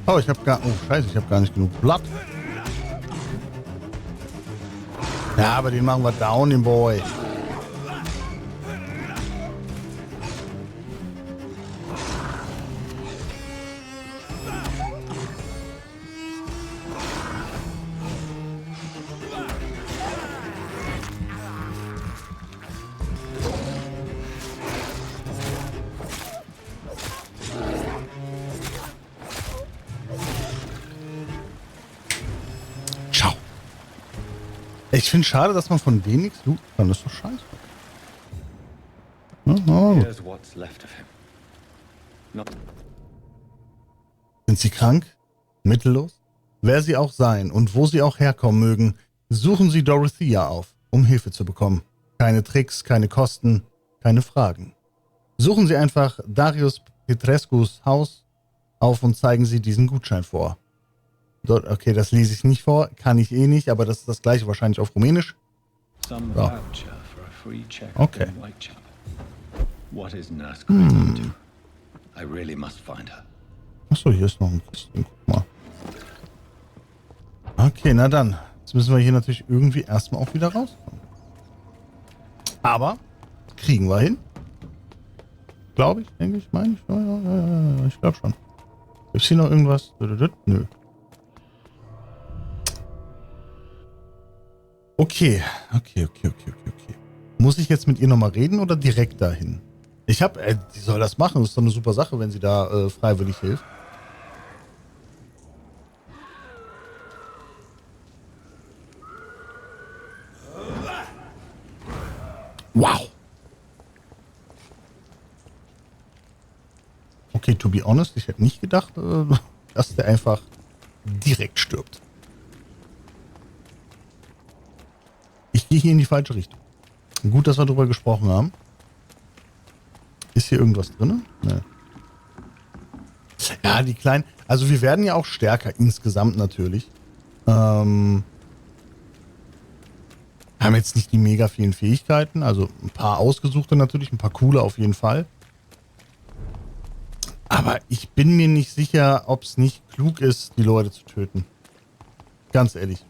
Oh, ich habe gar... Oh, scheiße, ich habe gar nicht genug Blatt. Ja, aber den machen wir down, den Boy. Ich finde schade, dass man von denen nichts looten kann. Das ist doch scheiße. Sind sie krank? Mittellos? Wer sie auch sein und wo sie auch herkommen mögen, suchen sie Dorothea auf, um Hilfe zu bekommen. Keine Tricks, keine Kosten, keine Fragen. Suchen sie einfach Darius Petrescus Haus auf und zeigen sie diesen Gutschein vor. Dort, okay, das lese ich nicht vor, kann ich eh nicht, aber das ist das gleiche wahrscheinlich auf Rumänisch. So. Okay. Achso, hier ist noch ein Kisten. Guck mal. Okay, na dann. Jetzt müssen wir hier natürlich irgendwie erstmal auch wieder rauskommen. Aber kriegen wir hin. Glaube ich, denke ich, meine ich. Ja, ich glaube schon. Ist hier noch irgendwas? Nö. Okay. Muss ich jetzt mit ihr nochmal reden oder direkt dahin? Die soll das machen. Das ist doch eine super Sache, wenn sie da freiwillig hilft. Wow. Okay, to be honest, ich hätte nicht gedacht, dass der einfach direkt stirbt. Ich gehe hier in die falsche Richtung. Gut, dass wir darüber gesprochen haben. Ist hier irgendwas drin? Nee. Ja, die Kleinen. Also wir werden ja auch stärker insgesamt natürlich. Haben jetzt nicht die mega vielen Fähigkeiten. Also ein paar ausgesuchte natürlich, ein paar coole auf jeden Fall. Aber ich bin mir nicht sicher, ob es nicht klug ist, die Leute zu töten. Ganz ehrlich.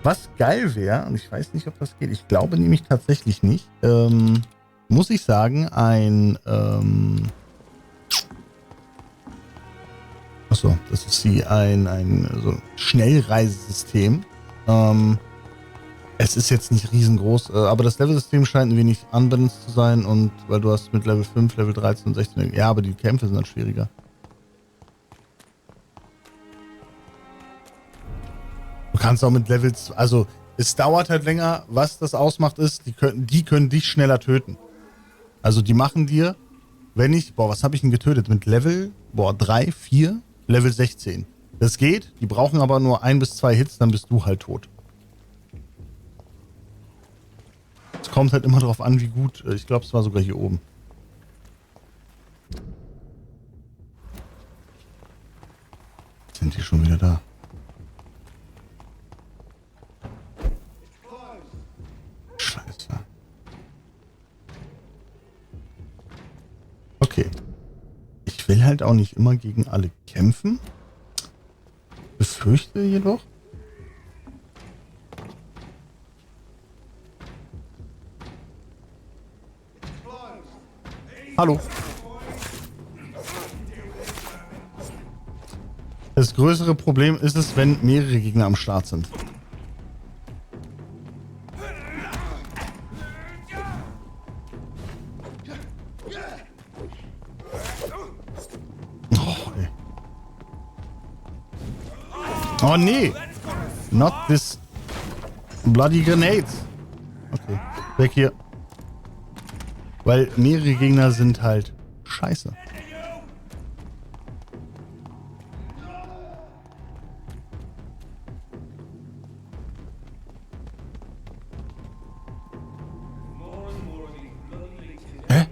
Was geil wäre, und ich weiß nicht, ob das geht, ich glaube nämlich tatsächlich nicht, muss ich sagen, ein achso, das ist ein so Schnellreisesystem. Es ist jetzt nicht riesengroß, aber das Level-System scheint ein wenig unbalanced zu sein, und weil du hast mit Level 5, Level 13 und 16, ja, aber die Kämpfe sind dann schwieriger. Du kannst auch mit Levels, also es dauert halt länger, was das ausmacht ist, die können dich schneller töten. Also die machen dir, wenn ich, was habe ich denn getötet? Mit Level, 3, 4, Level 16. Das geht, die brauchen aber nur 1 bis 2 Hits, dann bist du halt tot. Es kommt halt immer darauf an, wie gut, ich glaube, es war sogar hier oben. Sind die schon wieder da? Scheiße. Okay. Ich will halt auch nicht immer gegen alle kämpfen. Befürchte jedoch. Hallo. Das größere Problem ist es, wenn mehrere Gegner am Start sind. Oh nee! Not this bloody grenades. Okay, weg hier. Weil mehrere Gegner sind halt scheiße. Hä?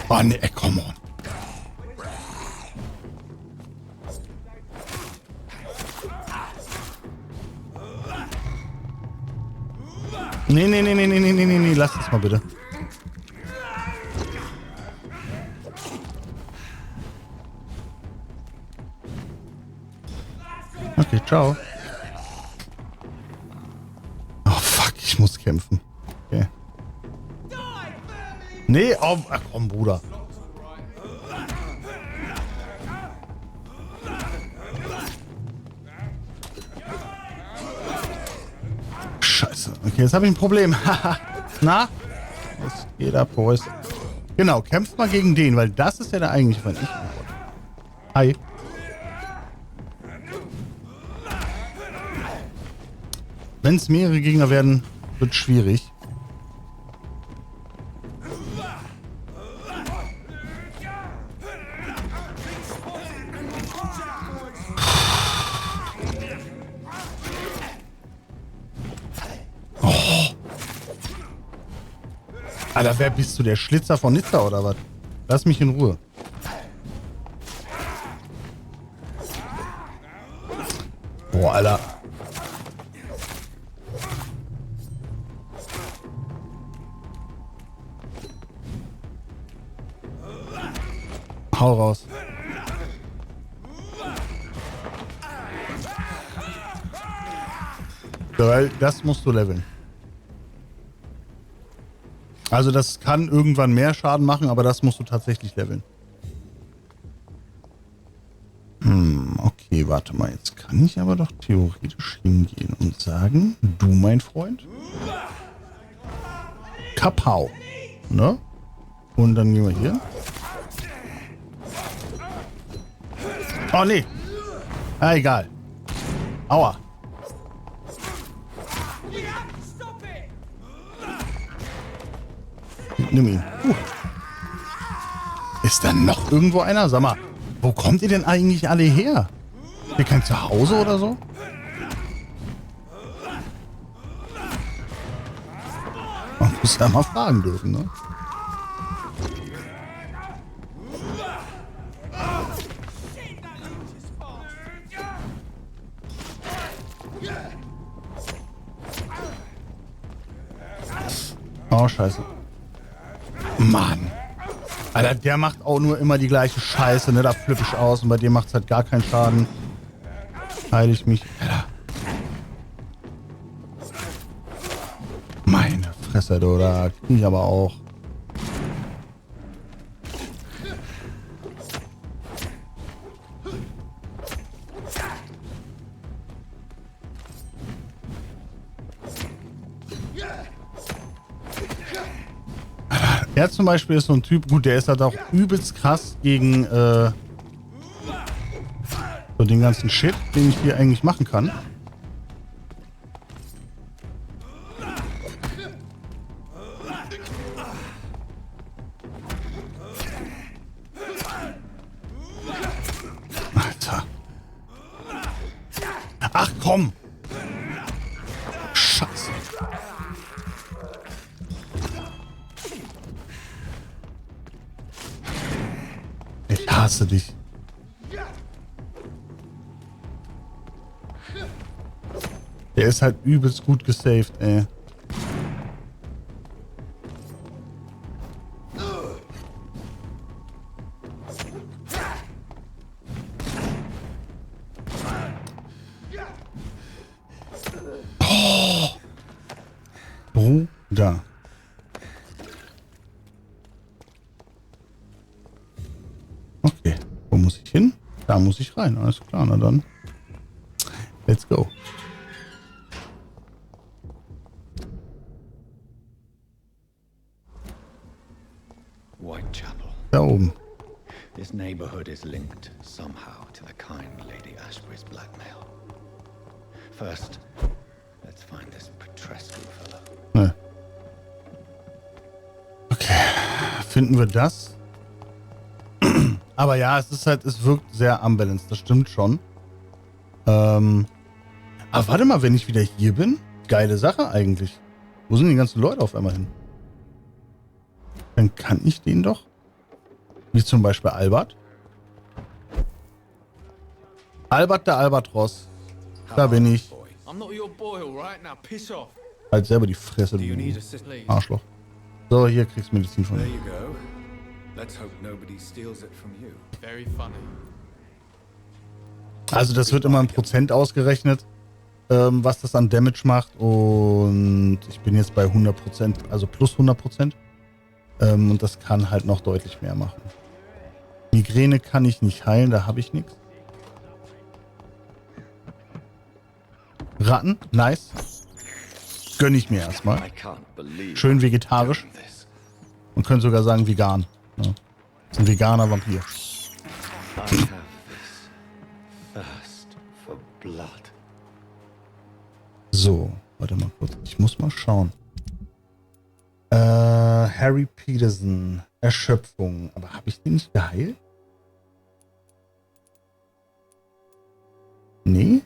Oh ne, come on. Nee, lass das mal bitte. Okay, ciao. Oh fuck, ich muss kämpfen. Okay. Nee, oh, ach komm, Bruder. Scheiße. Okay, jetzt habe ich ein Problem. Na? Was geht ab, Boys? Genau, kämpft mal gegen den, weil das ist ja der eigentliche Feind. Hi. Wenn es mehrere Gegner werden, wird schwierig. Alter, wer bist du? Der Schlitzer von Nizza oder was? Lass mich in Ruhe. Boah, Alter. Hau raus. So, weil das musst du leveln. Also das kann irgendwann mehr Schaden machen, aber das musst du tatsächlich leveln. Okay, warte mal. Jetzt kann ich aber doch theoretisch hingehen und sagen, du, mein Freund, Kapau. Ne? Und dann gehen wir hier. Oh, nee. Ah, egal. Aua. Nimm ihn. Ist da noch irgendwo einer? Sag mal, wo kommt ihr denn eigentlich alle her? Ihr kein Zuhause oder so? Man muss ja mal fragen dürfen, ne? Oh, scheiße. Mann. Alter, der macht auch nur immer die gleiche Scheiße, ne? Da flippe ich aus und bei dir macht es halt gar keinen Schaden. Heil ich mich. Alter. Meine Fresse, du, da krieg ich aber auch. Er zum Beispiel ist so ein Typ, gut, der ist halt auch übelst krass gegen so den ganzen Shit, den ich hier eigentlich machen kann. Alter. Ach komm! Scheiße. Ich hasse dich. Der ist halt übelst gut gesaved, ey. Oh. Bruder. Okay, wo muss ich hin? Da muss ich rein, alles klar, na dann. Let's go. Whitechapel. Da oben. This neighborhood is linked somehow to the kind Lady Ashbury's blackmail. First, let's find this Petrescu fellow. Ne. Okay, finden wir das? Aber ja, es ist halt, es wirkt sehr unbalanced, das stimmt schon. Aber warte mal, wenn ich wieder hier bin, geile Sache eigentlich. Wo sind die ganzen Leute auf einmal hin? Dann kann ich den doch. Wie zum Beispiel Albert. Albert der Albatros. Da bin ich. Halt selber die Fresse, du Arschloch. So, hier kriegst du Medizin von mir. Also das wird immer in Prozent ausgerechnet, was das an Damage macht. Und ich bin jetzt bei 100%, also plus 100%. Und das kann halt noch deutlich mehr machen. Migräne kann ich nicht heilen, da habe ich nichts. Ratten, nice. Gönne ich mir erstmal. Schön vegetarisch. Man könnte sogar sagen vegan. Ja. Das ist ein veganer Vampir. So, warte mal kurz. Ich muss mal schauen. Harry Peterson. Erschöpfung. Aber habe ich den nicht geheilt? Nee?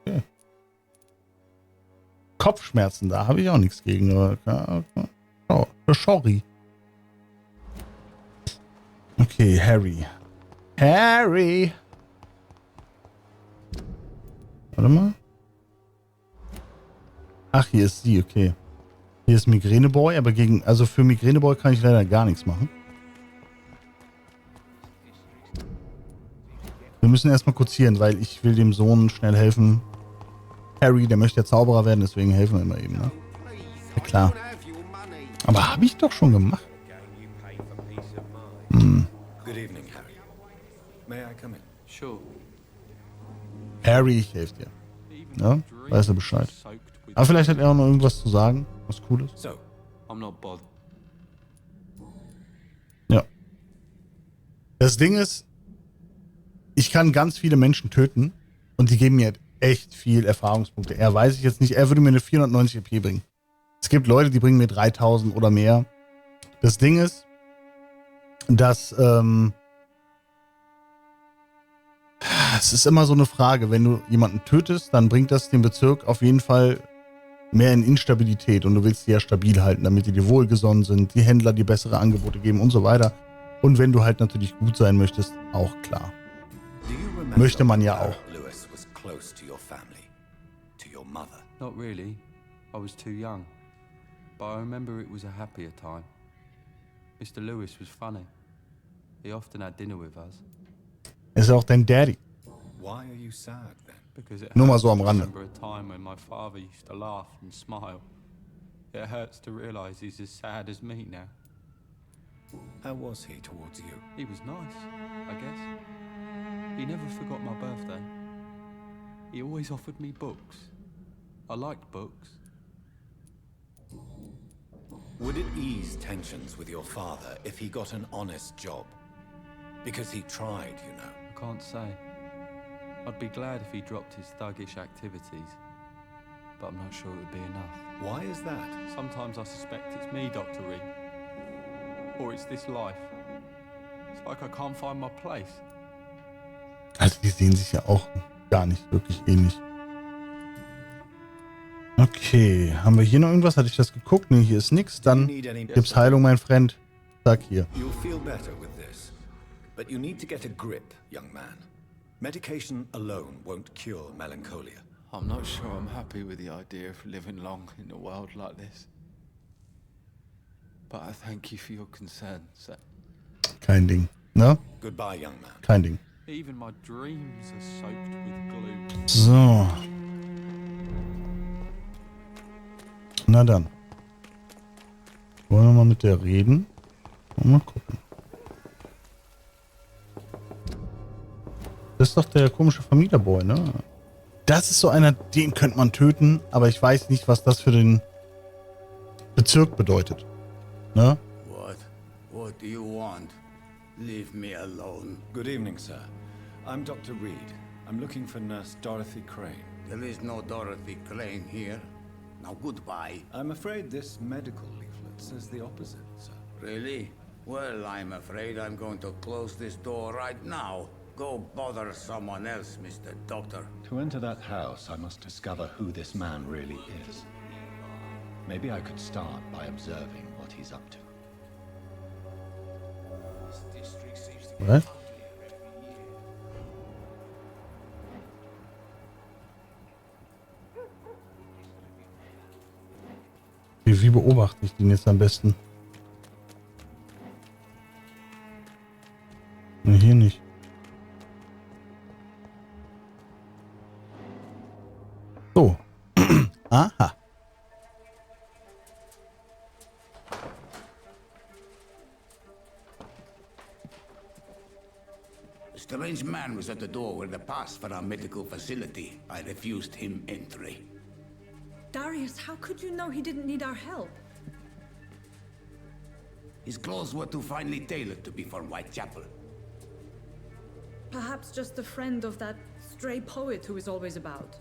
Okay. Kopfschmerzen, da habe ich auch nichts gegen. Oh, sorry. Okay, Harry. Harry! Warte mal. Ach, hier ist sie, okay. Hier ist Migräneboy, aber also für Migräneboy kann ich leider gar nichts machen. Wir müssen erstmal kurz hier hin, weil ich will dem Sohn schnell helfen. Harry, der möchte ja Zauberer werden, deswegen helfen wir immer eben, ne? Ja, klar. Aber habe ich doch schon gemacht. Hm. Good evening, Harry. May I come in? Sure. Harry, ich helfe dir. Ja, weiß er Bescheid. Aber vielleicht hat er auch noch irgendwas zu sagen, was Cooles. So, I'm not bothered. Ja. Das Ding ist, ich kann ganz viele Menschen töten und die geben mir echt viel Erfahrungspunkte. Er weiß ich jetzt nicht, er würde mir eine 490 EP bringen. Es gibt Leute, die bringen mir 3000 oder mehr. Das Ding ist, dass es ist immer so eine Frage, wenn du jemanden tötest, dann bringt das den Bezirk auf jeden Fall mehr in Instabilität und du willst die ja stabil halten, damit die dir wohlgesonnen sind, die Händler dir bessere Angebote geben und so weiter. Und wenn du halt natürlich gut sein möchtest, auch klar. Möchte man ja auch. Lewis was close to your family, to your mother. Not really. I was too young. But I remember it was a happier time. Mr. Lewis was funny. He often had dinner with us. Ist ja auch dein Daddy. Why are you sad then? Because it Nur mal so am Rande. I remember a time when my father used to laugh and smile. It hurts to realize he's as sad as me now. How was he towards you? He was nice, I guess. He never forgot my birthday. He always offered me books. I liked books. Would it ease tensions with your father if he got an honest job? Because he tried, you know. I can't say. I'd be glad if he dropped his thuggish activities. But I'm not sure it would be enough. Why is that? Sometimes I suspect it's me, Dr. Reed. Or it's this life. It's like I can't find my place. Also die sehen sich ja auch gar nicht wirklich ähnlich. Okay, haben wir hier noch irgendwas? Hatte ich das geguckt? Nee, hier ist nichts. Dann gibt's Heilung, mein Freund. Sag hier. You'll feel better with this. But you need to get a grip, young man. Medication alone won't cure melancholia. I'm not sure I'm happy with the idea of living long in a world like this. But I thank you for your concern, sir. Kein Ding. Ne? Goodbye, young man. Kein Ding. Even my dreams are soaked with glue. So. Na dann. Wollen wir mal mit der reden? Mal gucken. Das ist doch der komische Vermieterboy, ne? Das ist so einer, den könnte man töten, aber ich weiß nicht, was das für den Bezirk bedeutet. Ne? What do you want? Leave me alone. Good evening, sir. I'm Dr. Reed. I'm looking for Nurse Dorothy Crane. There is no Dorothy Crane here. Now goodbye. I'm afraid this medical leaflet says the opposite, sir. Really? Well, I'm afraid I'm going to close this door right now. Go bother someone else, Mr. Doctor. To enter that house, I must discover who this man really is. Maybe I could start by observing what he's up to. Was? Wie beobachte ich den jetzt am besten? Ne, hier nicht. So. Aha. A strange man was at the door with a pass for our medical facility. I refused him entry. Darius, how could you know he didn't need our help? His clothes were too finely tailored to be from Whitechapel. Perhaps just a friend of that stray poet who is always about.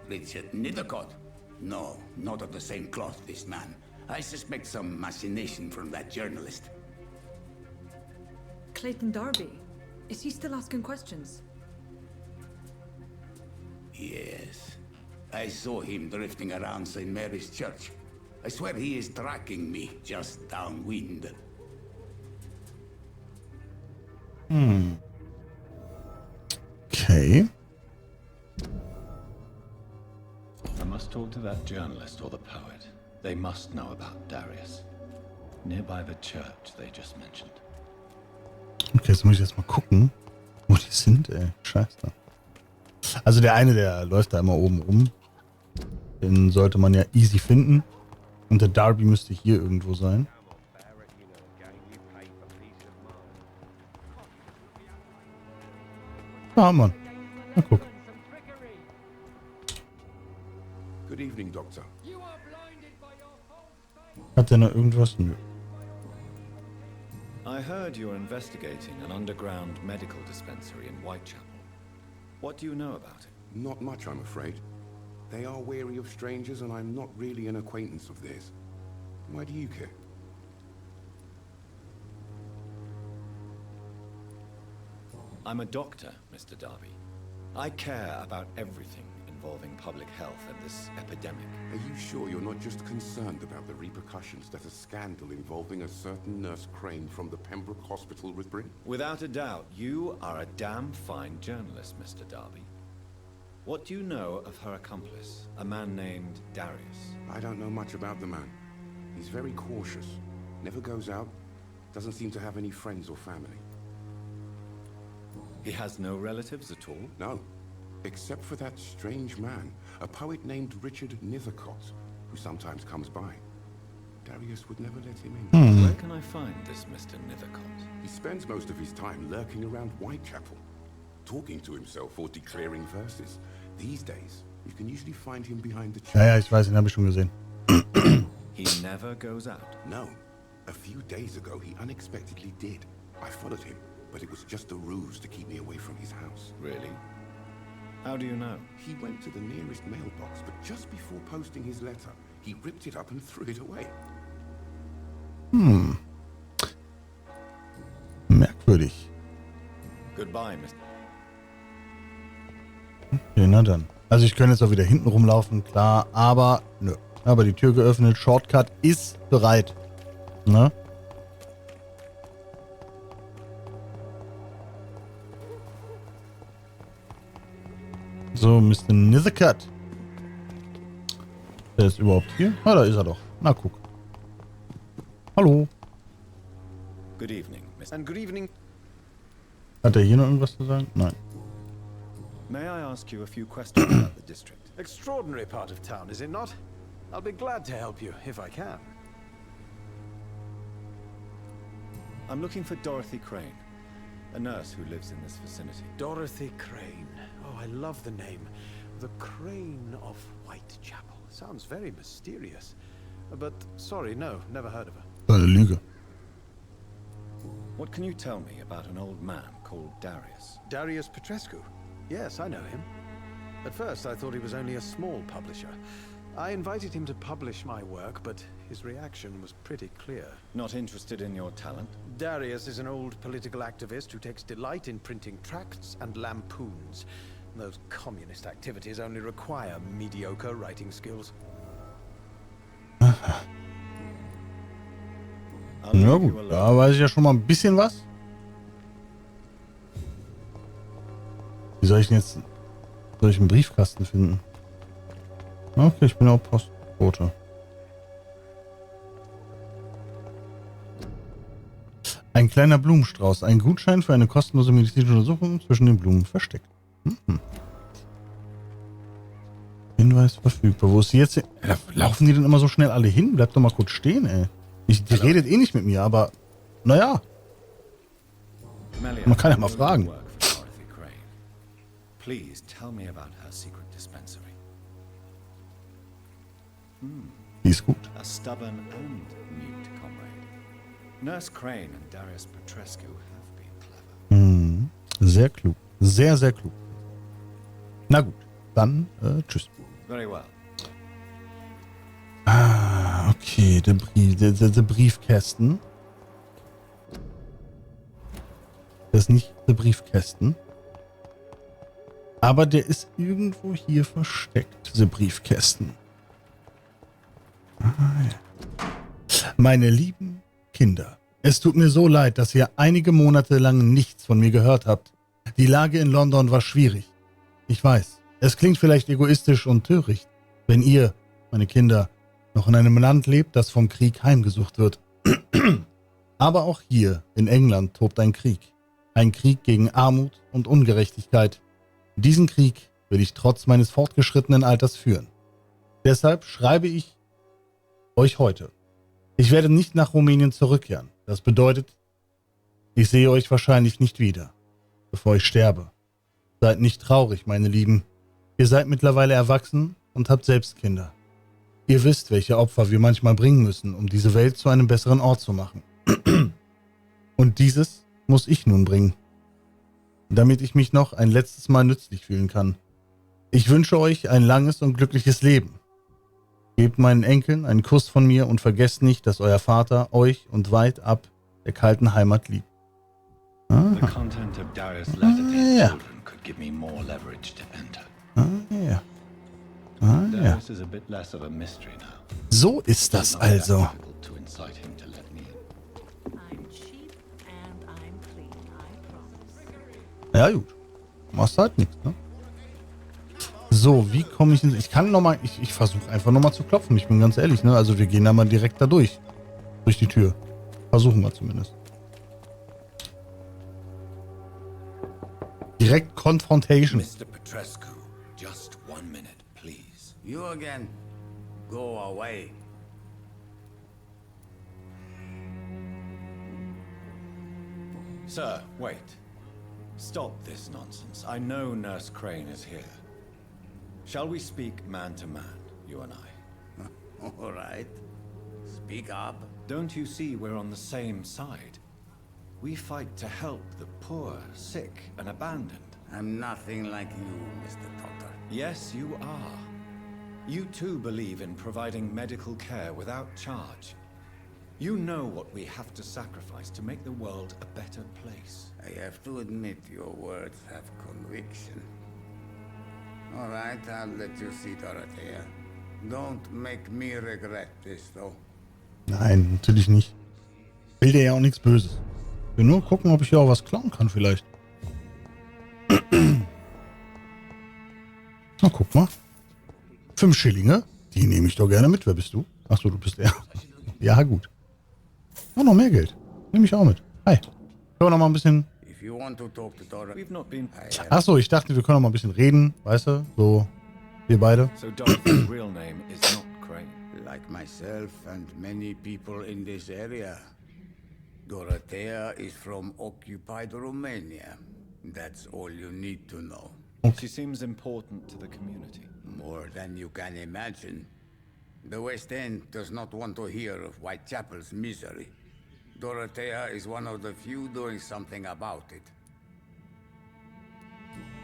Richard Nithercott? No, not of the same cloth, this man. I suspect some machination from that journalist. Clayton Darby. Is he still asking questions? Yes. I saw him drifting around St. Mary's Church. I swear he is tracking me just downwind. Okay. I must talk to that journalist or the poet. They must know about Darius. Nearby the church they just mentioned. Okay, jetzt muss ich jetzt mal gucken, wo die sind, ey. Scheiße. Also der eine, der läuft da immer oben rum. Den sollte man ja easy finden. Und der Darby müsste hier irgendwo sein. Ah, Mann. Na, guck. Good evening, Doctor. Hat der noch irgendwas? Nö. I heard you're investigating an underground medical dispensary in Whitechapel. What do you know about it? Not much, I'm afraid. They are wary of strangers, and I'm not really an acquaintance of theirs. Why do you care? I'm a doctor, Mr. Darby. I care about everything involving public health and this epidemic. Are you sure you're not just concerned about the repercussions that a scandal involving a certain Nurse Crane from the Pembroke Hospital would bring? Without a doubt, you are a damn fine journalist, Mr. Darby. What do you know of her accomplice, a man named Darius? I don't know much about the man. He's very cautious, never goes out, doesn't seem to have any friends or family. He has no relatives at all? No, except for that strange man, a poet named Richard Nethercott, who sometimes comes by. Darius would never let him in. Where can I find this Mr. Nethercott? He spends most of his time lurking around Whitechapel, talking to himself or declaring verses. These days, you can usually find him behind the chair. Ja, ich weiß, den habe ich schon gesehen. He never goes out? No. A few days ago, he unexpectedly did. I followed him, but it was just a ruse to keep me away from his house. Really? How do you know? He went to the nearest mailbox, but just before posting his letter, he ripped it up and threw it away. Merkwürdig. Goodbye, Mr. Okay, na dann. Also ich könnte jetzt auch wieder hinten rumlaufen, klar, aber nö. Aber die Tür geöffnet, Shortcut ist bereit. Ne? So, Mr. Nethercott. Der ist überhaupt hier? Ah, da ist er doch. Na, guck. Hallo. Good evening, Mr. And good evening. Hat er hier noch irgendwas zu sagen? Nein. May I ask you a few questions about the district? Extraordinary part of town, is it not? I'll be glad to help you, if I can. I'm looking for Dorothy Crane, a nurse who lives in this vicinity. Dorothy Crane. Oh, I love the name. The Crane of Whitechapel. Sounds very mysterious. But, sorry, no, never heard of her. Eine Lüge. What can you tell me about an old man called Darius? Darius Petrescu? Yes, I know him. At first, I thought he was only a small publisher. I invited him to publish my work, but his reaction was pretty clear. Not interested in your talent? Darius is an old political activist who takes delight in printing tracts and lampoons. Those communist activities only require mediocre writing skills. Na gut, da weiß ich ja schon mal ein bisschen was. Wie soll ich denn jetzt einen Briefkasten finden? Okay, ich bin auch Postbote. Ein kleiner Blumenstrauß. Ein Gutschein für eine kostenlose medizinische Untersuchung zwischen den Blumen versteckt. Hinweis verfügbar. Wo ist sie jetzt? Laufen die denn immer so schnell alle hin? Bleibt doch mal kurz stehen, ey. Die redet eh nicht mit mir, aber naja. Man kann ja mal fragen. Please tell me about her secret dispensary. Die ist gut. A stubborn and mute comrade. Nurse Crane and Darius Petrescu have been clever. Sehr klug. Sehr, sehr klug. Na gut, dann tschüss. Very well. Okay, der Briefkästen. Das ist nicht der Briefkästen. Aber der ist irgendwo hier versteckt, der Briefkästen. Meine lieben Kinder, es tut mir so leid, dass ihr einige Monate lang nichts von mir gehört habt. Die Lage in London war schwierig. Ich weiß, es klingt vielleicht egoistisch und töricht, wenn ihr, meine Kinder, noch in einem Land lebt, das vom Krieg heimgesucht wird. Aber auch hier in England tobt ein Krieg. Ein Krieg gegen Armut und Ungerechtigkeit. Diesen Krieg will ich trotz meines fortgeschrittenen Alters führen. Deshalb schreibe ich Euch heute. Ich werde nicht nach Rumänien zurückkehren. Das bedeutet, ich sehe euch wahrscheinlich nicht wieder, bevor ich sterbe. Seid nicht traurig, meine Lieben. Ihr seid mittlerweile erwachsen und habt selbst Kinder. Ihr wisst, welche Opfer wir manchmal bringen müssen, um diese Welt zu einem besseren Ort zu machen. Und dieses muss ich nun bringen, damit ich mich noch ein letztes Mal nützlich fühlen kann. Ich wünsche euch ein langes und glückliches Leben. Gebt meinen Enkeln einen Kuss von mir und vergesst nicht, dass euer Vater euch und weit ab der kalten Heimat liebt. The content of Darius' letter to his children could give me more leverage to enter. Darius is a bit less of a mystery now. So ist das also. To incite him to let me in. Ja gut, machst halt nichts, ne? So, wie komme ich in... Ich kann nochmal... Ich versuche einfach nochmal zu klopfen, ich bin ganz ehrlich, ne? Also wir gehen da mal direkt da durch. Durch die Tür. Versuchen wir zumindest. Direkt Confrontation. Mr. Petrescu, just 1 minute, please. You again? Go away. Sir, wait. Stop this nonsense. I know Nurse Crane is here. Shall we speak man to man, you and I? All right. Speak up. Don't you see we're on the same side? We fight to help the poor, sick, and abandoned. I'm nothing like you, Mr. Doctor. Yes, you are. You too believe in providing medical care without charge. You know what we have to sacrifice to make the world a better place. I have to admit your words have conviction. All right, I'll let you see Dorothea. Don't make me regret this, though. Nein, natürlich nicht. Will dir ja auch nichts Böses. Ich will nur gucken, ob ich hier auch was klauen kann vielleicht. Na, guck mal. 5 Schillinge. Die nehme ich doch gerne mit. Wer bist du? Achso, du bist er. Ja, gut. Oh, noch mehr Geld. Nehme ich auch mit. Hi. Können wir noch mal ein bisschen... Achso, ich dachte, wir können noch mal ein bisschen reden. Weißt du? So, wir beide. So Dorothy's real name is not Crane. Like myself and many people in this area. Dorothea is from occupied Romania. That's all you need to know. She seems important to the community. More than you can imagine. The West End does not want to hear of Whitechapel's misery. Dorothea is one of the few doing something about it.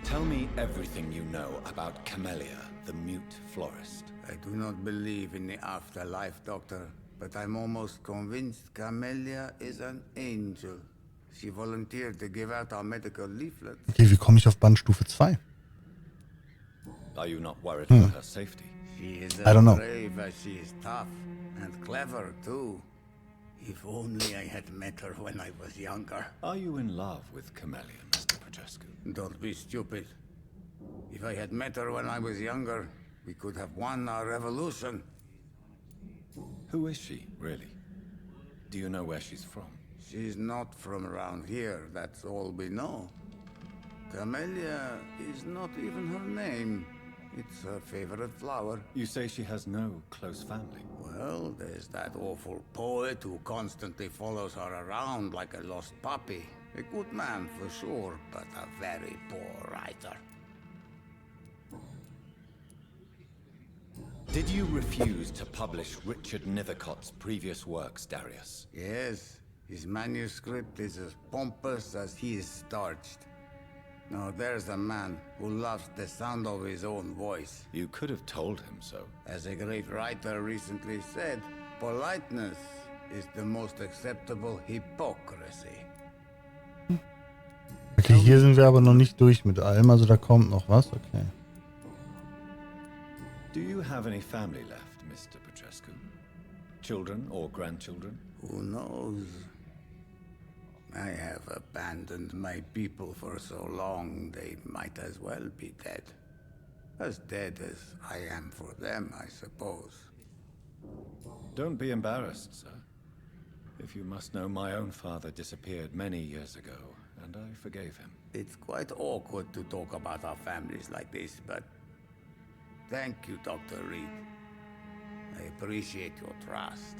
Tell me everything you know about Camellia, the mute florist. I do not believe in the afterlife, Doctor, but I'm almost convinced Camellia is an angel. She volunteered to give out our medical leaflets. Okay, wie komme ich auf Bandstufe 2? Are you not worried for her safety? She is I don't know. as brave as she is tough, and clever too. If only I had met her when I was younger. Are you in love with Camellia, Mr. Petrescu? Don't be stupid. If I had met her when I was younger, we could have won our revolution. Who is she, really? Do you know where she's from? She's not from around here, that's all we know. Camellia is not even her name. It's her favorite flower. You say she has no close family? Well, there's that awful poet who constantly follows her around like a lost puppy. A good man for sure, but a very poor writer. Did you refuse to publish Richard Nithercott's previous works, Darius? Yes, his manuscript is as pompous as he is starched. Now there's a man who loves the sound of his own voice. You could have told him so. As a great writer recently said, politeness is the most acceptable hypocrisy. Okay, hier sind wir aber noch nicht durch mit allem, also da kommt noch was, okay. Do you have any family left, Mr. Petrescu? Children or grandchildren? Who knows? I have abandoned my people for so long, they might as well be dead. As dead as I am for them, I suppose. Don't be embarrassed, sir. If you must know, my own father disappeared many years ago, and I forgave him. It's quite awkward to talk about our families like this, but thank you, Dr. Reed. I appreciate your trust.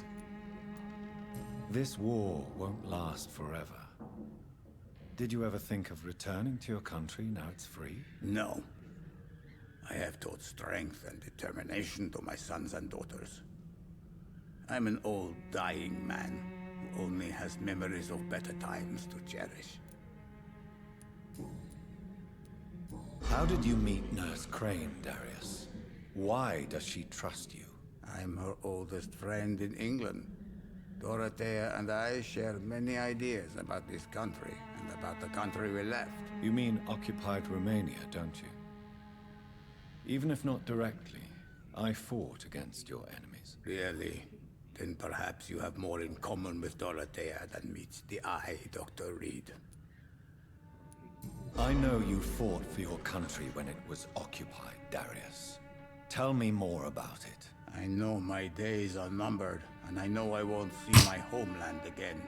This war won't last forever. Did you ever think of returning to your country now it's free? No. I have taught strength and determination to my sons and daughters. I'm an old, dying man who only has memories of better times to cherish. How did you meet Nurse Crane, Darius? Why does she trust you? I'm her oldest friend in England. Dorothea and I share many ideas about this country and about the country we left. You mean occupied Romania, don't you? Even if not directly, I fought against your enemies. Really? Then perhaps you have more in common with Dorothea than meets the eye, Dr. Reed. I know you fought for your country when it was occupied, Darius. Tell me more about it. I know my days are numbered, and I know I won't see my homeland again.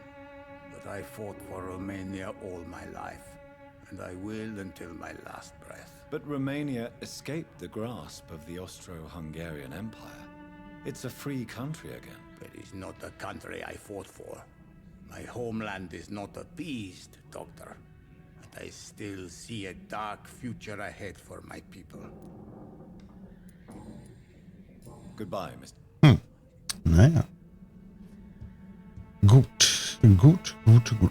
But I fought for Romania all my life, and I will until my last breath. But Romania escaped the grasp of the Austro-Hungarian Empire. It's a free country again. But it's not the country I fought for. My homeland is not appeased, Doctor. And I still see a dark future ahead for my people. Goodbye, Mr. Naja. Gut.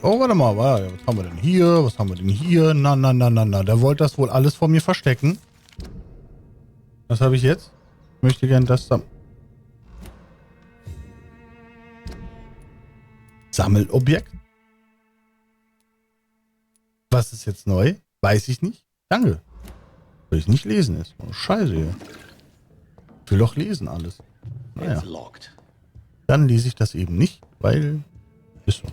Oh, warte mal. Was haben wir denn hier? Was haben wir denn hier? Na. Der wollte das wohl alles vor mir verstecken. Was habe ich jetzt? Ich möchte gern das Sammelobjekt. Was ist jetzt neu? Weiß ich nicht. Danke. Will ich nicht lesen ist. Oh, Scheiße hier. Ich will doch lesen alles. Naja. Dann lese ich das eben nicht, weil ist so.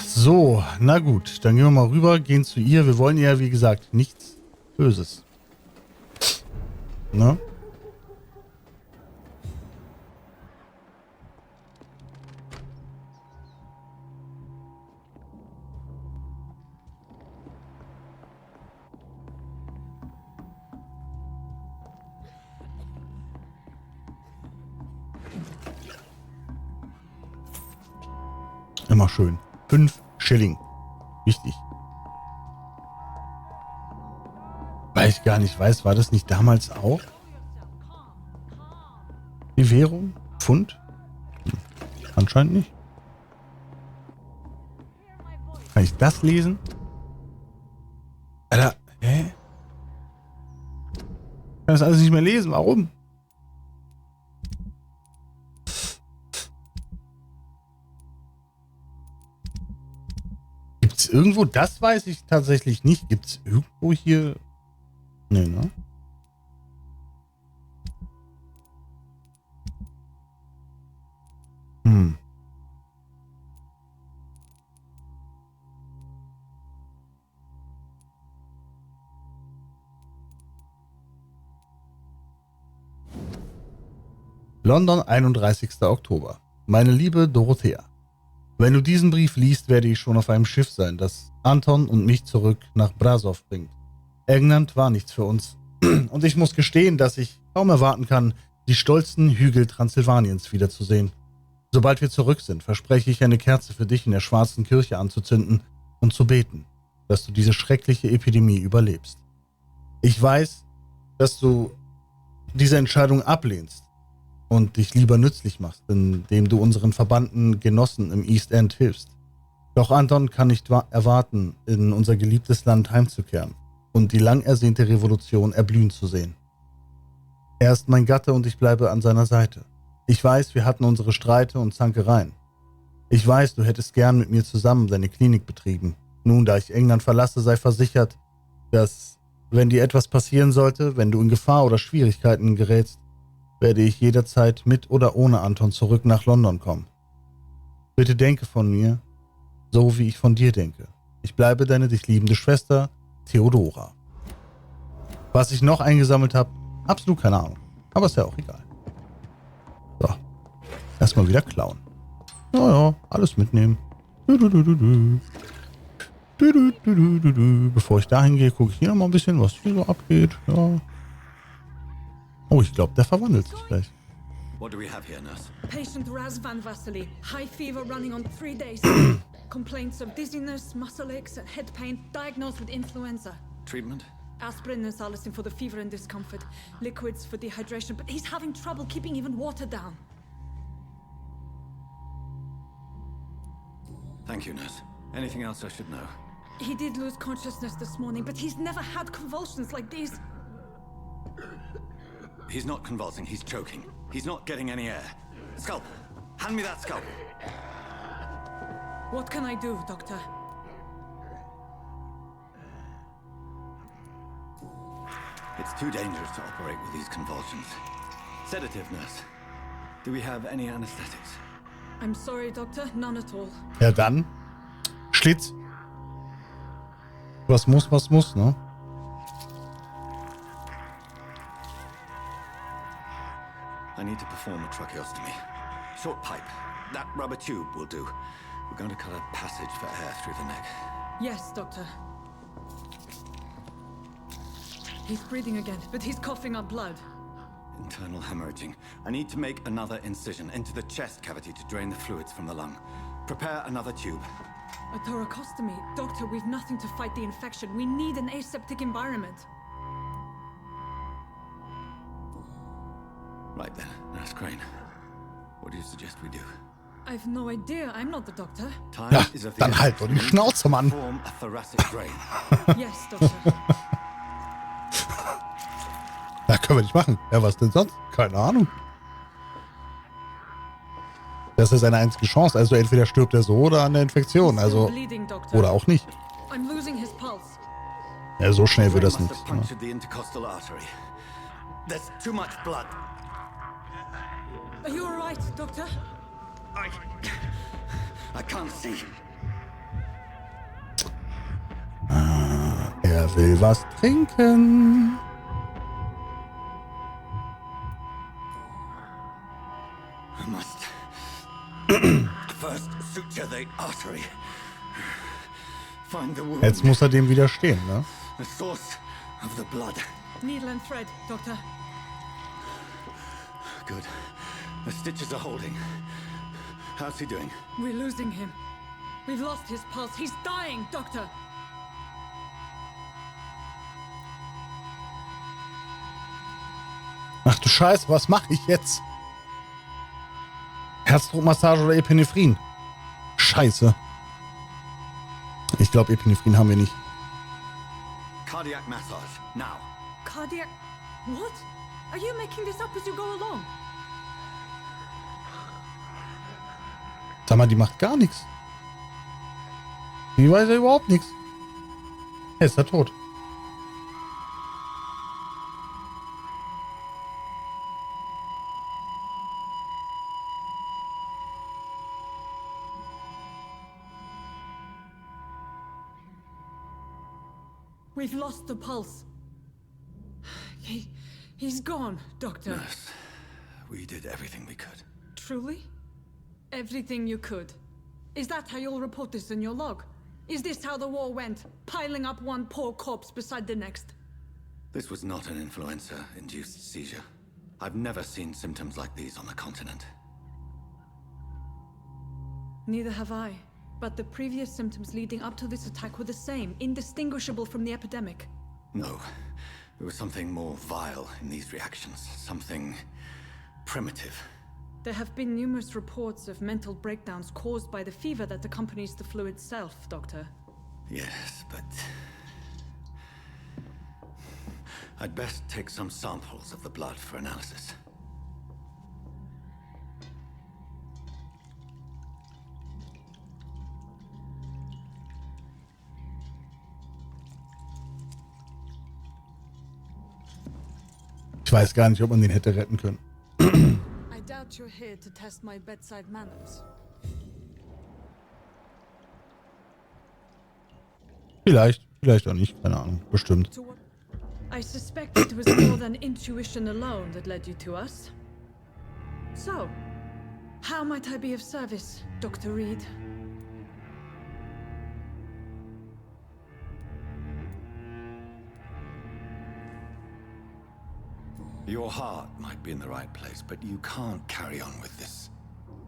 So, na gut. Dann gehen wir mal rüber, gehen zu ihr. Wir wollen ja, wie gesagt, nichts Böses. Ne? Immer schön. 5 Schilling. Wichtig. Weiß ich gar nicht. War das nicht damals auch? Die Währung? Pfund? Anscheinend nicht. Kann ich das lesen? Alter, hä? Ich kann das alles nicht mehr lesen. Warum? Gibt's irgendwo? Das weiß ich tatsächlich nicht. Gibt's irgendwo hier? Nee, ne? London, 31. Oktober. Meine liebe Dorothea. Wenn du diesen Brief liest, werde ich schon auf einem Schiff sein, das Anton und mich zurück nach Brasow bringt. England war nichts für uns. Und ich muss gestehen, dass ich kaum erwarten kann, die stolzen Hügel Transsilvaniens wiederzusehen. Sobald wir zurück sind, verspreche ich, eine Kerze für dich in der schwarzen Kirche anzuzünden und zu beten, dass du diese schreckliche Epidemie überlebst. Ich weiß, dass du diese Entscheidung ablehnst und dich lieber nützlich machst, indem du unseren verbannten Genossen im East End hilfst. Doch Anton kann nicht erwarten, in unser geliebtes Land heimzukehren und die lang ersehnte Revolution erblühen zu sehen. Er ist mein Gatte und ich bleibe an seiner Seite. Ich weiß, wir hatten unsere Streite und Zankereien. Ich weiß, du hättest gern mit mir zusammen deine Klinik betrieben. Nun, da ich England verlasse, sei versichert, dass, wenn dir etwas passieren sollte, wenn du in Gefahr oder Schwierigkeiten gerätst, werde ich jederzeit mit oder ohne Anton zurück nach London kommen. Bitte denke von mir, so wie ich von dir denke. Ich bleibe deine dich liebende Schwester, Theodora. Was ich noch eingesammelt habe, absolut keine Ahnung. Aber ist ja auch egal. So. Erstmal wieder klauen. Naja, alles mitnehmen. Bevor ich dahin gehe, gucke ich hier noch mal ein bisschen, was hier so abgeht. Ja. Oh, ich glaube, der verwandelt sich gleich. What do we have here, nurse? Patient Razvan Vasily. High fever running on 3 days. Complaints of dizziness, muscle aches, and head pain. Diagnosed with influenza. Treatment? Aspirin and salicin for the fever and discomfort. Liquids for dehydration, but he's having trouble keeping even water down. Thank you, nurse. Anything else I should know? He did lose consciousness this morning, but he's never had convulsions like these. He's not convulsing, he's choking. He's not getting any air. Scalpel! Hand me that scalpel! What can I do, Doctor? It's too dangerous to operate with these convulsions. Sedative, nurse. Do we have any anesthetics? I'm sorry, Doctor. None at all. Ja, dann. Schlitz. Was muss, ne? I need to perform a tracheostomy. Short pipe. That rubber tube will do. We're going to cut a passage for air through the neck. Yes, Doctor. He's breathing again, but he's coughing up blood. Internal hemorrhaging. I need to make another incision into the chest cavity to drain the fluids from the lung. Prepare another tube. A thoracostomy. Doctor, we've nothing to fight the infection. We need an aseptic environment. Right then, Nurse Crane. What do you suggest we do? I've no idea. I'm not the doctor. Time Ja, is of the dann halt doch die Schnauze, Mann. Form a thoracic drain. Yes, Doctor. Da können wir nicht machen. Ja, was denn sonst? Keine Ahnung. Das ist seine einzige Chance. Also entweder stirbt er so oder an der Infektion. Also, oder auch nicht. I'm losing his pulse. Ja, so schnell wird das nichts. Ne? The intercostal artery. There's too much blood. Are you all right, Doctor? I can't see. Er will was trinken. I must first suture the artery. Find the wound. Jetzt muss er dem widerstehen, ne? The source of the blood. Needle and thread, Doctor. Good. The stitches are holding. How's he doing? We're losing him. We've lost his pulse. He's dying, Doctor. Ach du Scheiße, was mache ich jetzt? Herzdruckmassage oder Epinephrin? Scheiße. Ich glaube, Epinephrin haben wir nicht. Cardiac massage, now. Cardiac... What? Are you making this up as you go along? Sag mal, die macht gar nichts. Die weiß ja überhaupt nichts. Er ist ja tot. We've lost the pulse. He's gone, Doctor. Nurse, we did everything we could. Truly? Everything you could. Is that how you'll report this in your log? Is this how the war went? Piling up one poor corpse beside the next? This was not an influenza-induced seizure. I've never seen symptoms like these on the continent. Neither have I. But the previous symptoms leading up to this attack were the same, indistinguishable from the epidemic. No. There was something more vile in these reactions. Something primitive. There have been numerous reports of mental breakdowns caused by the fever that accompanies the flu itself, Doctor. Yes, but... I'd best take some samples of the blood for analysis. Ich weiß gar nicht, ob man den hätte retten können. I doubt you're here to test my bedside manners. Vielleicht auch nicht, keine Ahnung, bestimmt. I suspect it was more than intuition alone that led you to us. So, how might I be of service, Dr. Reed? Your heart might be in the right place, but you can't carry on with this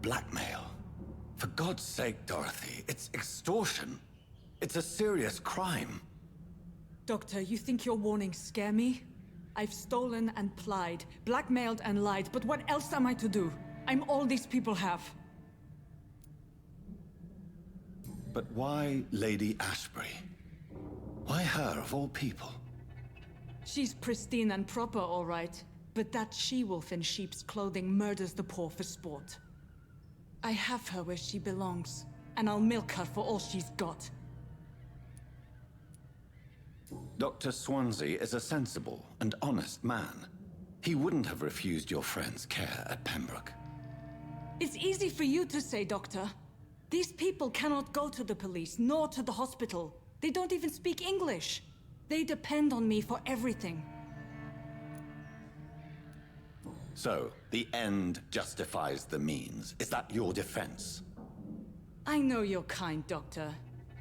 blackmail. For God's sake, Dorothy, it's extortion. It's a serious crime. Doctor, you think your warnings scare me? I've stolen and plied, blackmailed and lied, but what else am I to do? I'm all these people have. But why Lady Ashbury? Why her, of all people? She's pristine and proper, all right. But that she-wolf in sheep's clothing murders the poor for sport. I have her where she belongs, and I'll milk her for all she's got. Dr. Swansea is a sensible and honest man. He wouldn't have refused your friend's care at Pembroke. It's easy for you to say, Doctor. These people cannot go to the police, nor to the hospital. They don't even speak English. They depend on me for everything. So, the end justifies the means. Is that your defense? I know you're kind, Doctor.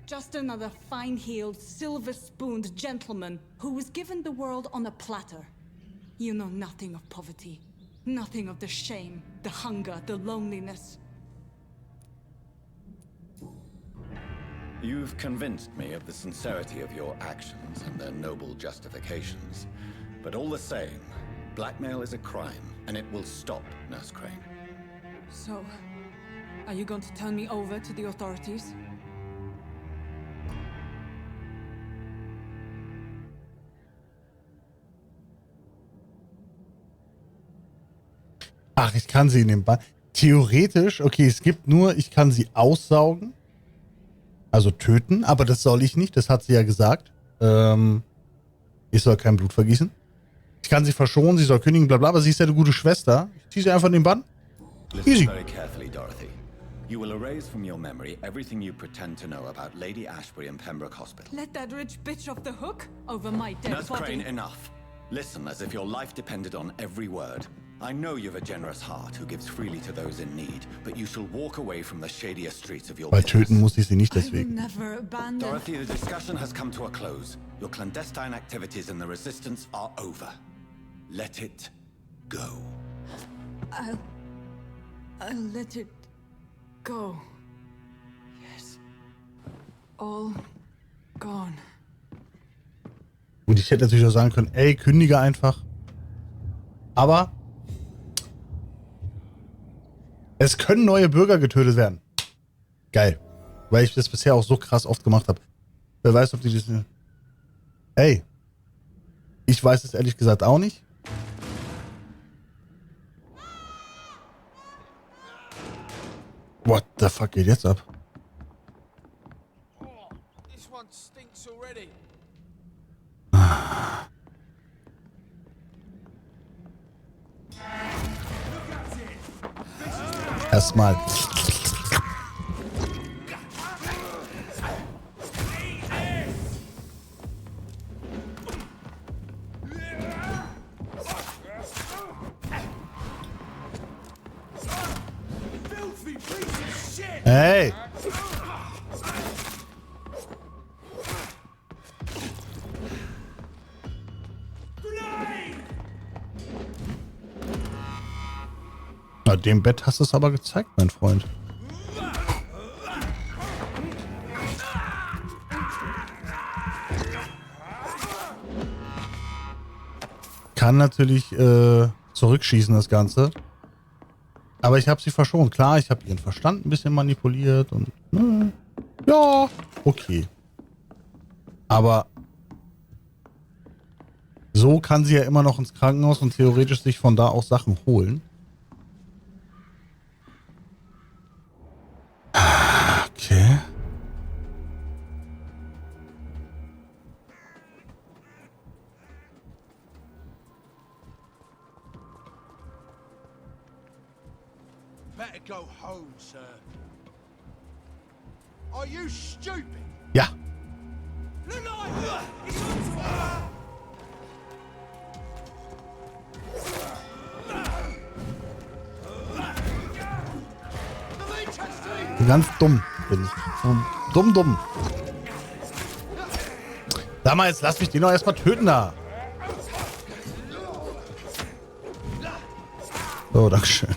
Just another fine-heeled, silver-spooned gentleman who was given the world on a platter. You know nothing of poverty. Nothing of the shame, the hunger, the loneliness. You've convinced me of the sincerity of your actions and their noble justifications. But all the same, blackmail is a crime, and it will stop, Nurse Crane. So, are you going to turn me over to the authorities? Ach, ich kann sie in den Bann. Theoretisch, okay, es gibt nur, ich kann sie aussaugen. Also töten, aber das soll ich nicht, das hat sie ja gesagt. Ich soll kein Blut vergießen. Ich kann sie verschonen, sie soll kündigen, bla bla, aber sie ist ja eine gute Schwester. Ich ziehe sie einfach in den Bann. Easy. Listen very carefully, Dorothy. You will erase from your memory everything you pretend to know about Lady Ashbury and Pembroke Hospital. Let that rich bitch off the hook over my dead Nurse body. Crane, enough. Listen as if your life depended on every word. I know you've a generous heart who gives freely to those in need, but you shall walk away from the shadier streets of your Bei business. töten muss ich sie nicht deswegen. Never abandon. Dorothy, the discussion has come to a close. Your clandestine activities in the Resistance are over. Let it go. I'll let it go. Yes. All gone. Und ich hätte natürlich auch sagen können, ey, kündige einfach. Aber es können neue Bürger getötet werden. Geil. Weil ich das bisher auch so krass oft gemacht habe. Wer weiß, ob die das... Ey. Ich weiß es ehrlich gesagt auch nicht. What the fuck geht jetzt ab? This one stinks already. Erstmal. Hey! Na, dem Bett hast du es aber gezeigt, mein Freund. Kann natürlich zurückschießen, das Ganze. Aber ich habe sie verschont. Klar, ich habe ihren Verstand ein bisschen manipuliert und... ja, okay. Aber... so kann sie ja immer noch ins Krankenhaus und theoretisch sich von da auch Sachen holen. Okay. Better go home, sir. Are you stupid? Ja. Ganz dumm bin ich. Dumm. Sag mal, jetzt lass mich den doch erstmal töten da. So, dankeschön.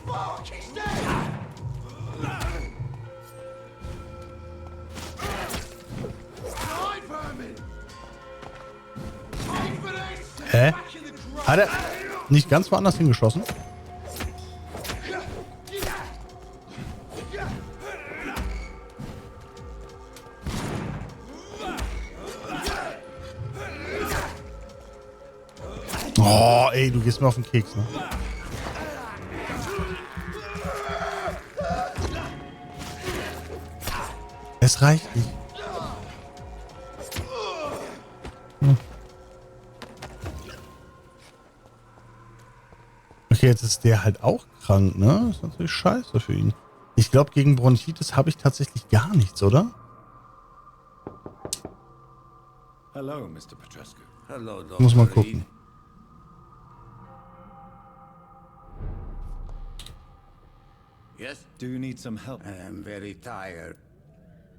Hä? Hat er nicht ganz woanders hingeschossen? Oh, ey, du gehst mir auf den Keks, ne? Es reicht nicht. Okay, jetzt ist der halt auch krank, ne? Das ist natürlich scheiße für ihn. Ich glaube, gegen Bronchitis habe ich tatsächlich gar nichts, oder? Hello, Mr. Petrescu. Hello, Dr. Muss mal gucken. Yes? Do you need some help? I am very tired.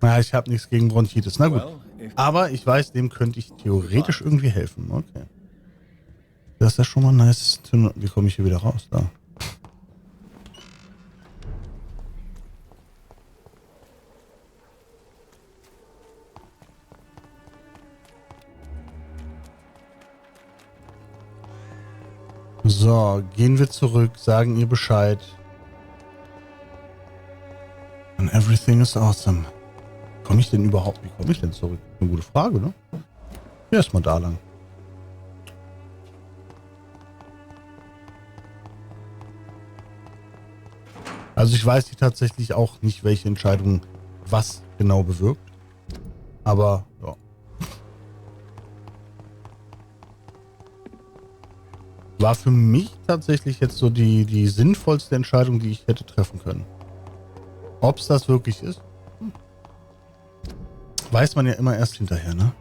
Na, ich habe nichts gegen Bronchitis. Na gut. Aber ich weiß, dem könnte ich theoretisch irgendwie helfen. Okay. Das ist ja schon mal nice. Wie komme ich hier wieder raus? Da. So, gehen wir zurück, sagen ihr Bescheid. And everything is awesome. Wie komme ich denn zurück? Eine gute Frage, ne? Ja, erstmal da lang. Also ich weiß tatsächlich auch nicht, welche Entscheidung was genau bewirkt. Aber, ja. War für mich tatsächlich jetzt so die sinnvollste Entscheidung, die ich hätte treffen können. Ob es das wirklich ist, weiß man ja immer erst hinterher, ne?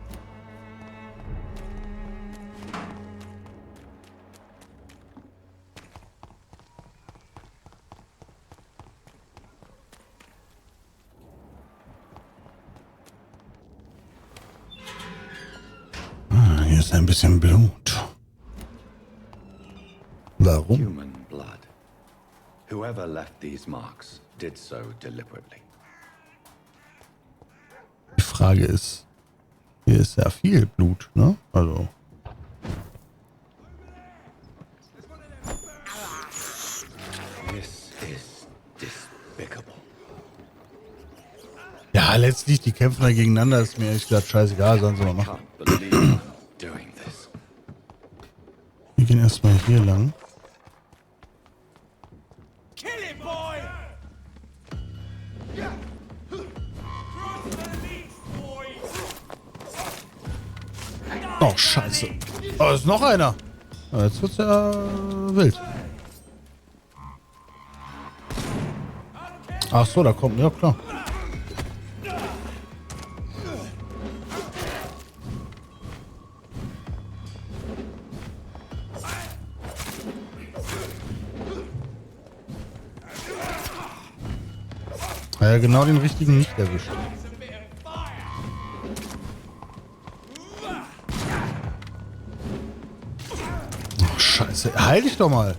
Hier ist ein bisschen Blut. Warum? Human blood. Whoever left these marks did so deliberately. Die Frage ist, hier ist ja viel Blut, ne? Also. This is despicable. Ja, letztlich, die kämpfen da gegeneinander, ist mir ehrlich gesagt scheißegal, sollen sie mal machen. Wir gehen erstmal hier lang. Oh, scheiße. Oh, ist noch einer. Jetzt wird's ja wild. Ach so, da kommt, ja klar. Ja, genau den richtigen nicht erwischt. Oh, scheiße. Heil dich doch mal.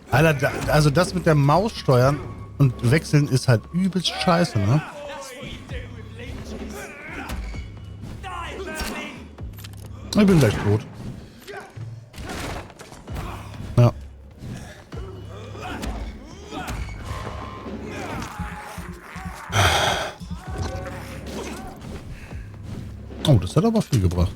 Alter, also das mit der Maus steuern und wechseln ist halt übelst scheiße, ne? Ich bin gleich tot. Ja. Oh, das hat aber viel gebracht.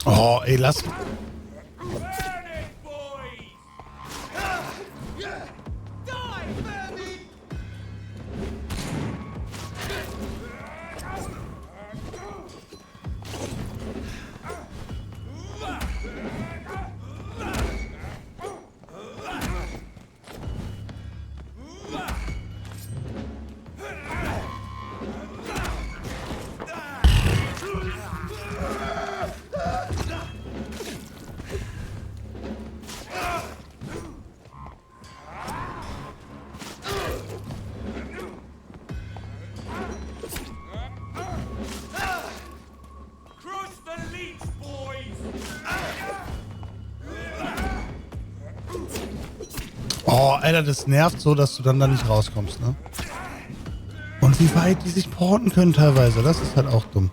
Oh, ey, lass... Oh, Alter, das nervt so, dass du dann da nicht rauskommst, ne? Und wie weit die sich porten können teilweise, das ist halt auch dumm.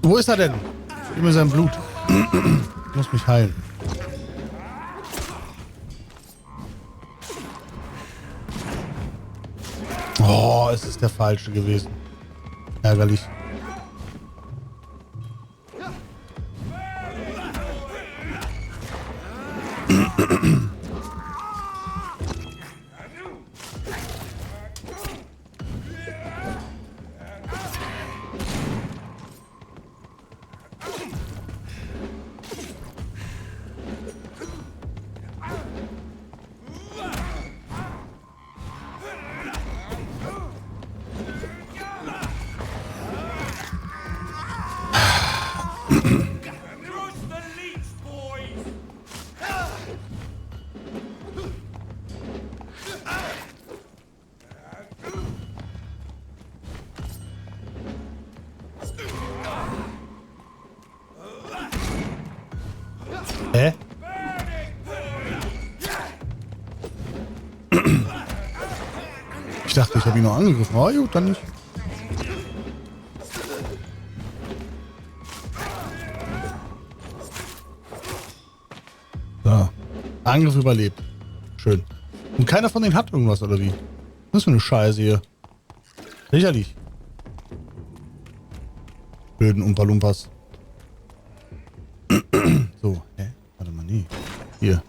Wo ist er denn? Gib mir sein Blut. Ich muss mich heilen. Oh, es ist der falsche gewesen. Ärgerlich. Hä? Ich dachte, ich habe ihn noch angegriffen. Oh, gut, dann nicht. So. Angriff überlebt. Schön. Und keiner von denen hat irgendwas, oder wie? Was ist für eine Scheiße hier? Sicherlich. Blöden Umpa-Lumpas. So, hä? Warte mal, nee. Hier.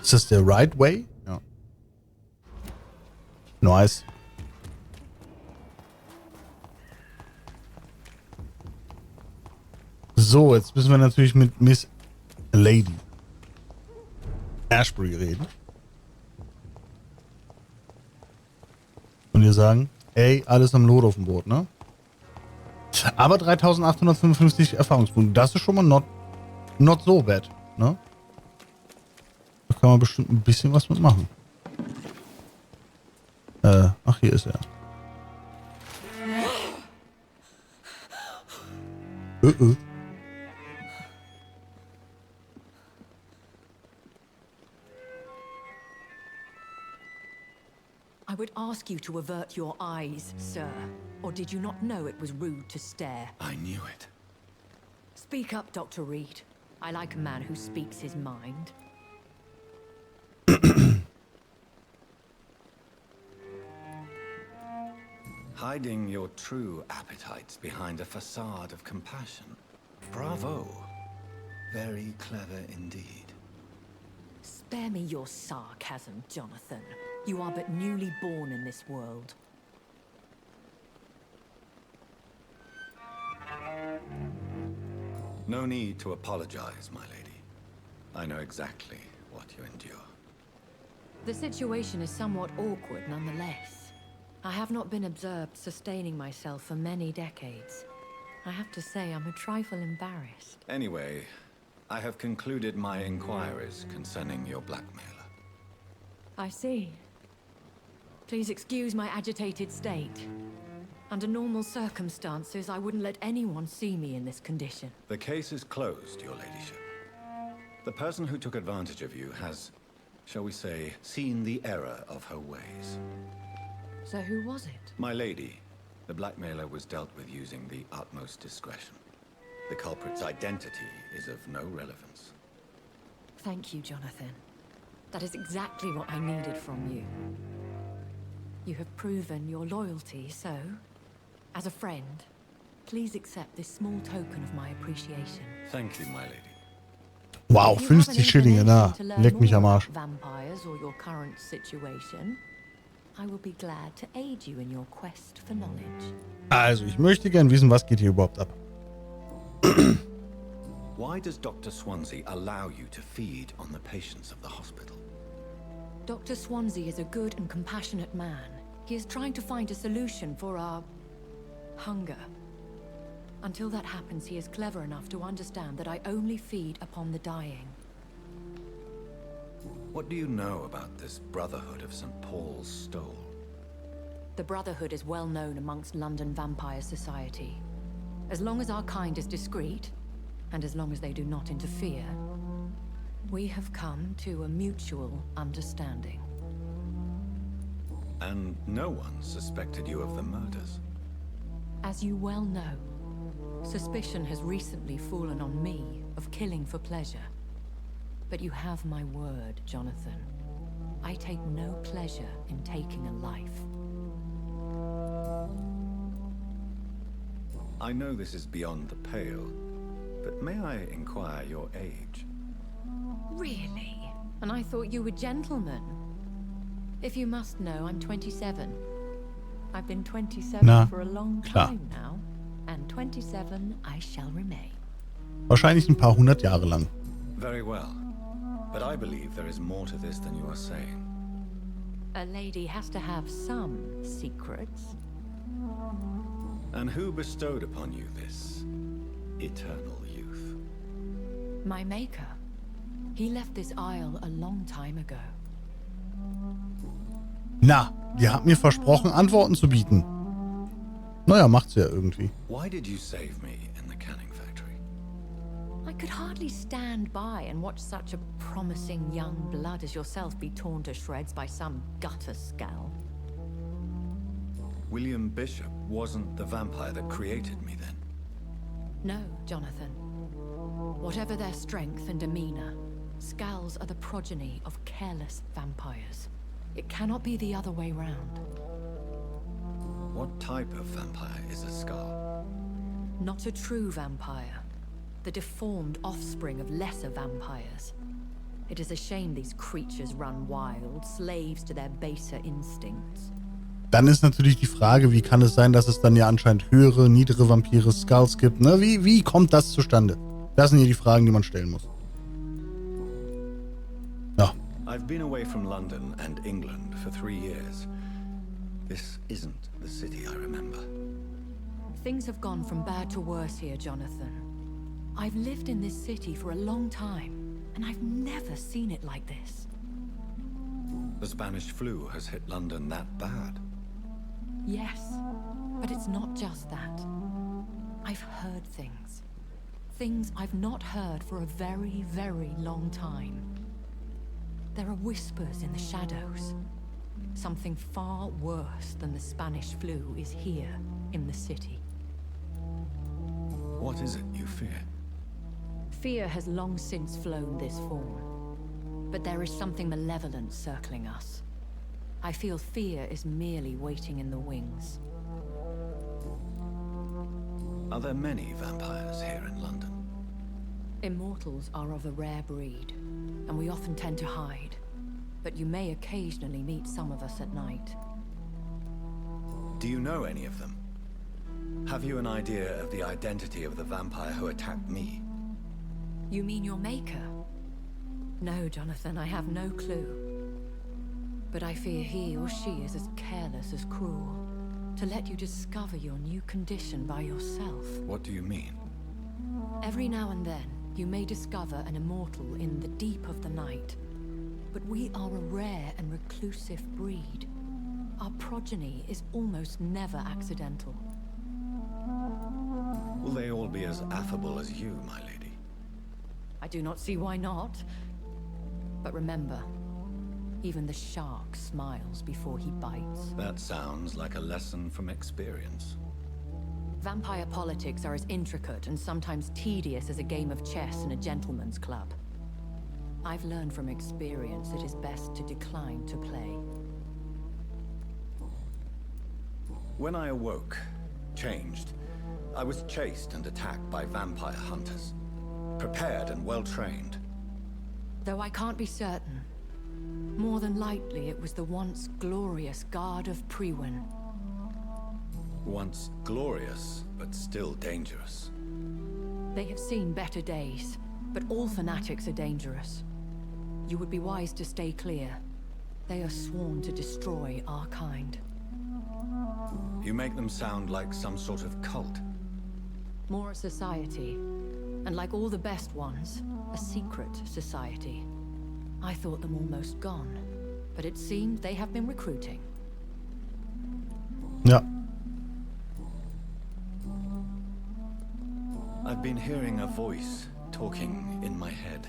Ist das der right way? Ja. Nice. So, jetzt müssen wir natürlich mit Miss Lady Ashbury reden. Und ihr sagen, ey, alles am Lot auf dem Boot, ne? Aber 3855 Erfahrungspunkte. Das ist schon mal not so bad, ne? Da kann man bestimmt ein bisschen was mitmachen. Ach, hier ist er. I would ask you to avert your eyes, sir. Or did you not know it was rude to stare? I knew it. Speak up, Dr. Reed. I like a man who speaks his mind. Hiding your true appetites behind a facade of compassion. Bravo. Very clever indeed. Spare me your sarcasm, Jonathan. You are but newly born in this world. No need to apologize, my lady. I know exactly what you endure. The situation is somewhat awkward nonetheless. I have not been observed sustaining myself for many decades. I have to say I'm a trifle embarrassed. Anyway, I have concluded my inquiries concerning your blackmailer. I see. Please excuse my agitated state. Under normal circumstances, I wouldn't let anyone see me in this condition. The case is closed, your ladyship. The person who took advantage of you has, shall we say, seen the error of her ways. So who was it? My lady, the blackmailer was dealt with using the utmost discretion. The culprit's identity is of no relevance. Thank you, Jonathan. That is exactly what I needed from you. You have proven your loyalty, so, as a friend, please accept this small token of my appreciation. Thank you, my lady. Wow, 50 Schillinge, na, leck mich am Arsch. Vampires or your current situation, I will be glad to aid you in your quest for knowledge. Also, ich möchte gern wissen, was geht hier überhaupt ab. Why does Dr. Swansea allow you to feed on the patients of the hospital? Dr. Swansea is a good and compassionate man. He is trying to find a solution for our hunger. Until that happens, he is clever enough to understand that I only feed upon the dying. What do you know about this Brotherhood of St. Paul's Stole? The Brotherhood is well known amongst London vampire society. As long as our kind is discreet, and as long as they do not interfere, we have come to a mutual understanding. And no one suspected you of the murders? As you well know, suspicion has recently fallen on me of killing for pleasure. But you have my word, Jonathan. I take no pleasure in taking a life. I know this is beyond the pale, but may I inquire your age? Really? And I thought you were gentlemen. If you must know, I'm 27. I've been 27 for a long time now, and 27 I shall remain. Wahrscheinlich ein paar hundert Jahre lang. Very well, but I believe there is more to this than you are saying. A lady has to have some secrets. And who bestowed upon you this eternal youth? My maker. He left this isle a long time ago. Na, die hat mir versprochen, Antworten zu bieten. Naja, macht's ja irgendwie. Why did you save me in the canning factory? I could hardly stand by and watch such a promising young blood as yourself be torn to shreds by some gutter scowl. William Bishop wasn't the vampire that created me then? No, Jonathan. Whatever their strength and demeanor, scowls are the progeny of careless vampires. It cannot be the other way round. What type of vampire is a skull? Not a true vampire. The deformed offspring of lesser vampires. It is a shame these creatures run wild, slaves to their baser instincts. Dann ist natürlich die Frage, wie kann es sein, dass es dann ja anscheinend höhere, niedere Vampire Skulls gibt, ne? Wie kommt das zustande? Das sind hier die Fragen, die man stellen muss. Ja. I've been away from London and England for 3 years. This isn't the city I remember. Things have gone from bad to worse here, Jonathan. I've lived in this city for a long time, and I've never seen it like this. The Spanish flu has hit London that bad. Yes, but it's not just that. I've heard things. Things I've not heard for a very, very long time. There are whispers in the shadows. Something far worse than the Spanish flu is here in the city. What is it you fear? Fear has long since flown this form. But there is something malevolent circling us. I feel fear is merely waiting in the wings. Are there many vampires here in London? Immortals are of a rare breed, and we often tend to hide. But you may occasionally meet some of us at night. Do you know any of them? Have you an idea of the identity of the vampire who attacked me? You mean your maker? No, Jonathan, I have no clue. But I fear he or she is as careless as cruel. To let you discover your new condition by yourself. What do you mean? Every now and then, you may discover an immortal in the deep of the night. But we are a rare and reclusive breed. Our progeny is almost never accidental. Will they all be as affable as you, my lady? I do not see why not. But remember, even the shark smiles before he bites. That sounds like a lesson from experience. Vampire politics are as intricate and sometimes tedious as a game of chess in a gentleman's club. I've learned from experience it is best to decline to play. When I awoke, changed, I was chased and attacked by vampire hunters. Prepared and well-trained. Though I can't be certain, more than likely it was the once glorious Guard of Priwen. Once glorious, but still dangerous. They have seen better days, but all fanatics are dangerous. You would be wise to stay clear. They are sworn to destroy our kind. You make them sound like some sort of cult. More a society, and like all the best ones, a secret society. I thought them almost gone, but it seemed they have been recruiting. Ja. I've been hearing a voice talking in my head.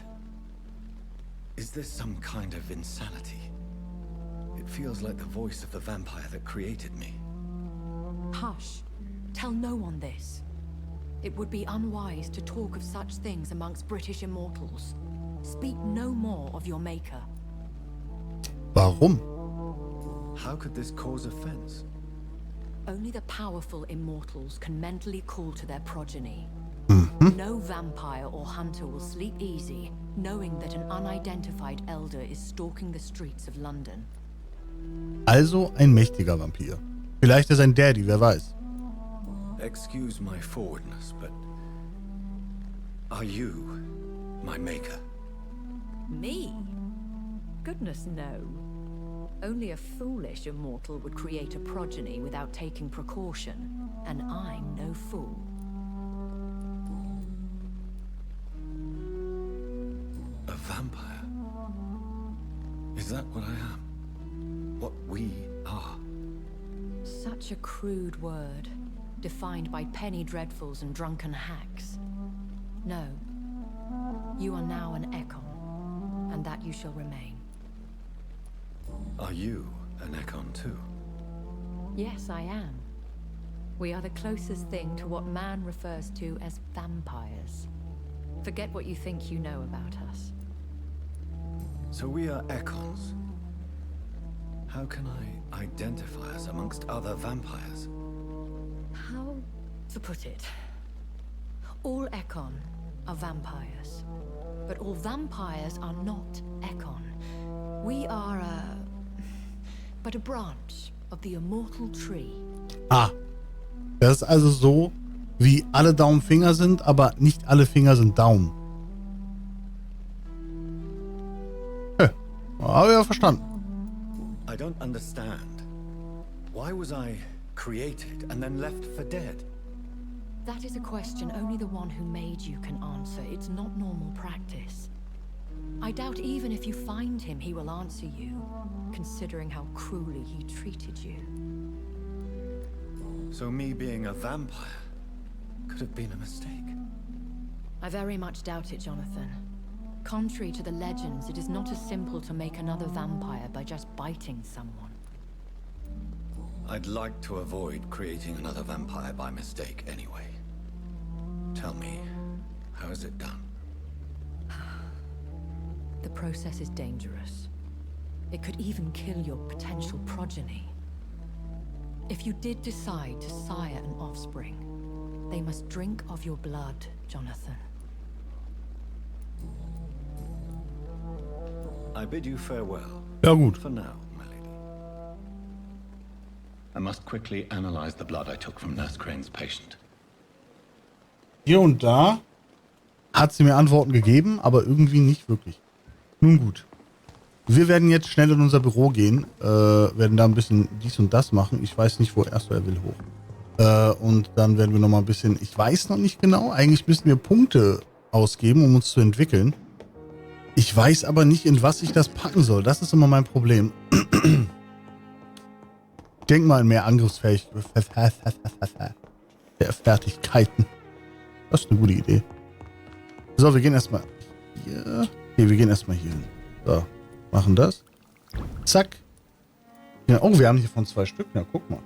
Is this some kind of insanity? It feels like the voice of the vampire that created me. Hush. Tell no one this. It would be unwise to talk of such things amongst British immortals. Speak no more of your maker. Warum? How could this cause offense? Only the powerful immortals can mentally call to their progeny. No vampire or hunter will sleep easy, knowing that an unidentified elder is stalking the streets of London. Also ein mächtiger Vampir. Vielleicht ist ein Daddy, wer weiß. Excuse my forwardness, but are you my maker? Me? Goodness, no. Only a foolish immortal would create a progeny without taking precaution, and I'm no fool. A vampire? Is that what I am? What we are? Such a crude word, defined by penny dreadfuls and drunken hacks. No. You are now an Ekon, and that you shall remain. Are you an Ekon too? Yes, I am. We are the closest thing to what man refers to as vampires. Forget what you think you know about us. So we are Ekons. How can I identify us amongst other vampires? How to put it? All Ekon are vampires. But all vampires are not Ekon. We are but a branch of the immortal tree. Ah. Das ist also so, wie alle Daumen Finger sind, aber nicht alle Finger sind Daumen. Habe ja verstanden. I don't understand. Why was I created and then left for dead? That is a question only the one who made you can answer. It's not normal practice. I doubt even if you find him, he will answer you, considering how cruelly he treated you. So me being a vampire could have been a mistake. I very much doubt it, Jonathan. Contrary to the legends, it is not as simple to make another vampire by just biting someone. I'd like to avoid creating another vampire by mistake anyway. Tell me, how is it done? The process is dangerous. It could even kill your potential progeny. If you did decide to sire an offspring, they must drink of your blood, Jonathan. I bid you farewell. Ja, gut. For now, my lady. I must quickly analyze the blood I took from Nurse Crane's patient. Hier und da hat sie mir Antworten gegeben, aber irgendwie nicht wirklich. Nun gut. Wir werden jetzt schnell in unser Büro gehen, werden da ein bisschen dies und das machen. Ich weiß nicht, wo erst er will hoch. Und dann werden wir noch mal ein bisschen, ich weiß noch nicht genau, eigentlich müssen wir Punkte ausgeben, um uns zu entwickeln. Ich weiß aber nicht, in was ich das packen soll. Das ist immer mein Problem. Denk mal in mehr Angriffsfertigkeiten. Das ist eine gute Idee. So, wir gehen erstmal hier. Okay, wir gehen erstmal hier hin. So, machen das. Zack. Ja, oh, wir haben hier von 2 Stück. Na, guck mal.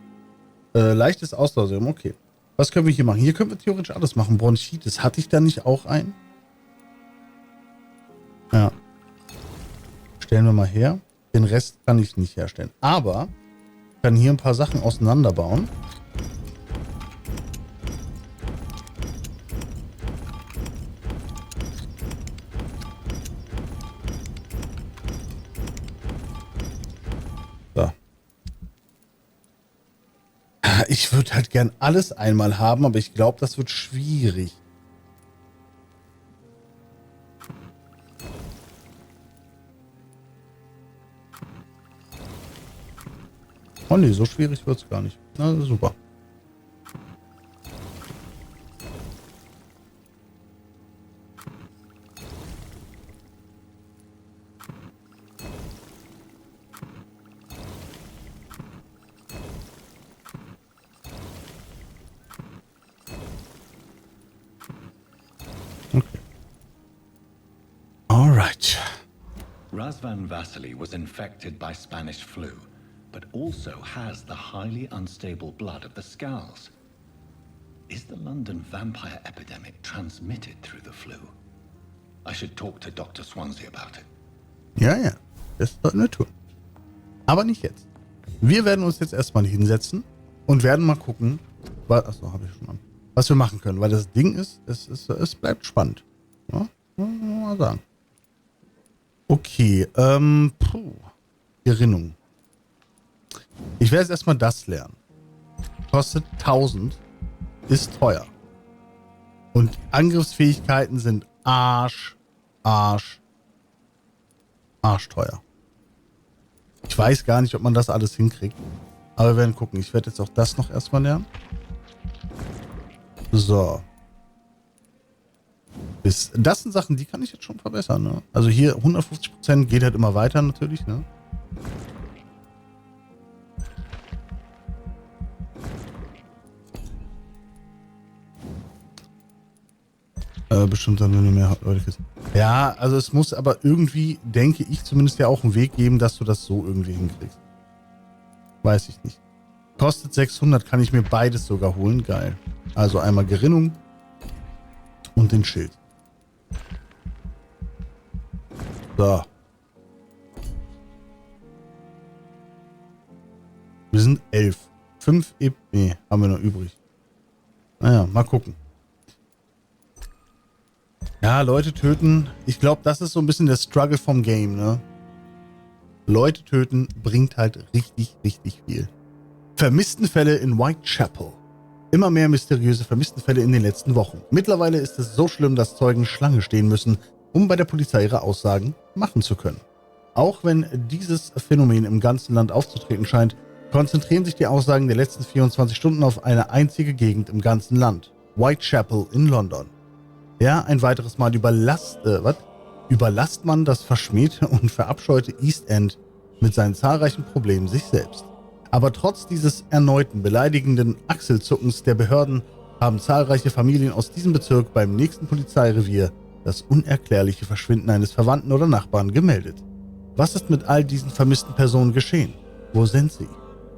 Leichtes Ausdauerserum, okay. Was können wir hier machen? Hier können wir theoretisch alles machen. Bronchitis. Hatte ich da nicht auch einen? Ja. Stellen wir mal her. Den Rest kann ich nicht herstellen. Aber ich kann hier ein paar Sachen auseinanderbauen. So. Ich würde halt gern alles einmal haben, aber ich glaube, das wird schwierig. Oh ne, so schwierig wird es gar nicht. Na, super. Okay. All right. Razvan Vasily was infected by Spanish flu, but also has the highly unstable blood of the Scows. Is the London vampire epidemic transmitted through the flu? I should talk to Dr. Swansea about it. Ja, ja. Das sollten wir tun. Aber nicht jetzt. Wir werden uns jetzt erstmal hinsetzen und werden mal gucken, achso, habe ich schon an, was wir machen können. Weil das Ding ist, es bleibt spannend. Ja, mal sagen. Okay, Gerinnung. Ich werde jetzt erstmal das lernen. Kostet 1000. Ist teuer. Und Angriffsfähigkeiten sind arschteuer. Ich weiß gar nicht, ob man das alles hinkriegt. Aber wir werden gucken. Ich werde jetzt auch das noch erstmal lernen. So. Das sind Sachen, die kann ich jetzt schon verbessern. Ne? Also hier 150% geht halt immer weiter natürlich. Ne? Bestimmt dann, wenn du mehr Leute kriegst. Ja, also es muss aber irgendwie, denke ich zumindest, ja auch einen Weg geben, dass du das so irgendwie hinkriegst. Weiß ich nicht. Kostet 600, kann ich mir beides sogar holen. Geil. Also einmal Gerinnung und den Schild. So. Wir sind 11. 5 EP haben wir noch übrig. Naja, mal gucken. Ja, Leute töten. Ich glaube, das ist so ein bisschen der Struggle vom Game, ne? Leute töten bringt halt richtig, richtig viel. Vermisstenfälle in Whitechapel. Immer mehr mysteriöse Vermisstenfälle in den letzten Wochen. Mittlerweile ist es so schlimm, dass Zeugen Schlange stehen müssen, um bei der Polizei ihre Aussagen machen zu können. Auch wenn dieses Phänomen im ganzen Land aufzutreten scheint, konzentrieren sich die Aussagen der letzten 24 Stunden auf eine einzige Gegend im ganzen Land. Whitechapel in London. Ja, ein weiteres Mal überlasst man das verschmähte und verabscheute East End mit seinen zahlreichen Problemen sich selbst. Aber trotz dieses erneuten beleidigenden Achselzuckens der Behörden haben zahlreiche Familien aus diesem Bezirk beim nächsten Polizeirevier das unerklärliche Verschwinden eines Verwandten oder Nachbarn gemeldet. Was ist mit all diesen vermissten Personen geschehen? Wo sind sie?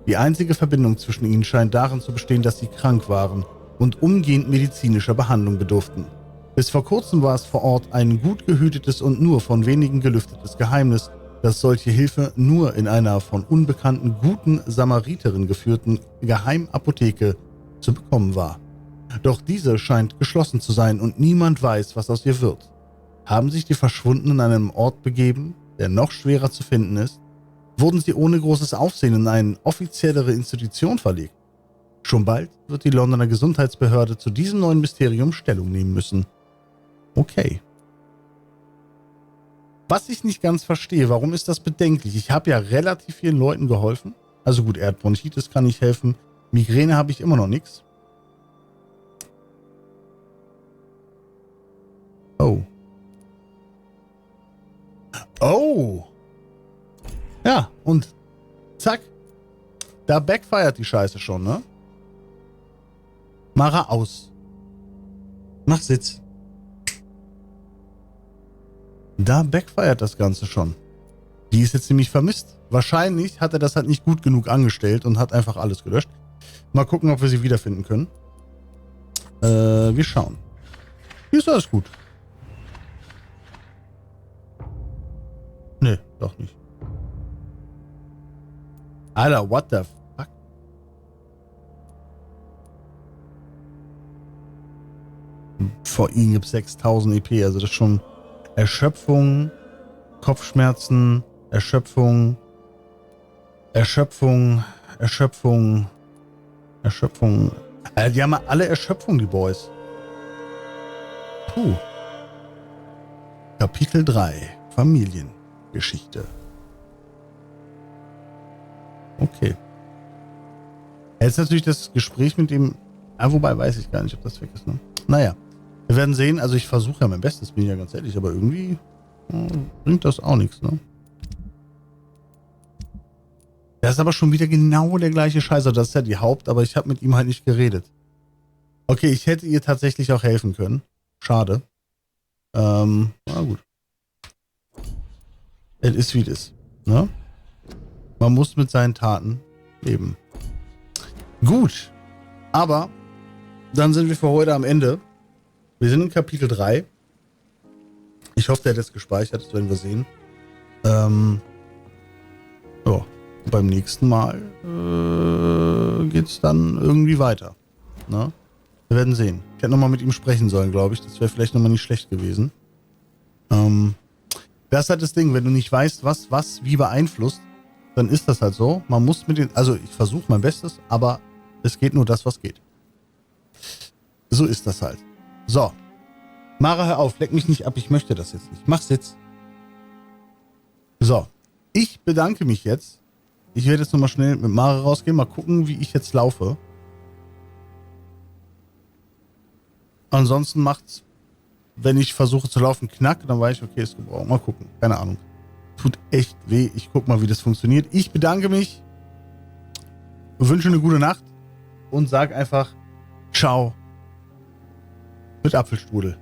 Die einzige Verbindung zwischen ihnen scheint darin zu bestehen, dass sie krank waren und umgehend medizinischer Behandlung bedurften. Bis vor kurzem war es vor Ort ein gut gehütetes und nur von wenigen gelüftetes Geheimnis, dass solche Hilfe nur in einer von unbekannten guten Samariterin geführten Geheimapotheke zu bekommen war. Doch diese scheint geschlossen zu sein und niemand weiß, was aus ihr wird. Haben sich die Verschwundenen an einem Ort begeben, der noch schwerer zu finden ist? Wurden sie ohne großes Aufsehen in eine offiziellere Institution verlegt? Schon bald wird die Londoner Gesundheitsbehörde zu diesem neuen Mysterium Stellung nehmen müssen. Okay. Was ich nicht ganz verstehe, warum ist das bedenklich? Ich habe ja relativ vielen Leuten geholfen. Also gut, Erdbronchitis kann ich helfen. Migräne habe ich immer noch nichts. Oh. Oh. Ja, und zack. Da backfeiert die Scheiße schon, ne? Mach er aus. Mach Sitz. Da backfeiert das Ganze schon. Die ist jetzt nämlich vermisst. Wahrscheinlich hat er das halt nicht gut genug angestellt und hat einfach alles gelöscht. Mal gucken, ob wir sie wiederfinden können. Wir schauen. Hier ist alles gut. Nee, doch nicht. Alter, what the fuck? Vor ihm gibt es 6000 EP, also das ist schon Erschöpfung, Kopfschmerzen, Erschöpfung. Die haben alle Erschöpfung, die Boys. Puh. Kapitel 3. Familiengeschichte. Okay. Jetzt natürlich das Gespräch mit dem... wobei weiß ich gar nicht, ob das weg ist, ne? Naja. Wir werden sehen. Also ich versuche ja mein Bestes, bin ich ja ganz ehrlich, aber irgendwie bringt das auch nichts, ne? Das ist aber schon wieder genau der gleiche Scheiße. Das ist ja die aber ich habe mit ihm halt nicht geredet. Okay, ich hätte ihr tatsächlich auch helfen können. Schade. Na gut. Es ist wie es ist, ne? Man muss mit seinen Taten leben. Gut. Aber dann sind wir für heute am Ende. Wir sind in Kapitel 3. Ich hoffe, der hat es gespeichert. Das werden wir sehen. Ja. Beim nächsten Mal geht's dann irgendwie weiter. Ne? Wir werden sehen. Ich hätte nochmal mit ihm sprechen sollen, glaube ich. Das wäre vielleicht nochmal nicht schlecht gewesen. Das ist halt das Ding. Wenn du nicht weißt, was wie beeinflusst, dann ist das halt so. Man muss mit den... Also ich versuche mein Bestes, aber es geht nur das, was geht. So ist das halt. So. Mara, hör auf. Leck mich nicht ab. Ich möchte das jetzt nicht. Mach's jetzt. So. Ich bedanke mich jetzt. Ich werde jetzt nochmal schnell mit Mara rausgehen. Mal gucken, wie ich jetzt laufe. Ansonsten macht's, wenn ich versuche zu laufen, knack, dann weiß ich, okay, ist gebraucht. Mal gucken. Keine Ahnung. Tut echt weh. Ich guck mal, wie das funktioniert. Ich bedanke mich. Wünsche eine gute Nacht. Und sag einfach Ciao. Mit Apfelstrudel.